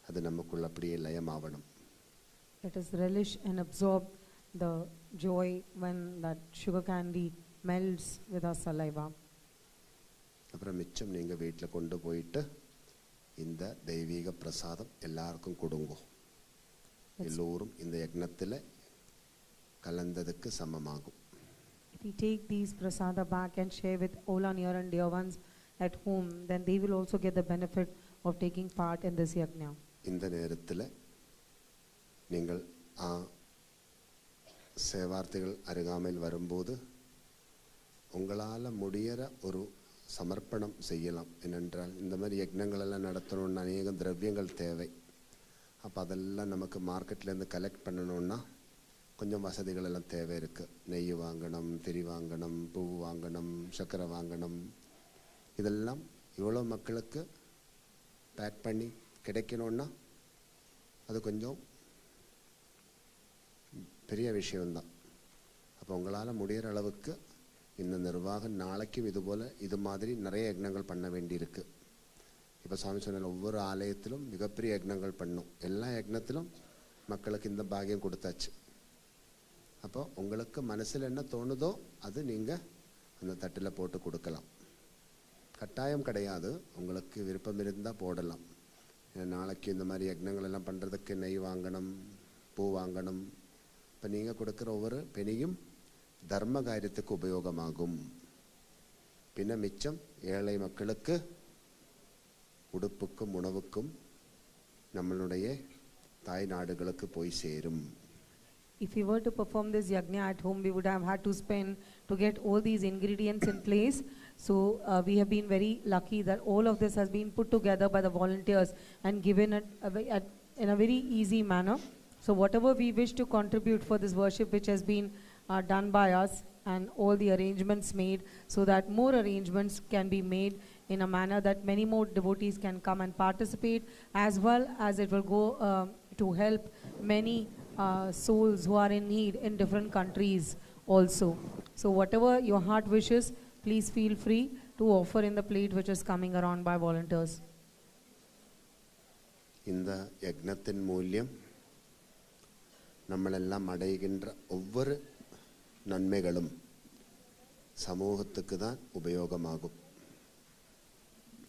அது நமக்குள்ள அப்படியே லயமாவணும். Let us relish and absorb the joy when that sugar candy melts with our saliva. அப்புறம் மிச்சம் நீங்கள் வீட்டில் கொண்டு போயிட்டு இந்த தெய்வீக பிரசாதம் எல்லாருக்கும் கொடுங்கோ. எல்லோரும் இந்த யக்னத்தில் கலந்ததுக்கு சமமாகும். If we take these prasada back and share with all our near and dear ones at home, then they will also get the benefit of taking part in this yajna. இந்த நேரத்தில் நீங்கள் சேவார்த்திகள் அருகாமையில் வரும்போது உங்களால் முடிகிற ஒரு சமர்ப்பணம் செய்யலாம். என்னென்றால் இந்த மாதிரி யக்னங்கள் எல்லாம் நடத்தணும்னு அநேக திரவியங்கள் தேவை. அப்போ அதெல்லாம் நமக்கு மார்க்கெட்லேருந்து கலெக்ட் பண்ணணுன்னா கொஞ்சம் வசதிகள் எல்லாம் தேவை இருக்குது. நெய் வாங்கணும், திரி வாங்கணும், பூ வாங்கணும், சர்க்கரை வாங்கணும். இதெல்லாம் இவ்வளோ மக்களுக்கு பேக் பண்ணி கிடைக்கணுன்னா அது கொஞ்சம் பெரிய விஷயம்தான். அப்போ உங்களால் முடிகிற அளவுக்கு இந்த நிர்வாகம் நாளைக்கும் இது மாதிரி நிறைய யக்னங்கள் பண்ண வேண்டியிருக்கு. இப்போ சாமி சொன்ன ஒவ்வொரு ஆலயத்திலும் மிகப்பெரிய யக்னங்கள் பண்ணும். எல்லா யக்னத்திலும் மக்களுக்கு இந்த பாக்கியம் கொடுத்தாச்சு. அப்போ உங்களுக்கு மனசில் என்ன தோணுதோ அது நீங்கள் அந்த தட்டில் போட்டு கொடுக்கலாம். கட்டாயம் கிடையாது, உங்களுக்கு விருப்பம் இருந்தால் போடலாம். நாளைக்கு இந்த மாதிரி யக்னங்கள் எல்லாம் பண்ணுறதுக்கு நெய் வாங்கணும், பூ வாங்கணும். இப்போ நீங்கள் கொடுக்குற ஒவ்வொரு பெனியும் தர்ம காரியத்துக்கு உபயோகமாகும். பின்ன மிச்சம் ஏழை மக்களுக்கு உடுப்புக்கும் உணவுக்கும் நம்மளுடைய தாய் நாடுகளுக்கு போய் சேரும். If we were to perform this yajna at home, we would have had to spend to get all these ingredients in place. So we have been very lucky that all of this has been put together by the volunteers and given it in a very easy manner. So whatever we wish to contribute for this worship which has been done by us, and all the arrangements made so that more arrangements can be made in a manner that many more devotees can come and participate, as well as it will go to help many souls who are in need in different countries also. So whatever your heart wishes, please feel free to offer in the plate which is coming around by volunteers. இந்த யக்னத்தின் மூல்யம் നമ്മളെല്ലാം அடைகின்ற ஒவ்வொரு நன்மைகளும் சமூகத்துக்கு தான் உபயோகமாகும்.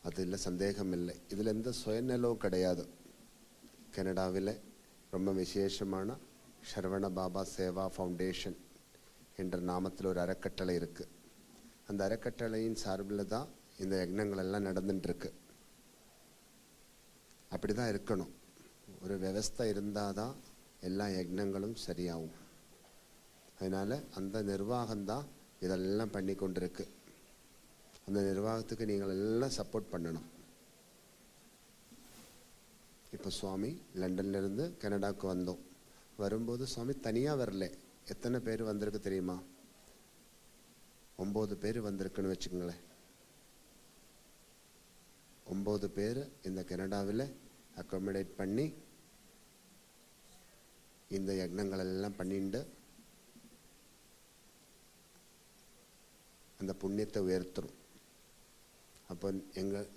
அதில் சந்தேகமில்லை. இதில் எந்த சுயநலவும் கிடையாது. கனடாவில் ரொம்ப விசேஷமான ஷரவணபாபா சேவா ஃபவுண்டேஷன் என்ற நாமத்தில் ஒரு அறக்கட்டளை இருக்குது. அந்த அறக்கட்டளையின் சார்பில் தான் இந்த யக்னங்கள் எல்லாம் நடந்துட்டுருக்கு. அப்படி தான் இருக்கணும். ஒரு விவஸ்தை இருந்தால் தான் எல்லா யக்னங்களும் சரியாகும். அதனால் அந்த நிர்வாகம்தான் இதெல்லாம் பண்ணி கொண்டிருக்கு. அந்த நிர்வாகத்துக்கு நீங்கள் எல்லாம் சப்போர்ட் பண்ணணும். இப்போ சுவாமி லண்டன்லேருந்து கனடாவுக்கு வந்தோம். வரும்போது சுவாமி தனியாக வரல. எத்தனை பேர் வந்திருக்கு தெரியுமா? 9 பேர் வந்திருக்குன்னு வச்சுக்கோங்களேன். 9 பேர் இந்த கனடாவில் அக்காமடேட் பண்ணி இந்த யக்னங்கள் எல்லாம் பண்ணிட்டு அந்த புண்ணியத்தை உயர்த்துறோம். அப்போ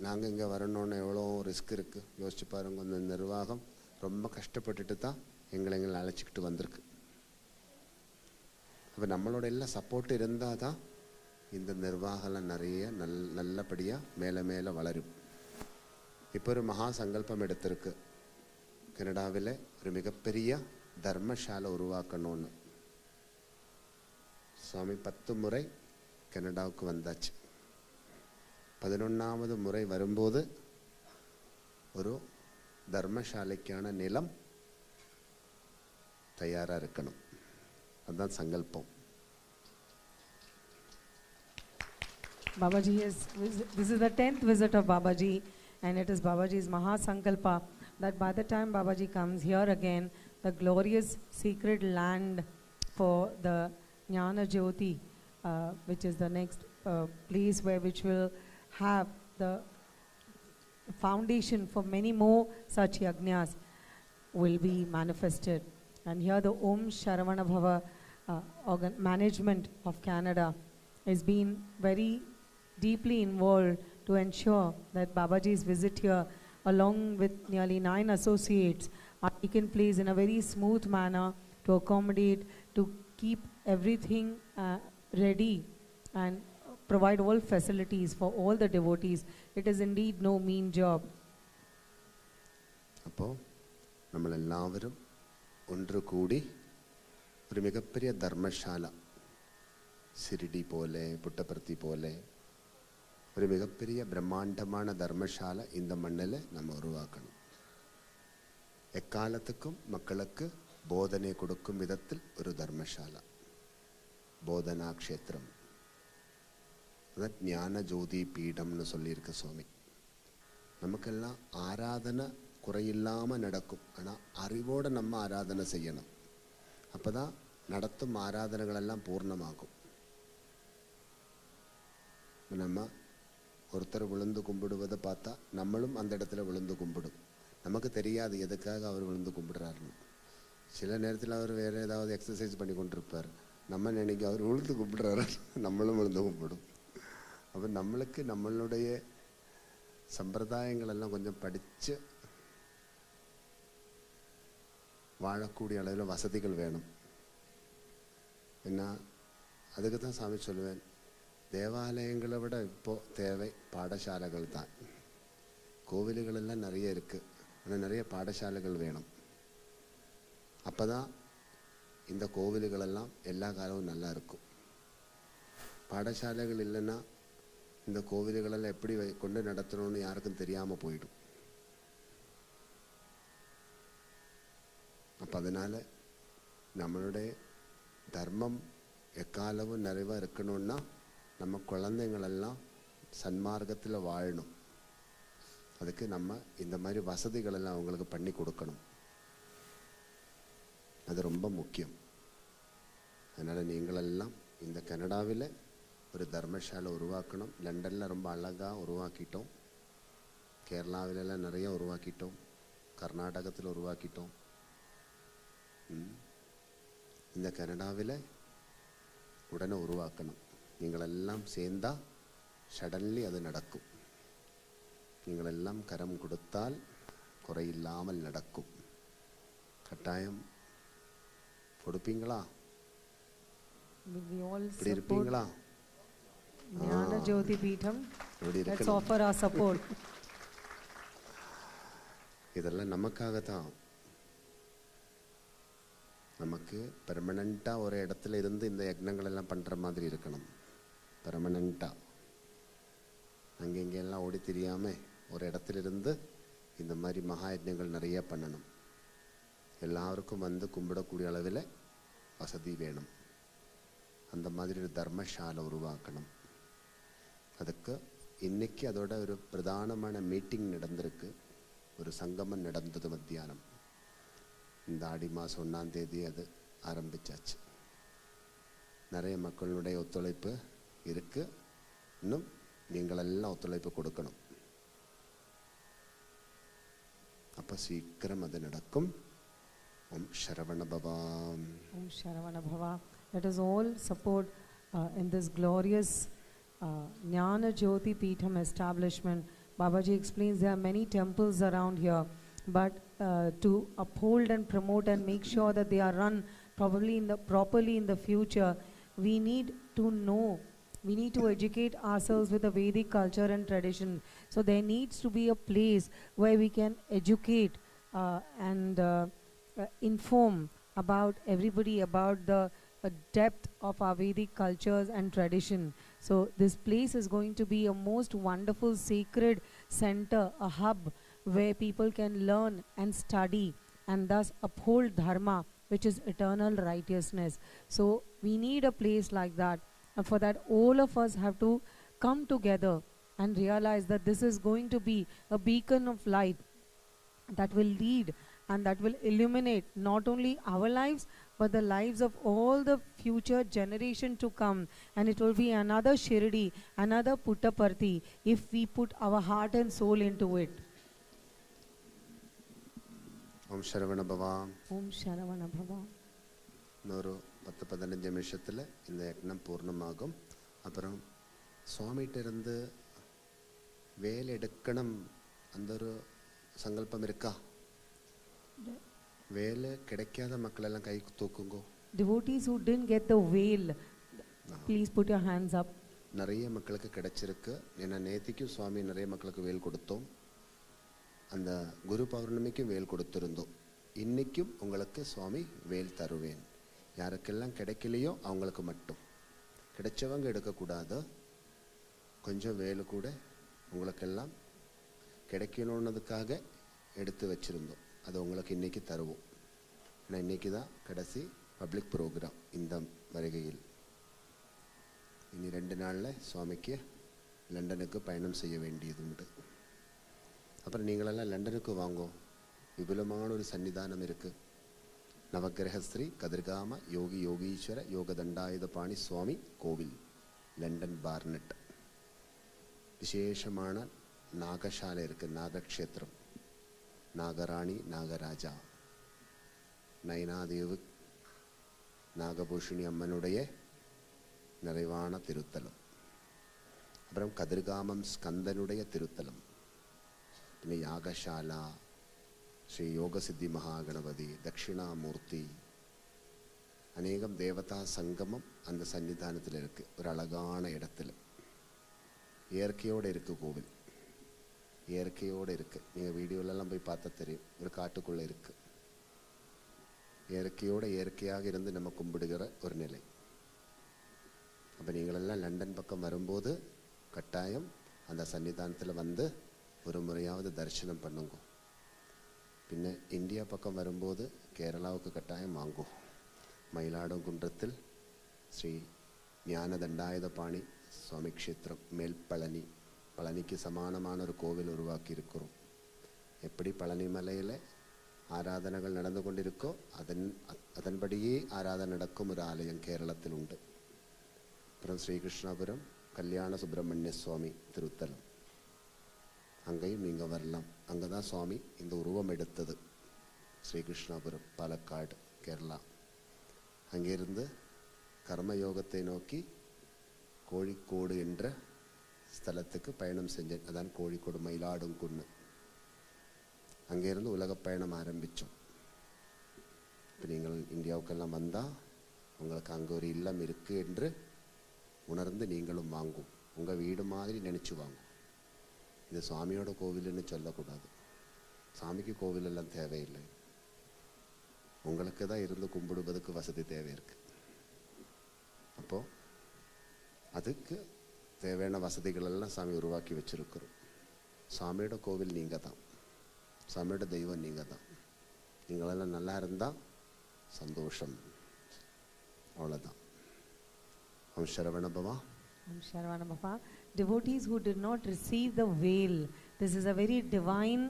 நாங்கள் இங்கே வரணுன்னு எவ்வளோ ரிஸ்க் இருக்குது யோசிச்சு பாருங்க. அந்த நிர்வாகம் ரொம்ப கஷ்டப்பட்டுட்டு தான் எங்களை அழைச்சிக்கிட்டு வந்திருக்கு. அப்போ நம்மளோட எல்லாம் சப்போர்ட் இருந்தால் தான் இந்த நிர்வாகம் நிறைய நல்லபடியாக மேலே மேலே வளரும். இப்போ ஒரு மகா சங்கல்பம் எடுத்திருக்கு. கனடாவில் ஒரு மிகப்பெரிய தர்மசாலை உருவாக்கணும்னு. சுவாமி 10 முறை கனடாவுக்கு வந்தாச்சு. 11வது முறை வரும்போது ஒரு தர்மசாலைக்கான நிலம் தயாராக இருக்கணும். அதுதான் சங்கல்பம். Babaji this is the 10th visit of Babaji, and it is Babaji's Mahasankalpa that by the time Babaji comes here again, the glorious sacred land for the Jnana Jyoti, which is the next place which will have the foundation for many more such yagnas, will be manifested. And here the Om Sharavanabhava management of Canada has been very deeply involved to ensure that Babaji's visit here, along with nearly 9 associates, are taken place in a very smooth manner to accommodate, to keep everything ready and provide all facilities for all the devotees. It is indeed no mean job. അപ്പോൾ നമ്മളെല്ലാവരും ഒன்று കൂടി ഒരു മികപ്പെരിയ ധർമ്മശാല, സിരിഡി പോലെ പുട്ടപർത്തി പോലെ ഒരു മികപ്പെരിയ ബ്രഹ്മാണ്ഡமான ധർമ്മശാല இந்த மண்ணில் நம்ம உருவாக்கணும். எக்காலத்துக்கும் மக்களுக்கு போதனை கொடுக்கும் விதத்தில் ஒரு தர்மசாலா, போதனா க்ஷேத்திரம், அதான் ஞான ஜோதி பீடம்னு சொல்லியிருக்க சுவாமி. நமக்கெல்லாம் ஆராதனை குறையில்லாமல் நடக்கும். ஆனால் அறிவோடு நம்ம ஆராதனை செய்யணும். அப்போ தான் நடத்தும் ஆராதனைகளெல்லாம் பூர்ணமாகும். நம்ம ஒருத்தர் விழுந்து கும்பிடுவதை பார்த்தா நம்மளும் அந்த இடத்துல விழுந்து கும்பிடும். நமக்கு தெரியாது எதுக்காக அவர் விழுந்து கும்பிடுறாருன்னு. சில நேரத்தில் அவர் வேறு ஏதாவது எக்ஸசைஸ் பண்ணி கொண்டிருப்பார். நம்ம நினைக்க அவர் விழுந்து கும்பிடுறாரு, நம்மளும் விழுந்து கும்பிடும். அப்போ நம்மளுக்கு நம்மளுடைய சம்பிரதாயங்களெல்லாம் கொஞ்சம் படித்து வாழக்கூடிய அளவில் வசதிகள் வேணும். என்ன அதுக்கு தான் சாமி சொல்லுவேன், தேவாலயங்களை விட இப்போது தேவை பாடசாலைகள் தான். கோவில்களெல்லாம் நிறைய இருக்குது, ஆனால் நிறைய பாடசாலைகள் வேணும். அப்போ தான் இந்த கோவில்களெல்லாம் எல்லா காலமும் நல்லா இருக்கும். பாடசாலைகள் இல்லைன்னா இந்த கோவில்களெல்லாம் எப்படி கொண்டு நடத்தணும்னு யாருக்கும் தெரியாமல் போயிடும். அப்போ அதனால் நம்மளுடைய தர்மம் எக்காலமும் நிறைவாக இருக்கணும்னா நம்ம குழந்தைங்களெல்லாம் சன்மார்க்கத்தில் வாழணும். அதுக்கு நம்ம இந்த மாதிரி வசதிகளெல்லாம் அவங்களுக்கு பண்ணி கொடுக்கணும். அது ரொம்ப முக்கியம். அதனால் நீங்களெல்லாம் இந்த கனடாவில் ஒரு தர்மசாலை உருவாக்கணும். லண்டனில் ரொம்ப அழகாக உருவாக்கிட்டோம், கேரளாவிலெல்லாம் நிறைய உருவாக்கிட்டோம், கர்நாடகத்தில் உருவாக்கிட்டோம். இந்த கனடாவில் உடனே உருவாக்கணும். நீங்களெல்லாம் சேர்ந்தா சடன்லி அது நடக்கும். நீங்களெல்லாம் கரம் கொடுத்தால் குறையில்லாமல் நடக்கும். கட்டாயம் கொடுப்பீங்களா? இப்படி இருப்பீங்களா? ஞான ஜோதி பீடம், let's offer our support. இதெல்லாம் நமக்காக தான். நமக்கு பெர்மனண்ட்டாக ஒரு இடத்துல இருந்து இந்த யக்னங்கள் எல்லாம் பண்ணுற மாதிரி இருக்கணும். பெர்மனண்ட்டாக அங்கே இங்கெல்லாம் ஓடி தெரியாமல் ஒரு இடத்துல இருந்து இந்த மாதிரி மகா யக்னங்கள் நிறைய பண்ணணும். எல்லாருக்கும் வந்து கும்பிடக்கூடிய அளவில் வசதி வேணும். அந்த மாதிரி ஒரு தர்மசாலை உருவாக்கணும். அதுக்கு இன்றைக்கி அதோட ஒரு பிரதானமான மீட்டிங் நடந்திருக்கு. ஒரு சங்கமம் நடந்தது மத்தியானம். இந்த ஆடி மாதம் 1ஆம் தேதி அது ஆரம்பித்தாச்சு. நிறைய மக்களுடைய ஒத்துழைப்பு இருக்குது. இன்னும் நீங்களெல்லாம் ஒத்துழைப்பு கொடுக்கணும். அப்போ சீக்கிரம் அது நடக்கும். ஓம் ஷரவணபவா. Om Sharavanabhava. Let us all support in this glorious Jnana Jyoti Peetham establishment. Babaji explains there are many temples around here, but to uphold and promote and make sure that they are run properly in the future, we need to know, we need to educate ourselves with the Vedic culture and tradition. So there needs to be a place where we can educate and inform about everybody about the depth of our Vedic cultures and tradition. So this place is going to be a most wonderful sacred center, a hub where people can learn and study and thus uphold dharma, which is eternal righteousness. So we need a place like that, and for that all of us have to come together and realize that this is going to be a beacon of light that will lead and that will illuminate not only our lives but the lives of all the future generation to come. And it will be another Shirdi, another Puttaparthi, if we put our heart and soul into it. Om ஷரவணபவா. Om Sharavanabhava. இன்னொரு 10-15 நிமிஷத்தில் இந்த யக்னம் பூர்ணமாகும். அப்புறம் சுவாமிகிட்ட இருந்து வேல் எடுக்கணும் அந்த ஒரு சங்கல்பம் இருக்கா? வேலை கிடைக்காத மக்கள் எல்லாம் கை தூக்குங்கோ. Devotees who didn't get the veil, please put your hands up. நிறைய மக்களுக்கு கிடைச்சிருக்கு. ஏன்னா நேத்திக்கும் சுவாமி நிறைய மக்களுக்கு வேல் கொடுத்தோம். அந்த குரு பௌர்ணமிக்கும் வேல் கொடுத்திருந்தோம். இன்னைக்கும் உங்களுக்கு சுவாமி வேல் தருவேன். யாருக்கெல்லாம் கிடைக்கலையோ அவங்களுக்கு மட்டும், கிடைச்சவங்க எடுக்கக்கூடாது. கொஞ்சம் வேலு கூட உங்களுக்கெல்லாம் கிடைக்கணுன்னதுக்காக எடுத்து வச்சுருந்தோம். அது உங்களுக்கு இன்றைக்கி தருவோம். ஏன்னா இன்றைக்கி தான் கடைசி பப்ளிக் ப்ரோக்ராம் இந்த வருகையில். இனி 2 நாளில் சுவாமிக்கு லண்டனுக்கு பயணம் செய்ய வேண்டியது உண்டு. அப்புறம் நீங்களெல்லாம் லண்டனுக்கு வாங்கோ. விபுலமான ஒரு சன்னிதானம் இருக்குது. நவகிரகஸ்ரீ கதிர்காம யோகி யோகீஸ்வர யோக தண்டாயுத பாணி சுவாமி கோவில், லண்டன் பார்னட். விசேஷமான நாகசாலை இருக்குது, நாகக்ஷேத்திரம், நாகராணி நாகராஜா, நயனாதேவு நாகபூஷணி அம்மனுடைய நிறைவான திருத்தலம். அப்புறம் கதிர்காமம் ஸ்கந்தனுடைய திருத்தலம். പിന്നെ യാഗശാല, ശ്രീ യോഗസിദ്ധി മഹാഗണപതി, ദക്ഷിണാമൂർത്തി, അനേകം ദേവതാ സംഗമം அந்த சன்னிதானத்தில் இருக்குது. ஒரு அழகான இடத்துல இயற்கையோடு இருக்குது கோவில். இயற்கையோடு இருக்குது. நீங்கள் வீடியோலெல்லாம் போய் பார்த்தா தெரியும். ஒரு காட்டுக்குள்ளே இருக்குது. இயற்கையாக இருந்து நம்ம கும்பிடுகிற ஒரு நிலை. அப்போ நீங்களெல்லாம் லண்டன் பக்கம் வரும்போது கட்டாயம் அந்த சன்னிதானத்தில் வந்து ஒரு முறையாவது தரிசனம் பண்ணுங்க. പിന്നെ இந்தியா பக்கம் வரும்போது கேரளாவுக்கு கட்டாயம் வாங்கும். மயிலாடுங்குன்றத்தில் ஸ்ரீ ஞானதண்டாயுதபாணி சுவாமி க்ஷேத்திரம், மேல் பழனி, பழனிக்கு சமானமான ஒரு கோவில் உருவாக்கி இருக்கிறோம். எப்படி பழனி மலையில் ஆராதனைகள் நடந்து கொண்டிருக்கோ அதன்படியே ஆராதனை நடக்கும் ஒரு ஆலயம் கேரளத்தில் உண்டு. அப்புறம் ஸ்ரீகிருஷ்ணாபுரம் கல்யாண சுப்பிரமணிய சுவாமி திருத்தலம், அங்கேயும் நீங்கள் வரலாம். அங்கே தான் சுவாமி இந்த உருவம் எடுத்தது. ஸ்ரீகிருஷ்ணாபுரம், பாலக்காடு, கேரளா. அங்கிருந்து கர்மயோகத்தை நோக்கி கோழிக்கோடு என்ற ஸ்தலத்துக்கு பயணம் செஞ்சேன். அதான் கோழிக்கோடு மயிலாடுங்குன்னு. அங்கேருந்து உலக பயணம் ஆரம்பித்தோம். இப்போ நீங்கள் இந்தியாவுக்கெல்லாம் வந்தால் உங்களுக்கு அங்கே ஒரு இல்லம் இருக்குது என்று உணர்ந்து நீங்களும் வாங்கும். உங்கள் வீடு மாதிரி நினச்சி வாங்கும். இது சுவாமியோட கோவில்னு சொல்லக்கூடாது. சாமிக்கு கோவிலெல்லாம் தேவையில்லை. உங்களுக்கு தான் இருந்து கும்பிடுவதற்கு வசதி தேவை இருக்குது. அப்போது அதுக்கு தேவையான வசதிகளெல்லாம் சாமி உருவாக்கி வச்சுருக்கிறோம். சாமியோட கோவில் நீங்கள் தான், சாமியோட தெய்வம் நீங்கள் தான். நீங்களெல்லாம் நல்லா இருந்தால் சந்தோஷம், அவ்வளோதான். ஓம் Saravanabhava. Om Sharavanabhava. Devotees who did not receive the veil, this is a very divine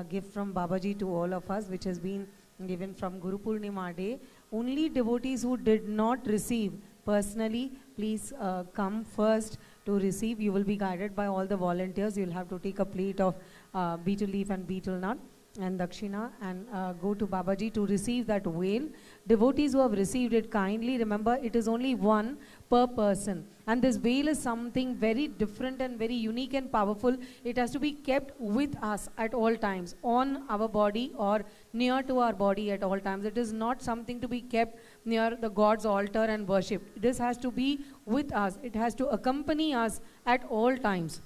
gift from Babaji to all of us, which has been given from Guru Purnima day. Only devotees who did not receive personally, please come first to receive. You will be guided by all the volunteers. You will have to take a plate of betel leaf and betel nut and dakshina and go to Babaji to receive that veil. Devotees who have received it, kindly remember it is only one per person, and this veil is something very different and very unique and powerful. It has to be kept with us at all times, on our body or near to our body at all times. It is not something to be kept near the God's altar and worshipped. This has to be with us. It has to accompany us at all times.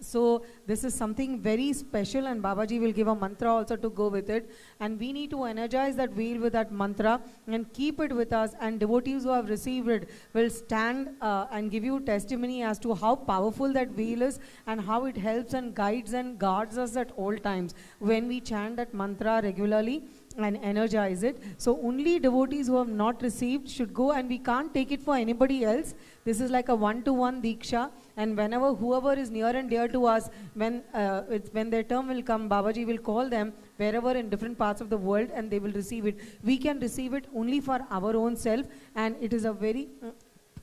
So this is something very special, and Babaji will give a mantra also to go with it, and we need to energize that veil with that mantra and keep it with us, and devotees who have received it will stand and give you testimony as to how powerful that veil is and how it helps and guides and guards us at all times when we chant that mantra regularly and energize it. So only devotees who have not received should go, and we can't take it for anybody else. This is like a one-to-one diksha, and whenever whoever is near and dear to us, when their term will come, Babaji will call them wherever in different parts of the world, and they will receive it. We can receive it only for our own self, and it is a very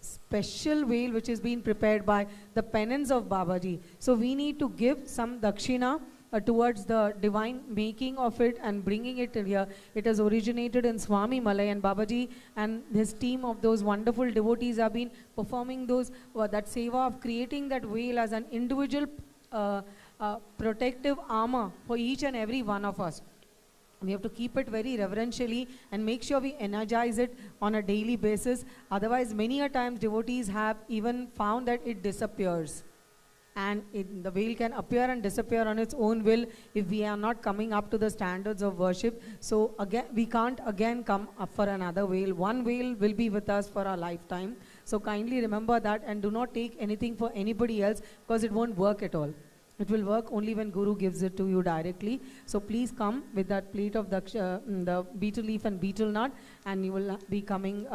special veil which is being prepared by the penance of Babaji. So we need to give some dakshina towards the divine making of it and bringing it here. It has originated in Swami Malai, and Babaji and his team of those wonderful devotees have been performing those that seva of creating that veil as an individual protective armor for each and every one of us. We have to keep it very reverentially and make sure we energize it on a daily basis. Otherwise, many a times devotees have even found that it disappears. And the veil can appear and disappear on its own will if we are not coming up to the standards of worship. So again, we can't again come up for another veil. One veil will be with us for our lifetime. So kindly remember that and do not take anything for anybody else, because it won't work at all. It will work only when Guru gives it to you directly. So please come with that plate of the betel leaf and betel nut, and you will be coming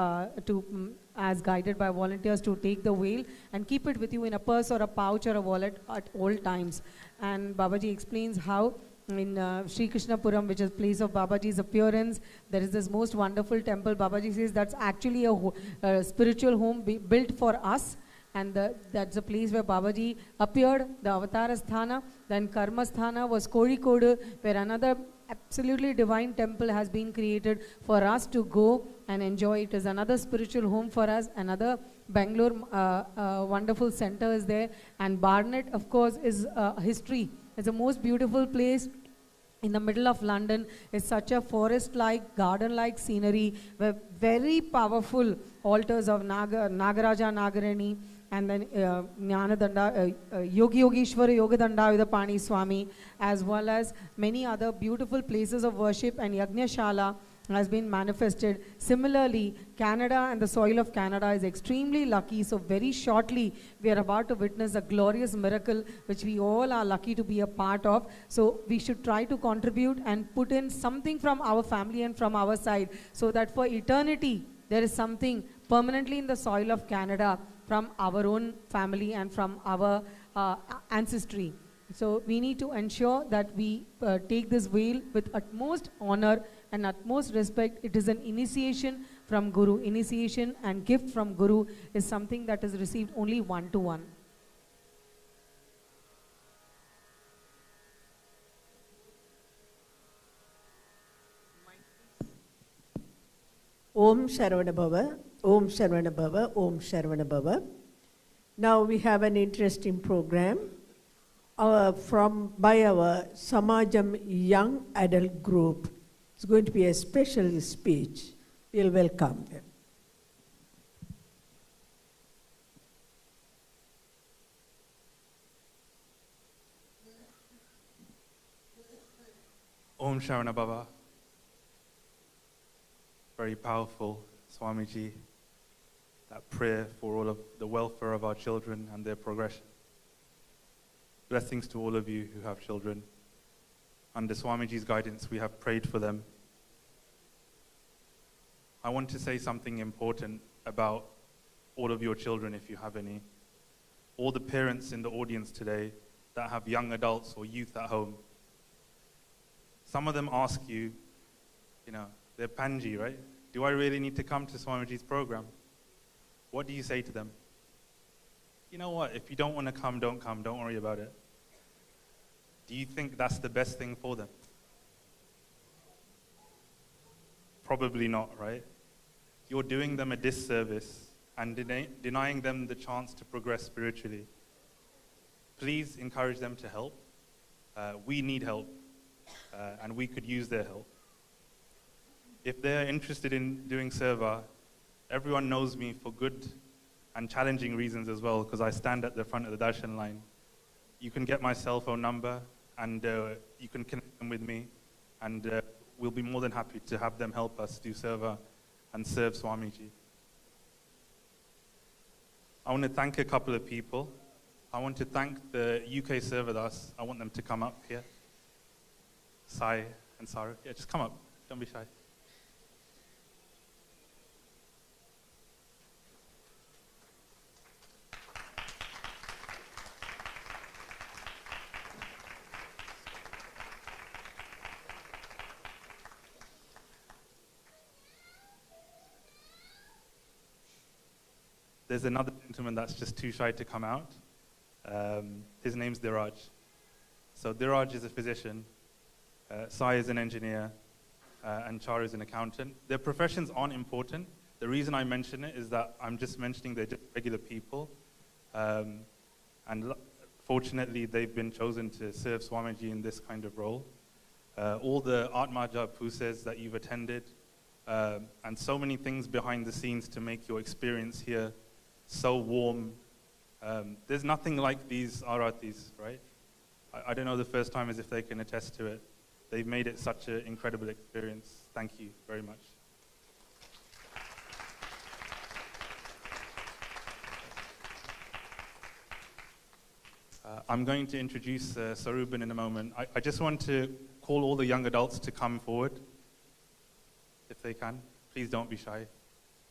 as guided by volunteers to take the veil and keep it with you in a purse or a pouch or a wallet at all times. And Babaji explains how in Sri Krishnapuram, which is place of Babaji's appearance, there is this most wonderful temple. Babaji says that's actually a spiritual home built for us. And that's the place where Babaji appeared, the Avatara Sthana. Then Karma Sthana was Kozhikodu, where another absolutely divine temple has been created for us to go and enjoy. It is another spiritual home for us. Another Bangalore wonderful center is there. And Barnet, of course, is history. It's the most beautiful place in the middle of London. It's such a forest-like, garden-like scenery where very powerful altars of Nagaraja, Nagarani, and then Yogi Yogeshwara Yogadanda Vidapani Swami, as well as many other beautiful places of worship, and Yajnashala has been manifested. Similarly, Canada and the soil of Canada is extremely lucky. So very shortly, we are about to witness a glorious miracle which we all are lucky to be a part of. So we should try to contribute and put in something from our family and from our side, so that for eternity, there is something permanently in the soil of Canada from our own family and from our ancestry. So we need to ensure that we take this veil with utmost honor and utmost respect. It is an initiation from Guru. Initiation and gift from Guru is something that is received only one-to-one. Om Sharavanabhava, Om Sharavanabhava, Om Sharavanabhava. Now we have an interesting program by our Samajam Young Adult Group. It's going to be a special speech. We'll welcome them. Om Sharavanabhava. Very powerful, Swamiji, that prayer for all of the welfare of our children and their progression. Blessings to all of you who have children. Under Swamiji's guidance, we have prayed for them. I want to say something important about all of your children, if you have any. All the parents in the audience today that have young adults or youth at home. Some of them ask you, they're Panji, right? Do I really need to come to Swamiji's program? What do you say to them? You know what? If you don't want to come, don't come. Don't worry about it. Do you think that's the best thing for them? Probably not, right? You're doing them a disservice and denying them the chance to progress spiritually. Please encourage them to help. We need help, and we could use their help. If they're interested in doing Seva, everyone knows me for good and challenging reasons as well, because I stand at the front of the darshan line. You can get my cell phone number, and you can connect them with me, and we'll be more than happy to have them help us do Seva and serve Swamiji. I want to thank a couple of people. I want to thank the UK Servidas. I want them to come up here. Sai and Saru. Yeah, just come up. Don't be shy. There's another gentleman that's just too shy to come out. His name's Diraj. So Diraj is a physician, Sai is an engineer, and Charu is an accountant. Their professions aren't important. The reason I mention it is that I'm just mentioning they're just regular people. And fortunately, they've been chosen to serve Swamiji in this kind of role. All the Atmaja Pusas that you've attended, and so many things behind the scenes to make your experience here so warm. There's nothing like these aratis, right? I don't know the first timers if they can attest to it. They've made it such an incredible experience. Thank you very much. I'm going to introduce Saruban in a moment. I just want to call all the young adults to come forward, if they can. Please don't be shy.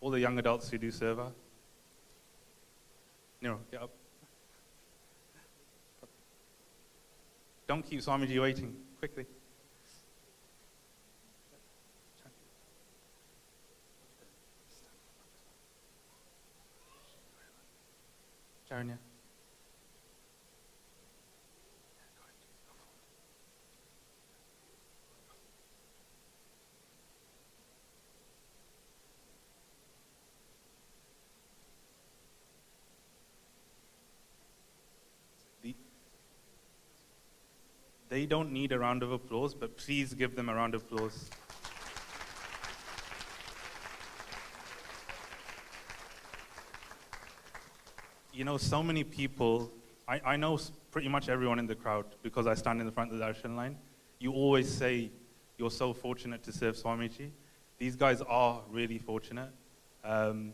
All the young adults who do Seva. Niro, get up. Don't keep Swamiji waiting. Quickly. Charanya. They don't need a round of applause, but please give them a round of applause. You know, so many people, I know pretty much everyone in the crowd because I stand in the front of the darshan line. You always say you're so fortunate to serve Swamiji. These guys are really fortunate. And,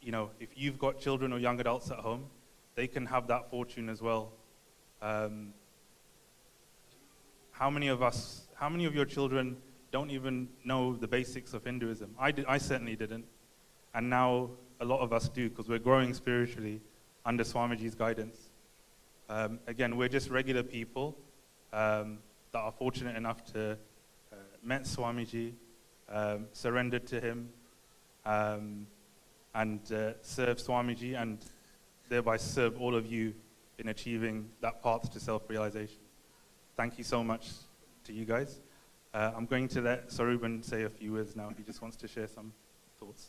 you know, if you've got children or young adults at home, they can have that fortune as well. How many of your children don't even know the basics of Hinduism? I certainly didn't. And now a lot of us do because we're growing spiritually under Swamiji's guidance. Again, we're just regular people that are fortunate enough to met Swamiji, surrendered to him, and serve Swamiji and thereby serve all of you in achieving that path to self-realization. Thank you so much to you guys. I'm going to let Saruban say a few words now. He just wants to share some thoughts.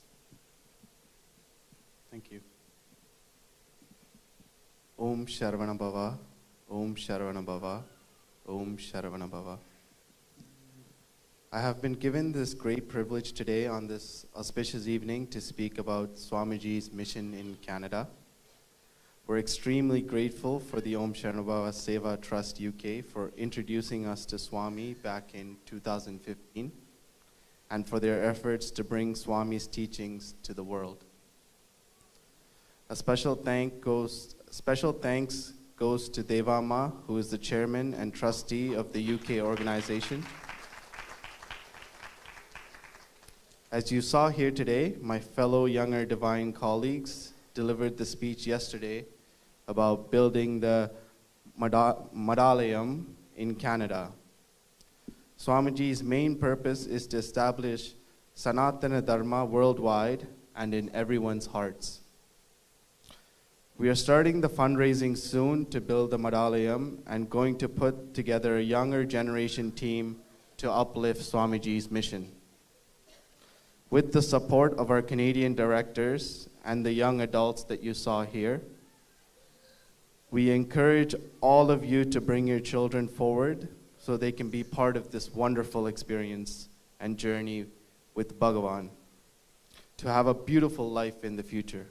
Thank you. Om sharavanabhava, Om sharavanabhava, Om sharavanabhava. I have been given this great privilege today on this auspicious evening to speak about Swamiji's mission in Canada. We're extremely grateful for the Om Sharanabhava Seva Trust UK for introducing us to Swami back in 2015 and for their efforts to bring Swami's teachings to the world. A special thanks goes to Devama, who is the chairman and trustee of the UK organization. As you saw here today, my fellow younger divine colleagues delivered the speech yesterday about building the Madhalayam in Canada. Swamiji's main purpose is to establish Sanatana Dharma worldwide and in everyone's hearts. We are starting the fundraising soon to build the Madhalayam and going to put together a younger generation team to uplift Swamiji's mission. With the support of our Canadian directors and the young adults that you saw here, we encourage all of you to bring your children forward so they can be part of this wonderful experience and journey with Bhagavan to have a beautiful life in the future.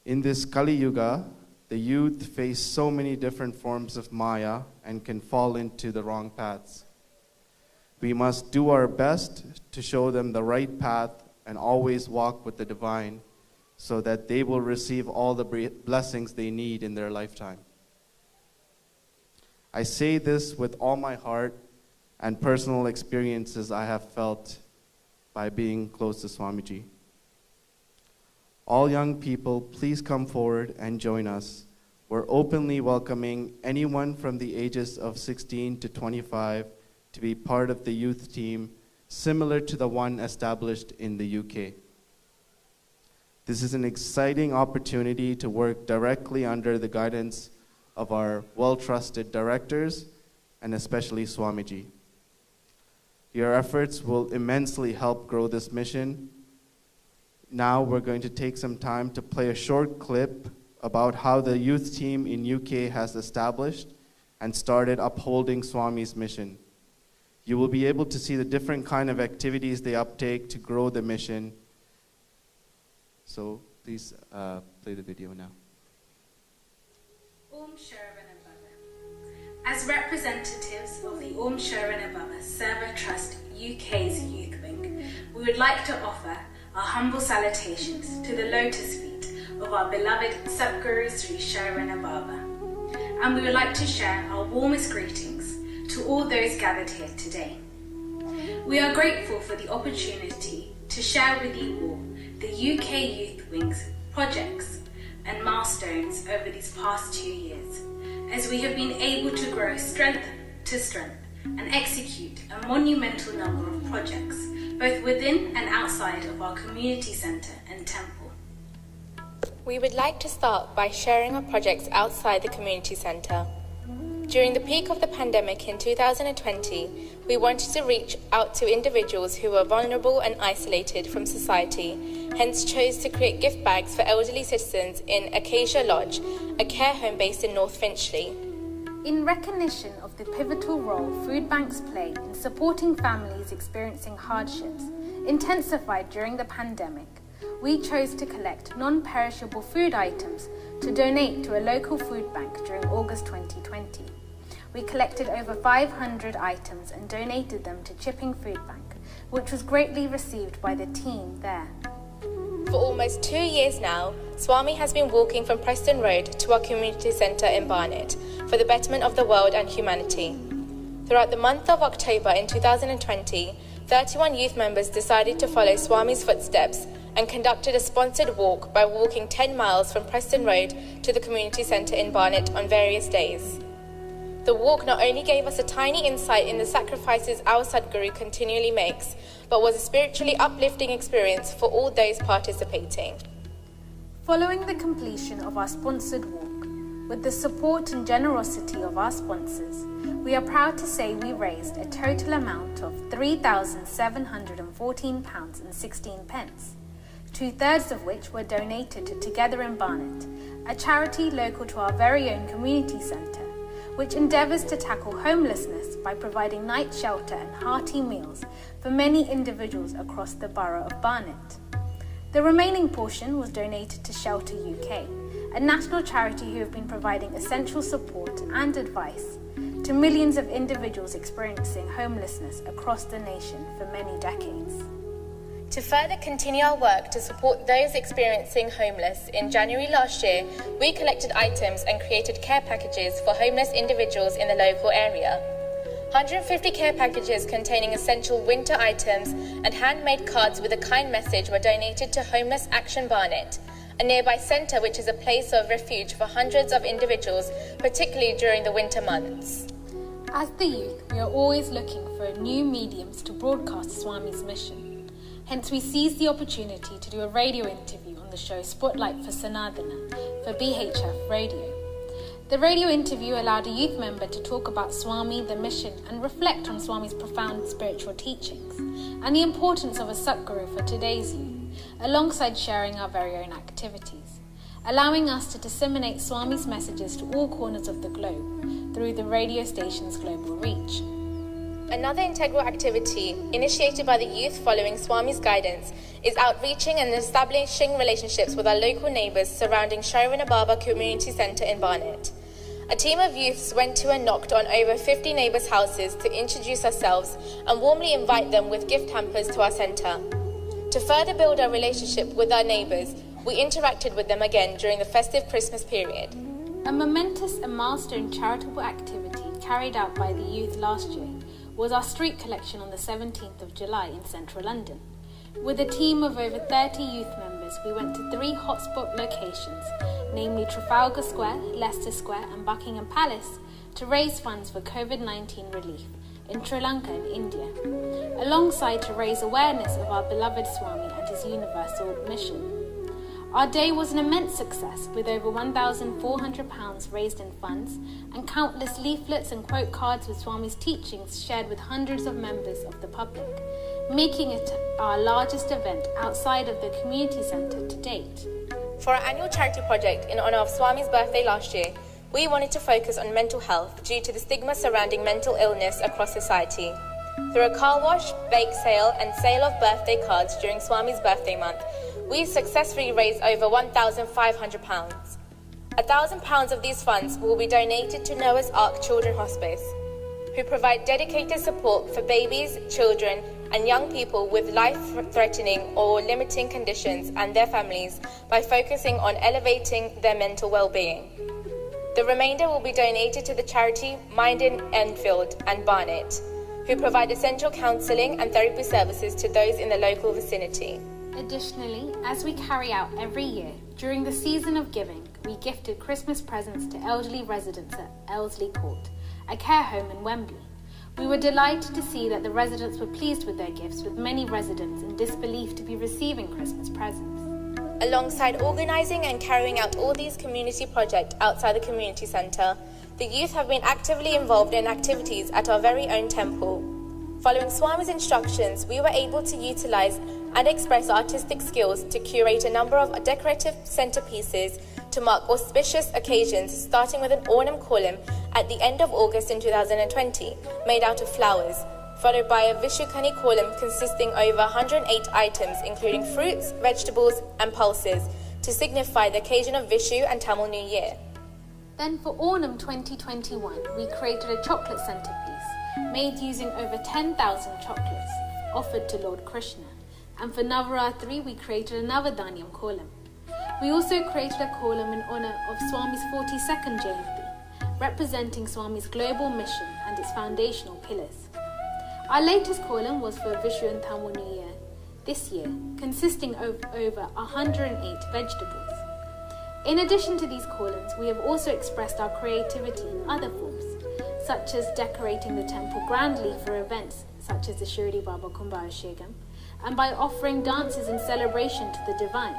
In this Kali Yuga, the youth face so many different forms of Maya and can fall into the wrong paths. We must do our best to show them the right path and always walk with the divine so that they will receive all the blessings they need in their lifetime. I say this with all my heart and personal experiences I have felt by being close to Swamiji. All young people, please come forward and join us. We're openly welcoming anyone from the ages of 16 to 25 to be part of the youth team, similar to the one established in the UK. This is an exciting opportunity to work directly under the guidance of our well-trusted directors, and especially Swamiji. Your efforts will immensely help grow this mission. Now we're going to take some time to play a short clip about how the youth team in UK has established and started upholding Swami's mission. You will be able to see the different kind of activities they uptake to grow the mission. So please play the video now. Om Sharavanabhava. As representatives of the Om Sharavanabhava Server Trust UK's Youth Wing, we would like to offer our humble salutations to the lotus feet of our beloved Sadhguru Sri Sharavanabhava. And we would like to share our warmest greetings to all those gathered here today. We are grateful for the opportunity to share with you all the UK Youth Wing's projects and milestones over these past 2 years, as we have been able to grow strength to strength and execute a monumental number of projects, both within and outside of our community centre and temple. We would like to start by sharing our projects outside the community centre. During the peak of the pandemic in 2020, we wanted to reach out to individuals who were vulnerable and isolated from society, hence chose to create gift bags for elderly citizens in Acacia Lodge, a care home based in North Finchley. In recognition of the pivotal role food banks play in supporting families experiencing hardships, intensified during the pandemic, we chose to collect non-perishable food items to donate to a local food bank during August 2020. We collected over 500 items and donated them to Chipping Food Bank, which was greatly received by the team there. For almost 2 years now, Swami has been walking from Preston Road to our community centre in Barnet for the betterment of the world and humanity. Throughout the month of October in 2020, 31 youth members decided to follow Swami's footsteps and conducted a sponsored walk by walking 10 miles from Preston Road to the community centre in Barnet on various days. The walk not only gave us a tiny insight in the sacrifices our Sadhguru continually makes, but was a spiritually uplifting experience for all those participating. Following the completion of our sponsored walk, with the support and generosity of our sponsors, we are proud to say we raised a total amount of £3,714.16, 2/3 of which were donated to Together in Barnet, a charity local to our very own community centre, which endeavours to tackle homelessness by providing night shelter and hearty meals for many individuals across the borough of Barnet. The remaining portion was donated to Shelter UK, a national charity who have been providing essential support and advice to millions of individuals experiencing homelessness across the nation for many decades. To further continue our work to support those experiencing homeless, in January last year, we collected items and created care packages for homeless individuals in the local area. 150 care packages containing essential winter items and handmade cards with a kind message were donated to Homeless Action Barnet, a nearby centre which is a place of refuge for hundreds of individuals, particularly during the winter months. As the youth, we are always looking for new mediums to broadcast Swami's mission. Hence, we seized the opportunity to do a radio interview on the show Spotlight for Sanadana for BHF Radio. The radio interview allowed a youth member to talk about Swami, the mission, and reflect on Swami's profound spiritual teachings and the importance of a Sadhguru for today's youth, alongside sharing our very own activities, allowing us to disseminate Swami's messages to all corners of the globe through the radio station's global reach. Another integral activity initiated by the youth following Swami's guidance is outreaching and establishing relationships with our local neighbours surrounding Sharavanabhava Community Centre in Barnet. A team of youths went to and knocked on over 50 neighbours' houses to introduce ourselves and warmly invite them with gift hampers to our centre. To further build our relationship with our neighbours, we interacted with them again during the festive Christmas period. A momentous and milestone charitable activity carried out by the youth last year was our street collection on the 17th of July in central London. With a team of over 30 youth members, we went to 3 hotspot locations, namely Trafalgar Square, Leicester Square and Buckingham Palace, to raise funds for COVID-19 relief in Sri Lanka and India, alongside to raise awareness of our beloved Swami and his universal mission. Our day was an immense success, with over £1,400 raised in funds and countless leaflets and quote cards with Swami's teachings shared with hundreds of members of the public, making it our largest event outside of the community centre to date. For our annual charity project in honour of Swami's birthday last year, we wanted to focus on mental health due to the stigma surrounding mental illness across society. Through a car wash, bake sale and sale of birthday cards during Swami's birthday month, we successfully raised over £1,500. £1,000 of these funds will be donated to Noah's Ark Children's Hospice, who provide dedicated support for babies, children and young people with life-threatening or limiting conditions and their families by focusing on elevating their mental well-being. The remainder will be donated to the charity Mind in Enfield and Barnet, who provide essential counselling and therapy services to those in the local vicinity. Additionally, as we carry out every year, during the season of giving, we gifted Christmas presents to elderly residents at Elsley Court, a care home in Wembley. We were delighted to see that the residents were pleased with their gifts, with many residents in disbelief to be receiving Christmas presents. Alongside organising and carrying out all these community projects outside the community centre, the youth have been actively involved in activities at our very own temple. Following Swami's instructions, we were able to utilise and express artistic skills to curate a number of decorative centrepieces to mark auspicious occasions, starting with an Onam column at the end of August in 2020, made out of flowers, followed by a Vishukani column consisting over 108 items, including fruits, vegetables and pulses, to signify the occasion of Vishu and Tamil New Year. Then for Onam 2021, we created a chocolate centrepiece, made using over 10,000 chocolates, offered to Lord Krishna. And for Navaratri, we created another Dhanyam column. We also created a column in honour of Swami's 42nd Jayanti, representing Swami's global mission and its foundational pillars. Our latest column was for Vishu and Tamil New Year this year, consisting of over 108 vegetables. In addition to these columns, we have also expressed our creativity in other forms, such as decorating the temple grandly for events such as the Shirdi Baba Kumbhabhishekam, and by offering dances in celebration to the divine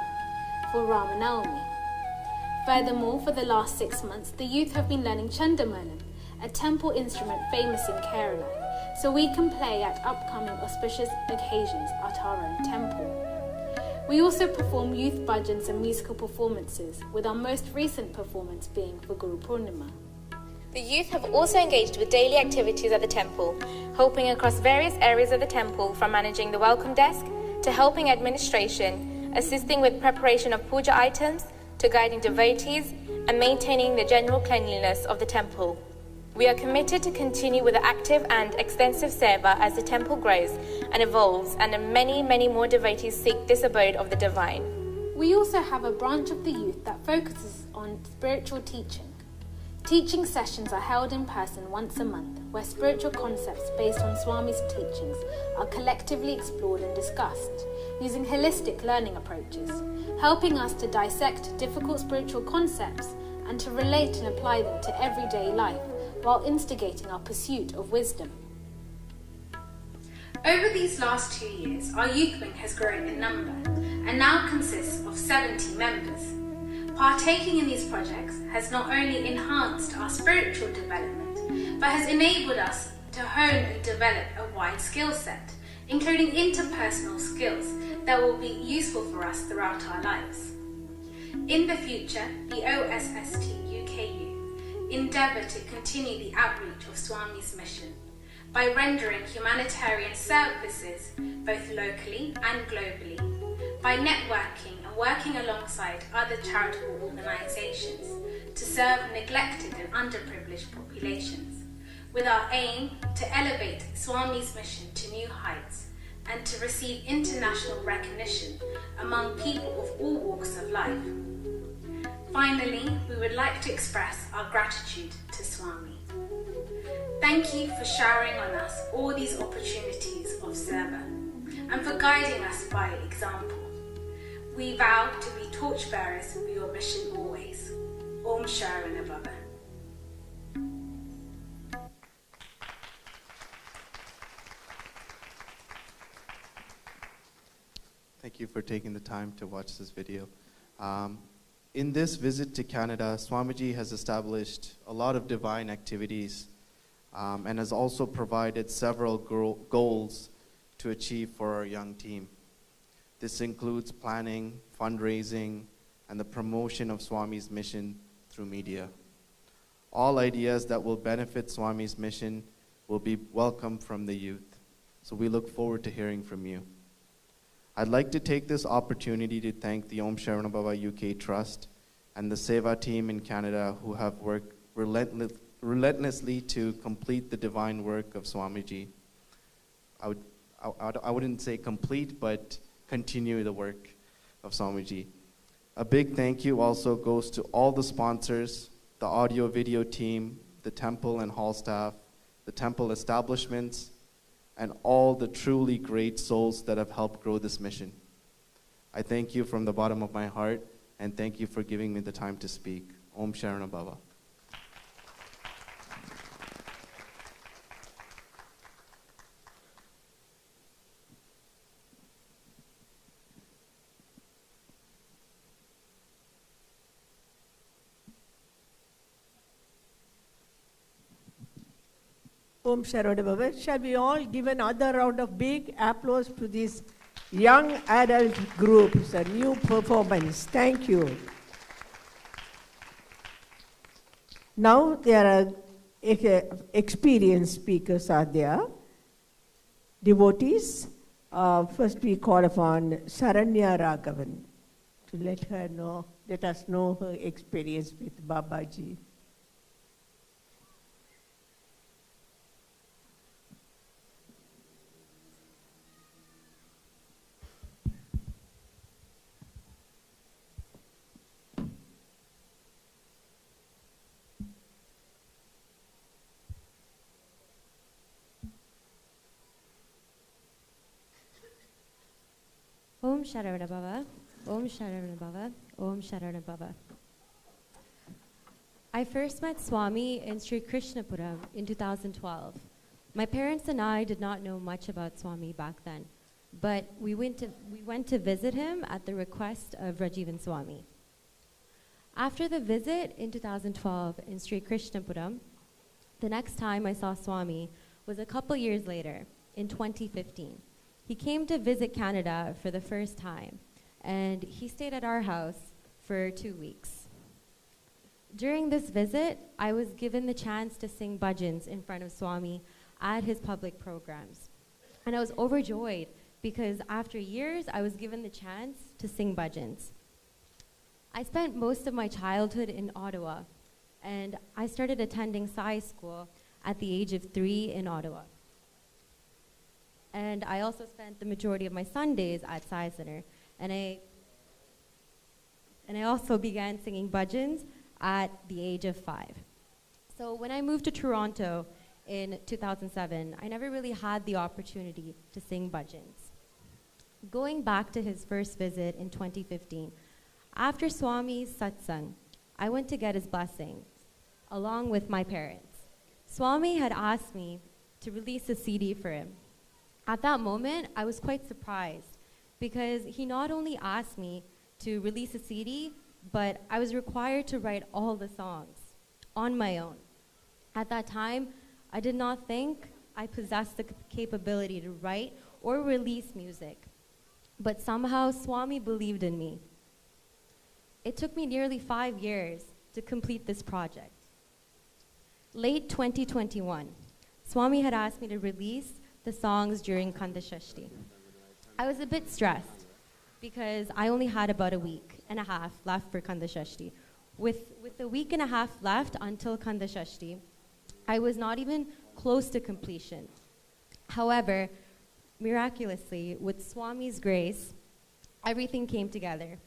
for Ramanavami. Furthermore, for the last 6 months, the youth have been learning Chandamelam, a temple instrument famous in Kerala, so we can play at upcoming auspicious occasions at our own temple. We also perform youth bhajans and musical performances, with our most recent performance being for Guru Purnima. The youth have also engaged with daily activities at the temple, helping across various areas of the temple, from managing the welcome desk to helping administration, assisting with preparation of puja items, to guiding devotees and maintaining the general cleanliness of the temple. We are committed to continue with the active and extensive seva as the temple grows and evolves, and many, many more devotees seek this abode of the divine. We also have a branch of the youth that focuses on spiritual teaching. Teaching sessions are held in person once a month, where spiritual concepts based on Swami's teachings are collectively explored and discussed, using holistic learning approaches, helping us to dissect difficult spiritual concepts and to relate and apply them to everyday life, while instigating our pursuit of wisdom. Over these last 2 years, our youth wing has grown in number and now consists of 70 members. Partaking in these projects has not only enhanced our spiritual development, but has enabled us to hone and develop a wide skill set, including interpersonal skills that will be useful for us throughout our lives. In the future, the OSST UKU endeavour to continue the outreach of Swami's mission by rendering humanitarian services both locally and globally, by networking and working alongside other charitable organisations to serve neglected and underprivileged populations, with our aim to elevate Swami's mission to new heights and to receive international recognition among people of all walks of life. Finally, we would like to express our gratitude to Swami. Thank you for showering on us all these opportunities of seva and for guiding us by example. We vow to be torchbearers for your mission always. Om Sharavanabhava. Thank you for taking the time to watch this video. In this visit to Canada, Swamiji has established a lot of divine activities and has also provided several goals to achieve for our young team. This includes planning, fundraising, and the promotion of Swami's mission through media. All ideas that will benefit Swami's mission will be welcome from the youth. So we look forward to hearing from you. I'd like to take this opportunity to thank the Om Sharavanabhava UK Trust and the Seva team in Canada who have worked relentlessly to complete the divine work of Swamiji. I wouldn't say complete, but continue the work of Swamiji. A big thank you also goes to all the sponsors, the audio video team, the temple and hall staff, the temple establishments, and all the truly great souls that have helped grow this mission. I thank you from the bottom of my heart, and thank you for giving me the time to speak. Om Sharavanabhava. Om Sharavanabhava. Shall we all give another round of big applause to this young adult group? It's a new performance. Thank you. Now there are experienced speakers are there, devotees. First we call upon Saranya Raghavan to let us know her experience with Babaji. Om Sharavanabhava, Om Sharavanabhava, Om Sharavanabhava. I first met Swami in Sri Krishnapuram in 2012. My parents and I did not know much about Swami back then, but we went to visit him at the request of Rajivan Swami. After the visit in 2012 in Sri Krishnapuram, the next time I saw Swami was a couple years later, in 2015. He came to visit Canada for the first time, and he stayed at our house for 2 weeks. During this visit, I was given the chance to sing bhajans in front of Swami at his public programs. And I was overjoyed because after years, I was given the chance to sing bhajans. I spent most of my childhood in Ottawa, and I started attending Sai school at the age of 3 in Ottawa. And I also spent the majority of my Sundays at Sai Center. And I also began singing bhajans at the age of 5. So when I moved to Toronto in 2007, I never really had the opportunity to sing bhajans. Going back to his first visit in 2015, after Swami's satsang, I went to get his blessings, along with my parents. Swami had asked me to release a CD for him. At that moment, I was quite surprised because he not only asked me to release a CD, but I was required to write all the songs on my own. At that time, I did not think I possessed the capability to write or release music, but somehow Swami believed in me. It took me nearly 5 years to complete this project. Late 2021, Swami had asked me to release the songs during Kanda Shashti. I was a bit stressed because I only had about a week and a half left for Kanda Shashti. With a week and a half left until Kanda Shashti, I was not even close to completion. However, miraculously, with Swami's grace, everything came together.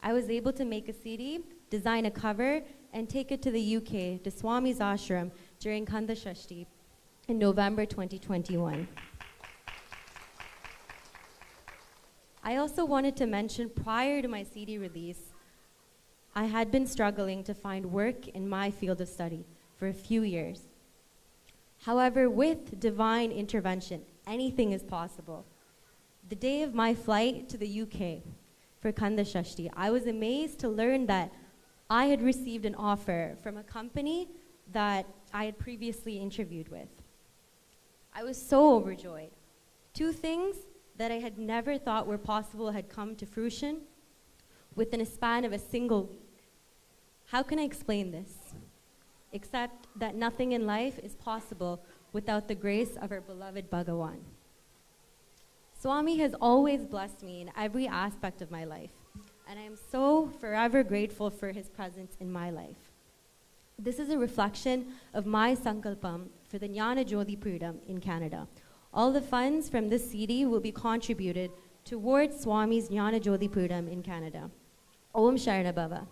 I was able to make a CD, design a cover, and take it to the UK, to Swami's ashram, during Kanda Shashti in November 2021. I also wanted to mention, prior to my CD release, I had been struggling to find work in my field of study for a few years. However, with divine intervention, anything is possible. The day of my flight to the UK for Kanda Shashti, I was amazed to learn that I had received an offer from a company that I had previously interviewed with. I was so overjoyed. 2 things that I had never thought were possible had come to fruition within a span of a single week. How can I explain this? Except that nothing in life is possible without the grace of our beloved Bhagawan. Swami has always blessed me in every aspect of my life, and I am so forever grateful for his presence in my life. This is a reflection of my sankalpam for the Jnana Jyoti Pridam in Canada. All the funds from this CD will be contributed towards Swami's Jnana Jyoti Pridam in Canada. Om Sharanabhava.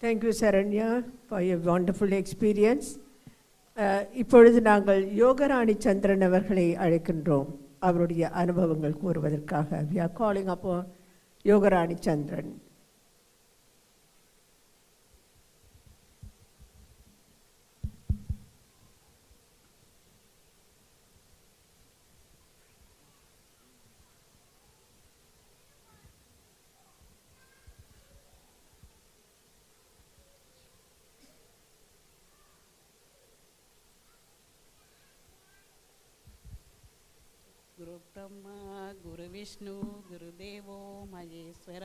Thank you, Saranya, for your wonderful experience. இப்பொழுது நாங்கள் யோகராணி சந்திரன் அவர்களை அழைக்கின்றோம் அவருடைய அனுபவங்கள் கூறுவதற்காக. We are calling upon Yogarani சந்திரன். गुरु ब्रह्मा गुरु विष्णु गुरुदेवो महेश्वर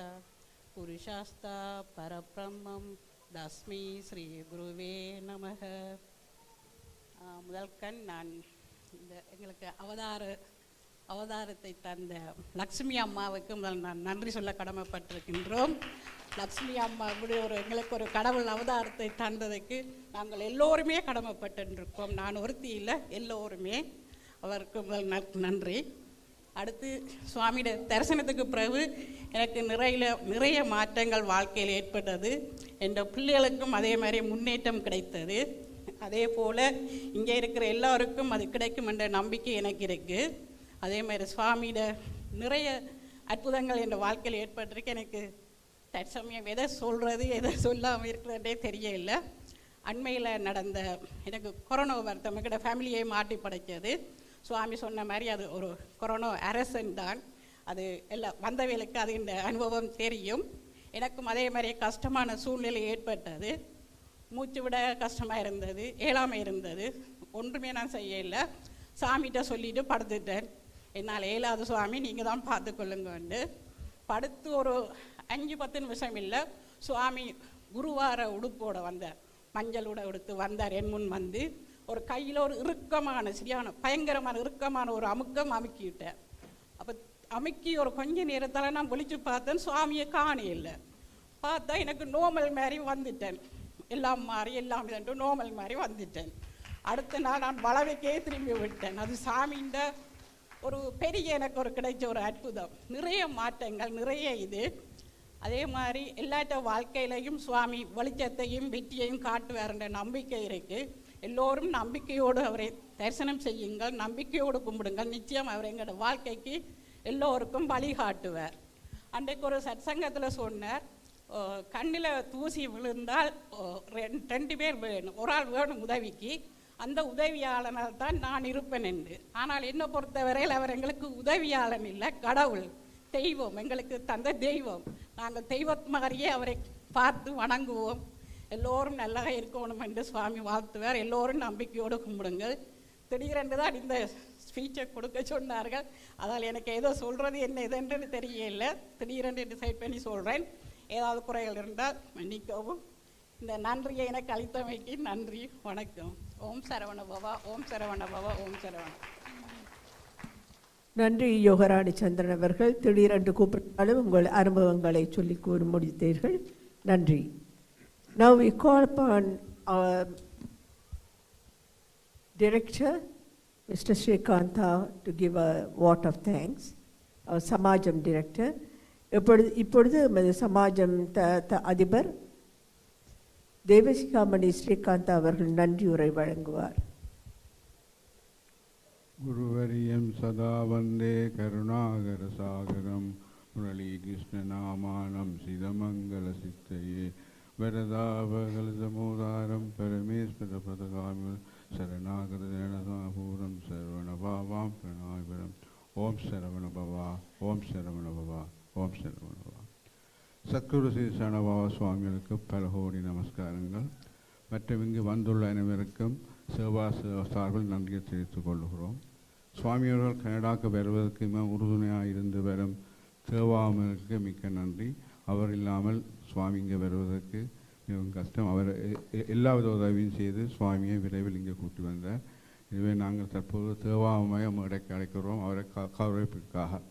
पुरुषास्ता परब्रह्मं தஸ்மை ஸ்ரீ குருவே நமக. முதல்கண் நான் இந்த எங்களுக்கு அவதாரத்தை தந்த லக்ஷ்மி அம்மாவுக்கு முதல் நான் நன்றி சொல்ல கடமைப்பட்டிருக்கின்றோம். லக்ஷ்மி அம்மா இப்படி எங்களுக்கு ஒரு கடவுள் அவதாரத்தை தந்ததுக்கு நாங்கள் எல்லோருமே கடமைப்பட்டிருக்கோம். நான் ஒருத்தி இல்லை, எல்லோருமே அவருக்கு முதல் நன்றி. அடுத்து சுவாமியோட தரிசனத்துக்கு பிறகு எனக்கு நிறைய மாற்றங்கள் வாழ்க்கையில் ஏற்பட்டது. என் பிள்ளைகளுக்கும் அதே மாதிரி முன்னேற்றம் கிடைத்தது. அதே போல் இங்கே இருக்கிற எல்லோருக்கும் அது கிடைக்கும் என்ற நம்பிக்கை எனக்கு இருக்குது. அதே மாதிரி சுவாமியோட நிறைய அற்புதங்கள் என் வாழ்க்கையில் ஏற்பட்டிருக்கு. எனக்கு தற்சமயம் எதை சொல்கிறது எதை சொல்லாமல் இருக்கிறதே தெரியல. அண்மையில் நடந்த எனக்கு கொரோனா வருத்தம் எங்களோட ஃபேமிலியை மாட்டி படைச்சது. சுவாமி சொன்ன மாதிரி அது ஒரு கொரோனா அரசன் தான். அது எல்லாம் வந்தவர்களுக்கு அது இந்த அனுபவம் தெரியும். எனக்கும் அதே மாதிரி கஷ்டமான சூழ்நிலை ஏற்பட்டது. மூச்சு விட கஷ்டமாக இருந்தது, ஏழாமை இருந்தது. ஒன்றுமே நான் செய்யலை. சாமிகிட்ட சொல்லிவிட்டு படுத்துட்டேன். என்னால் ஏழாவது சுவாமி நீங்கள் தான் பார்த்துக்கொள்ளுங்கன்னு படுத்து ஒரு 5-10 நிமிஷம் இல்லை, சுவாமி குருவார உடுப்போட வந்தார். மஞ்சள் உடுத்து வந்தார். என் முன் வந்து ஒரு கையில் ஒரு இறுக்கமான சரியான பயங்கரமான இறுக்கமான ஒரு அமுக்கிவிட்டேன். அப்போ அமுக்கி ஒரு கொஞ்ச நேரத்தில் நான் ஒழிச்சு பார்த்தேன். சுவாமியை காணையில்லை. பார்த்தா எனக்கு நோமல் மாதிரி வந்துட்டேன். எல்லாம் மாறி எல்லாம் இதன்ட்டு நோமல் மாதிரி வந்துட்டேன். அடுத்த நாள் நான் வளவைக்கே திரும்பி விட்டேன். அது சாமின்ற ஒரு பெரிய எனக்கு ஒரு கிடைச்ச ஒரு அற்புதம். நிறைய மாற்றங்கள், நிறைய இது. அதே மாதிரி எல்லாட்ட வாழ்க்கையிலையும் சுவாமி வெளிச்சத்தையும் வெற்றியையும் காட்டுவார்ன்ற நம்பிக்கை இருக்குது. எல்லோரும் நம்பிக்கையோடு அவரை தரிசனம் செய்யுங்கள், நம்பிக்கையோடு கும்பிடுங்கள். நிச்சயம் அவர் எங்களோட வாழ்க்கைக்கு எல்லோருக்கும் வழிகாட்டுவார். அன்றைக்கு ஒரு சத்சங்கத்தில் சொன்னார், கண்ணில் தூசி விழுந்தால் 2 பேர் வேணும், ஒரு ஆள் வேணும் உதவிக்கு. அந்த உதவியாளனால் தான் நான் இருப்பேன் என்று. ஆனால் என்னை பொறுத்தவரையில் அவர் எங்களுக்கு உதவியாளன் இல்லை, கடவுள், தெய்வம், எங்களுக்கு தந்த தெய்வம். நாங்கள் தெய்வத் மாதிரியே அவரை பார்த்து வணங்குவோம். எல்லோரும் நல்லா இருக்கணும் என்று சுவாமி வாழ்த்துவார். எல்லோரும் நம்பிக்கையோடு கும்பிடுங்கள். திடீரென்று தான் இந்த ஸ்பீச்சை கொடுக்க சொன்னார்கள். அதால் எனக்கு ஏதோ சொல்கிறது என்ன எதுன்னு தெரியல. திடீரென்று டிசைட் பண்ணி சொல்கிறேன். ஏதாவது குறைகள் இருந்தால் மன்னிக்கவும். இந்த நன்றியை எனக்கு அளித்தமைக்கு நன்றி. வணக்கம். ஓம் சரவணபவா, ஓம் சரவணபவா, ஓம் சரவண. நன்றி யோகராணி சந்திரன் அவர்கள். திடீரென்று கூப்பிட்டாலும் உங்கள் அனுபவங்களை சொல்லி கூறி முடித்தீர்கள். நன்றி. Now we call upon our director, Mr. Shrikanta, to give a vote of thanks. Our Samajam director. இப்பொழுது சமாஜம் அதிபர் தேவசிகாமணி ஸ்ரீகாந்தா அவர்கள் நன்றியுரை வழங்குவார். குருவரியம் சதா வந்தே கருணாகர சாகரம் முரளி கிருஷ்ணநாமானம் சிதமங்கல சித்தையே வரதாபகலசமோதாரம் பரமேஸ்வர பதகாமி சரணாகரதேனசாபூரம் சரவணபாவாம் பிரணாயபரம். ஓம் சரவணபவா, ஓம் சரவணபவா, ஓம் சரவணபவா. சத்குரு ஸ்ரீ சரணபாபா சுவாமிகளுக்கு பல கோடி நமஸ்காரங்கள். மற்றும் இங்கு வந்துள்ள அனைவருக்கும் சேவா சார்பில் நன்றியை தெரிவித்துக் கொள்கிறோம். சுவாமி அவர்கள் கனடாவுக்கு வருவதற்கு உறுதுணையாக இருந்து வரும் சேவாமருக்கு மிக்க நன்றி. அவர் இல்லாமல் சுவாமி இங்கே வருவதற்கு மிகவும் கஷ்டம். அவர் எல்லாவித உதவியும் செய்து சுவாமியை விரைவில் இங்கே கூட்டி வந்தார். இதுவே நாங்கள் தற்போது தேவாமையை மேடைக்கு அழைக்கிறோம். அவரை கௌரவிப்பிற்காக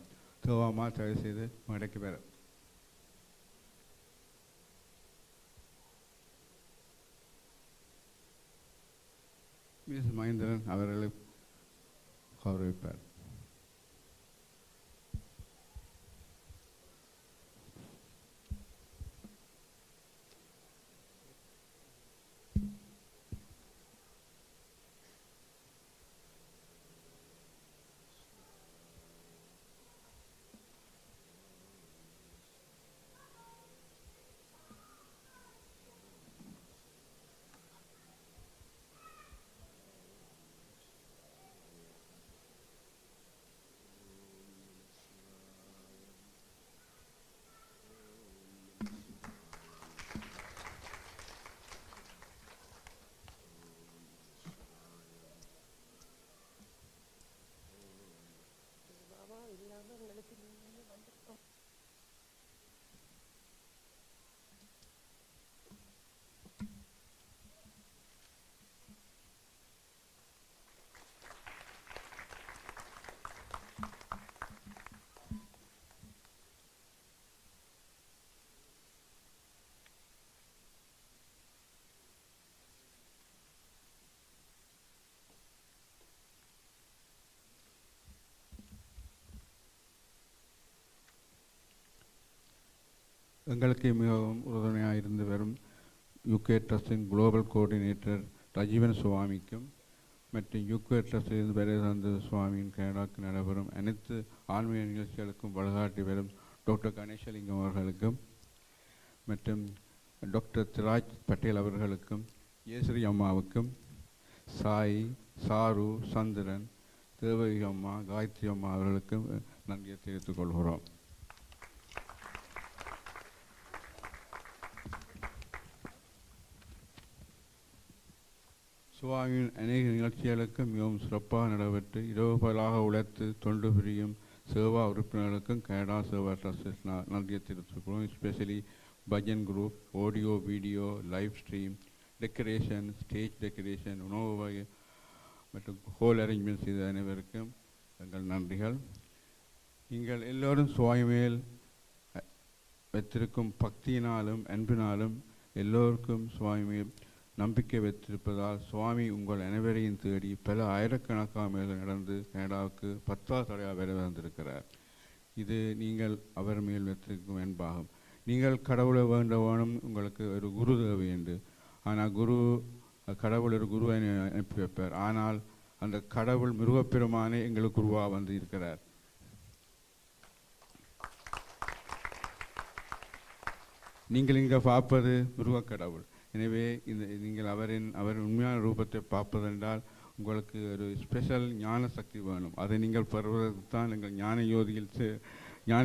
தேவாமா தயவு செய்து மேடைக்கு வர. மிஸ் மகேந்திரன் அவர்களை கௌரவிப்பார். எங்களுக்கு மிகவும் உறுதுணையாக இருந்து வரும் யூகே ட்ரஸ்டின் குளோபல் கோஆர்டினேட்டர் ரஜீவன் சுவாமிக்கும் மற்றும் யூகே ட்ரஸ்டிலிருந்து வேதாந்த சுவாமியின் கனடாக்கு நடைபெறும் அனைத்து ஆன்மீக நிகழ்ச்சிகளுக்கும் வழிகாட்டி வரும் டாக்டர் கணேசலிங்கம் அவர்களுக்கும் மற்றும் டாக்டர் திராஜ் பட்டேல் அவர்களுக்கும் ஏஸ்வரி அம்மாவுக்கும் சாய் சாரு சந்திரன் தேவகி அம்மா காயத்ரி அம்மா அவர்களுக்கும் நன்றியை தெரிவித்துக் கொள்கிறோம். சுவாமியின் அநேக நிகழ்ச்சிகளுக்கு மிகவும் சிறப்பாக நடைபெற்று இரவு பகலாக உழைத்து தொண்டு புரியும் சேவா உறுப்பினர்களுக்கும் கனடா சேவா ட்ரஸ்ட் நன்றியை தெரிவித்துக்கிறோம். Especially bhajan group, audio video live stream, decoration, stage decoration, உணவு வகை மற்றும் ஹோல் அரேஞ்ச்மெண்ட் செய்த அனைவருக்கும் எங்கள் நன்றிகள். நீங்கள் எல்லோரும் சுவாமி மேல் வைத்திருக்கும் பக்தியினாலும் அன்பினாலும் எல்லோருக்கும் சுவாமி மேல் நம்பிக்கை வைத்திருப்பதால் சுவாமி உங்கள் அனைவரையும் தேடி பல ஆயிரக்கணக்கான மேல்கள் நடந்து கனடாவுக்கு 10வது தடையாக வர வந்திருக்கிறார். இது நீங்கள் அவர் மேல் வைத்திருக்கும் அன்பாகும். நீங்கள் கடவுளை வேண்ட வேணும், உங்களுக்கு ஒரு குரு தேவை என்று. ஆனால் கடவுள் ஒரு குருவை அனுப்பி வைப்பார். ஆனால் அந்த கடவுள் மிருகப்பெருமானே எங்களுக்கு குருவாக வந்து இருக்கிறார். நீங்கள் இங்கே பார்ப்பது மிருகக்கடவுள். எனவே நீங்கள் அவர் உண்மையான ரூபத்தை பார்ப்பதென்றால் உங்களுக்கு ஒரு ஸ்பெஷல் ஞான சக்தி வேணும். அதை நீங்கள் பெறுவதற்கு தான் எங்கள் ஞான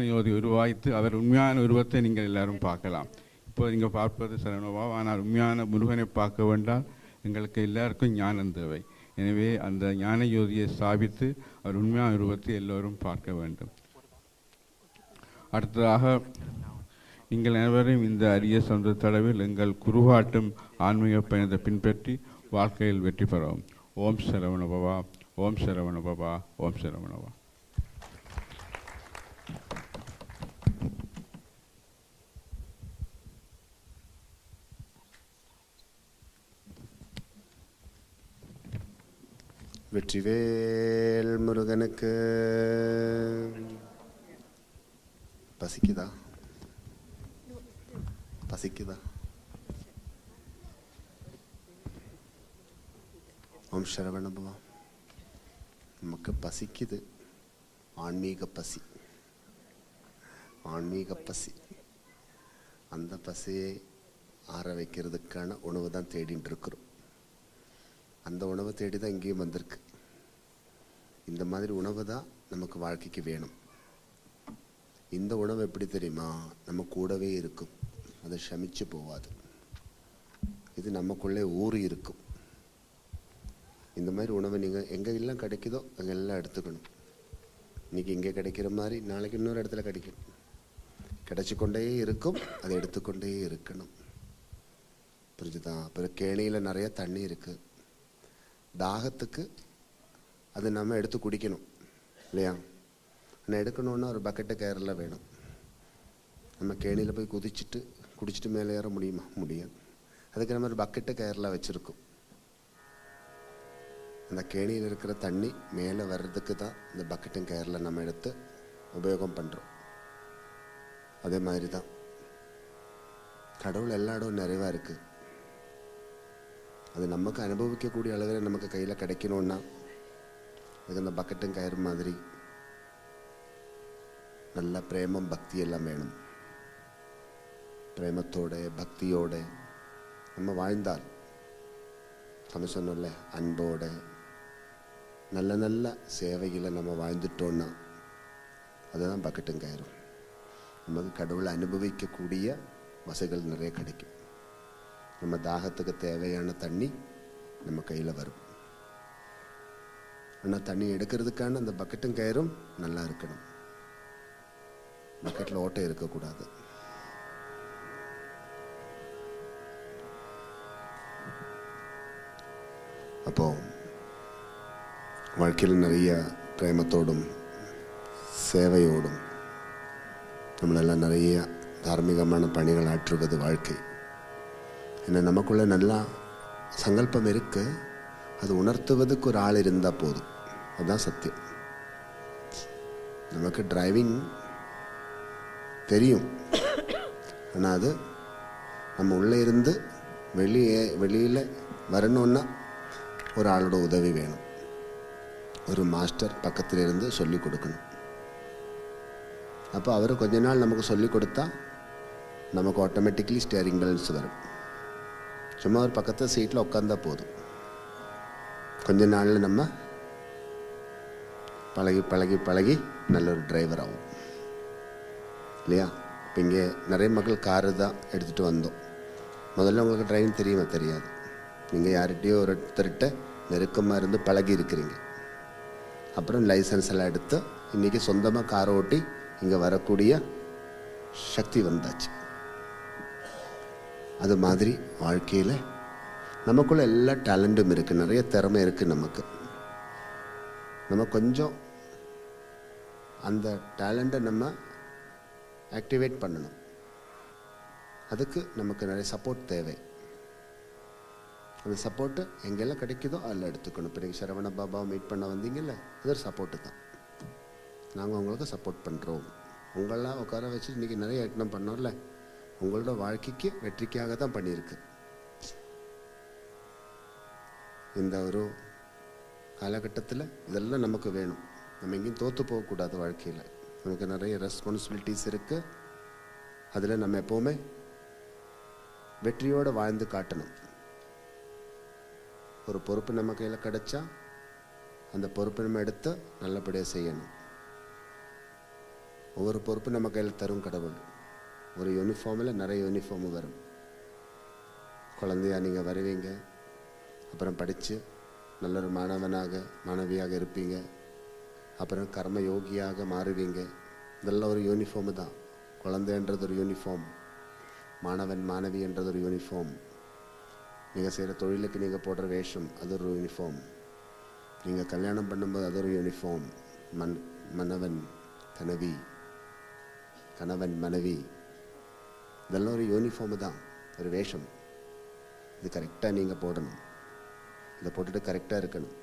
யோதி உருவாய்த்து அவர் உண்மையான உருவத்தை நீங்கள் எல்லாரும் பார்க்கலாம். இப்போ நீங்கள் பார்ப்பது சரவணபாவா, ஆனால் உண்மையான முருகனை பார்க்க வேண்டால் எங்களுக்கு எல்லாருக்கும் ஞானம் தேவை. எனவே அந்த ஞான யோதியை ஸ்தாபித்து அவர் உண்மையான உருவத்தை எல்லோரும் பார்க்க வேண்டும். அடுத்ததாக நீங்கள் அனைவரும் இந்த அரிய சொந்த தடவில் எங்கள் குருவாட்டும் ஆன்மீக பயணத்தை பின்பற்றி வாழ்க்கையில் வெற்றி பெறவும். ஓம் சரவணபவா, ஓம் சரவணபவா, ஓம் சரவணபவா. வெற்றிவேல் முருகனுக்கு. பசிக்குதா? ஓம் சரவணபவா. நமக்கு பசிக்குது, ஆன்மீக பசி. அந்த பசியை ஆற வைக்கிறதுக்கான உணவு தான் தேடிட்டு இருக்கிறோம். அந்த உணவை தேடி தான் இங்கேயும் வந்திருக்கு. இந்த மாதிரி உணவு தான் நமக்கு வாழ்க்கைக்கு வேணும். இந்த உணவு எப்படி தெரியுமா? நம்ம கூடவே இருக்கும், அதை சமிச்சு போகாது. இது நமக்குள்ளே ஊறி இருக்கும். இந்த மாதிரி உணவை நீங்கள் எங்கெல்லாம் கிடைக்குதோ அங்கெல்லாம் எடுத்துக்கணும். இன்றைக்கி இங்கே கிடைக்கிற மாதிரி நாளைக்கு இன்னொரு இடத்துல கிடைக்கும், கிடைச்சிக்கொண்டே இருக்கும், அதை எடுத்துக்கொண்டே இருக்கணும். புரிஞ்சுதா? அப்புறம் கேணியில் நிறைய தண்ணி இருக்குது, தாகத்துக்கு அது நம்ம எடுத்து குடிக்கணும் இல்லையா? ஆனால் எடுக்கணுன்னா ஒரு பக்கெட்டு கேரில் வேணும். நம்ம கேணியில் போய் குடிச்சிட்டு மேலே ஏற முடியுமா? முடியாது. அதுக்கு நம்ம ஒரு பக்கெட்டு கேரில் வச்சுருக்கோம். அந்த கேணியில் இருக்கிற தண்ணி மேலே வர்றதுக்கு தான் இந்த பக்கெட்டும் கேரில் நம்ம எடுத்து உபயோகம் பண்ணுறோம். அதே மாதிரி தான் கடவுள் எல்லா இடம் நிறைவாக இருக்குது. அது நமக்கு அனுபவிக்கக்கூடிய அளவில் நமக்கு கையில் கிடைக்கணுன்னா அதுக்கு அந்த பக்கெட்டும் கயிறு மாதிரி நல்ல பிரேமம் பக்தி எல்லாம் வேணும். பிரேமத்தோட பக்தியோட நம்ம வாழ்ந்தால், நம்ம சொன்னோம்ல, அன்போட நல்ல நல்ல சேவைகளை நம்ம வாழ்ந்துட்டோன்னா அதுதான் பக்கெட்டும் கயிறும். நமக்கு கடவுளை அனுபவிக்கக்கூடிய வசதிகள் நிறைய கிடைக்கும். நம்ம தாகத்துக்கு தேவையான தண்ணி நம்ம கையில் வரும். ஆனால் தண்ணி எடுக்கிறதுக்கான அந்த பக்கெட்டும் கயிறும் நல்லா இருக்கணும். பக்கெட்டில் ஓட்டை இருக்கக்கூடாது. அப்போ வாழ்க்கையில் நிறைய பிரேமத்தோடும் சேவையோடும் நம்மளெல்லாம் நிறைய தார்மீகமான பணிகள் ஆற்றுவது வாழ்க்கை. ஏன்னா நமக்குள்ள நல்லா சங்கல்பம் இருக்கு, அது உணர்த்துவதுக்கு ஒரு ஆள் இருந்தால் போதும். அதுதான் சத்தியம். நமக்கு டிரைவிங் தெரியும், ஆனால் அது நம்ம உள்ளே இருந்து வெளியில் வரணுன்னா ஒரு ஆளோட உதவி வேணும். ஒரு மாஸ்டர் பக்கத்தில் இருந்து சொல்லி கொடுக்கணும். அப்போ அவர் கொஞ்ச நாள் நமக்கு சொல்லி கொடுத்தா நமக்கு ஆட்டோமேட்டிக்லி ஸ்டியரிங் பேலன்ஸ் வரும். சும்மா ஒரு பக்கத்து சீட்டில் உட்காந்தா போதும். கொஞ்ச நாளில் நம்ம பழகி பழகி பழகி நல்ல ஒரு டிரைவர் ஆகும் இல்லையா? இப்போ இங்கே நிறைய மக்கள் காரு தான் எடுத்துகிட்டு வந்தோம். முதல்ல உங்களுக்கு டிரைவிங் தெரியுமா? தெரியாது. நீங்கள் யார்கிட்டையோ ஒருத்தர்கிட்ட நெருக்கமாக இருந்து பழகி இருக்கிறீங்க. அப்புறம் லைசன்ஸ் எல்லாம் எடுத்து இன்றைக்கி சொந்தமாக காரை ஓட்டி இங்கே வரக்கூடிய சக்தி வந்தாச்சு. அது மாதிரி வாழ்க்கையில் நமக்குள்ள எல்லா டேலண்ட்டும் இருக்குது, நிறைய திறமை இருக்குது நமக்கு. நம்ம கொஞ்சம் அந்த டேலண்ட்டை நம்ம ஆக்டிவேட் பண்ணணும். அதுக்கு நமக்கு நிறைய சப்போர்ட் தேவை. அந்த சப்போர்ட்டு எங்கெல்லாம் கிடைக்குதோ அதில் எடுத்துக்கணும். இப்போ நீங்கள் sharavanabhava மீட் பண்ண வந்தீங்கல்ல, அது ஒரு சப்போர்ட்டு தான். நாங்கள் உங்களுக்கு சப்போர்ட் பண்ணுறோம். உங்களெலாம் உட்கார வச்சு இன்றைக்கி நிறைய யத்னம் பண்ணோம்ல, உங்களோட வாழ்க்கைக்கு வெற்றிக்காக தான் பண்ணியிருக்கு. இந்த ஒரு காலகட்டத்தில் இதெல்லாம் நமக்கு வேணும். நம்ம எங்கேயும் தோற்று போகக்கூடாது. வாழ்க்கையில் நமக்கு நிறைய ரெஸ்பான்சிபிலிட்டிஸ் இருக்குது. அதில் நம்ம எப்போவுமே வெற்றியோடு வாழ்ந்து காட்டணும். ஒரு பொறுப்பு நம்ம கையில் கிடைச்சா அந்த பொறுப்பை நம்ம எடுத்து நல்லபடியாக செய்யணும். ஒவ்வொரு பொறுப்பு நம்ம கையில் தரும் கடவுள். ஒரு யூனிஃபார்மில் நிறைய யூனிஃபார்மு வரும். குழந்தையா நீங்கள் வருவீங்க, அப்புறம் படித்து நல்ல ஒரு மாணவியாக இருப்பீங்க, அப்புறம் கர்ம யோகியாக மாறுவீங்க. இதெல்லாம் ஒரு யூனிஃபார்மு தான். குழந்தைன்றது ஒரு யூனிஃபார்ம், மாணவன் மாணவி என்றது ஒரு யூனிஃபார்ம், நீங்கள் செய்கிற தொழிலுக்கு நீங்கள் போடுற வேஷம் அது ஒரு யூனிஃபார்ம், நீங்கள் கல்யாணம் பண்ணும்போது அது ஒரு யூனிஃபார்ம், மன்னவன் கனவி கணவன் மனைவி, இதெல்லாம் ஒரு யூனிஃபார்மு தான், ஒரு வேஷம். இது கரெக்டாக நீங்கள் போடணும். இதை போட்டுட்டு கரெக்டாக இருக்கணும்.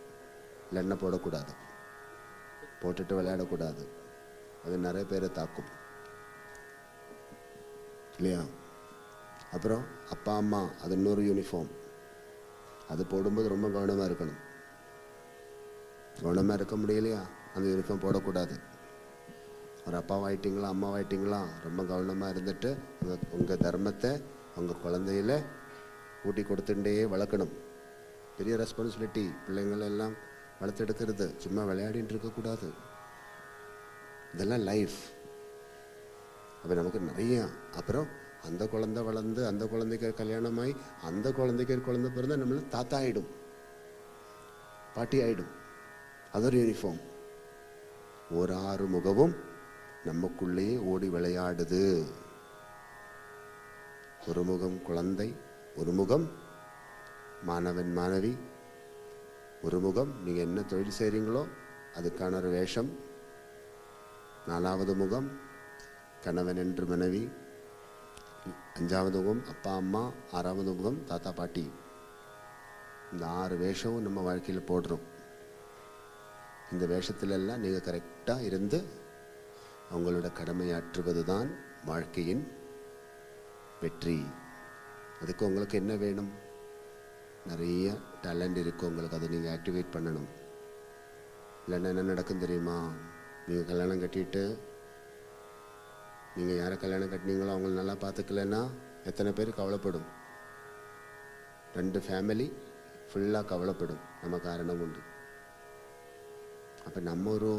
இல்லைன்னா போடக்கூடாது, போட்டுட்டு விளையாடக்கூடாது. அது நிறைய பேரை தாக்கும் இல்லையா? அப்புறம் அப்பா அம்மா அது இன்னொரு யூனிஃபார்ம். அது போடும்போது ரொம்ப கவனமாக இருக்கணும். கவனமாக இருக்க முடியலையா? அந்த யூனிஃபார்ம் போடக்கூடாது. ஒரு அப்பாவாயிட்டீங்களா அம்மாவாயிட்டீங்களா ரொம்ப கவனமாக இருந்துட்டு உங்கள் தர்மத்தை உங்கள் குழந்தையில ஊட்டி கொடுத்துட்டே வளர்க்கணும். பெரிய ரெஸ்பான்சிபிலிட்டி. பிள்ளைங்களெல்லாம் வளர்த்தெடுக்கிறது சும்மா விளையாடிட்டு இருக்கக்கூடாது. இதெல்லாம் லைஃப். அப்போ நமக்கு நிறையா. அப்புறம் அந்த குழந்தை வளர்ந்து அந்த குழந்தைக்கு கல்யாணமாகி அந்த குழந்தைக்கு ஒரு குழந்தை பிறந்தால் நம்மள தாத்தா ஆகிடும். பாட்டி ஆயிடும். அதொரு யூனிஃபார்ம். ஒரு ஆறு முகமும் நமக்குள்ளே ஓடி விளையாடுது. ஒரு முகம் குழந்தை, ஒரு முகம் மாணவன் மாணவி, ஒரு முகம் நீங்கள் என்ன தொழில் செய்கிறீங்களோ அதுக்கான ஒரு வேஷம், நாலாவது முகம் கணவன் என்று மனைவி, அஞ்சாவது முகம் அப்பா அம்மா, ஆறாவது முகம் தாத்தா பாட்டி. இந்த 6 வேஷமும் நம்ம வாழ்க்கையில் போடுறோம். இந்த வேஷத்திலெல்லாம் நீங்கள் கரெக்டாக இருந்து அவங்களோட கடமையாற்றுவது தான் வாழ்க்கையின் வெற்றி. அதுக்கு உங்களுக்கு என்ன வேணும்? நிறைய டேலண்ட் இருக்குது உங்களுக்கு, அதை நீங்கள் ஆக்டிவேட் பண்ணணும். இல்லைன்னா என்ன நடக்கும் தெரியுமா? நீங்கள் கல்யாணம் கட்டிட்டு நீங்கள் யாரை கல்யாணம் கட்டினீங்களோ அவங்கள நல்லா பார்த்துக்கலன்னா எத்தனை பேர் கவலைப்படும்? 2 ஃபேமிலி ஃபுல்லாக கவலைப்படும் நம்ம காரணம் உண்டு. அப்போ நம்ம ஒரு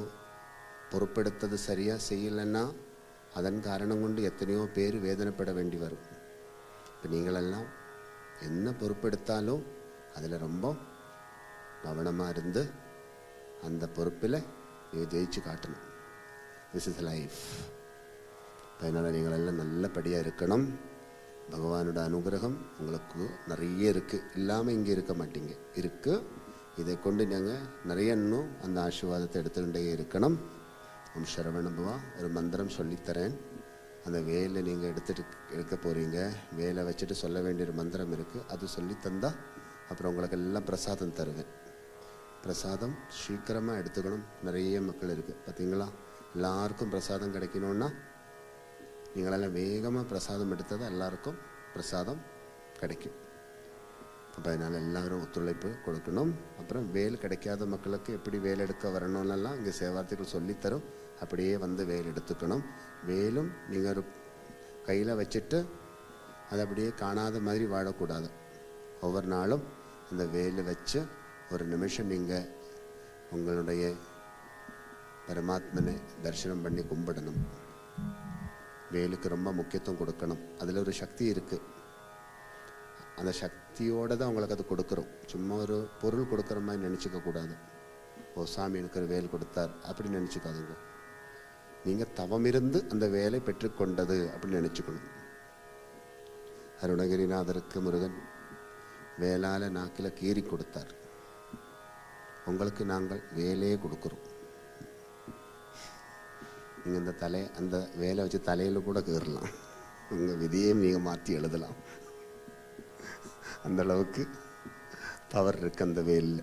பொறுப்பெடுத்தது சரியாக செய்யலைன்னா அதன் காரணம் கொண்டு எத்தனையோ பேர் வேதனைப்பட வேண்டி வரும். இப்போ நீங்களெல்லாம் என்ன பொறுப்பெடுத்தாலும் அதில் ரொம்ப கவனமாக இருந்து அந்த பொறுப்பில் நீங்கள் ஜெயிச்சு காட்டணும். This is life. அதனால் நீங்களெல்லாம் நல்லபடியாக இருக்கணும். பகவானோட அனுகிரகம் உங்களுக்கு நிறைய இருக்குது, இல்லாமல் இங்கே இருக்க மாட்டீங்க, இருக்குது. இதை கொண்டு நீங்கள் நிறைய இன்னும் அந்த ஆசீர்வாதத்தை எடுத்துக்கிட்டே இருக்கணும். ஓம் ஷரவணபவா. ஒரு மந்திரம் சொல்லித்தரேன். அந்த வேலை நீங்கள் எடுக்க போகிறீங்க. வேலை வச்சுட்டு சொல்ல வேண்டிய ஒரு மந்திரம் இருக்குது, அது சொல்லி தந்தால் அப்புறம் உங்களுக்கு எல்லாம் பிரசாதம் தருவேன். பிரசாதம் சீக்கிரமாக எடுத்துக்கணும். நிறைய மக்கள் இருக்குது பார்த்தீங்களா? எல்லாருக்கும் பிரசாதம் கிடைக்கணுன்னா நீங்களெல்லாம் வேகமாக பிரசாதம் எடுத்தது எல்லாருக்கும் பிரசாதம் கிடைக்கும். அப்போ அதனால் எல்லோரும் ஒத்துழைப்பு கொடுக்கணும். அப்புறம் வேல் கிடைக்காத மக்களுக்கு எப்படி வேல் எடுக்க வரணும்னெல்லாம் இங்கே சேவார்த்திகள் சொல்லித்தரும். அப்படியே வந்து வேல் எடுத்துக்கணும். வேலும் நீங்கள் ஒரு கையில் வச்சுட்டு அதை அப்படியே காணாத மாதிரி வாழக்கூடாது. ஒவ்வொரு நாளும் அந்த வேலை வச்சு ஒரு நிமிஷம் நீங்கள் உங்களுடைய பரமாத்மனை தரிசனம் பண்ணி கும்பிடணும். வேலுக்கு ரொம்ப முக்கியத்துவம் கொடுக்கணும். அதில் ஒரு சக்தி இருக்குது. அந்த சக்தியோடு தான் உங்களுக்கு அது கொடுக்குறோம். சும்மா ஒரு பொருள் கொடுக்குற மாதிரி நினச்சிக்க கூடாது. ஓ சாமி எனக்கு ஒரு வேல் கொடுத்தார் அப்படி நினச்சிக்காதுங்க. நீங்கள் தவம் இருந்து அந்த வேலை பெற்றுக்கொண்டது அப்படின்னு நினச்சிக்கணும். அருணகிரிநாதருக்கு முருகன் வேலால நாக்கில் கீறி கொடுத்தார். உங்களுக்கு நாங்கள் வேலையே கொடுக்குறோம். நீங்கள் அந்த வேலை வச்சு தலையில் கூட கீறலாம். உங்கள் விதியை நீங்கள் மாற்றி எழுதலாம். அந்த அளவுக்கு பவர் இருக்கு அந்த வேலில்.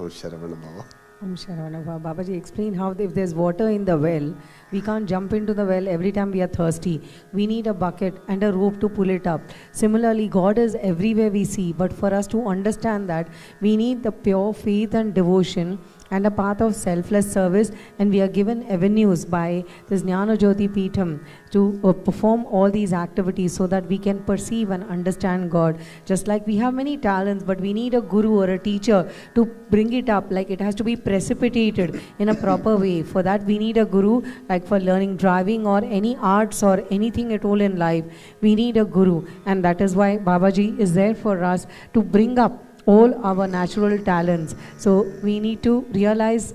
ஓம் ஷரவணபவா. Om Sharavanabhava. Babaji explained how if there's water in the well, we can't jump into the well every time we are thirsty. We need a bucket and a rope to pull it up. Similarly, God is everywhere we see, but for us to understand that, we need the pure faith and devotion and a path of selfless service, and we are given avenues by this Jnana Jyoti Peetham to perform all these activities so that we can perceive and understand God. Just like we have many talents, but we need a guru or a teacher to bring it up, like it has to be precipitated in a proper way. For that we need a guru, like for learning driving or any arts or anything at all in life, we need a guru, and that is why Babaji is there for us to bring up all our natural talents. So we need to realize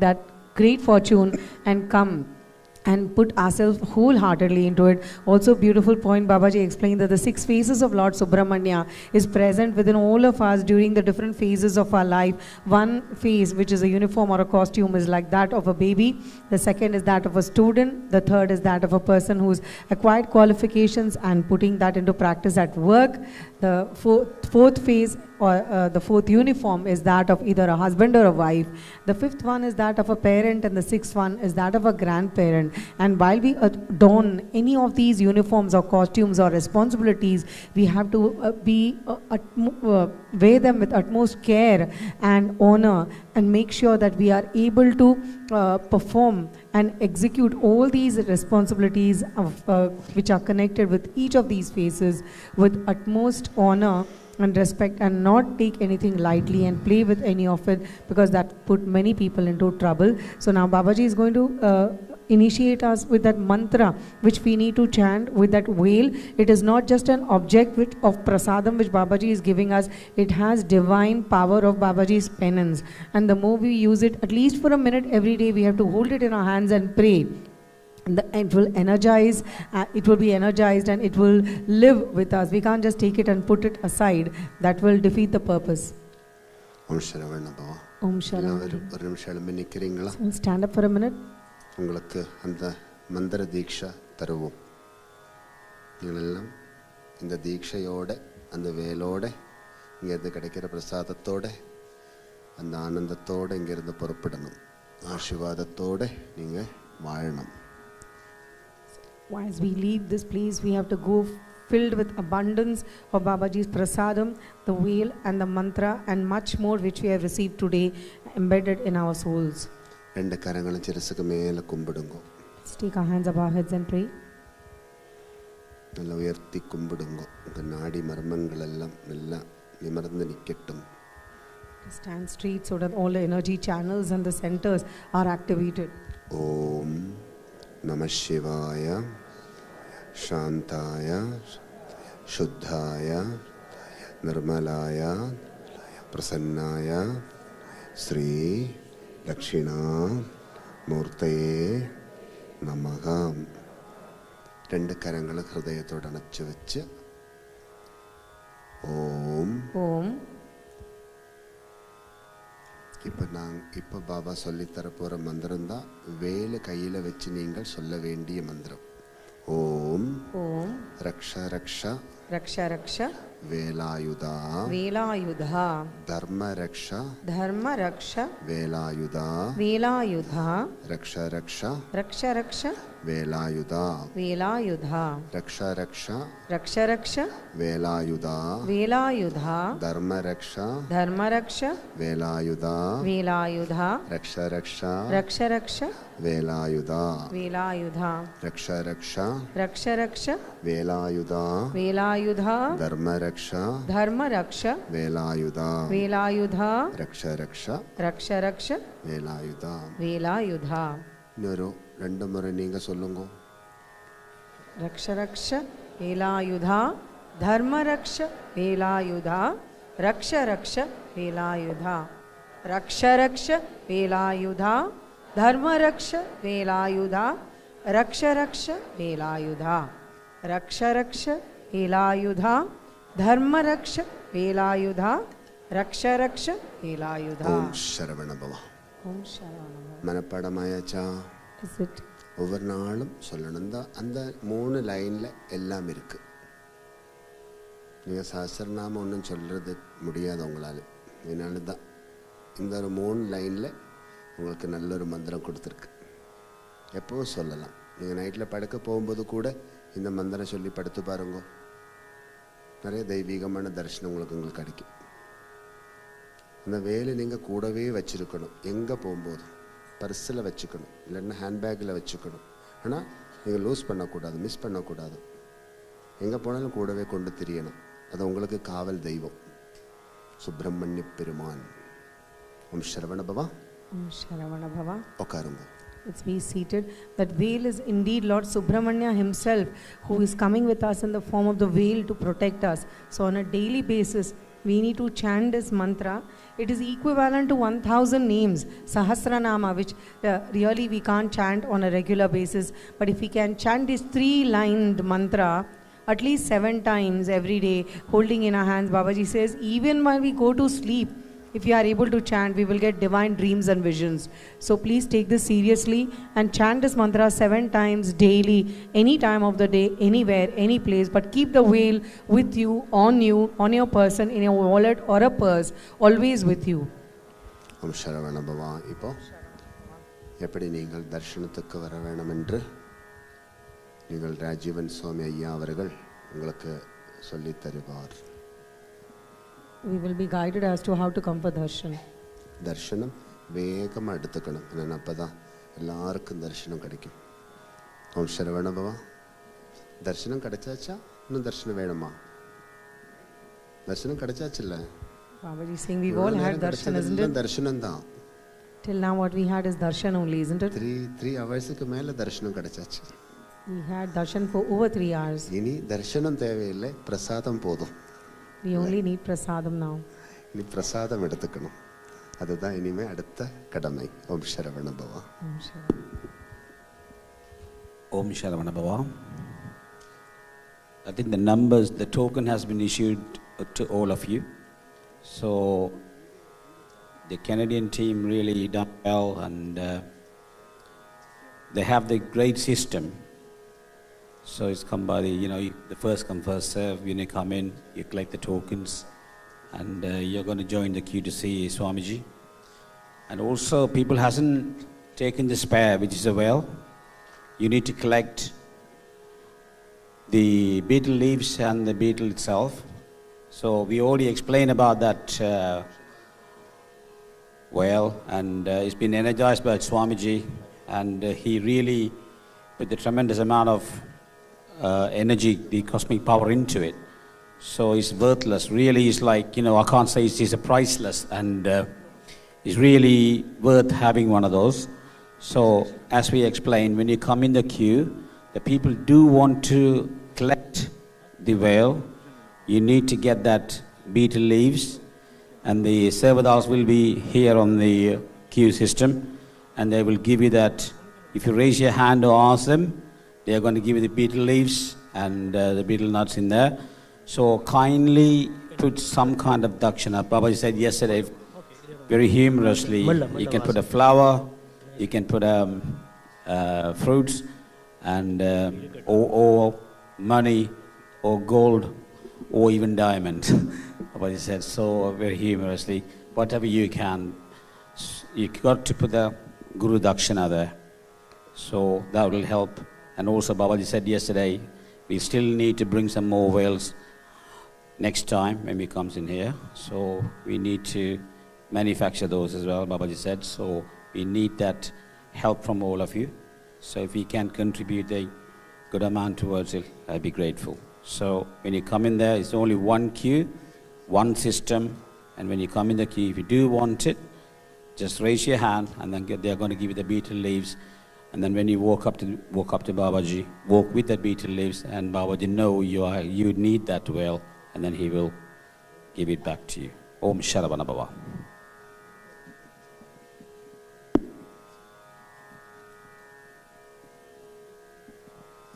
that great fortune and come and put ourselves wholeheartedly into it. Also beautiful point Babaji explained that the 6 phases of Lord Subramanya is present within all of us during the different phases of our life. One phase, which is a uniform or a costume, is like that of a baby. The second is that of a student. The third is that of a person who's acquired qualifications and putting that into practice at work. The fourth phase or the fourth uniform is that of either a husband or a wife. The fifth one is that of a parent, and the sixth one is that of a grandparent. And while we don any of these uniforms or costumes or responsibilities, we have to wear them with utmost care and honor, and make sure that we are able to perform and execute all these responsibilities which are connected with each of these phases with utmost honor and respect, and not take anything lightly and play with any of it, because that put many people into trouble. So now Babaji is going to initiate us with that mantra which we need to chant with that veil. It is not just an object of prasadam which Babaji is giving us. It has divine power of Babaji's penance. And the more we use it, at least for a minute every day, we have to hold it in our hands and pray. It will energize, it will be energized and it will live with us. We can't just take it and put it aside. That will defeat the purpose. Om sharavanabhava. Om sharavanabhava. ஒரு நிமிஷம் எழும்பி நிற்கிறீங்களா? Stand up for a minute. உங்களுக்கு அந்த மந்திர தீட்சை தருவோம். நீங்களெல்லாம் இந்த தீட்சையோட அந்த வேலோட இங்கேருந்து கிடைக்கிற பிரசாதத்தோட அந்த ஆனந்தத்தோடு இங்கேருந்து புறப்படணும். ஆசீர்வாதத்தோடு நீங்கள் வாழணும். As we leave this place, we have to go filled with abundance of Babaji's prasadam, the veil and the mantra and much more which we have received today embedded in our souls. ரெண்டு கரங்களும் சிரசுக்கு மேலே கும்பிடுங்க. Let's take our hands above our heads and pray. நல்லா உயர்த்தி கும்பிடுங்க. உங்கள் நாடி மர்மங்கள் எல்லாம் நல்லா நிமிர்ந்து நிற்கட்டும். Stand straight so that all the energy channels and the centers are activated. Om Namah Shivaya Shantaya Shuddhaya Nirmalaya Prasannaya Sri Lakshina Murtaye Namaha. ரெண்டு கரங்களை ஹிருதயத்தோடு அணைச்சு வச்சு ஓம் ஓம். இப்போ பாபா சொல்லித்தர போகிற மந்திரம் தான் வேலை கையில் வச்சு நீங்கள் சொல்ல வேண்டிய மந்திரம். ஓம் ஓம் ரக்ஷ ரக்ஷ ரக்ஷ ரக்ஷ வேலாயுதா வேலாயுதா தர்ம ரக்ஷ தர்ம ரக்ஷ வேலாயுதா வேலாயுதா ரக்ஷ ரக்ஷ ரக்ஷ ரக்ஷ வேலாயுதா வேலாயுதா ரக்ஷ ரக்ஷ ரக்ஷ ரக்ஷ வேலாயுதா வேலாயுதா தர்ம ரக்ஷ தர்ம ரக்ஷ வேலாயுதா வேலாயுதா ரக்ஷ ரக்ஷ ரக்ஷ ரக்ஷ வேலாயுதா வேலாயுதா ரக்ஷ ரக்ஷ ரக்ஷ ரக்ஷ வேலாயுதா வேலாயுதா தர்ம ரக்ஷ தர்ம ரக்ஷ வேலாயுதா வேலாயுதா ரக்ஷ ரக்ஷ ரக்ஷ ரக்ஷ வேலாயுதா வேலாயுதா. இன்னொரு ரெண்டு முறை நீங்க சொல்லுங்க. ரக்ஷ ரக்ஷ வேலாயுதா தர்ம ரக்ஷ வேலாயுதா ரக்ஷ ரக்ஷ வேலாயுதா ரக்ஷ ரக்ஷ வேலாயுதா தர்ம ரக்ஷ வேலாயுதா ரக்ஷ ரக்ஷ வேலாயுதா ரக்ஷ ரக்ஷ வேலாயுதா தர்ம ரக்ஷ வேலாயுதா ரக்ஷ ரக்ஷ வேலாயுதா. ஓம் சரவணபவ. ஓம் சரவணபவ. மனப்பாடமாயாச்சா? Is it? ஒவ்வொரு நாளும் சொல்லணும். அந்த 3 லைனில் எல்லாம் இருக்குது. நீங்கள் சஹஸ்ரநாமம் ஒன்றும் சொல்கிறது முடியாது உங்களால். இதனால தான் இந்த ஒரு 3 லைனில் உங்களுக்கு நல்ல ஒரு மந்திரம் கொடுத்துருக்கு. எப்போவும் சொல்லலாம். நீங்கள் நைட்டில் படுக்க போகும்போது கூட இந்த மந்திரம் சொல்லி படுத்து பாருங்க. நிறைய தெய்வீகமான தரிசனம் உங்களுக்கு கிடைக்கும். அந்த வேலை நீங்கள் கூடவே வச்சுருக்கணும். எங்கே போகும்போது பர்ஸில் வச்சுக்கணும், இல்லைன்னா ஹேண்ட்பேக்கில் வச்சுக்கணும். ஆனால் நீங்கள் லூஸ் பண்ணக்கூடாது, மிஸ் பண்ணக்கூடாது. எங்கே போனாலும் கூடவே கொண்டு திரியணும். அது உங்களுக்கு காவல் தெய்வம் சுப்பிரமணிய பெருமான். ஓம் சரவணபவா. Om Sharavanabhava. உட்காருங்க. Let's be seated. That veil is indeed Lord Subramanya himself who is coming with us in the form of the veil to protect us. So on a daily basis, we need to chant this mantra. It is equivalent to 1000 names, Sahasranama, which really we can't chant on a regular basis. But if we can chant this 3-lined mantra at least 7 times every day, holding in our hands, Babaji says, even while we go to sleep, if you are able to chant, we will get divine dreams and visions. So please take this seriously and chant this mantra 7 times daily, any time of the day, anywhere, any place. But keep the veil with you, on your person, in your wallet or a purse, always with you. ஓம் சரவணபவா. இப்போ எப்படி நீங்கள் தரிசனத்துக்கு வர வேணும் என்று நீங்கள் ராஜீவன் சுவாமி ஐயா அவர்கள் உங்களுக்கு சொல்லித் தருவார். We will be guided as to how to come for darshan. தர்ஷனம் வேகமாக எடுத்துக்கணும். என்னென்னா அப்போ தான் எல்லாருக்கும் தரிசனம் கிடைக்கும். ஓம் சரவணபவா. தரிசனம் கிடைச்சாச்சா? இன்னும் தரிசனம் வேணுமா? தரிசனம் கிடைச்சாச்சு இல்லை? Babaji saying we've all had darshan, isn't it? தரிசனம் தான். Till now what we had is darshan only, isn't it? 3 hours-க்கு மேல தரிசனம் கிடைச்சாச்சு. We had darshan for over 3 hours. இனி தரிசனம் தேவையில்லை, பிரசாதம் போதும். We only need prasadam now. இனி பிரசாதம் எடுத்துக்கணும். அதுதான் இனிமே அடுத்த கடமை. ஓம் sharavanabhava. Om Sharavanabhava. I think the numbers, the token has been issued to all of you. So the Canadian team really done well, and they have the great system. So it's come by the first come first serve. When you come in, you collect the tokens, and you're going to join the queue to see Swamiji. And also, people hasn't taken the spare, which is a well. You need to collect the beetle leaves and the beetle itself. So we already explained about that well, and it's been energized by Swamiji, and he really put the tremendous amount of energy, the cosmic power into it. So it's worthless. Really, it's like, I can't say it's a priceless, and it's really worth having one of those. So, as we explained, when you come in the queue, the people do want to collect the veil. You need to get that beetle leaves, and the servitors will be here on the queue system, and they will give you that. If you raise your hand or ask them, they are going to give you the beetle leaves and the beetle nuts in there. So kindly put some kind of dakshana. Babaji said yesterday, very humorously, you can put a flower, you can put fruits, and or money, or gold, or even diamond. Babaji said so very humorously. Whatever you can, you got to put the Guru Dakshana there. So that will help. And also Babaji said yesterday, we still need to bring some more veils next time when he comes in here. So we need to manufacture those as well, Babaji said. So we need that help from all of you. So if we can contribute a good amount towards it, I'd be grateful. So when you come in there, it's only one queue, one system. And when you come in the queue, if you do want it, just raise your hand, and then they're going to give you the beetle leaves. And then when you walk up to Babaji, walk with the beetle leaves, and Babaji know you need that well, and then he will give it back to you. Om Sharavanabhava.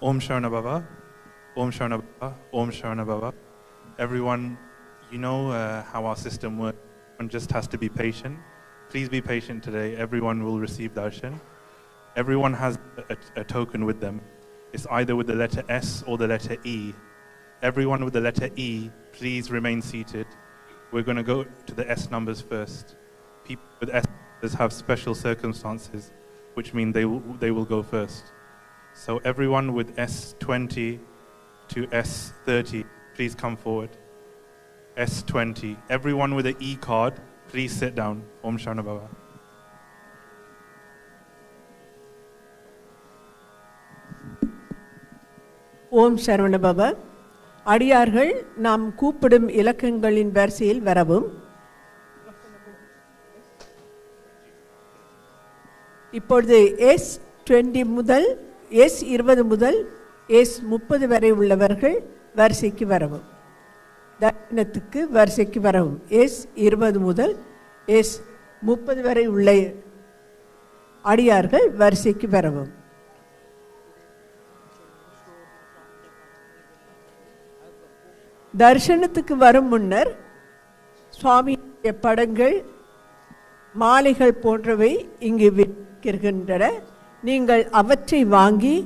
Om Sharanabhava, Om Sharanabhava, Om Sharanabhava. Everyone, you know how our system works. One just has to be patient. Please be patient today. Everyone will receive darshan. Everyone has a token with them. It's either with the letter S or the letter E. Everyone with the letter E, please remain seated. We're going to go to the S numbers first. People with S numbers have special circumstances, which mean they will go first. So everyone with S20 to S30, please come forward. S20. Everyone with an E card, please sit down. Om Sharanabhava. ஓம் சரவணபவ. அடியார்கள் நாம் கூப்பிடும் இலக்கங்களின் வரிசையில் வரவும். இப்பொழுது S20 முதல் S20 முதல் S30 வரை உள்ளவர்கள் வரிசைக்கு வரவும். தரிசனத்துக்கு வரிசைக்கு வரவும். S20 முதல் S30 வரை உள்ள அடியார்கள் வரிசைக்கு வரவும். தரிசனத்துக்கு வரும் முன்னர் சுவாமியுடைய படங்கள், மாலைகள் போன்றவை இங்கு விற்கின்றன. நீங்கள் அவற்றை வாங்கி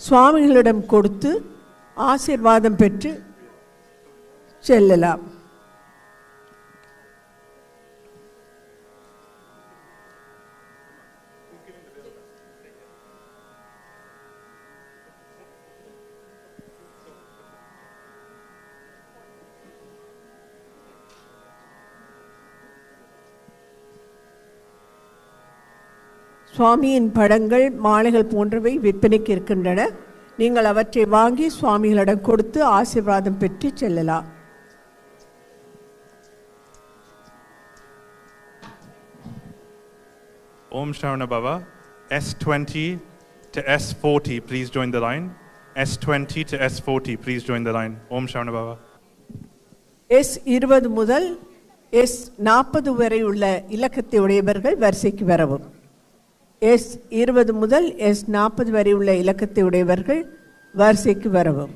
சுவாமிகளிடம் கொடுத்து ஆசீர்வாதம் பெற்று செல்லலாம். சுவாமியின் படங்கள், மாலைகள் போன்றவை விற்பனைக்கு இருக்கின்றன. நீங்கள் அவற்றை வாங்கி சுவாமிகளிடம் கொடுத்து ஆசீர்வாதம் பெற்று செல்லலாம். Om Sharanabhava. S20 to S40, please join the line. S20 to S40, please join the line. Om Sharanabhava. S20 முதல் S40 வரை உள்ள இலக்கத்தை உடையவர்கள் வரிசைக்கு வரவும். S20 முதல் S40 வரை உள்ள இலக்கத்தை உடையவர்கள் வரிசைக்கு வரவும்.